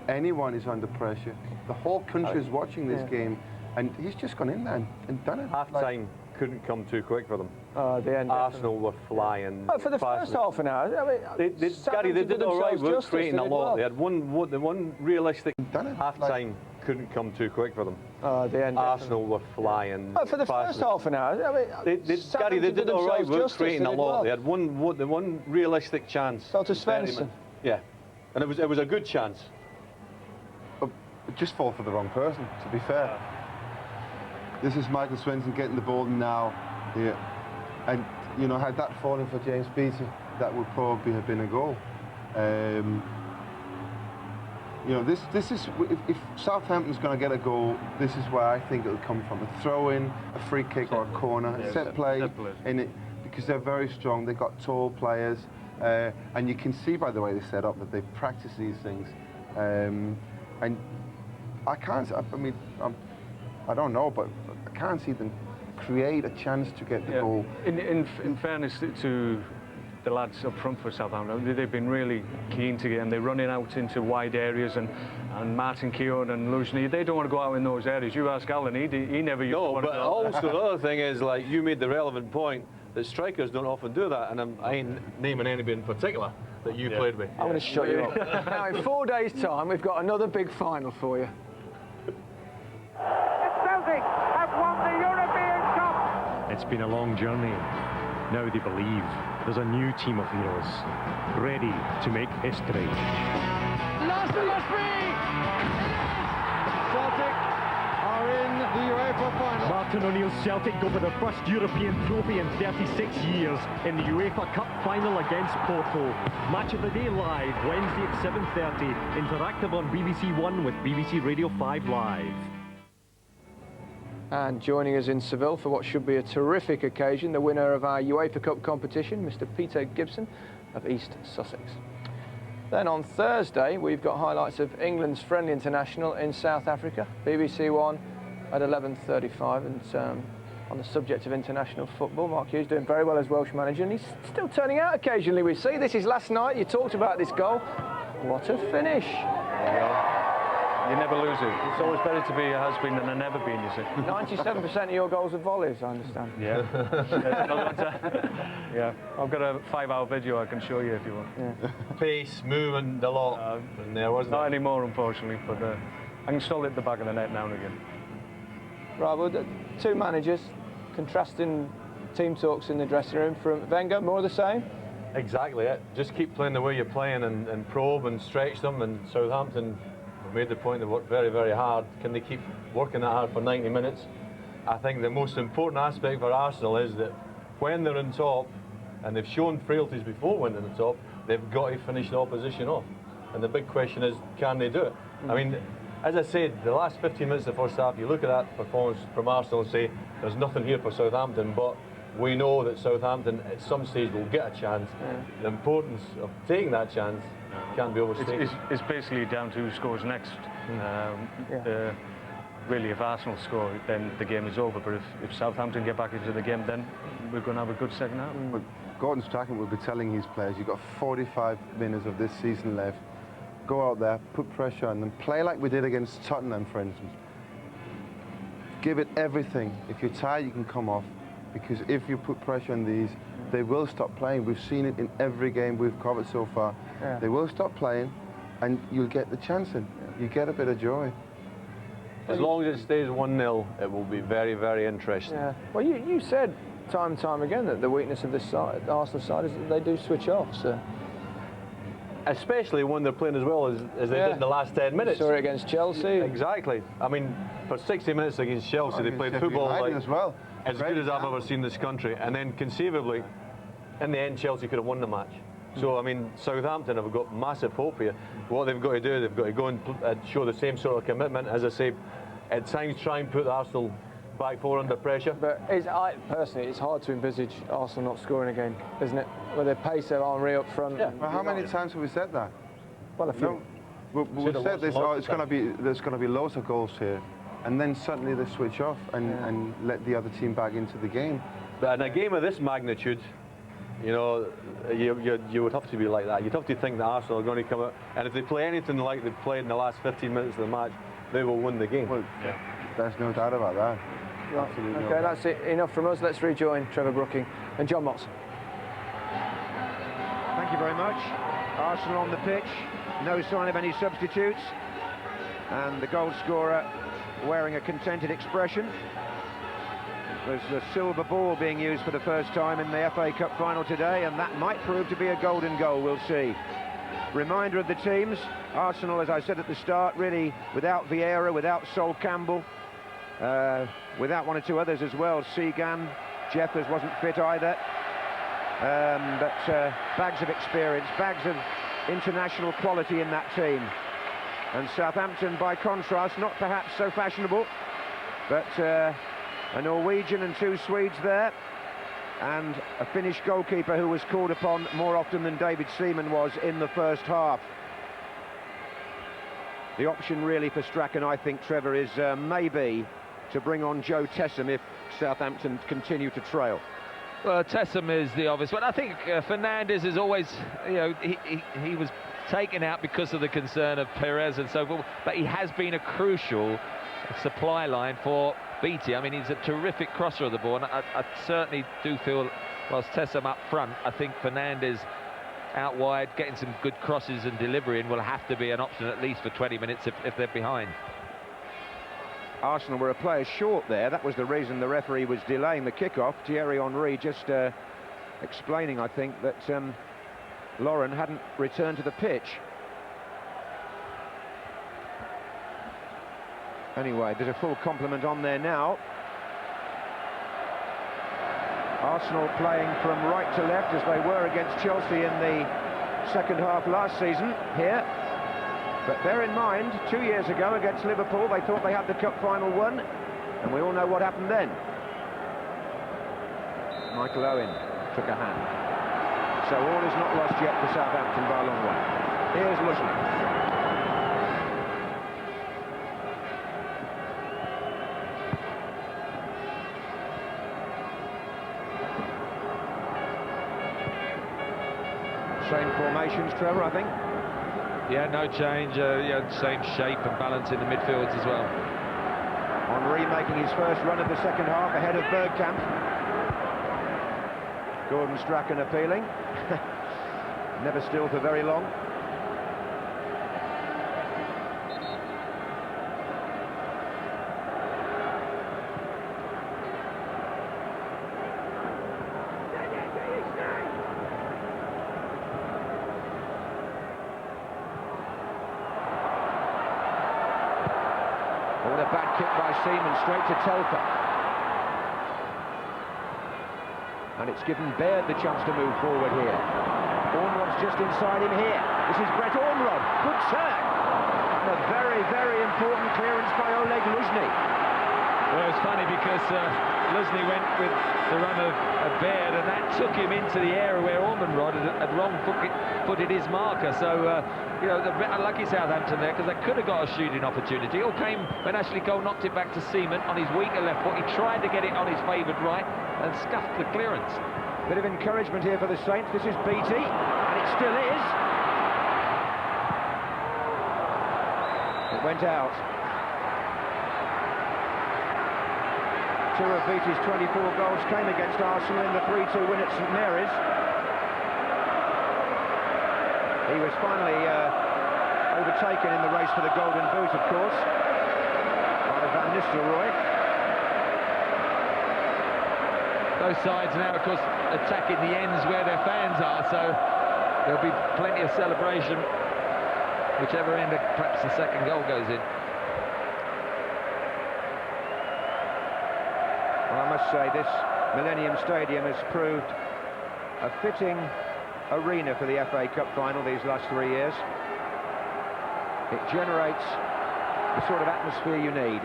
anyone is under pressure. The whole country is watching this game. And he's just gone in there and done it. Half-time couldn't come too quick for them. The end. Arsenal were flying. For the first half an hour, I mean, they did all right with creating a lot. Well. They had one realistic. Half-time couldn't come too quick for them. The end. Arsenal were flying. For the first half an hour, I mean, they did all right with creating a lot. They had one realistic chance. So to Svensson. Yeah, and it was a good chance. It just fall for the wrong person, to be fair. This is Michael Svensson getting the ball now, and you know, had that fallen for James Beattie, that would probably have been a goal. You know, this is if Southampton's going to get a goal, this is where I think it'll come from: a throw-in, a free kick, or a corner, set play in it, because they're very strong. They've got tall players, and you can see by the way they set up that they practice these things. And I can't. I mean, I don't know, but I can't see them create a chance to get the goal. In fairness to the lads up front for Southampton, they've been really keen to get, and they're running out into wide areas, and Martin Keown and Luzhny, they don't want to go out in those areas. You ask Alan, he never used to want to go out. Also the other thing is, like, you made the relevant point that strikers don't often do that, and I ain't naming anybody in particular that you played with. I'm going to shut you up. Now, in 4 days' time, we've got another big final for you. Celtic have won the European Cup. It's been a long journey. Now they believe there's a new team of heroes ready to make history. Last must be. Celtic are in the UEFA final. Martin O'Neill's Celtic go for their first European trophy in 36 years in the UEFA Cup final against Porto. Match of the day live, Wednesday at 7:30. Interactive on BBC One with BBC Radio 5 Live. And joining us in Seville for what should be a terrific occasion, the winner of our UEFA Cup competition, Mr. Peter Gibson of East Sussex. Then on Thursday, we've got highlights of England's friendly international in South Africa, BBC One at 11:35. And on the subject of international football, Mark Hughes doing very well as Welsh manager, and he's still turning out occasionally, we see. This is last night, you talked about this goal. What a finish. You never lose it. It's always better to be a has-been than a never-been, you see. 97% of your goals are volleys, I understand. Yeah. Yeah, I've got a 5-hour video I can show you if you want. Yeah. Pace, movement, a lot. And there wasn't Not anymore, unfortunately, but I can still hit the back of the net now and again. Right, well, the two managers, contrasting team talks in the dressing room. From Wenger, more of the same? Exactly it. Just keep playing the way you're playing and probe and stretch them. And Southampton made the point they worked very, very hard. Can they keep working that hard for 90 minutes? I think the most important aspect for Arsenal is that when they're on top, and they've shown frailties before when they're on top, they've got to finish the opposition off. And the big question is, can they do it? I mean, as I said, the last 15 minutes of the first half, you look at that performance from Arsenal and say, there's nothing here for Southampton, but we know that Southampton at some stage will get a chance. The importance of taking that chance can't be overstated. It's basically down to who scores next. Really, if Arsenal score, then the game is over. But if Southampton get back into the game, then we're going to have a good second half. But Gordon Strachan will be telling his players, you've got 45 minutes of this season left. Go out there, put pressure on them, play like we did against Tottenham, for instance. Give it everything. If you're tired, you can come off. Because if you put pressure on these, they will stop playing. We've seen it in every game we've covered so far. Yeah. They will stop playing, and you'll get the chance in. You get a bit of joy. As long as it stays 1-0, it will be very, very interesting. Yeah. Well, you said time and time again that the weakness of this side, the Arsenal side, is that they do switch off. So. Especially when they're playing as well as they did in the last 10 minutes. Saw it against Chelsea. Exactly. I mean, for 60 minutes against Chelsea, they played football like as well. as good as I've ever seen this country. And then conceivably, in the end, Chelsea could have won the match. So, I mean, Southampton have got massive hope here. What they've got to do, they've got to go and show the same sort of commitment. As I say, at times try and put Arsenal back four under pressure. But personally, it's hard to envisage Arsenal not scoring again, isn't it? With their pace, their Henry up front. Yeah. Well, how many times have we said that? Well, a few. No, we've said this. Oh, there's going to be loads of goals here, and then suddenly they switch off and let the other team back into the game. But in a game of this magnitude, you know, you would have to be like that. You'd have to think that Arsenal are going to come out, and if they play anything like they've played in the last 15 minutes of the match, they will win the game. Well, there's no doubt about that. Right. Absolutely. Okay, that's it. Enough from us. Let's rejoin Trevor Brooking and John Motson. Thank you very much. Arsenal on the pitch, no sign of any substitutes, and the goal scorer wearing a contented expression. There's the silver ball being used for the first time in the FA Cup final today, and that might prove to be a golden goal, we'll see. Reminder of the teams: Arsenal, as I said at the start, really without Vieira, without Sol Campbell, without one or two others as well. Segan, Jeffers wasn't fit either. But bags of experience, bags of international quality in that team. And Southampton, by contrast, not perhaps so fashionable, but a Norwegian and two Swedes there, and a Finnish goalkeeper who was called upon more often than David Seaman was in the first half. The option really for Strachan, I think, Trevor, is maybe to bring on Joe Tessem if Southampton continue to trail. Well, Tessem is the obvious one. I think Fernandes is always, you know, he was taken out because of the concern of Perez and so forth, but he has been a crucial supply line for Beattie. I mean, he's a terrific crosser of the ball, and I certainly do feel, whilst Tessem up front, I think Fernandes out wide, getting some good crosses and delivery, and will have to be an option at least for 20 minutes if they're behind. Arsenal were a player short there. That was the reason the referee was delaying the kickoff. Thierry Henry just explaining, I think, that Lauren hadn't returned to the pitch. Anyway, there's a full complement on there now. Arsenal playing from right to left as they were against Chelsea in the second half last season here. But bear in mind, 2 years ago against Liverpool, they thought they had the cup final won, and we all know what happened then. Michael Owen took a hand. So all is not lost yet for Southampton by a long way. Here's Lushley. Same formations, Trevor, I think. Yeah, no change. Yeah, same shape and balance in the midfields as well. Henry making his first run of the second half ahead of Bergkamp. Gordon Strachan appealing. Never still for very long. What a bad kick by Seaman, straight to Telfer. And it's given Baird the chance to move forward here. Ormrod's just inside him here. This is Brett Ormrod. Good turn. And a very, very important clearance by Oleg Luzhny. Well, it's funny because Luzhny went with the run of Baird, and that took him into the area where Ormrod had wrong-footed his marker. So, you know, they're a bit unlucky Southampton there, because they could have got a shooting opportunity. It all came when Ashley Cole knocked it back to Seaman on his weaker left foot. He tried to get it on his favoured right and scuffed the clearance. Bit of encouragement here for the Saints. This is Beattie, and it still is. It went out. 2 of Beattie's 24 goals came against Arsenal in the 3-2 win at St Mary's. He was finally overtaken in the race for the Golden Boot, of course, by Van Nistelrooy. Both sides now, of course, attacking the ends where their fans are, so there'll be plenty of celebration, whichever end perhaps the second goal goes in. Well, I must say, this Millennium Stadium has proved a fitting arena for the FA Cup final these last 3 years. It generates the sort of atmosphere you need,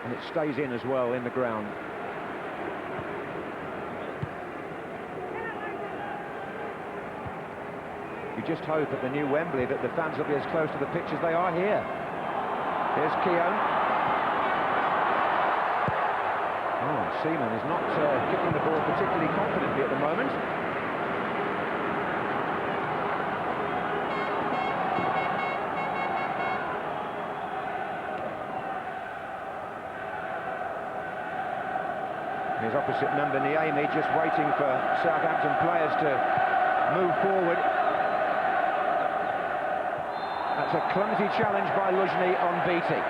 and it stays in as well in the ground. You just hope at the new Wembley that the fans will be as close to the pitch as they are here. Here's Keown. Oh, Seaman is not kicking the ball particularly confidently at the moment. Here's opposite number Niemi, just waiting for Southampton players to move forward. That's a clumsy challenge by Luzhny on Beattie.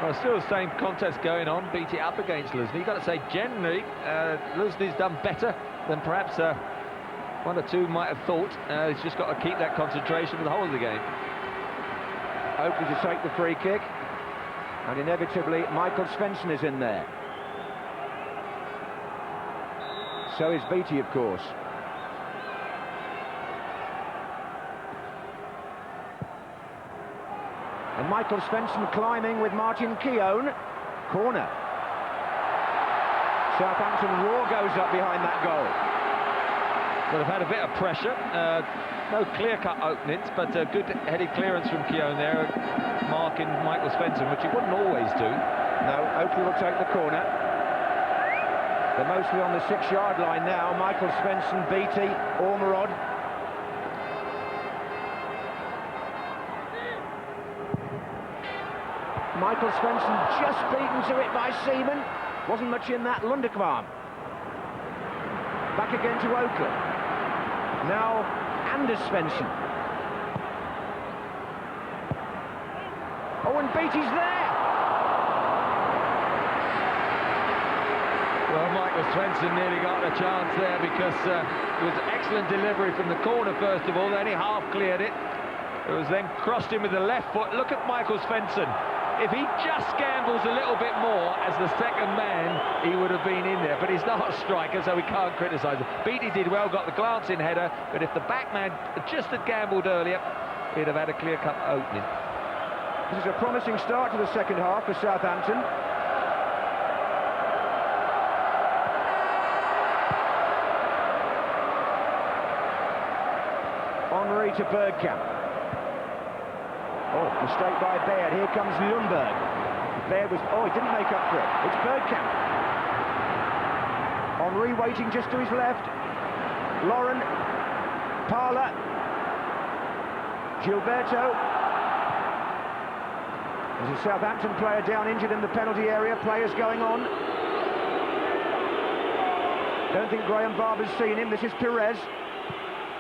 Well, still the same contest going on, Beattie up against Luzhny. You've got to say, generally, Luzhny's done better than perhaps one or two might have thought. He's just got to keep that concentration for the whole of the game. Oakley to take the free kick, and inevitably Michael Svensson is in there. So is Beattie, of course. And Michael Svensson climbing with Martin Keown. Corner. Southampton roar goes up behind that goal. Well, they've had a bit of pressure. No clear-cut openings, but a good headed clearance from Keown there, marking Michael Svensson, which he wouldn't always do. No, Oakley will take the corner. They're mostly on the 6-yard line now. Michael Svensson, Beattie, Ormerod. Michael Svensson just beaten to it by Seaman. Wasn't much in that. Lundekvam. Back again to Oakley. Now Anders Svensson. Oh, and Beattie's there. Well, Michael Svensson nearly got a chance there because it was excellent delivery from the corner first of all, then he half cleared it. who has then crossed in with the left foot. Look at Michael Svensson. If he just gambles a little bit more as the second man, he would have been in there. But he's not a striker, so we can't criticise him. Beattie did well, got the glancing header, but if the backman just had gambled earlier, he'd have had a clear-cut opening. This is a promising start to the second half for Southampton. Henry to Bergkamp. Oh, mistake by Baird. Here comes Lundberg. Baird was... Oh, he didn't make up for it. It's Bergkamp. Henry waiting just to his left. Lauren. Parler. Gilberto. There's a Southampton player down injured in the penalty area. Players going on. Don't think Graham Barber's seen him. This is Perez.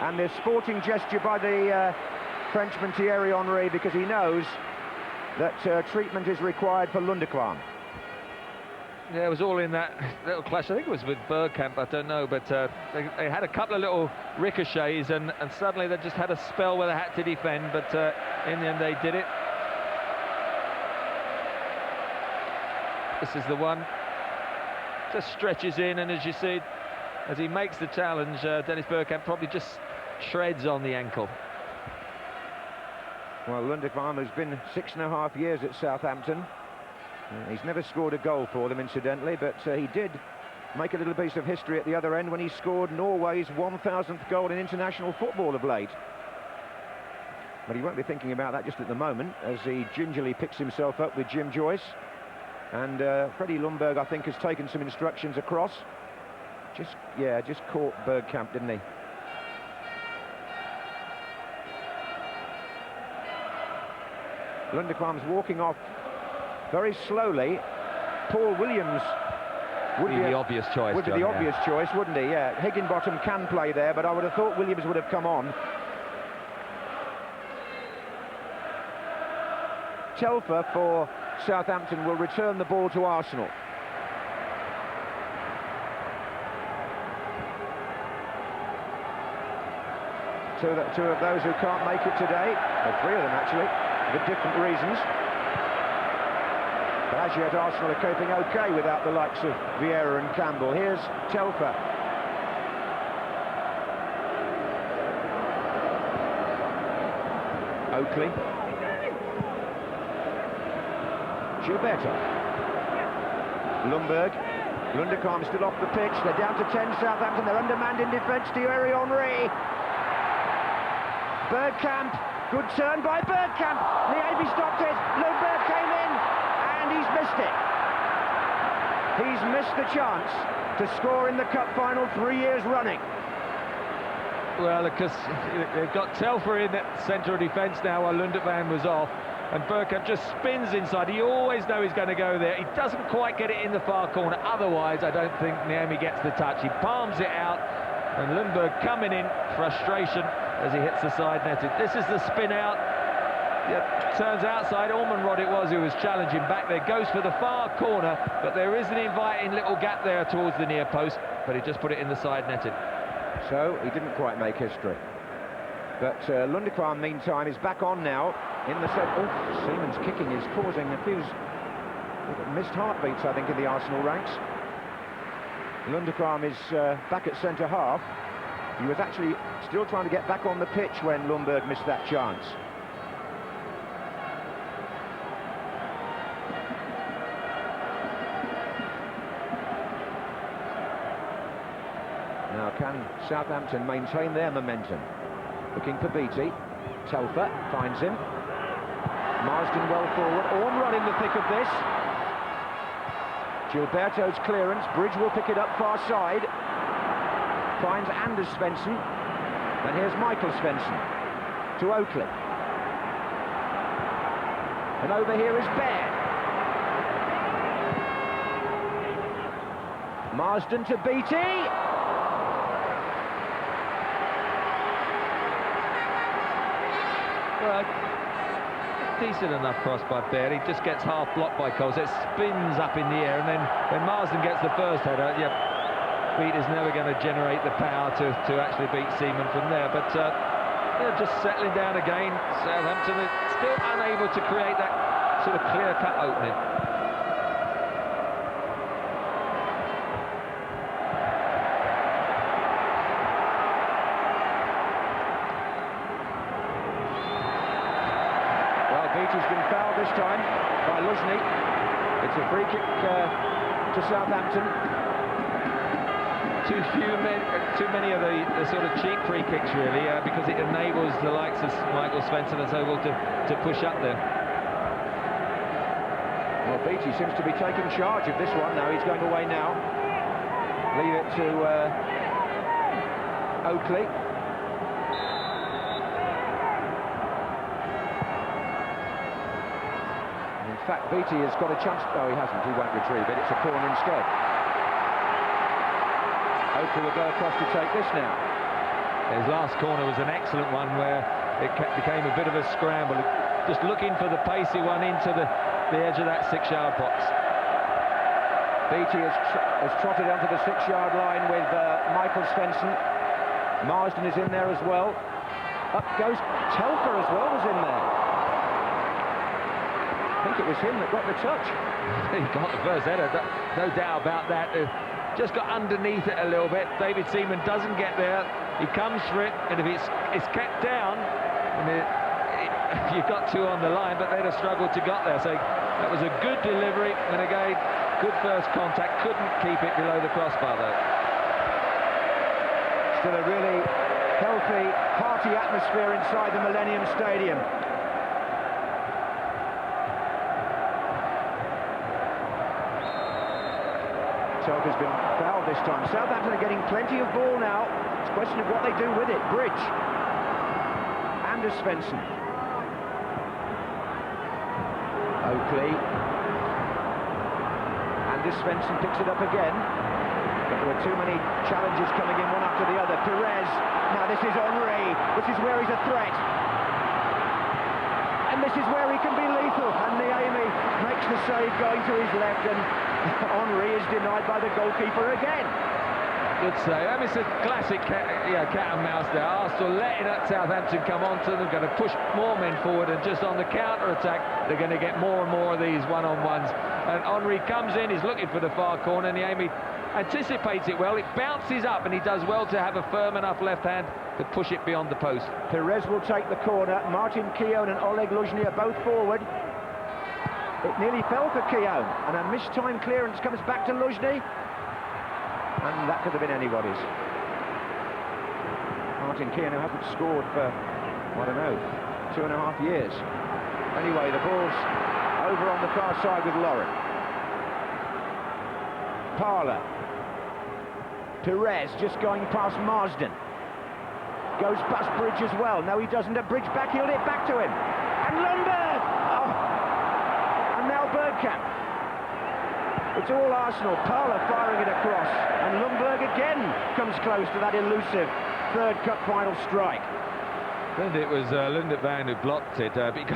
And the sporting gesture by the Frenchman Thierry Henry, because he knows that treatment is required for Lundekvam. Yeah, it was all in that little clash. I think it was with Bergkamp, I don't know, but they had a couple of little ricochets, and suddenly they just had a spell where they had to defend, but in the end they did it. This is the one. Just stretches in, and as you see, as he makes the challenge, Dennis Bergkamp probably just shreds on the ankle. Well, Lundekvam has been 6.5 years at Southampton. He's never scored a goal for them, incidentally, but he did make a little piece of history at the other end when he scored Norway's 1,000th goal in international football of late. But he won't be thinking about that just at the moment, as he gingerly picks himself up with Jim Joyce. And Freddie Lundberg, I think, has taken some instructions across. Just caught Bergkamp, didn't he? Lundekvam's walking off very slowly. Paul Williams would be the obvious choice. Would be the obvious choice, wouldn't he? Yeah, Higginbottom can play there, but I would have thought Williams would have come on. Telfer for Southampton will return the ball to Arsenal. Two of those who can't make it today, or three of them actually, for different reasons. But as yet, Arsenal are coping okay without the likes of Vieira and Campbell. Here's Telfer. Oakley. Gilberto. Lundberg. Lundekvam still off the pitch. They're down to 10, Southampton. They're undermanned in defence. Thierry Henry. Bergkamp. Good turn by Bergkamp. Niabi stopped it. Lundberg came in. And he's missed it. He's missed the chance to score in the cup final 3 years running. Well, because they've got Telfer in the centre of defence now while Lundekvam was off. And Bergkamp just spins inside. You always know he's going to go there. He doesn't quite get it in the far corner. Otherwise, I don't think Niemi gets the touch. He palms it out. And Lundberg coming in, frustration as he hits the side netted. This is the spin out. Yeah, turns outside. Ormonrod it was who was challenging back there. Goes for the far corner, but there is an inviting little gap there towards the near post. But he just put it in the side netted. So he didn't quite make history. But Lundekvam, meantime, is back on now in the set. Oh, Seaman's kicking is causing a few missed heartbeats, I think, in the Arsenal ranks. Lundekvam is back at centre half. He was actually still trying to get back on the pitch when Lundberg missed that chance. Now, can Southampton maintain their momentum? Looking for Beattie. Telfer finds him. Marsden well forward. Ormonrod in the thick of this. Gilberto's clearance. Bridge will pick it up far side. Finds Anders Svensson. And here's Michael Svensson to Oakley. And over here is Baird. Marsden to Beattie. Well, decent enough cross by Baird. He just gets half blocked by Coles. It spins up in the air, and then when Marsden gets the first header, Beat is never going to generate the power to actually beat Seaman from there. But they're just settling down again. Southampton are still unable to create that sort of clear-cut opening. Well, Beattie's been fouled this time by Luzhny. It's a free kick to Southampton. Too many of the sort of cheap free kicks, really, because it enables the likes of Michael Svensson and so forth to push up there. Well, Beattie seems to be taking charge of this one now. He's going away now. Leave it to Oakley. And in fact, Beattie has got a chance. Oh, he hasn't. He won't retrieve it. It's a corner instead. Oakley will go across to take this now. His last corner was an excellent one where it became a bit of a scramble. Just looking for the pacey one into the edge of that 6-yard box. Beattie has trotted onto the 6-yard line with Michael Svensson. Marsden is in there as well. Up goes Telfer as well, was in there. I think it was him that got the touch. He got the first header, no doubt about that. Just got underneath it a little bit. David Seaman doesn't get there. He comes for it, and if it's kept down, you've got two on the line, but they'd have struggled to get there. So that was a good delivery, and again, good first contact. Couldn't keep it below the crossbar, though. Still a really healthy, hearty atmosphere inside the Millennium Stadium. Telfer's been fouled this time. Southampton are getting plenty of ball now. It's a question of what they do with it. Bridge. Anders Svensson. Oakley. Anders Svensson picks it up again. But there were too many challenges coming in one after the other. Perez. Now this is Henry. This is where he's a threat. And this is where he can be lethal. And Niemi makes the save going to his left, and Henry is denied by the goalkeeper again. Good save. I mean, it's a classic cat and mouse there. Arsenal letting Southampton come on to them, going to push more men forward, and just on the counter-attack, they're going to get more and more of these one-on-ones. And Henry comes in, he's looking for the far corner, and Niemi anticipates it well. It bounces up, and he does well to have a firm enough left hand to push it beyond the post. Perez will take the corner. Martin Keown and Oleg Luzhny are both forward. It nearly fell for Keown, and a mistimed clearance comes back to Luzhny. And that could have been anybody's. Martin Keown, who hasn't scored for, I don't know, 2.5 years. Anyway, the ball's over on the far side with Lauren. Parler. Perez just going past Marsden. Goes past Bridge as well. No, he doesn't. A Bridge backheeled it back to him. And Lundberg! Oh. And now Bergkamp. It's all Arsenal. Parler firing it across. And Lundberg again comes close to that elusive third cup final strike. And it was Lundberg Van who blocked it. I mean,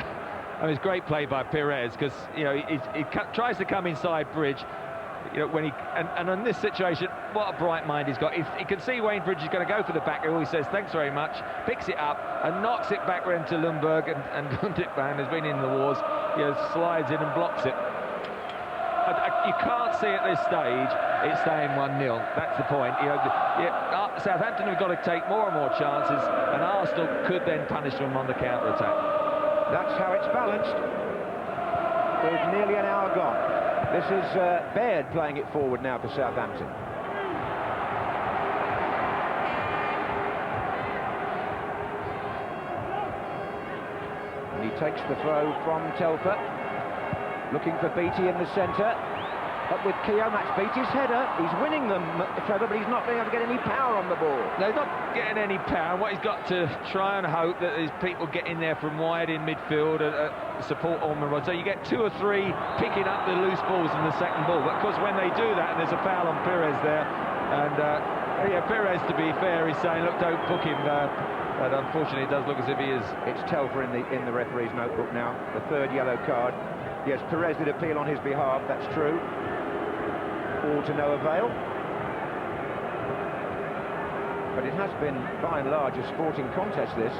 it's great play by Perez, because he tries to come inside Bridge. When he and on this situation, what a bright mind he's got. He can see Wayne Bridge is going to go for the back. He always says thanks very much, picks it up and knocks it back round to Lundberg, and Lundberg Van has been in the wars. Slides in and blocks it. You can't see at this stage it's staying 1-0. That's the point. Southampton have got to take more and more chances, and Arsenal could then punish them on the counter-attack. That's how it's balanced. With nearly an hour gone. This is Baird playing it forward now for Southampton. And he takes the throw from Telfer. Looking for Beattie in the centre. Up with Keown, that's Beattie's header. He's winning them, Trevor, but he's not being able to get any power on the ball. No, he's not getting any power. What he's got to try and hope that there's people get in there from wide in midfield and support Ormerod. So you get 2 or 3 picking up the loose balls in the second ball. But of course, when they do that, and there's a foul on Perez there, and Perez, to be fair, is saying, look, don't book him. But unfortunately, it does look as if he is. It's Telfer in the referee's notebook now. The 3rd yellow card. Yes, Perez did appeal on his behalf. That's true. All to no avail. But it has been, by and large, a sporting contest, this.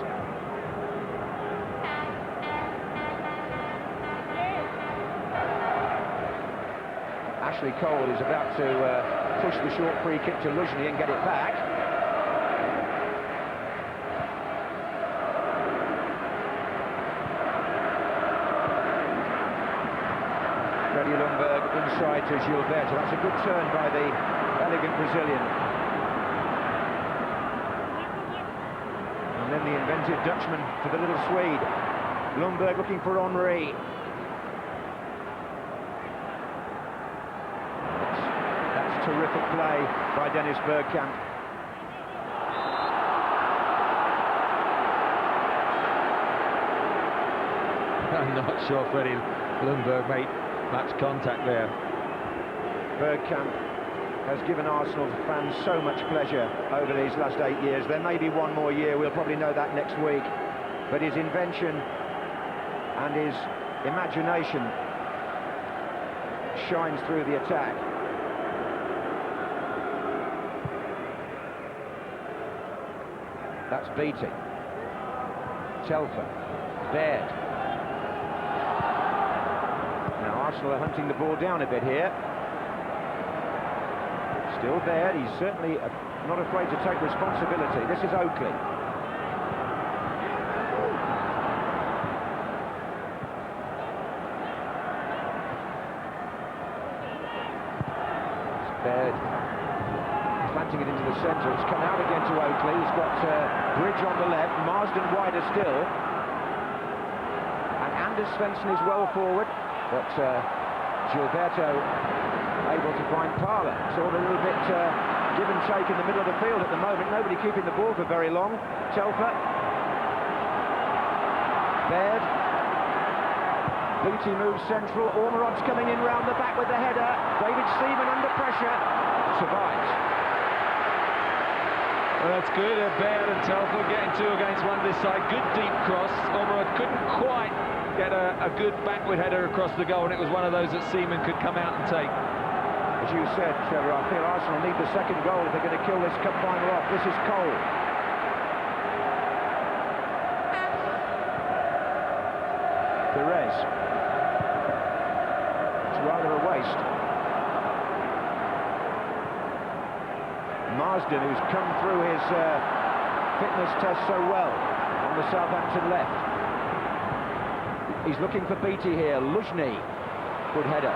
Ashley Cole is about to push the short free kick to Luzhny and get it back. Freddie Ljungberg inside to Gilberto. That's a good turn by the elegant Brazilian. And then the inventive Dutchman to the little Swede. Ljungberg looking for Henry. That's terrific play by Dennis Bergkamp. I'm not sure Freddie Ljungberg made much contact there. Bergkamp has given Arsenal fans so much pleasure over these last 8 years. There may be one more year, we'll probably know that next week. But his invention and his imagination shines through the attack. That's Beattie. Telfer. Baird. Now Arsenal are hunting the ball down a bit here. Still Baird, he's certainly not afraid to take responsibility. This is Oakley. Baird planting it into the centre. It's come out again to Oakley. He's got Bridge on the left, Marsden wider still. And Anders Svensson is well forward, but Gilberto able to find Parler. Sort of a little bit give and take in the middle of the field at the moment. Nobody keeping the ball for very long. Telfer. Baird. Beattie moves central. Ormerod's coming in round the back with the header. David Seaman under pressure. Survives. Well, that's good. Baird and Telfer getting 2 against 1 this side. Good deep cross. Ormerod couldn't quite get a good backward header across the goal, and it was one of those that Seaman could come out and take. As you said, Trevor, I feel Arsenal need the second goal if they're going to kill this cup final off. This is Cole. Perez. It's rather a waste. Marsden, who's come through his fitness test so well on the Southampton left. He's looking for Beattie here. Luzhny. Good header.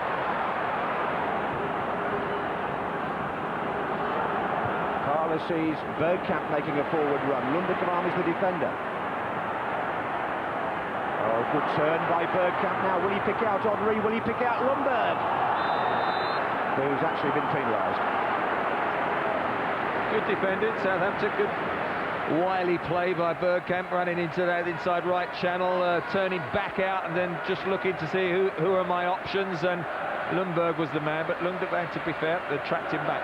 Parler sees Bergkamp making a forward run. Lunderkamam is the defender. Oh, good turn by Bergkamp now. Will he pick out Henry? Will he pick out Ljungberg? Who's actually been penalised. Good defended, Southampton. Good wily play by Bergkamp, running into that inside right channel, turning back out and then just looking to see who are my options, and Ljungberg was the man, but Ljungberg, to be fair, they tracked him back.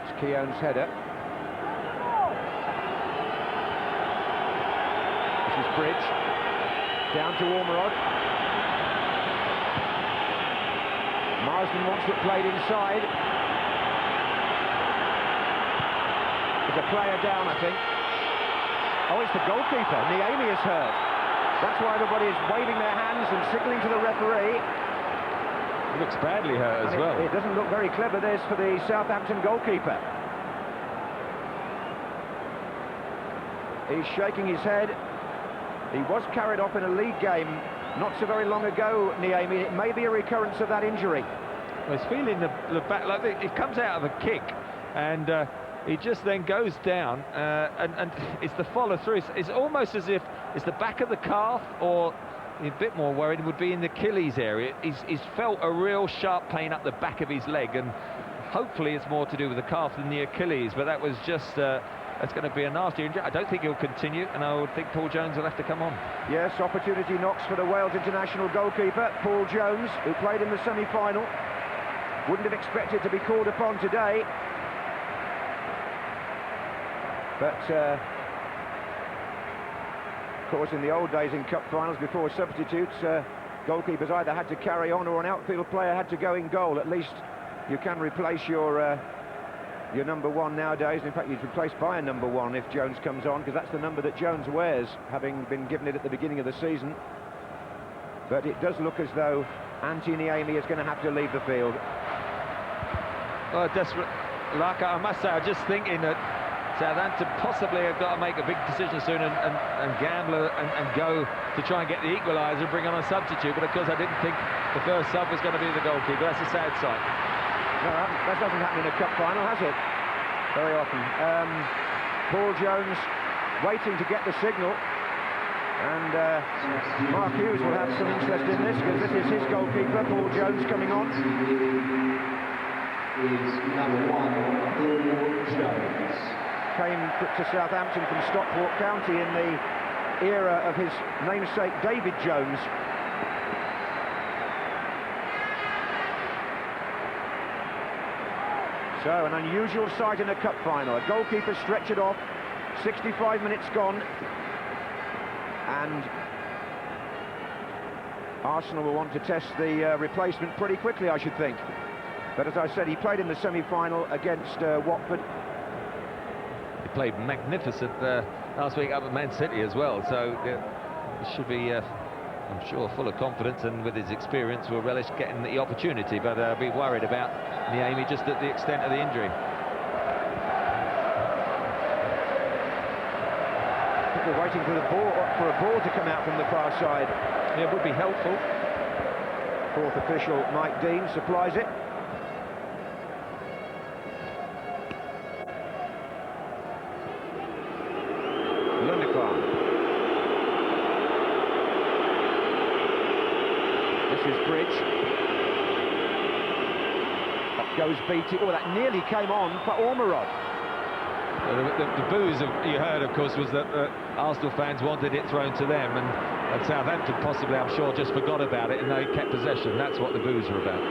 It's Keown's header. This is Bridge. Down to Ormerod. Marsden wants it played inside. There's a player down, I think. Oh, it's the goalkeeper. Niemi is hurt. That's why everybody is waving their hands and signalling to the referee. He looks badly hurt as well. It doesn't look very clever, this, for the Southampton goalkeeper. He's shaking his head. He was carried off in a league game not so very long ago, Niemi. It may be a recurrence of that injury. Well, he's feeling the back, like it comes out of a kick, and he just then goes down, and it's the follow through. It's almost as if it's the back of the calf, or a bit more worried would be in the Achilles area. He's felt a real sharp pain up the back of his leg, and hopefully it's more to do with the calf than the Achilles, but that was just that's going to be a nasty injury. I don't think he'll continue, and I would think Paul Jones will have to come on. Yes, opportunity knocks for the Wales international goalkeeper, Paul Jones, who played in the semi-final. Wouldn't have expected to be called upon today. But, of course, in the old days in cup finals, before substitutes, goalkeepers either had to carry on or an outfield player had to go in goal. At least you can replace your your number one nowadays. In fact, he's replaced by a number one if Jones comes on, because that's the number that Jones wears, having been given it at the beginning of the season. But it does look as though Antti Niemi is going to have to leave the field. Oh, desperate luck. I must say, I'm just thinking that Southampton possibly have got to make a big decision soon and gamble and go to try and get the equaliser and bring on a substitute. But of course, I didn't think the first sub was going to be the goalkeeper. That's a sad sight. No, that doesn't happen in a cup final, has it? Very often. Paul Jones waiting to get the signal. And Mark Hughes will have some interest in this, because this is his goalkeeper, Paul Jones, coming on. Is number 1, Paul Jones. Came to Southampton from Stockport County in the era of his namesake David Jones. So an unusual sight in a cup final. A goalkeeper stretchered off, 65 minutes gone. And Arsenal will want to test the replacement pretty quickly, I should think. But as I said, he played in the semi-final against Watford. He played magnificent last week up at Man City as well, so he should be, I'm sure, full of confidence, and with his experience will relish getting the opportunity, but I'll be worried about Niemi just at the extent of the injury. People waiting for a ball to come out from the far side. Yeah, it would be helpful. Fourth official Mike Dean supplies it. This is Bridge. Up goes Beattie. Oh, that nearly came on for Ormerod. The boos you heard, of course, was that Arsenal fans wanted it thrown to them, and Southampton possibly, I'm sure, just forgot about it and they kept possession. That's what the boos were about.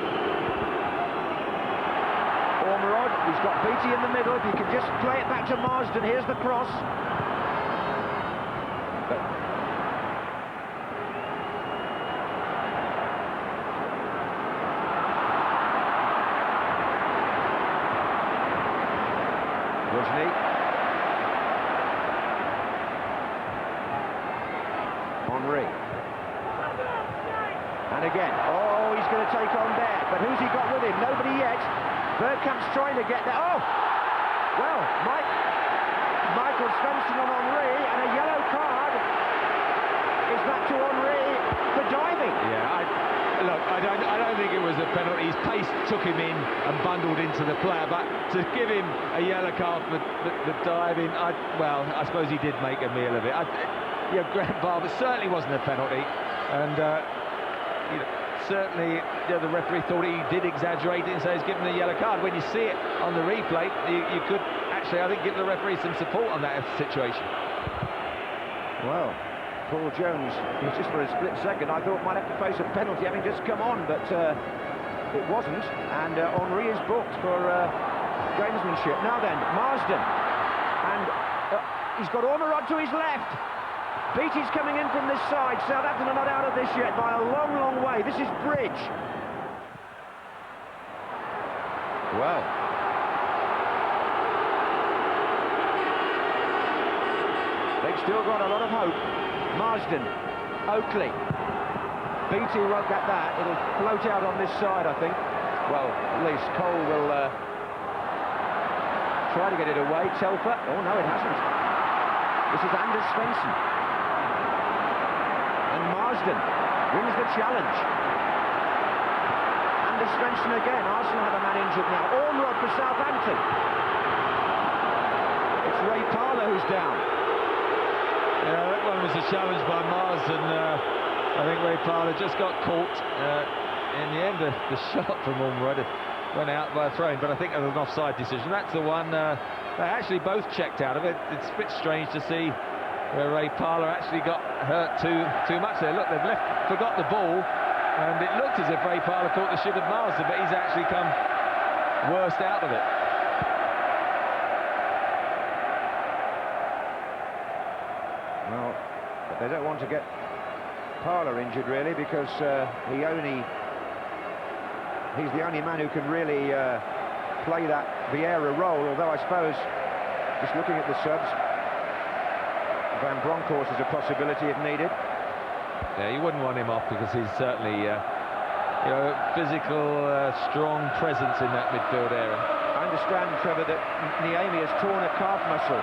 Ormerod, he's got Beattie in the middle. If you can just play it back to Marsden, here's the cross. Henry. And again, oh, he's going to take on Baird, but who's he got with him? Nobody yet. Bergkamp's trying to get there. Oh! Well, Michael Svensson on Henry, and a yellow card. Is that to Henry for diving? Yeah, look, I don't think it was a penalty. His pace took him in and bundled into the player, but to give him a yellow card for the diving, well, I suppose he did make a meal of it. Yeah, Grant Barber certainly wasn't a penalty, and certainly the referee thought he did exaggerate it and say he's given a yellow card. When you see it on the replay, you could actually, I think, give the referee some support on that situation. Well, Paul Jones, just for a split second, I thought might have to face a penalty having just come on, but it wasn't, and Henry is booked for gamesmanship. Now then, Marsden, and he's got Ormerod to his left. Beattie's coming in from this side. Southampton are not out of this yet by a long, long way. This is Bridge. Well. They've still got a lot of hope. Marsden, Oakley. Beattie won't get that. It'll float out on this side, I think. Well, at least Cole will try to get it away. Telfer. Oh, no, it hasn't. This is Anders Svensson. And Marsden wins the challenge. Anders Svensson again. Arsenal have a man injured now. Ormerod for Southampton. It's Ray Parlour who's down. Yeah, that one was a challenge by Marsden. I think Ray Parlour just got caught. In the end, the shot from Ormerod went out by a throw-in, but I think it was an offside decision. That's the one they actually both checked out of it. It's a bit strange to see where Ray Parlour actually got hurt too much there. Look, they've forgot the ball, and it looked as if Ray Parlour caught the ship of Marsden, but he's actually come worst out of it. Well, but they don't want to get Parlour injured, really, because he's the only man who can really play that Vieira role, although I suppose, just looking at the subs, Van Bronckhorst is a possibility if needed. Yeah, you wouldn't want him off because he's certainly, you know, physical, strong presence in that midfield area. I understand, Trevor, that Niemi has torn a calf muscle.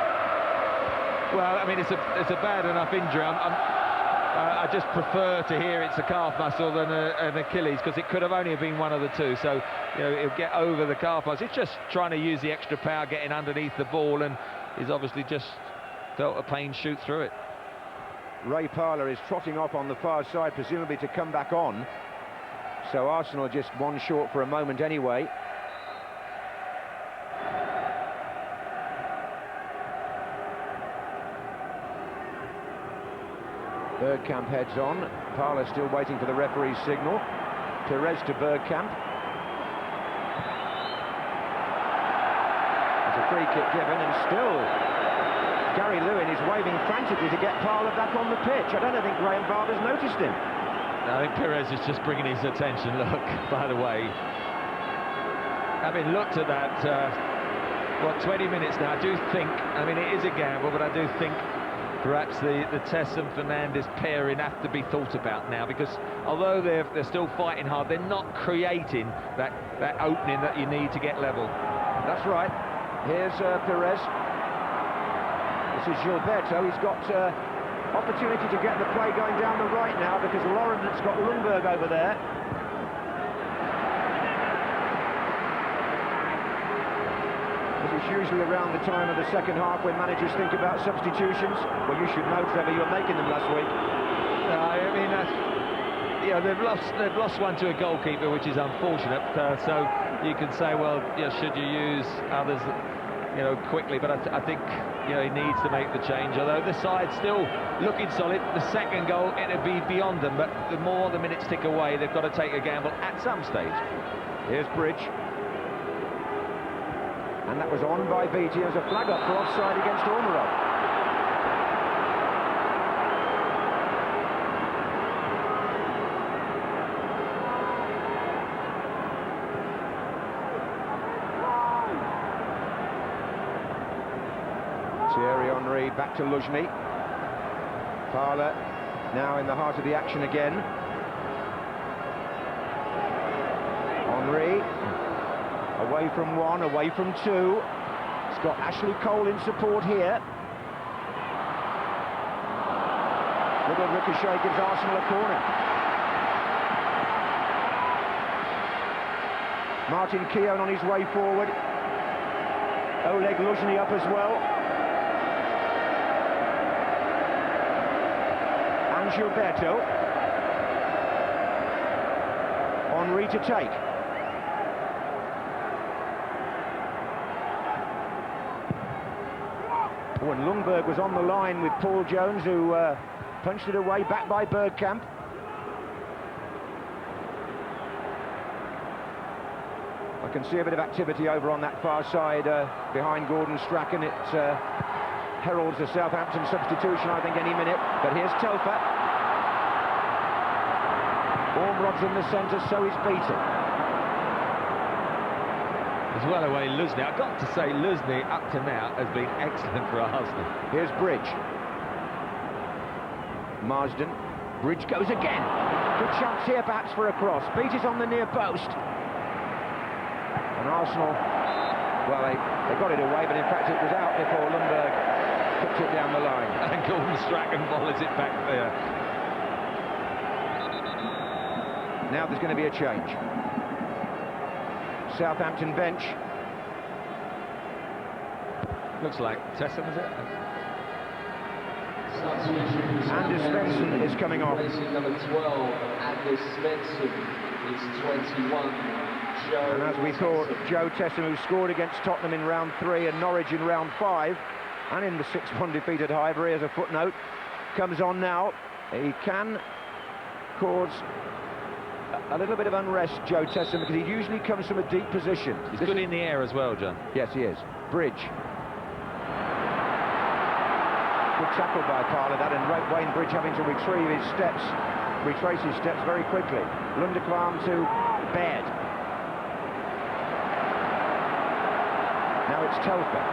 Well, I mean, it's a bad enough injury. I just prefer to hear it's a calf muscle than an Achilles, because it could have only been one of the two. So, you know, he'll get over the calf muscle. It's just trying to use the extra power, getting underneath the ball, and he's obviously just felt a pain shoot through it. Ray Parlour is trotting off on the far side, presumably to come back on. So Arsenal just one short for a moment anyway. Bergkamp heads on. Parlour still waiting for the referee's signal. Perez to Bergkamp. There's a free kick given, and still Gary Lewin is waving frantically to get Parlour back on the pitch. I don't think Graham Barber's noticed him. I think Perez is just bringing his attention. Look, by the way, having looked at that, what, 20 minutes now, I do think, I mean, it is a gamble, but I do think perhaps the Tessem-Fernandes pairing have to be thought about now, because although they're still fighting hard, they're not creating that opening that you need to get level. That's right. Here's Perez. This is Gilberto. He's got opportunity to get the play going down the right now, because Lawrence's got Lundberg over there. This is usually around the time of the second half when managers think about substitutions. Well, you should know, Trevor, you were making them last week. I mean, you know, they've lost one to a goalkeeper, which is unfortunate. So you can say, well, you know, should you use others, you know, quickly? But I think, you know, he needs to make the change. Although the side's still looking solid. The second goal, it'll be beyond them. But the more the minutes tick away, they've got to take a gamble at some stage. Here's Bridge. And that was on by Beattie as a flag up for offside against Ormerod. Thierry Henry back to Luzhny. Parlour now in the heart of the action again. Henry. Away from one, away from two. It's got Ashley Cole in support here. Little ricochet gives Arsenal a corner. Martin Keown on his way forward. Oleg Luzhny up as well. And Gilberto. Henry to take. When Lundberg was on the line with Paul Jones, who punched it away, back by Bergkamp. I can see a bit of activity over on that far side behind Gordon Strachan. It heralds a Southampton substitution, I think, any minute. But here's Telfer. Ormrod's in the centre, so is Beattie. As well away Luzhny. I've got to say, Luzhny up to now has been excellent for Arsenal. Here's Bridge. Marsden. Bridge goes again. Good chance here perhaps for a cross. Beattie's on the near post. And Arsenal, well, they got it away, but in fact it was out before Lundberg kicked it down the line. And Gordon Strachan volleys it back there. Now there's going to be a change. Southampton bench. Looks like Tessem, is it? Anders Svensson is coming off. Number 12, Anders Svensson is 21. And as we thought, Joe Tessem, who scored against Tottenham in round 3 and Norwich in round 5, and in the 6-1 defeat at Highbury as a footnote, comes on now. He can cause a little bit of unrest, Joe Tessem, because he usually comes from a deep position. He's good in the air as well, John. Yes, he is. Bridge. Good tackle by Parlour, that, and Wayne Bridge having to retrace his steps very quickly. Lundekvam to Baird. it's Telfer.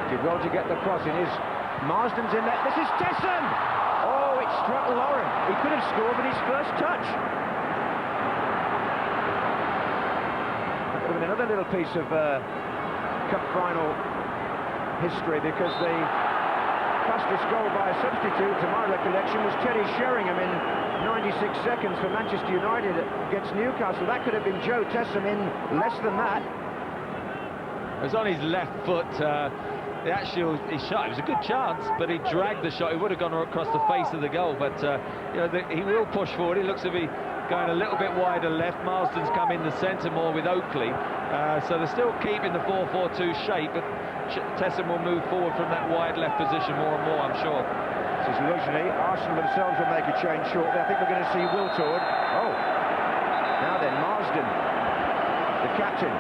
Did well to get the cross in. Marsden's in there. This is Tesson! Oh, it struck Lauren. He could have scored with his first touch. That would have been another little piece of cup final history, because the fastest goal by a substitute, to my recollection, was Teddy Sheringham in 96 seconds for Manchester United against Newcastle. That could have been Joe Tesson in less than that. It was on his left foot. His shot, it was a good chance, but he dragged the shot. He would have gone across the face of the goal, but you know, he will push forward. He looks to be going a little bit wider left. Marsden's come in the centre more with Oakley, so they're still keeping the 4-4-2 shape, but Tesson will move forward from that wide left position more and more, I'm sure. This is Lujny. Arsenal themselves will make a change shortly. I think we're going to see Wiltord. Oh, now then, Marsden, the captain,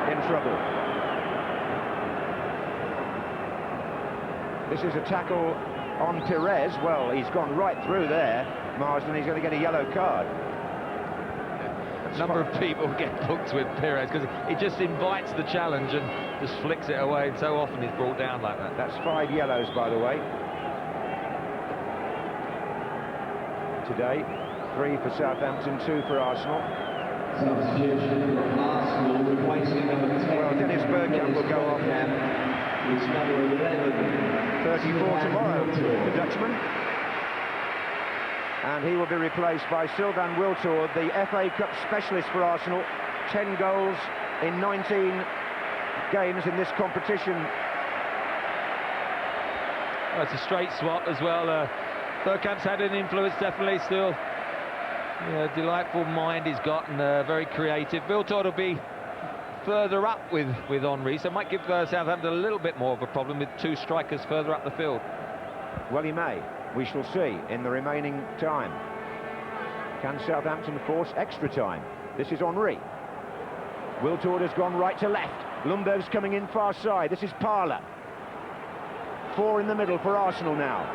in trouble. This is a tackle on Perez. Well, he's gone right through there, Marsden. He's going to get a yellow card. A number of people get booked with Perez because he just invites the challenge and just flicks it away, and so often he's brought down like that. That's 5 yellows, by the way. Today, 3 for Southampton, 2 for Arsenal. Substitution for Arsenal, replacing number 10. Well, Dennis Bergkamp will go off now. It's number 11. 34 tomorrow, the Dutchman. And he will be replaced by Sylvain Wiltord, the FA Cup specialist for Arsenal. 10 goals in 19 games in this competition. Oh, it's a straight swap as well. Bergkamp's had an influence, definitely. Still, yeah, delightful mind he's got, and very creative. Wiltord will be further up with Henry, so it might give Southampton a little bit more of a problem with 2 strikers further up the field. Well, he may. We shall see in the remaining time. Can Southampton force extra time? This is Henry. Wiltord has gone right to left. Lundberg's coming in far side. This is Parler. 4 in the middle for Arsenal now.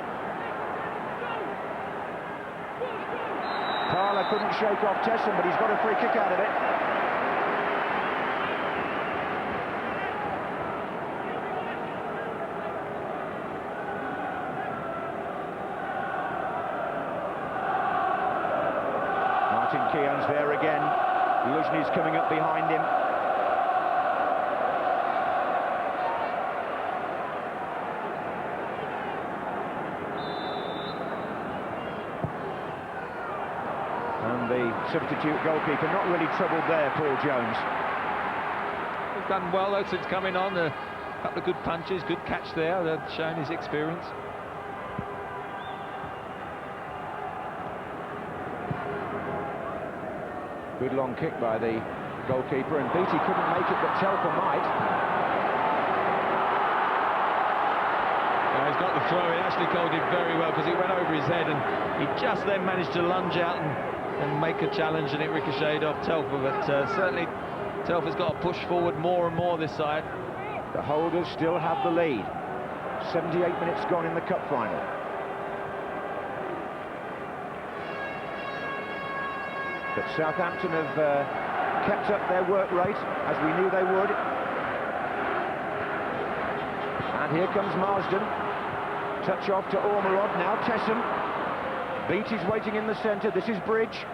Parler couldn't shake off Tesson, but he's got a free kick out of it. Keown's there again. Luzhny's coming up behind him. And the substitute goalkeeper not really troubled there, Paul Jones. He's done well though since coming on. A couple of good punches, good catch there. They've shown his experience. Good long kick by the goalkeeper, and Beattie couldn't make it, but Telfer might. He's got the throw in. Ashley Cole did very well because he went over his head, and he just then managed to lunge out and make a challenge, and it ricocheted off Telfer. But certainly Telfer's got to push forward more and more this side. The holders still have the lead. 78 minutes gone in the cup final. But Southampton have kept up their work rate, as we knew they would. And here comes Marsden. Touch off to Ormerod, now Tesson. Beattie's waiting in the centre, this is Bridge.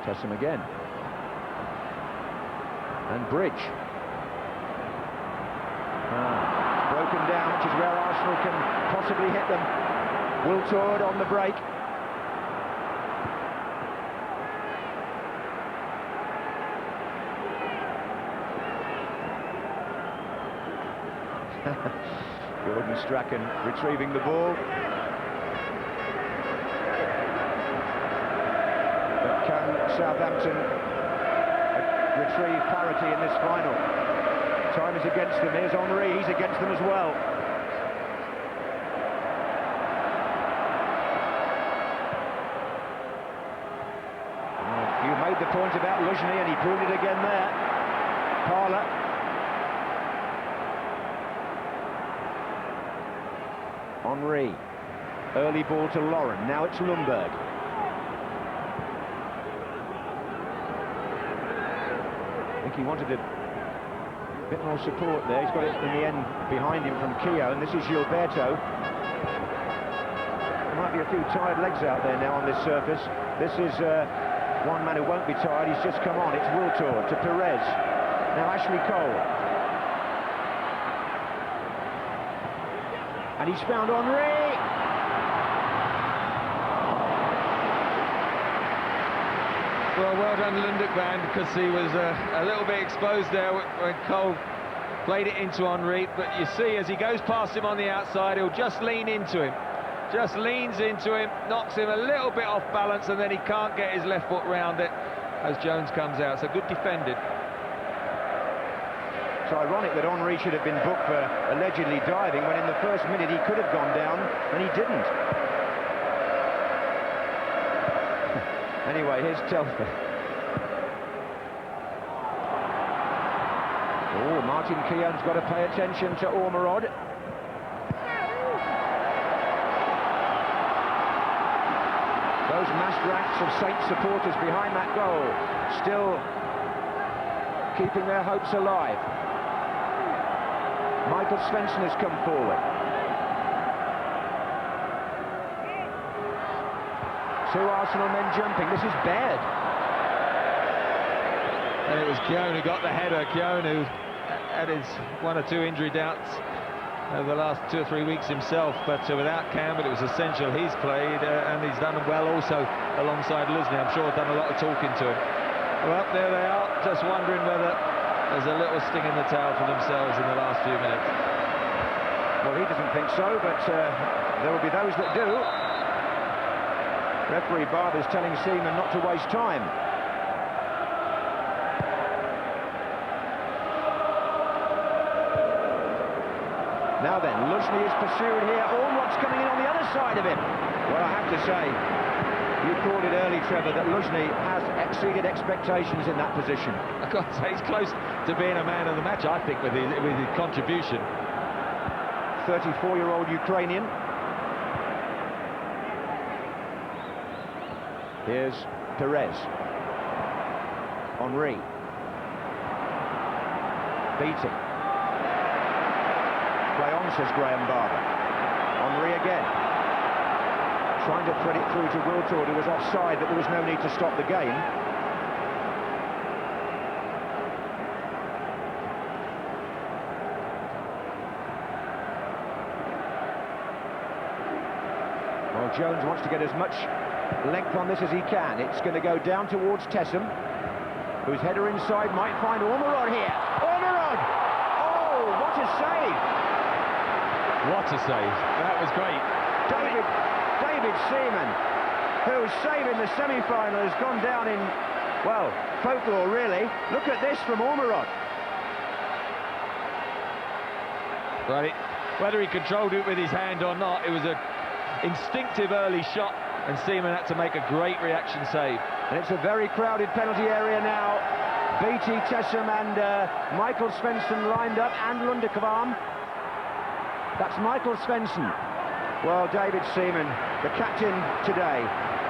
Tesson again. And Bridge. Broken down, which is where Arsenal can possibly hit them. Wiltord on the break. Gordon Strachan retrieving the ball. But can Southampton retrieve parity in this final? Time is against them. Here's Henry, he's against them as well. You made the point about Luzhny, and he proved it again there. Parler. Henry. Early ball to Lauren, now it's Lundberg. I think he wanted a bit more support there. He's got it in the end behind him from Keogh, and this is Gilberto. There might be a few tired legs out there now on this surface. This is one man who won't be tired. He's just come on. It's Wiltor to Perez. Now Ashley Cole. And he's found Henri. Well, well done Lundberg, because he was a little bit exposed there when Cole played it into Henri. But you see, as he goes past him on the outside, he'll just lean into him. Just leans into him, knocks him a little bit off balance, and then he can't get his left foot round it as Jones comes out. So good defended. It's ironic that Henri should have been booked for allegedly diving, when in the first minute he could have gone down, and he didn't. Anyway, here's Telford. Oh, Martin Keown's got to pay attention to Ormerod. Those massed ranks of Saints supporters behind that goal, still keeping their hopes alive. Michael Svensson has come forward. Two Arsenal men jumping. This is Baird. And it was Keown who got the header. Keown, who had his 1 or 2 injury doubts over the last 2 or 3 weeks himself, but without Campbell it was essential. He's played and he's done well also alongside Lusney. I'm sure done a lot of talking to him. Well, there they are, just wondering whether there's a little sting in the tail for themselves in the last few minutes. Well, he doesn't think so, but there will be those that do. Referee Barber's telling Seaman not to waste time. Now then, Lusney is pursued here. Ormrod's coming in on the other side of him. Well, I have to say, you called it early, Trevor, that Lusney has exceeded expectations in that position. I've got to say, he's close to being a man of the match, I think, with his contribution. 34-year-old Ukrainian. Here's Perez. Henri. Beating. Play on, says Graham Barber. Henri again. Trying to thread it through to Wiltor, who was offside, but there was no need to stop the game. Well, Jones wants to get as much length on this as he can. It's going to go down towards Tessum, whose header inside might find Ormerod here. Ormerod! Oh, what a save! What a save. That was great. David Seaman, whose save in the semi-final has gone down in, well, folklore really. Look at this from Ormerod. Well, whether he controlled it with his hand or not, it was an instinctive early shot, and Seaman had to make a great reaction save. And it's a very crowded penalty area now. Beatty, Tessum and Michael Svensson lined up, and Lundekvam. That's Michael Svensson. Well, David Seaman, the captain today,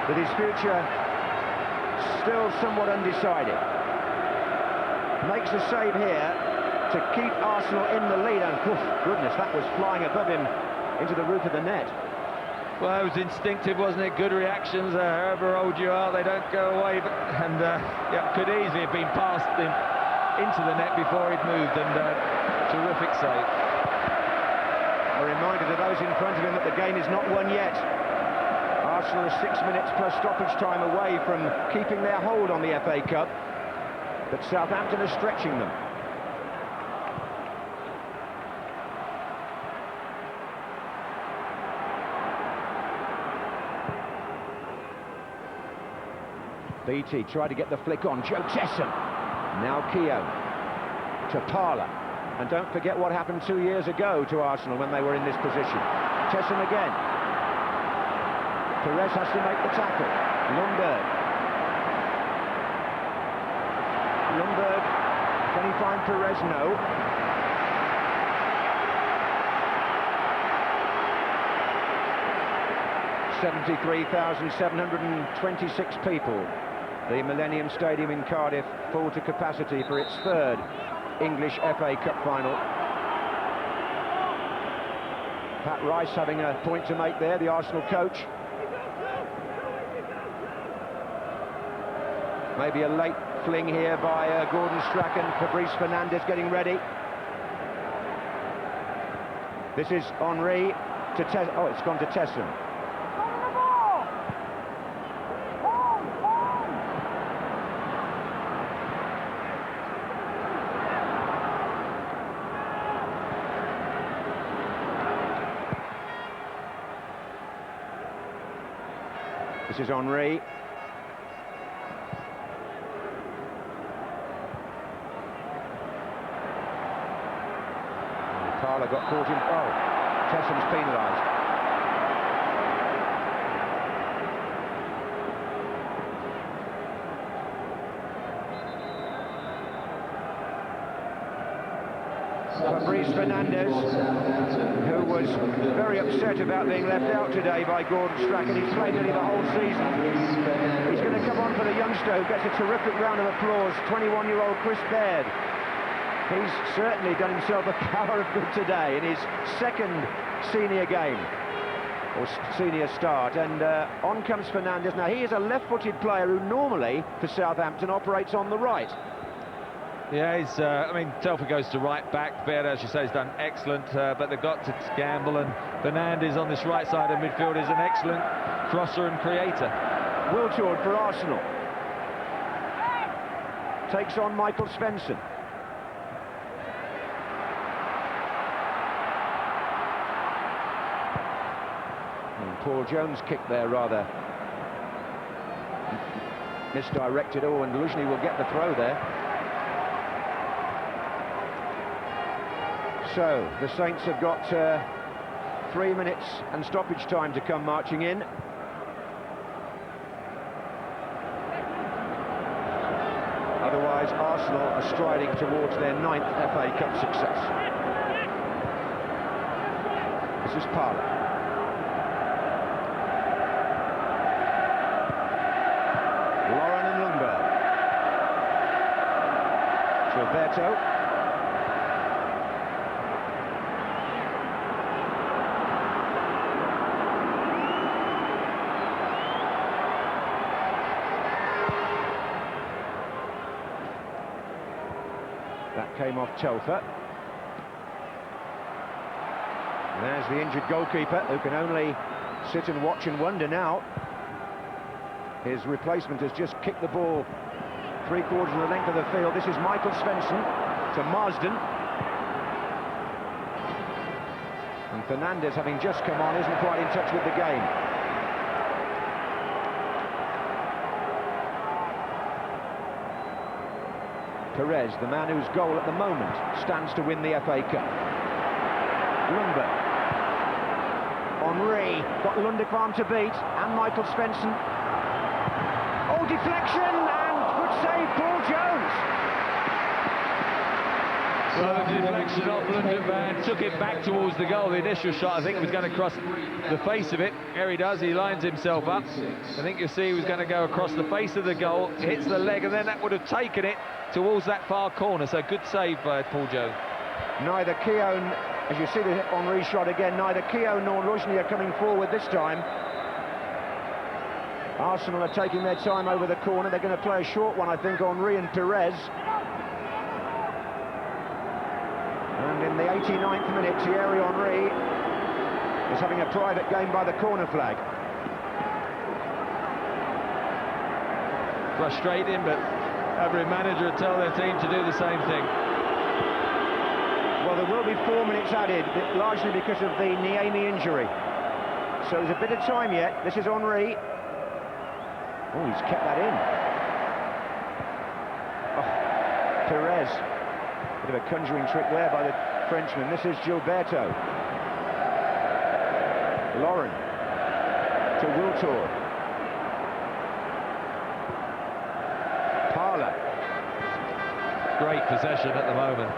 with his future still somewhat undecided, makes a save here to keep Arsenal in the lead, and goodness, that was flying above him into the roof of the net. Well, it was instinctive, wasn't it? Good reactions, however old you are, they don't go away, and yeah, could easily have been past him into the net before he'd moved, and terrific save. A reminder to those in front of him that the game is not won yet. Arsenal are 6 minutes plus stoppage time away from keeping their hold on the FA Cup, but Southampton are stretching them. BT tried to get the flick on. Joe Tessum. Now Keogh to Parler. And don't forget what happened 2 years ago to Arsenal when they were in this position. Tessum again. Perez has to make the tackle. Lundberg. Lundberg. Can he find Perez? No. 73,726 people. The Millennium Stadium in Cardiff full to capacity for its third English FA Cup final. Pat Rice having a point to make there, the Arsenal coach. Maybe a late fling here by Gordon Strachan. Fabrice Fernandes getting ready. This is Henry to oh, it's gone to Tesson. This is Henry. Parlour got caught in... Oh, Tesson's penalised. Fabrice Fernandes, who was very upset about being left out today by Gordon Strachan. He's played nearly the whole season. He's going to come on for the youngster who gets a terrific round of applause, 21-year-old Chris Baird. He's certainly done himself a power of good today in his second senior game, or senior start, and on comes Fernandes. Now, he is a left-footed player who normally, for Southampton, operates on the right. Yeah, he's, I mean, Telfer goes to right back. Baird, as you say, has done excellent, but they've got to gamble, and Fernandes on this right side of midfield is an excellent crosser and creator. Wiltord for Arsenal. Takes on Michael Svensson. Paul Jones kicked there rather misdirected. Oh, and Luzhny will get the throw there. So the Saints have got 3 minutes and stoppage time to come marching in. Otherwise, Arsenal are striding towards their 9th FA Cup success. This is Parlour. Gilberto. That came off Telfer. There's the injured goalkeeper who can only sit and watch and wonder now. His replacement has just kicked the ball 3/4 of the length of the field. This is Michael Svensson to Marsden. And Fernandes, having just come on, isn't quite in touch with the game. Perez, the man whose goal at the moment stands to win the FA Cup. Lundberg. Henry got Lunderkvam to beat, and Michael Svensson. Oh, deflection, and good save, Paul Jones. Well, the deflection off Lunderkvam took it back towards the goal. The initial shot, I think, was going to cross the face of it. Here he does, he lines himself up. I think you'll see he was going to go across the face of the goal, hits the leg, and then that would have taken it towards that far corner. So good save by Paul Jones. Neither Keown, as you see the Henry shot again, neither Keown nor Luzhny are coming forward this time. Arsenal are taking their time over the corner. They're going to play a short one, I think, Henry and Perez. And in the 89th minute, Thierry Henry is having a private game by the corner flag. Frustrating, but every manager would tell their team to do the same thing. Well, there will be 4 minutes added, largely because of the Niemi injury. So there's a bit of time yet. This is Henry. Oh, he's kept that in. Oh, Perez. Bit of a conjuring trick there by the Frenchman. This is Gilberto. Lauren to Wiltord. Parlour. Great possession at the moment.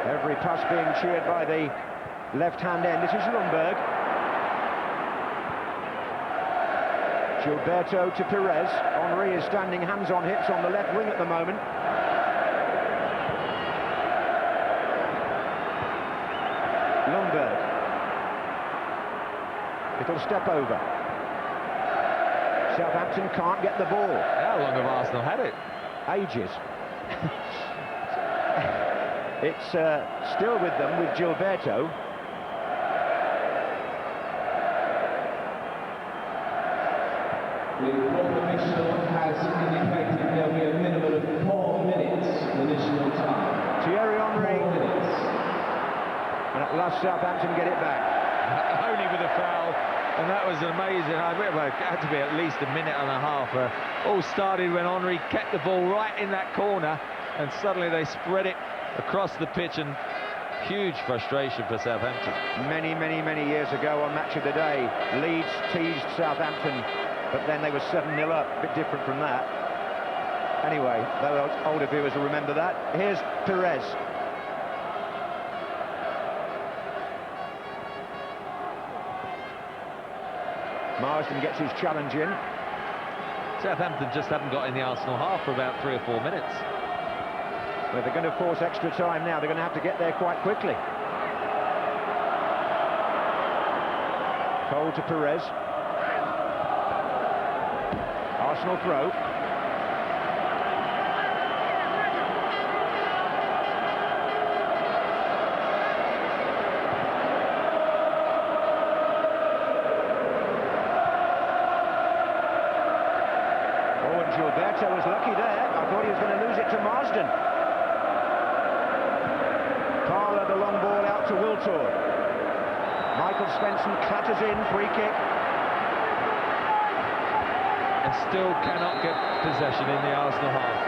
Every pass being cheered by the left-hand end. This is Lundberg. Gilberto to Perez. Henry is standing hands on hips on the left wing at the moment. Lundberg. Little step over. Southampton can't get the ball. How long have Arsenal had it? Ages. It's still with them, with Gilberto. The ball official has indicated there'll be a minimum of 4 minutes additional time. Thierry Henry. And at last Southampton get it back. Only with a foul, and that was amazing. It had to be at least a minute and a half. All started when Henry kept the ball right in that corner, and suddenly they spread it across the pitch, and huge frustration for Southampton. Many, many, many years ago on Match of the Day, Leeds teased Southampton, but then they were 7-0 up, a bit different from that. Anyway, those older viewers will remember that. Here's Perez. Marsden gets his challenge in. Southampton just haven't got in the Arsenal half for about 3 or 4 minutes. Well, they're going to force extra time now. They're going to have to get there quite quickly. Cole to Perez. Arsenal throw. Oh, and Gilberto was lucky there. I thought he was going to lose it to Marsden. Parler, the long ball out to Wiltord. Michael Svensson clatters in, free kick. And still cannot get possession in the Arsenal half.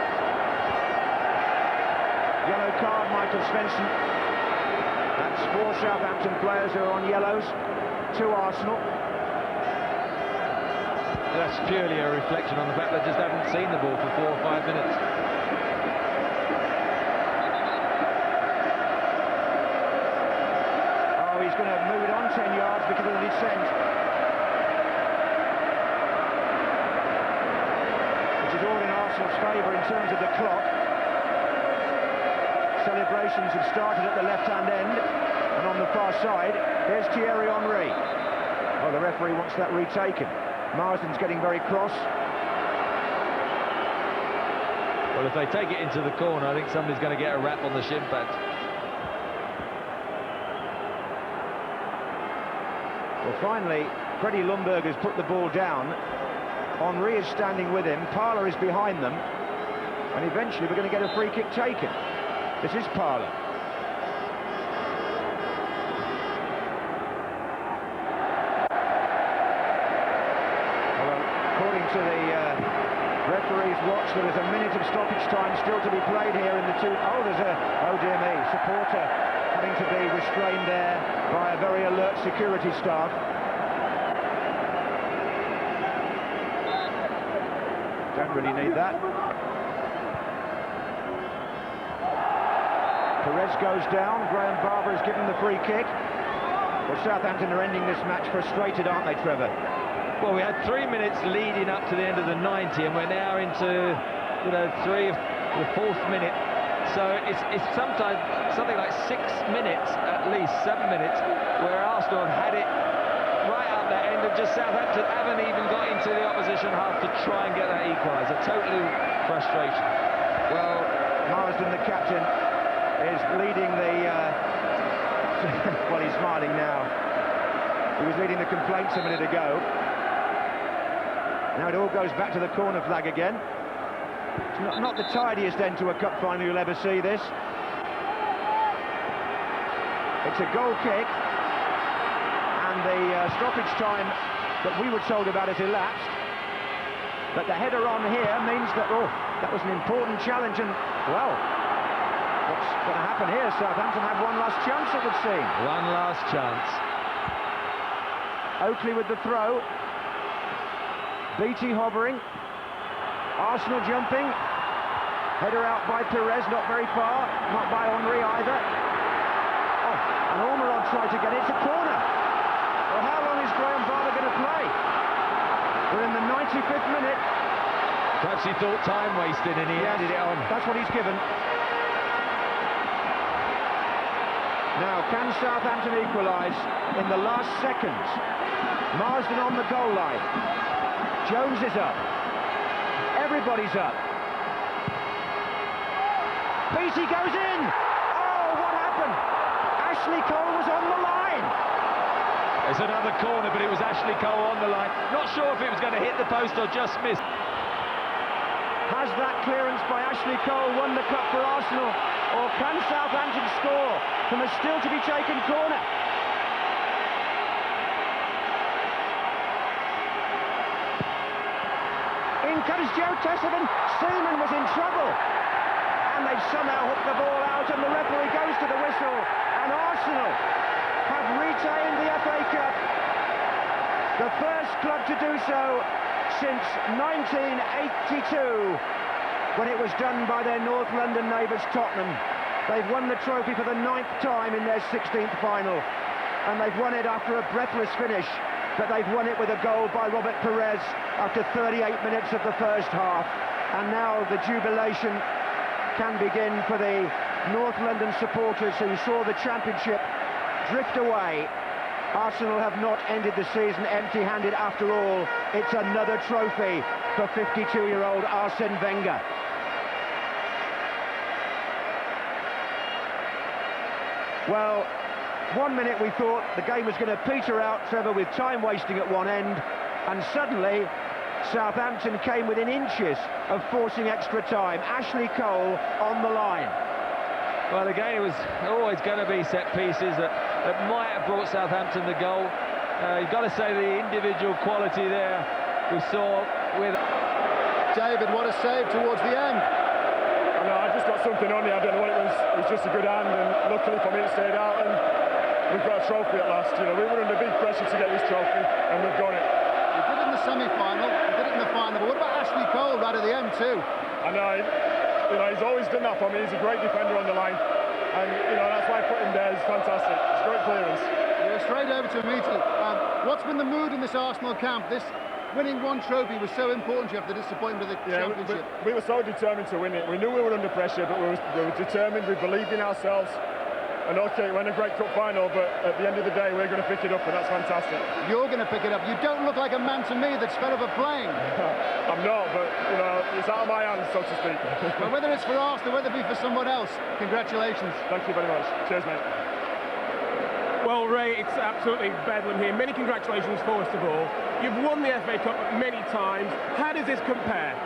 Yellow card, Michael Svensson. That's 4 Southampton players who are on yellows, 2 Arsenal. That's purely a reflection on the fact they just haven't seen the ball for 4 or 5 minutes. Oh, he's going to move it on 10 yards because of the descent. Which is all in Arsenal's favour in terms of the clock. Celebrations have started at the left-hand end, and on the far side, here's Thierry Henry. Well, the referee wants that retaken. Marsden's getting very cross. Well, if they take it into the corner, I think somebody's going to get a rap on the shin pads. Well, finally, Freddie Lundberg has put the ball down. Henry is standing with him. Parler is behind them. And eventually we're going to get a free kick taken. This is Parler. Well, according to the referee's watch, there is a minute of stoppage time still to be played here in the two... Oh, there's a... Oh, dear me. Supporter having to be restrained there by a very alert security staff. Don't really need that. Perez goes down. Graham Barber has given the free kick. Well, Southampton are ending this match frustrated, aren't they, Trevor? Well, we had 3 minutes leading up to the end of the 90, and we're now into, the 4th minute. So it's sometimes something like 6 minutes, at least 7 minutes, where Arsenal have had it right up that end, and just Southampton haven't even got into the opposition half to try and get that equaliser. Total frustration. Well, Marsden, the captain, is leading the... well, he's smiling now. He was leading the complaints a minute ago. Now it all goes back to the corner flag again. It's not the tidiest end to a cup final you'll ever see, this. It's a goal kick, and the stoppage time that we were told about has elapsed. But the header on here means that, that was an important challenge, and, well, what's going to happen here? Southampton have one last chance, it would seem. One last chance. Oakley with the throw. Beattie hovering. Arsenal jumping. Header out by Perez, not very far. Not by Henry either. Oh, and Ormerod tried to get it. It's a corner. Well, how long is Graham Barber going to play? We're in the 95th minute. Perhaps he thought time wasted and he ended it on. That's what he's given. Now, can Southampton equalise in the last seconds? Marsden on the goal line. Jones is up. Everybody's up. Beattie goes in. Oh, what happened? Ashley Cole was on the line. It's another corner, but it was Ashley Cole on the line. Not sure if it was going to hit the post or just miss. Has that clearance by Ashley Cole won the cup for Arsenal? Or can Southampton score from a still-to-be-taken corner? In comes Joe Tessenden. Seaman was in trouble. And they've somehow hooked the ball out, and the referee goes to the whistle. And Arsenal have retained the FA Cup. The first club to do so since 1982, when it was done by their North London neighbours Tottenham. They've won the trophy for the 9th time in their 16th final, and they've won it after a breathless finish, but they've won it with a goal by Robert Perez after 38 minutes of the first half. And now the jubilation can begin for the North London supporters who saw the championship drift away. Arsenal have not ended the season empty-handed after all. It's another trophy for 52-year-old Arsene Wenger. Well, 1 minute we thought the game was going to peter out, Trevor, with time wasting at one end, and suddenly Southampton came within inches of forcing extra time. Ashley Cole on the line. Well, again, it was always going to be set pieces that might have brought Southampton the goal. You've got to say the individual quality there we saw with... David, what a save towards the end. I know, I just got something on me, I don't know what it was. It was just a good hand, and luckily for me it stayed out, and we've got a trophy at last. You know, we were under big pressure to get this trophy, and we've got it. You did it in the semi-final, you did it in the final, but what about Ashley Cole right at the end too? I know, you know, he's always done that for me. He's a great defender on the line, and you know, that's why I put him there. It's fantastic. It's great clearance. You were straight over to him immediately. What's been the mood in this Arsenal camp? This winning one trophy was so important to you after the disappointment of the championship. We were so determined to win it. We knew we were under pressure, but we were determined. We believed in ourselves. And okay, it went a great cup final, but at the end of the day, we're going to pick it up, and that's fantastic. You're going to pick it up. You don't look like a man to me that's fed up of playing. I'm not, but you know, it's out of my hands, so to speak. Well, whether it's for Arsenal, whether it be for someone else, congratulations. Thank you very much. Cheers, mate. Well, Ray, it's absolutely bedlam here. Many congratulations, first of all. You've won the FA Cup many times. How does this compare?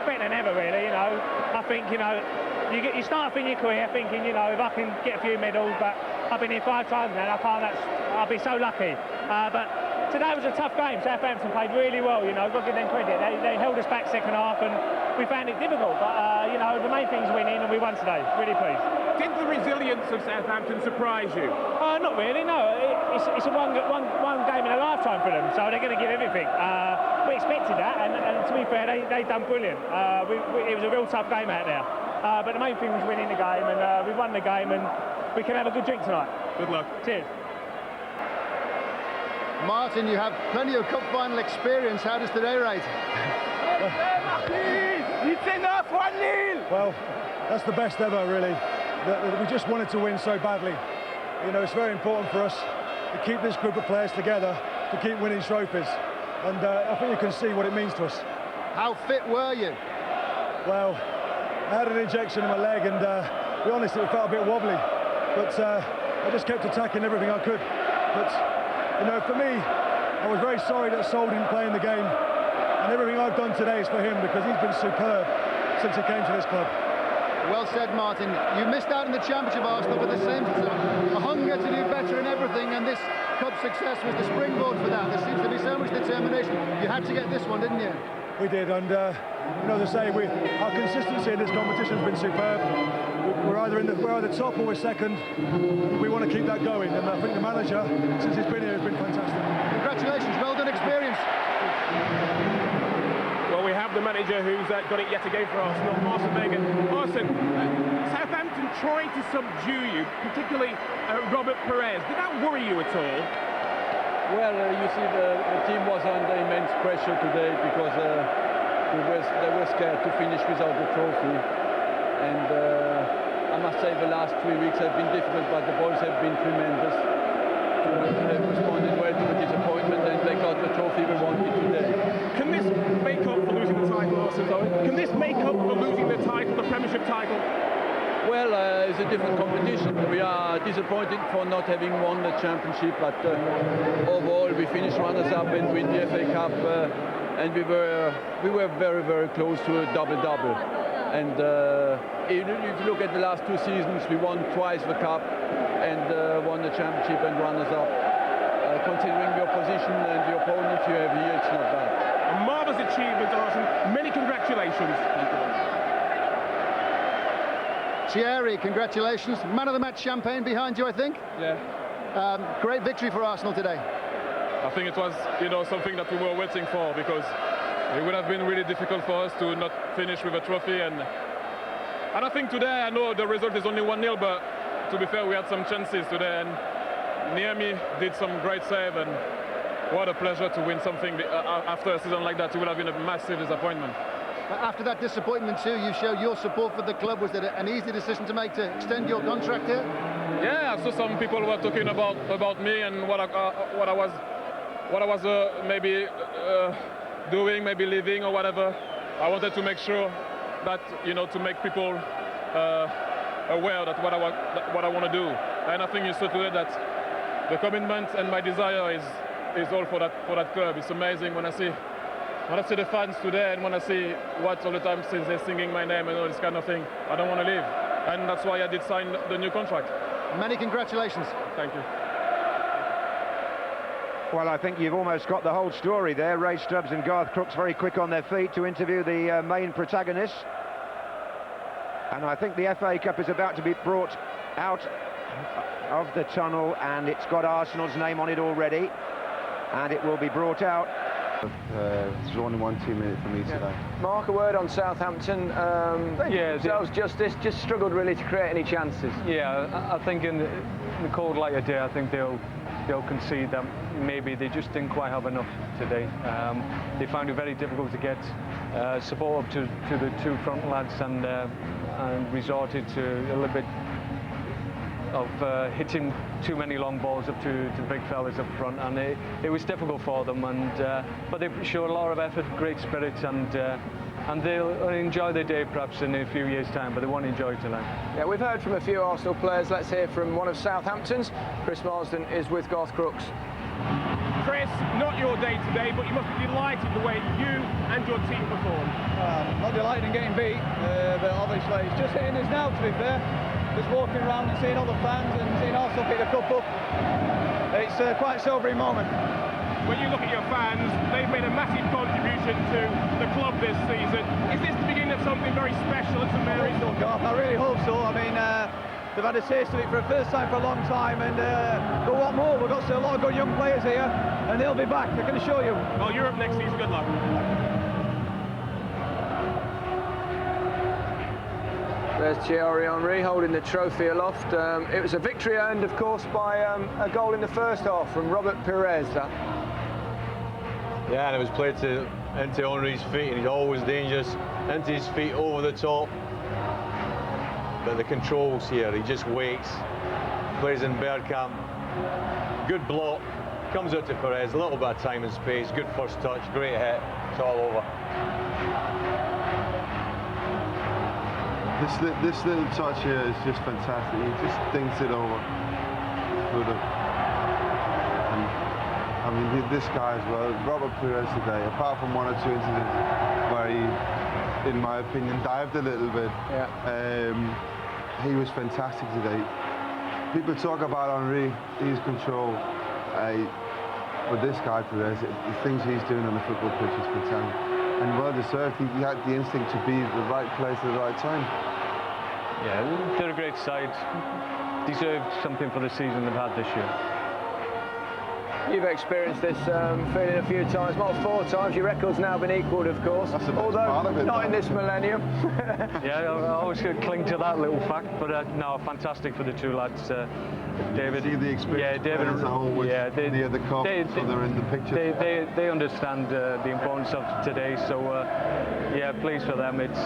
Better than ever, really, you know. I think, you know, you start off in your career thinking, you know, if I can get a few medals, but I've been here 5 times now, I'll be so lucky. But today was a tough game. Southampton played really well, you know, got to give them credit. They held us back second half, and we found it difficult, but, you know, the main thing's winning, and we won today. Really pleased. Did the resilience of Southampton surprise you? Not really, no. It's a one game in a lifetime for them, so they're going to give everything. We expected that, and to be fair, they done brilliant. It was a real tough game out there. But the main thing was winning the game, and we won the game, and we can have a good drink tonight. Good luck. Cheers. Martin, you have plenty of cup final experience. How does today rate? It's enough, 1-0! Well, that's the best ever, really. We just wanted to win so badly. You know, it's very important for us to keep this group of players together, to keep winning trophies. And I think you can see what it means to us. How fit were you? Well, I had an injection in my leg, and to be honest, it felt a bit wobbly. But I just kept attacking everything I could. But, you know, for me, I was very sorry that Sol didn't play in the game. And everything I've done today is for him, because he's been superb since he came to this club. Well said, Martin. You missed out in the championship, Arsenal, but the same a hunger to do better in everything, and this cup success was the springboard for that. There seems to be so much determination. You had to get this one, didn't you? We did, and you know, as I say, our consistency in this competition has been superb. We're either top or we're second. We want to keep that going, and I think the manager, since he's been here, has been fantastic. Congratulations, well done experience. Well, we have the manager who's got it yet again for Arsenal, Arsene Wenger. Arsene, Southampton trying to subdue you, particularly Robert Perez. Did that worry you at all? Well, you see, the team was under immense pressure today because they were scared to finish without the trophy. And I must say the last 3 weeks have been difficult, but the boys have been tremendous. They have responded well to the disappointment, and they got the trophy they wanted today. Can this make up for losing the title, Arsenal? Can this make up for losing the title, the Premiership title? Well, it's a different competition. We are disappointed for not having won the championship, but overall we finished runners-up and win the FA Cup, and we were very, very close to a double-double. And if you look at the last 2 seasons, we won twice the cup and won the championship and runners-up. Considering your position and the opponents you have here, it's not bad. A marvellous achievement, Arsenal. Many congratulations. Thank you. Thierry, congratulations. Man of the match champagne behind you, I think. Yeah. Great victory for Arsenal today. I think it was, you know, something that we were waiting for, because it would have been really difficult for us to not finish with a trophy. And I think today, I know the result is only 1-0, but to be fair, we had some chances today. And Niemi did some great save, and what a pleasure to win something after a season like that. It would have been a massive disappointment. After that disappointment too, you showed your support for the club. Was it an easy decision to make to extend your contract here? Yeah, I saw some people were talking about me and what I was maybe doing, maybe leaving or whatever. I wanted to make sure that, you know, to make people aware that what I want to do. And I think you saw today that the commitment and my desire is all for that club. It's amazing when I see the fans today, and when I see what all the time since they're singing my name and all this kind of thing, I don't want to leave. And that's why I did sign the new contract. Many congratulations. Thank you. Well, I think you've almost got the whole story there. Ray Stubbs and Garth Crooks very quick on their feet to interview the main protagonists. And I think the FA Cup is about to be brought out of the tunnel, and it's got Arsenal's name on it already. And it will be brought out. There's only 1 team in it for me today. Mark, a word on Southampton. Themselves just struggled really to create any chances. Yeah, I think in the cold light of day, I think they'll concede that maybe they just didn't quite have enough today. They found it very difficult to get support up to the 2 front lads, and resorted to a little bit of hitting too many long balls up to the big fellas up front, and it was difficult for them. But they showed a lot of effort, great spirit, and they'll enjoy their day perhaps in a few years' time, but they won't enjoy it tonight. Yeah, we've heard from a few Arsenal players. Let's hear from one of Southampton's. Chris Marsden is with Garth Crooks. Chris, not your day today, but you must be delighted the way you and your team performed. Not delighted in getting beat, but obviously it's just hitting us now, to be fair. Just walking around and seeing all the fans and seeing Arsenal pick the cup up. It's quite a sobering moment. When you look at your fans, they've made a massive contribution to the club this season. Is this the beginning of something very special at St Mary's? I really hope so. I mean, they've had a taste of it for the first time for a long time, and but what more? We've got a lot of good young players here, and they'll be back, I can assure you. Well, you're up next season. Good luck. There's Thierry Henry holding the trophy aloft. It was a victory earned, of course, by a goal in the first half from Robert Pires. Yeah, and it was played into Henry's feet, and he's always dangerous, into his feet, over the top. But the controls here, he just waits, plays in Bergkamp, good block, comes out to Pires, a little bit of time and space, good first touch, great hit, it's all over. This little touch here is just fantastic. He just thinks it over. And I mean, this guy as well, Robert Pires today, apart from 1 or 2 incidents where he, in my opinion, dived a little bit, he was fantastic today. People talk about Henry, his control, but this guy Pires, the things he's doing on the football pitch is fantastic. And well deserved. He had the instinct to be at the right place at the right time. Yeah, they're a great side. Deserved something for the season they've had this year. You've experienced this feeling a few times, not 4 times. Your record's now been equalled, of course. That's the best although part of it, not in this millennium. Yeah, I always cling to that little fact, but no, fantastic for the two lads. David, see the experience. Yeah, David, always near the cup, so they're in the picture. They understand the importance of today, so yeah, pleased for them. It's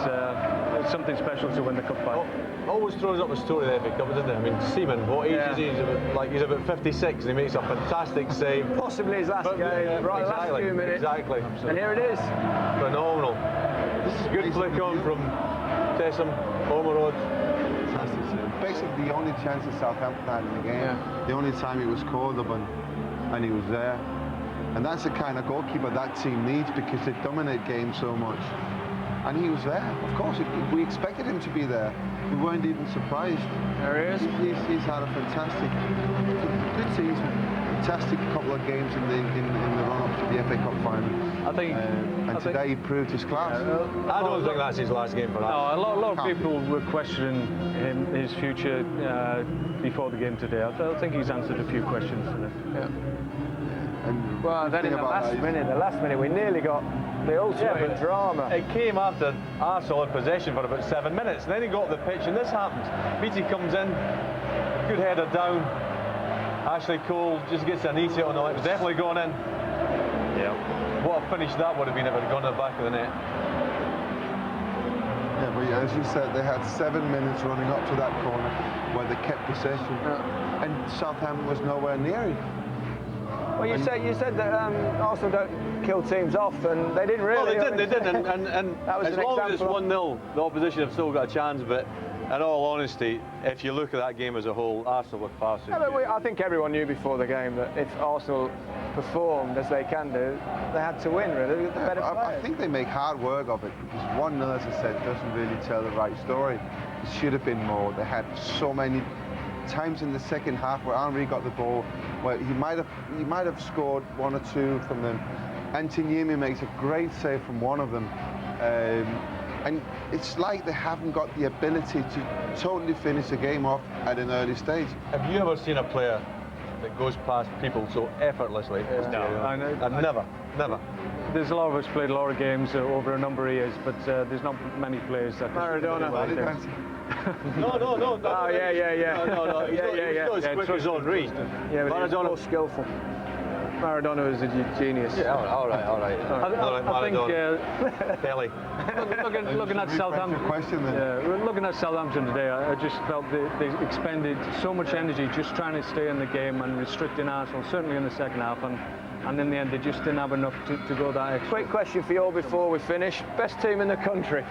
something special to win the cup final. Always throws up a story of the FA Cup, doesn't it? I mean, Seaman, what age is he? He's about 56 and he makes a fantastic save. Possibly his last game, right, exactly, last few minutes. Exactly. And here it is. Phenomenal. This is good flick on from Tessam, Ormerod. Basically the only chance that Southampton had in the game, the only time he was called up and he was there. And that's the kind of goalkeeper that team needs because they dominate games so much. And he was there, of course. We expected him to be there. We weren't even surprised. There he is. He's had a fantastic, good season. Fantastic couple of games in the run-up to the FA Cup final. I think, and today he proved his class. I don't think that's his last game for that. No, a lot of people were questioning his future before the game today. I think he's answered a few questions today. And well, then in the last minute, we nearly got the ultimate drama. It came after Arsenal had possession for about 7 minutes, and then he got the pitch, and this happens. Beattie comes in, good header down. Ashley Cole just gets a knee to it on the leg. It was definitely gone in. Yeah. What a finish that would have been if it had gone in the back of the net. Yeah, but as you said, they had 7 minutes running up to that corner where they kept possession, and Southampton was nowhere near it. Well, you said that Arsenal don't kill teams off, and they didn't really. Well, they didn't, and that was as long as it's 1-0, the opposition have still got a chance. But in all honesty, if you look at that game as a whole, Arsenal were far superior. I think everyone knew before the game that if Arsenal performed as they can do, they had to win. Really, the better players. I think they make hard work of it because 1-0, as I said, doesn't really tell the right story. It should have been more. They had so many times in the second half where Henry got the ball, where he might have scored 1 or 2 from them. Antoniemi makes a great save from one of them, and it's like they haven't got the ability to totally finish the game off at an early stage. Have you ever seen a player that goes past people so effortlessly? No, never. There's a lot of us played a lot of games over a number of years, but there's not many players that Maradona. No. Oh, yeah. No. He's not as quick as Henry. Yeah, but Maradona was skillful. Maradona was a genius. Yeah, all right. I think Kelly. looking at Southampton. Looking at Southampton today, I just felt they expended so much energy just trying to stay in the game and restricting Arsenal, certainly in the second half, and in the end they just didn't have enough to go that extra. Quick question for you all before we finish. Best team in the country?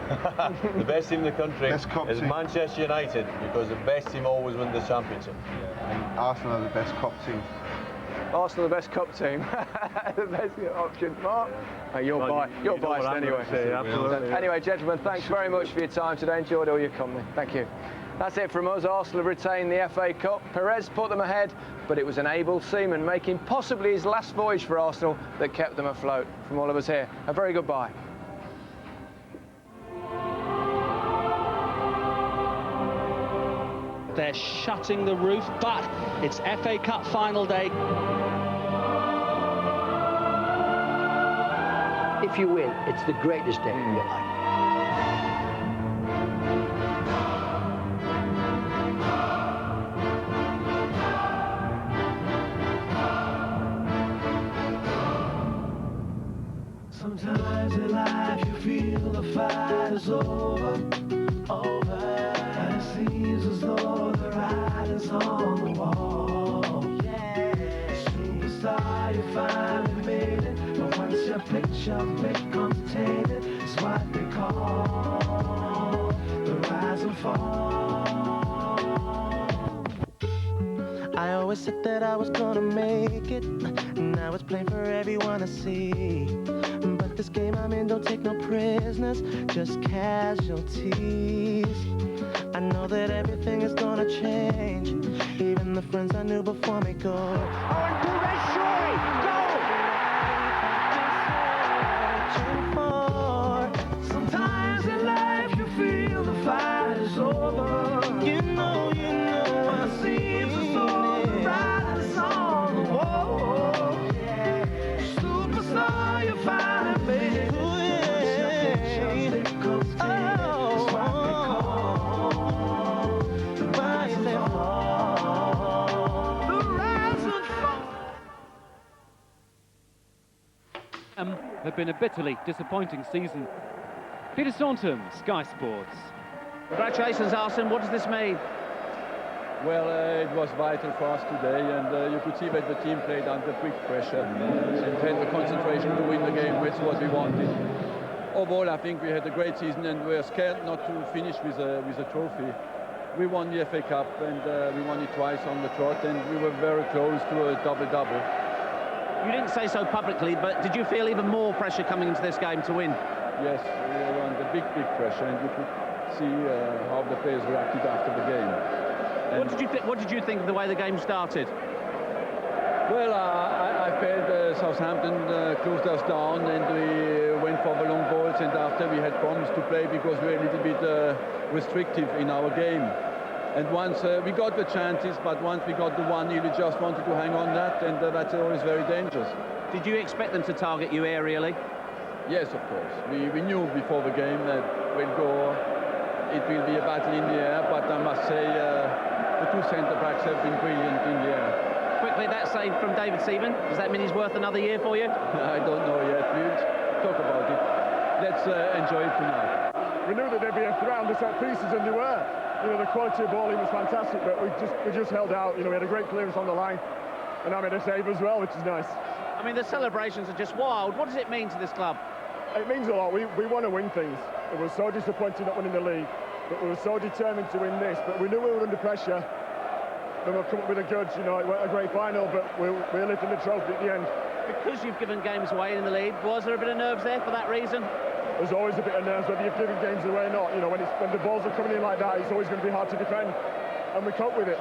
The best team in the country is Manchester United, because the best team always wins the championship. And Arsenal are the best cup team. Arsenal, the best cup team. The best option. Mark? You're biased anyway. Absolutely. Anyway, gentlemen, thanks very much for your time today. Enjoyed all your company. Thank you. That's it from us. Arsenal have retained the FA Cup. Perez put them ahead, but it was an able seaman making possibly his last voyage for Arsenal that kept them afloat. From all of us here, a very good bye. They're shutting the roof, but it's FA Cup final day. If you win, it's the greatest day of your life. Sometimes in life you feel the fight is over. And it seems as though the writing's on the wall. Superstar, you finally made it. But once your picture becomes tainted, it's what they call the rise and fall. I always said that I was gonna make it. Now it's plain for everyone to see. But this game I'm in don't take no prisoners, just casualties. I know that everything is gonna change. Even the friends I knew before me go. Sometimes in life you feel the fight is over. You know, it seems as though the ride is on the wall. been a bitterly disappointing season. Peter Staunton, Sky Sports. Congratulations, Arsene. What does this mean? Well, it was vital for us today, and you could see that the team played under big pressure and had the concentration to win the game, which is what we wanted. Overall, I think we had a great season, and we were scared not to finish with a trophy. We won the FA Cup, and we won it twice on the trot, and we were very close to a double-double. You didn't say so publicly, but did you feel even more pressure coming into this game to win? Yes, we were under big pressure, and you could see how the players reacted after the game. What did you think of the way the game started? Well, I felt Southampton closed us down, and we went for the long balls, and after we had problems to play because we were a little bit restrictive in our game. And once we got the chances, but once we got the 1-0, we just wanted to hang on that, and that's always very dangerous. Did you expect them to target you aerially? Yes, of course. We knew before the game that we'll go, it will be a battle in the air, but I must say the two centre-backs have been brilliant in the air. Quickly, that save from David Seaman, does that mean he's worth another year for you? I don't know yet. We'll talk about it. Let's enjoy it tonight. We knew that they'd be a threat on the set pieces, and they were. You know, the quality of bowling was fantastic, but we just held out. You know, we had a great clearance on the line, and I made a save as well, which is nice. I mean, the celebrations are just wild. What does it mean to this club? It means a lot. We want to win things. It was so disappointing not winning the league, but we were so determined to win this. But we knew we were under pressure. Then we'll come up with the goods. You know, it wasn't a great final, but we're lifting the trophy at the end. Because you've given games away in the league, was there a bit of nerves there for that reason? There's always a bit of nerves whether you've given games away or not. You know, when the balls are coming in like that, it's always going to be hard to defend, and we cope with it.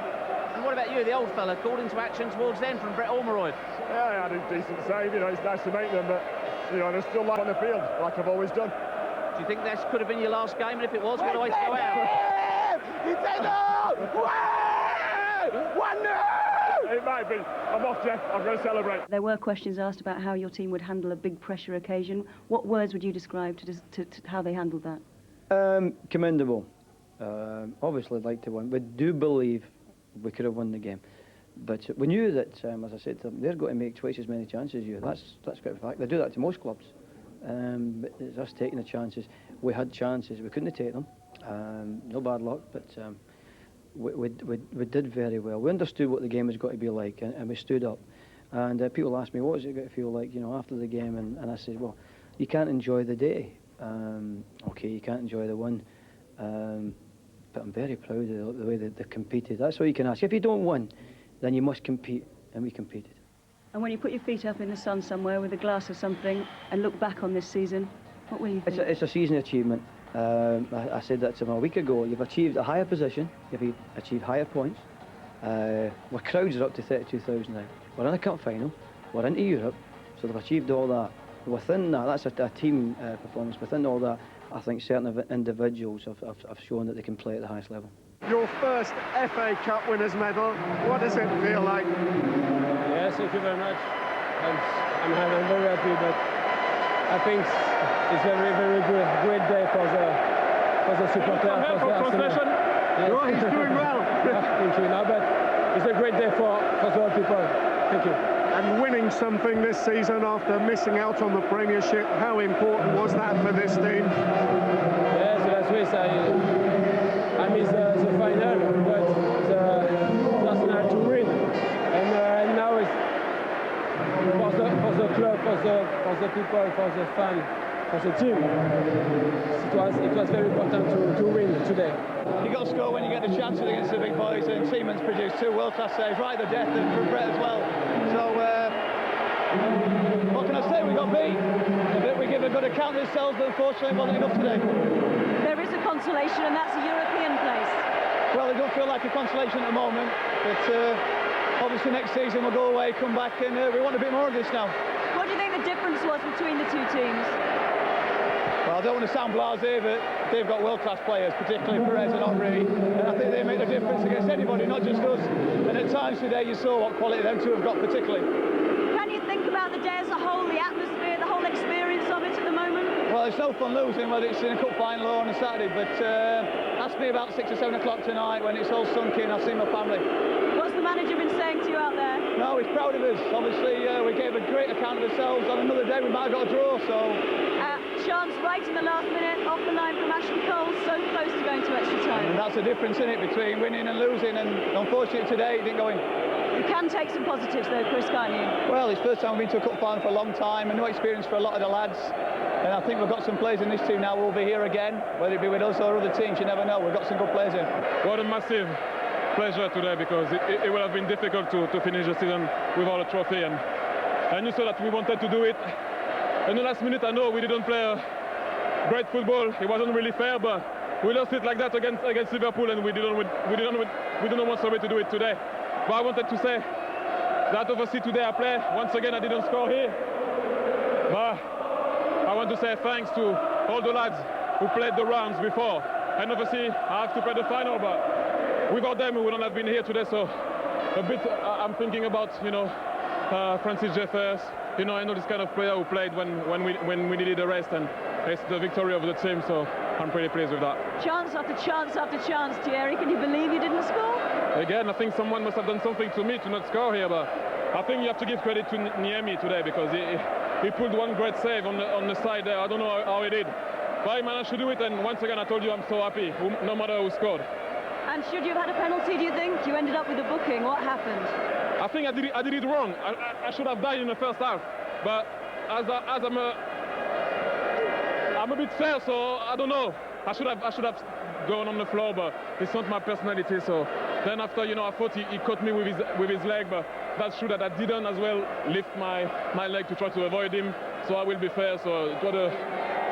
And what about you, the old fella, called into action towards the end from Brett Ormeroyd? Yeah, I had a decent save. You know, it's nice to make them, but you know, there's still life on the field, like I've always done. Do you think this could have been your last game, and if it was, what a way to go out? It's enough! 1-0! It might be. I'm off, Jeff. I'm going to celebrate. There were questions asked about how your team would handle a big pressure occasion. What words would you describe to how they handled that? Commendable. Obviously, I'd like to win. We do believe we could have won the game. But we knew that, as I said to them, they're going to make twice as many chances as you. That's quite a fact. They do that to most clubs. But it's us taking the chances. We had chances. We couldn't take them. No bad luck, but we did very well. We understood what the game was going to be like, and we stood up. And people asked me, what was it going to feel like, you know, after the game? And I said, well, you can't enjoy the day. Okay, you can't enjoy the win. But I'm very proud of the way that they competed. That's all you can ask. If you don't win, then you must compete, and we competed. And when you put your feet up in the sun somewhere with a glass of something and look back on this season, what will you think? It's a season achievement. I said that to them a week ago. You've achieved a higher position, you've achieved higher points. Our crowds are up to 32,000 now. We're in a cup final, we're into Europe, so they've achieved all that. Within that, that's a team performance. Within all that, I think certain individuals have shown that they can play at the highest level. Your first FA Cup winners medal, what does it feel like? Yes, thank you very much. I'm very happy, but I think it's a very great day for the supporters. Translation? Yes. Oh, he's doing well. Thank you. No, but it's a great day for the whole people. Thank you. And winning something this season after missing out on the Premiership, how important was that for this team? Yes, last week I missed the final, but the last night to win, and now it's for the club, for the people, for the fans, for the team. It was very important to win today. You've got to score when you get the chances against the big boys, and Seaman's produced two world-class saves right at the death, and from Brett as well. So what can I say? We got beat. We give a good account of ourselves, but unfortunately it wasn't enough today. There is a consolation, and that's a European place. Well, it don't feel like a consolation at the moment, but obviously next season we'll go away, come back, and we want a bit more of this now. What do you think the difference was between the two teams? Well, I don't want to sound blasé, but they've got world-class players, particularly Perez and Henry, and I think they make the difference against anybody, not just us. And at times today you saw what quality them two have got particularly. Can you think about the day as a whole, the atmosphere, the whole experience of it at the moment? Well, it's no fun losing whether it's in a cup final or on a Saturday, but has to be about 6 or 7 o'clock tonight when it's all sunk in. I'll see my family. What's the manager been saying to you out there? No, he's proud of us. Obviously, we gave a great account of ourselves. On another day, we might have got a draw, so... Chance right in the last minute, off the line from Ashley Cole, so close to going to extra time. And that's the difference, isn't it, between winning and losing, and unfortunately today, it didn't go in. You can take some positives though, Chris, can't you? Well, it's the first time we've been to a cup final for a long time, and no experience for a lot of the lads. And I think we've got some players in this team now who will be here again, whether it be with us or other teams, you never know. We've got some good players in. What a massive pleasure today, because it would have been difficult to finish the season without a trophy, and you saw that we wanted to do it. In the last minute, I know we didn't play great football. It wasn't really fair, but we lost it like that against Liverpool, and we didn't want somebody to do it today. But I wanted to say that obviously today I play. Once again, I didn't score here, but I want to say thanks to all the lads who played the rounds before. And obviously, I have to play the final, but without them, we wouldn't have been here today. So a bit, I'm thinking about, you know, Francis Jeffers, you know, I know this kind of player who played when we needed a rest, and it's the victory of the team, so I'm pretty pleased with that. Chance after chance after chance, Thierry. Can you believe you didn't score? Again, I think someone must have done something to me to not score here, but I think you have to give credit to Niemi today, because he pulled one great save on the side there. I don't know how he did, but he managed to do it, and once again I told you I'm so happy, no matter who scored. And should you have had a penalty, do you think? You ended up with a booking. What happened? I think I did it wrong. I should have died in the first half, but as I'm a bit fair, so I don't know. I should have gone on the floor, but it's not my personality. So then after, you know, I thought he caught me with his leg, but that's true that I didn't as well lift my leg to try to avoid him. So I will be fair. So it was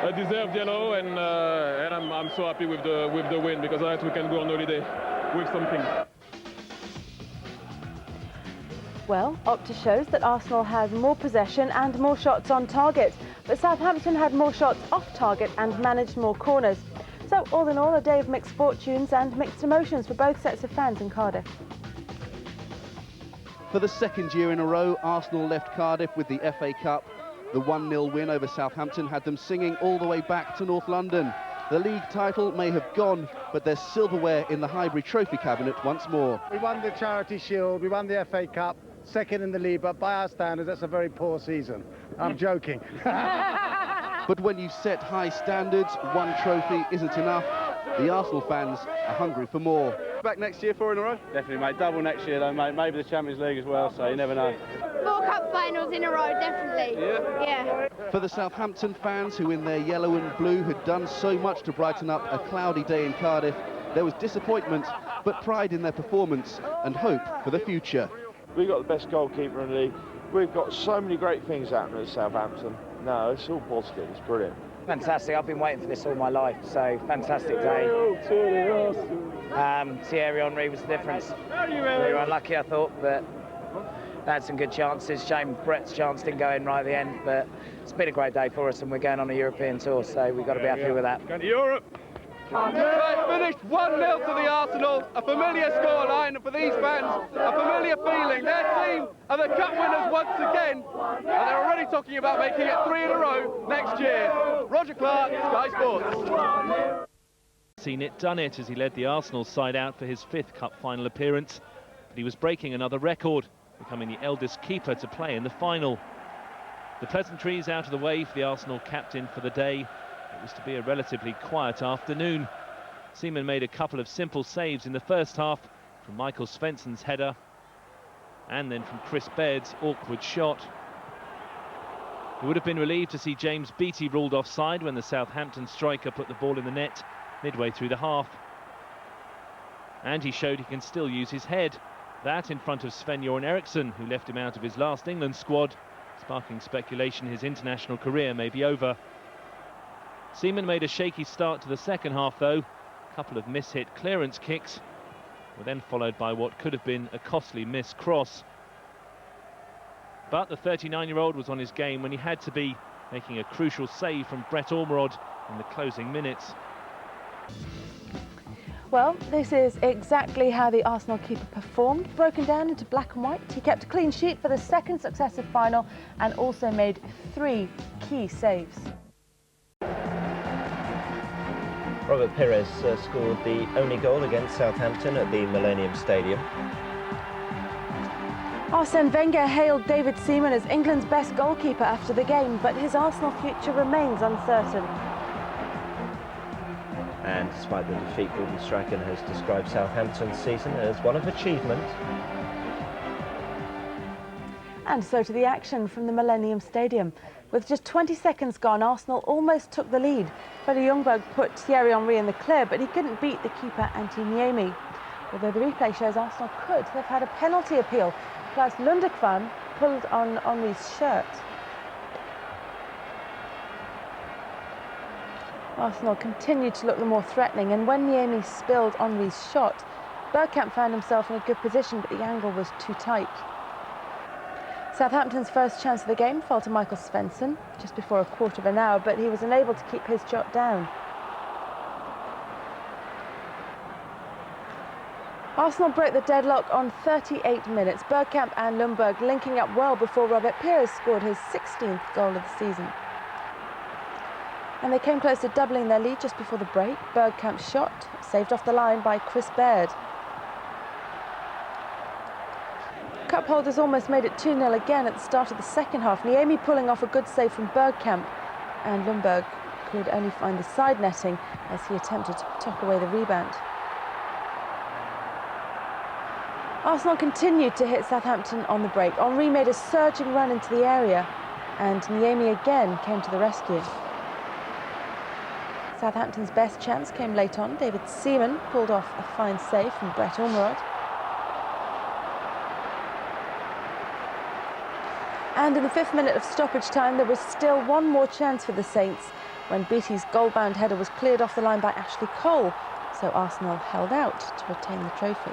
a deserved yellow, and I'm so happy with the win, because I think we can go on holiday with something. Well, Opta shows that Arsenal has more possession and more shots on target, but Southampton had more shots off target and managed more corners. So all in all, a day of mixed fortunes and mixed emotions for both sets of fans in Cardiff. For the second year in a row, Arsenal left Cardiff with the FA Cup. The 1-0 win over Southampton had them singing all the way back to North London. The league title may have gone, but there's silverware in the Highbury Trophy cabinet once more. We won the Charity Shield, we won the FA Cup, second in the league, but by our standards, that's a very poor season. I'm joking. But when you set high standards, one trophy isn't enough. The Arsenal fans are hungry for more. Back next year, 4 in a row? Definitely, mate. Double next year, though, mate. Maybe the Champions League as well, so you never know. 4 cup finals in a row, definitely. Yeah. For the Southampton fans, who in their yellow and blue had done so much to brighten up a cloudy day in Cardiff, there was disappointment, but pride in their performance and hope for the future. We've got the best goalkeeper in the league. We've got so many great things happening at Southampton. No, it's all positive. It's brilliant. Fantastic. I've been waiting for this all my life, so fantastic day. Thierry Henry was the difference. We were unlucky, I thought, but they had some good chances. Shame Brett's chance didn't go in right at the end, but it's been a great day for us, and we're going on a European tour, so we've got to be happy with that. Going to Europe. Right, finished 1-0 to the Arsenal, a familiar scoreline, and for these fans, a familiar feeling. Their team are the cup winners once again, and they're already talking about making it 3 in a row next year. Roger Clark, Sky Sports. Seen it, done it, as he led the Arsenal side out for his 5th cup final appearance, but he was breaking another record, becoming the eldest keeper to play in the final. The pleasantries out of the way for the Arsenal captain for the day. It was to be a relatively quiet afternoon. Seaman made a couple of simple saves in the first half, from Michael Svensson's header and then from Chris Baird's awkward shot. He would have been relieved to see James Beattie ruled offside when the Southampton striker put the ball in the net midway through the half. And he showed he can still use his head. That in front of Sven-Göran Eriksson, who left him out of his last England squad, sparking speculation his international career may be over. Seaman made a shaky start to the second half, though. A couple of miss-hit clearance kicks were then followed by what could have been a costly missed cross. But the 39-year-old was on his game when he had to be, making a crucial save from Brett Ormerod in the closing minutes. Well, this is exactly how the Arsenal keeper performed. Broken down into black and white, he kept a clean sheet for the 2nd successive final and also made 3 key saves. Robert Pires scored the only goal against Southampton at the Millennium Stadium. Arsene Wenger hailed David Seaman as England's best goalkeeper after the game, but his Arsenal future remains uncertain. And despite the defeat, Gordon Strachan has described Southampton's season as one of achievement. And so to the action from the Millennium Stadium. With just 20 seconds gone, Arsenal almost took the lead. Freddie Ljungberg put Thierry Henry in the clear, but he couldn't beat the keeper Antti Niemi. Although the replay shows Arsenal could have had a penalty appeal. Klaus Lundekvam pulled on Henry's shirt. Arsenal continued to look the more threatening, and when Niemi spilled Henry's shot, Bergkamp found himself in a good position, but the angle was too tight. Southampton's first chance of the game fell to Michael Svensson just before a quarter of an hour, but he was unable to keep his shot down. Arsenal broke the deadlock on 38 minutes. Bergkamp and Ljungberg linking up well before Robert Pires scored his 16th goal of the season. And they came close to doubling their lead just before the break. Bergkamp's shot saved off the line by Chris Baird. Cup holders almost made it 2-0 again at the start of the second half. Niemi pulling off a good save from Bergkamp, and Ljungberg could only find the side netting as he attempted to tuck away the rebound. Arsenal continued to hit Southampton on the break. Henry made a surging run into the area, and Niemi again came to the rescue. Southampton's best chance came late on. David Seaman pulled off a fine save from Brett Ormerod. And in the 5th minute of stoppage time, there was still one more chance for the Saints when Beattie's goal-bound header was cleared off the line by Ashley Cole, so Arsenal held out to retain the trophy.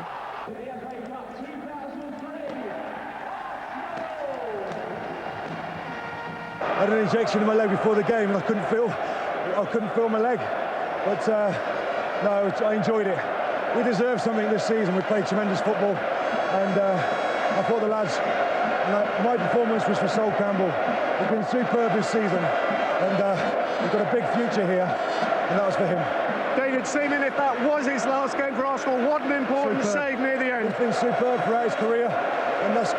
I had an injection in my leg before the game, and I couldn't feel my leg. But no, I enjoyed it. We deserved something this season. We played tremendous football, and I thought the lads. My performance was for Sol Campbell. He's been superb this season, and we've got a big future here, and that was for him. David Seaman, if that was his last game for Arsenal, what an important save near the end. He's been superb throughout his career, and that's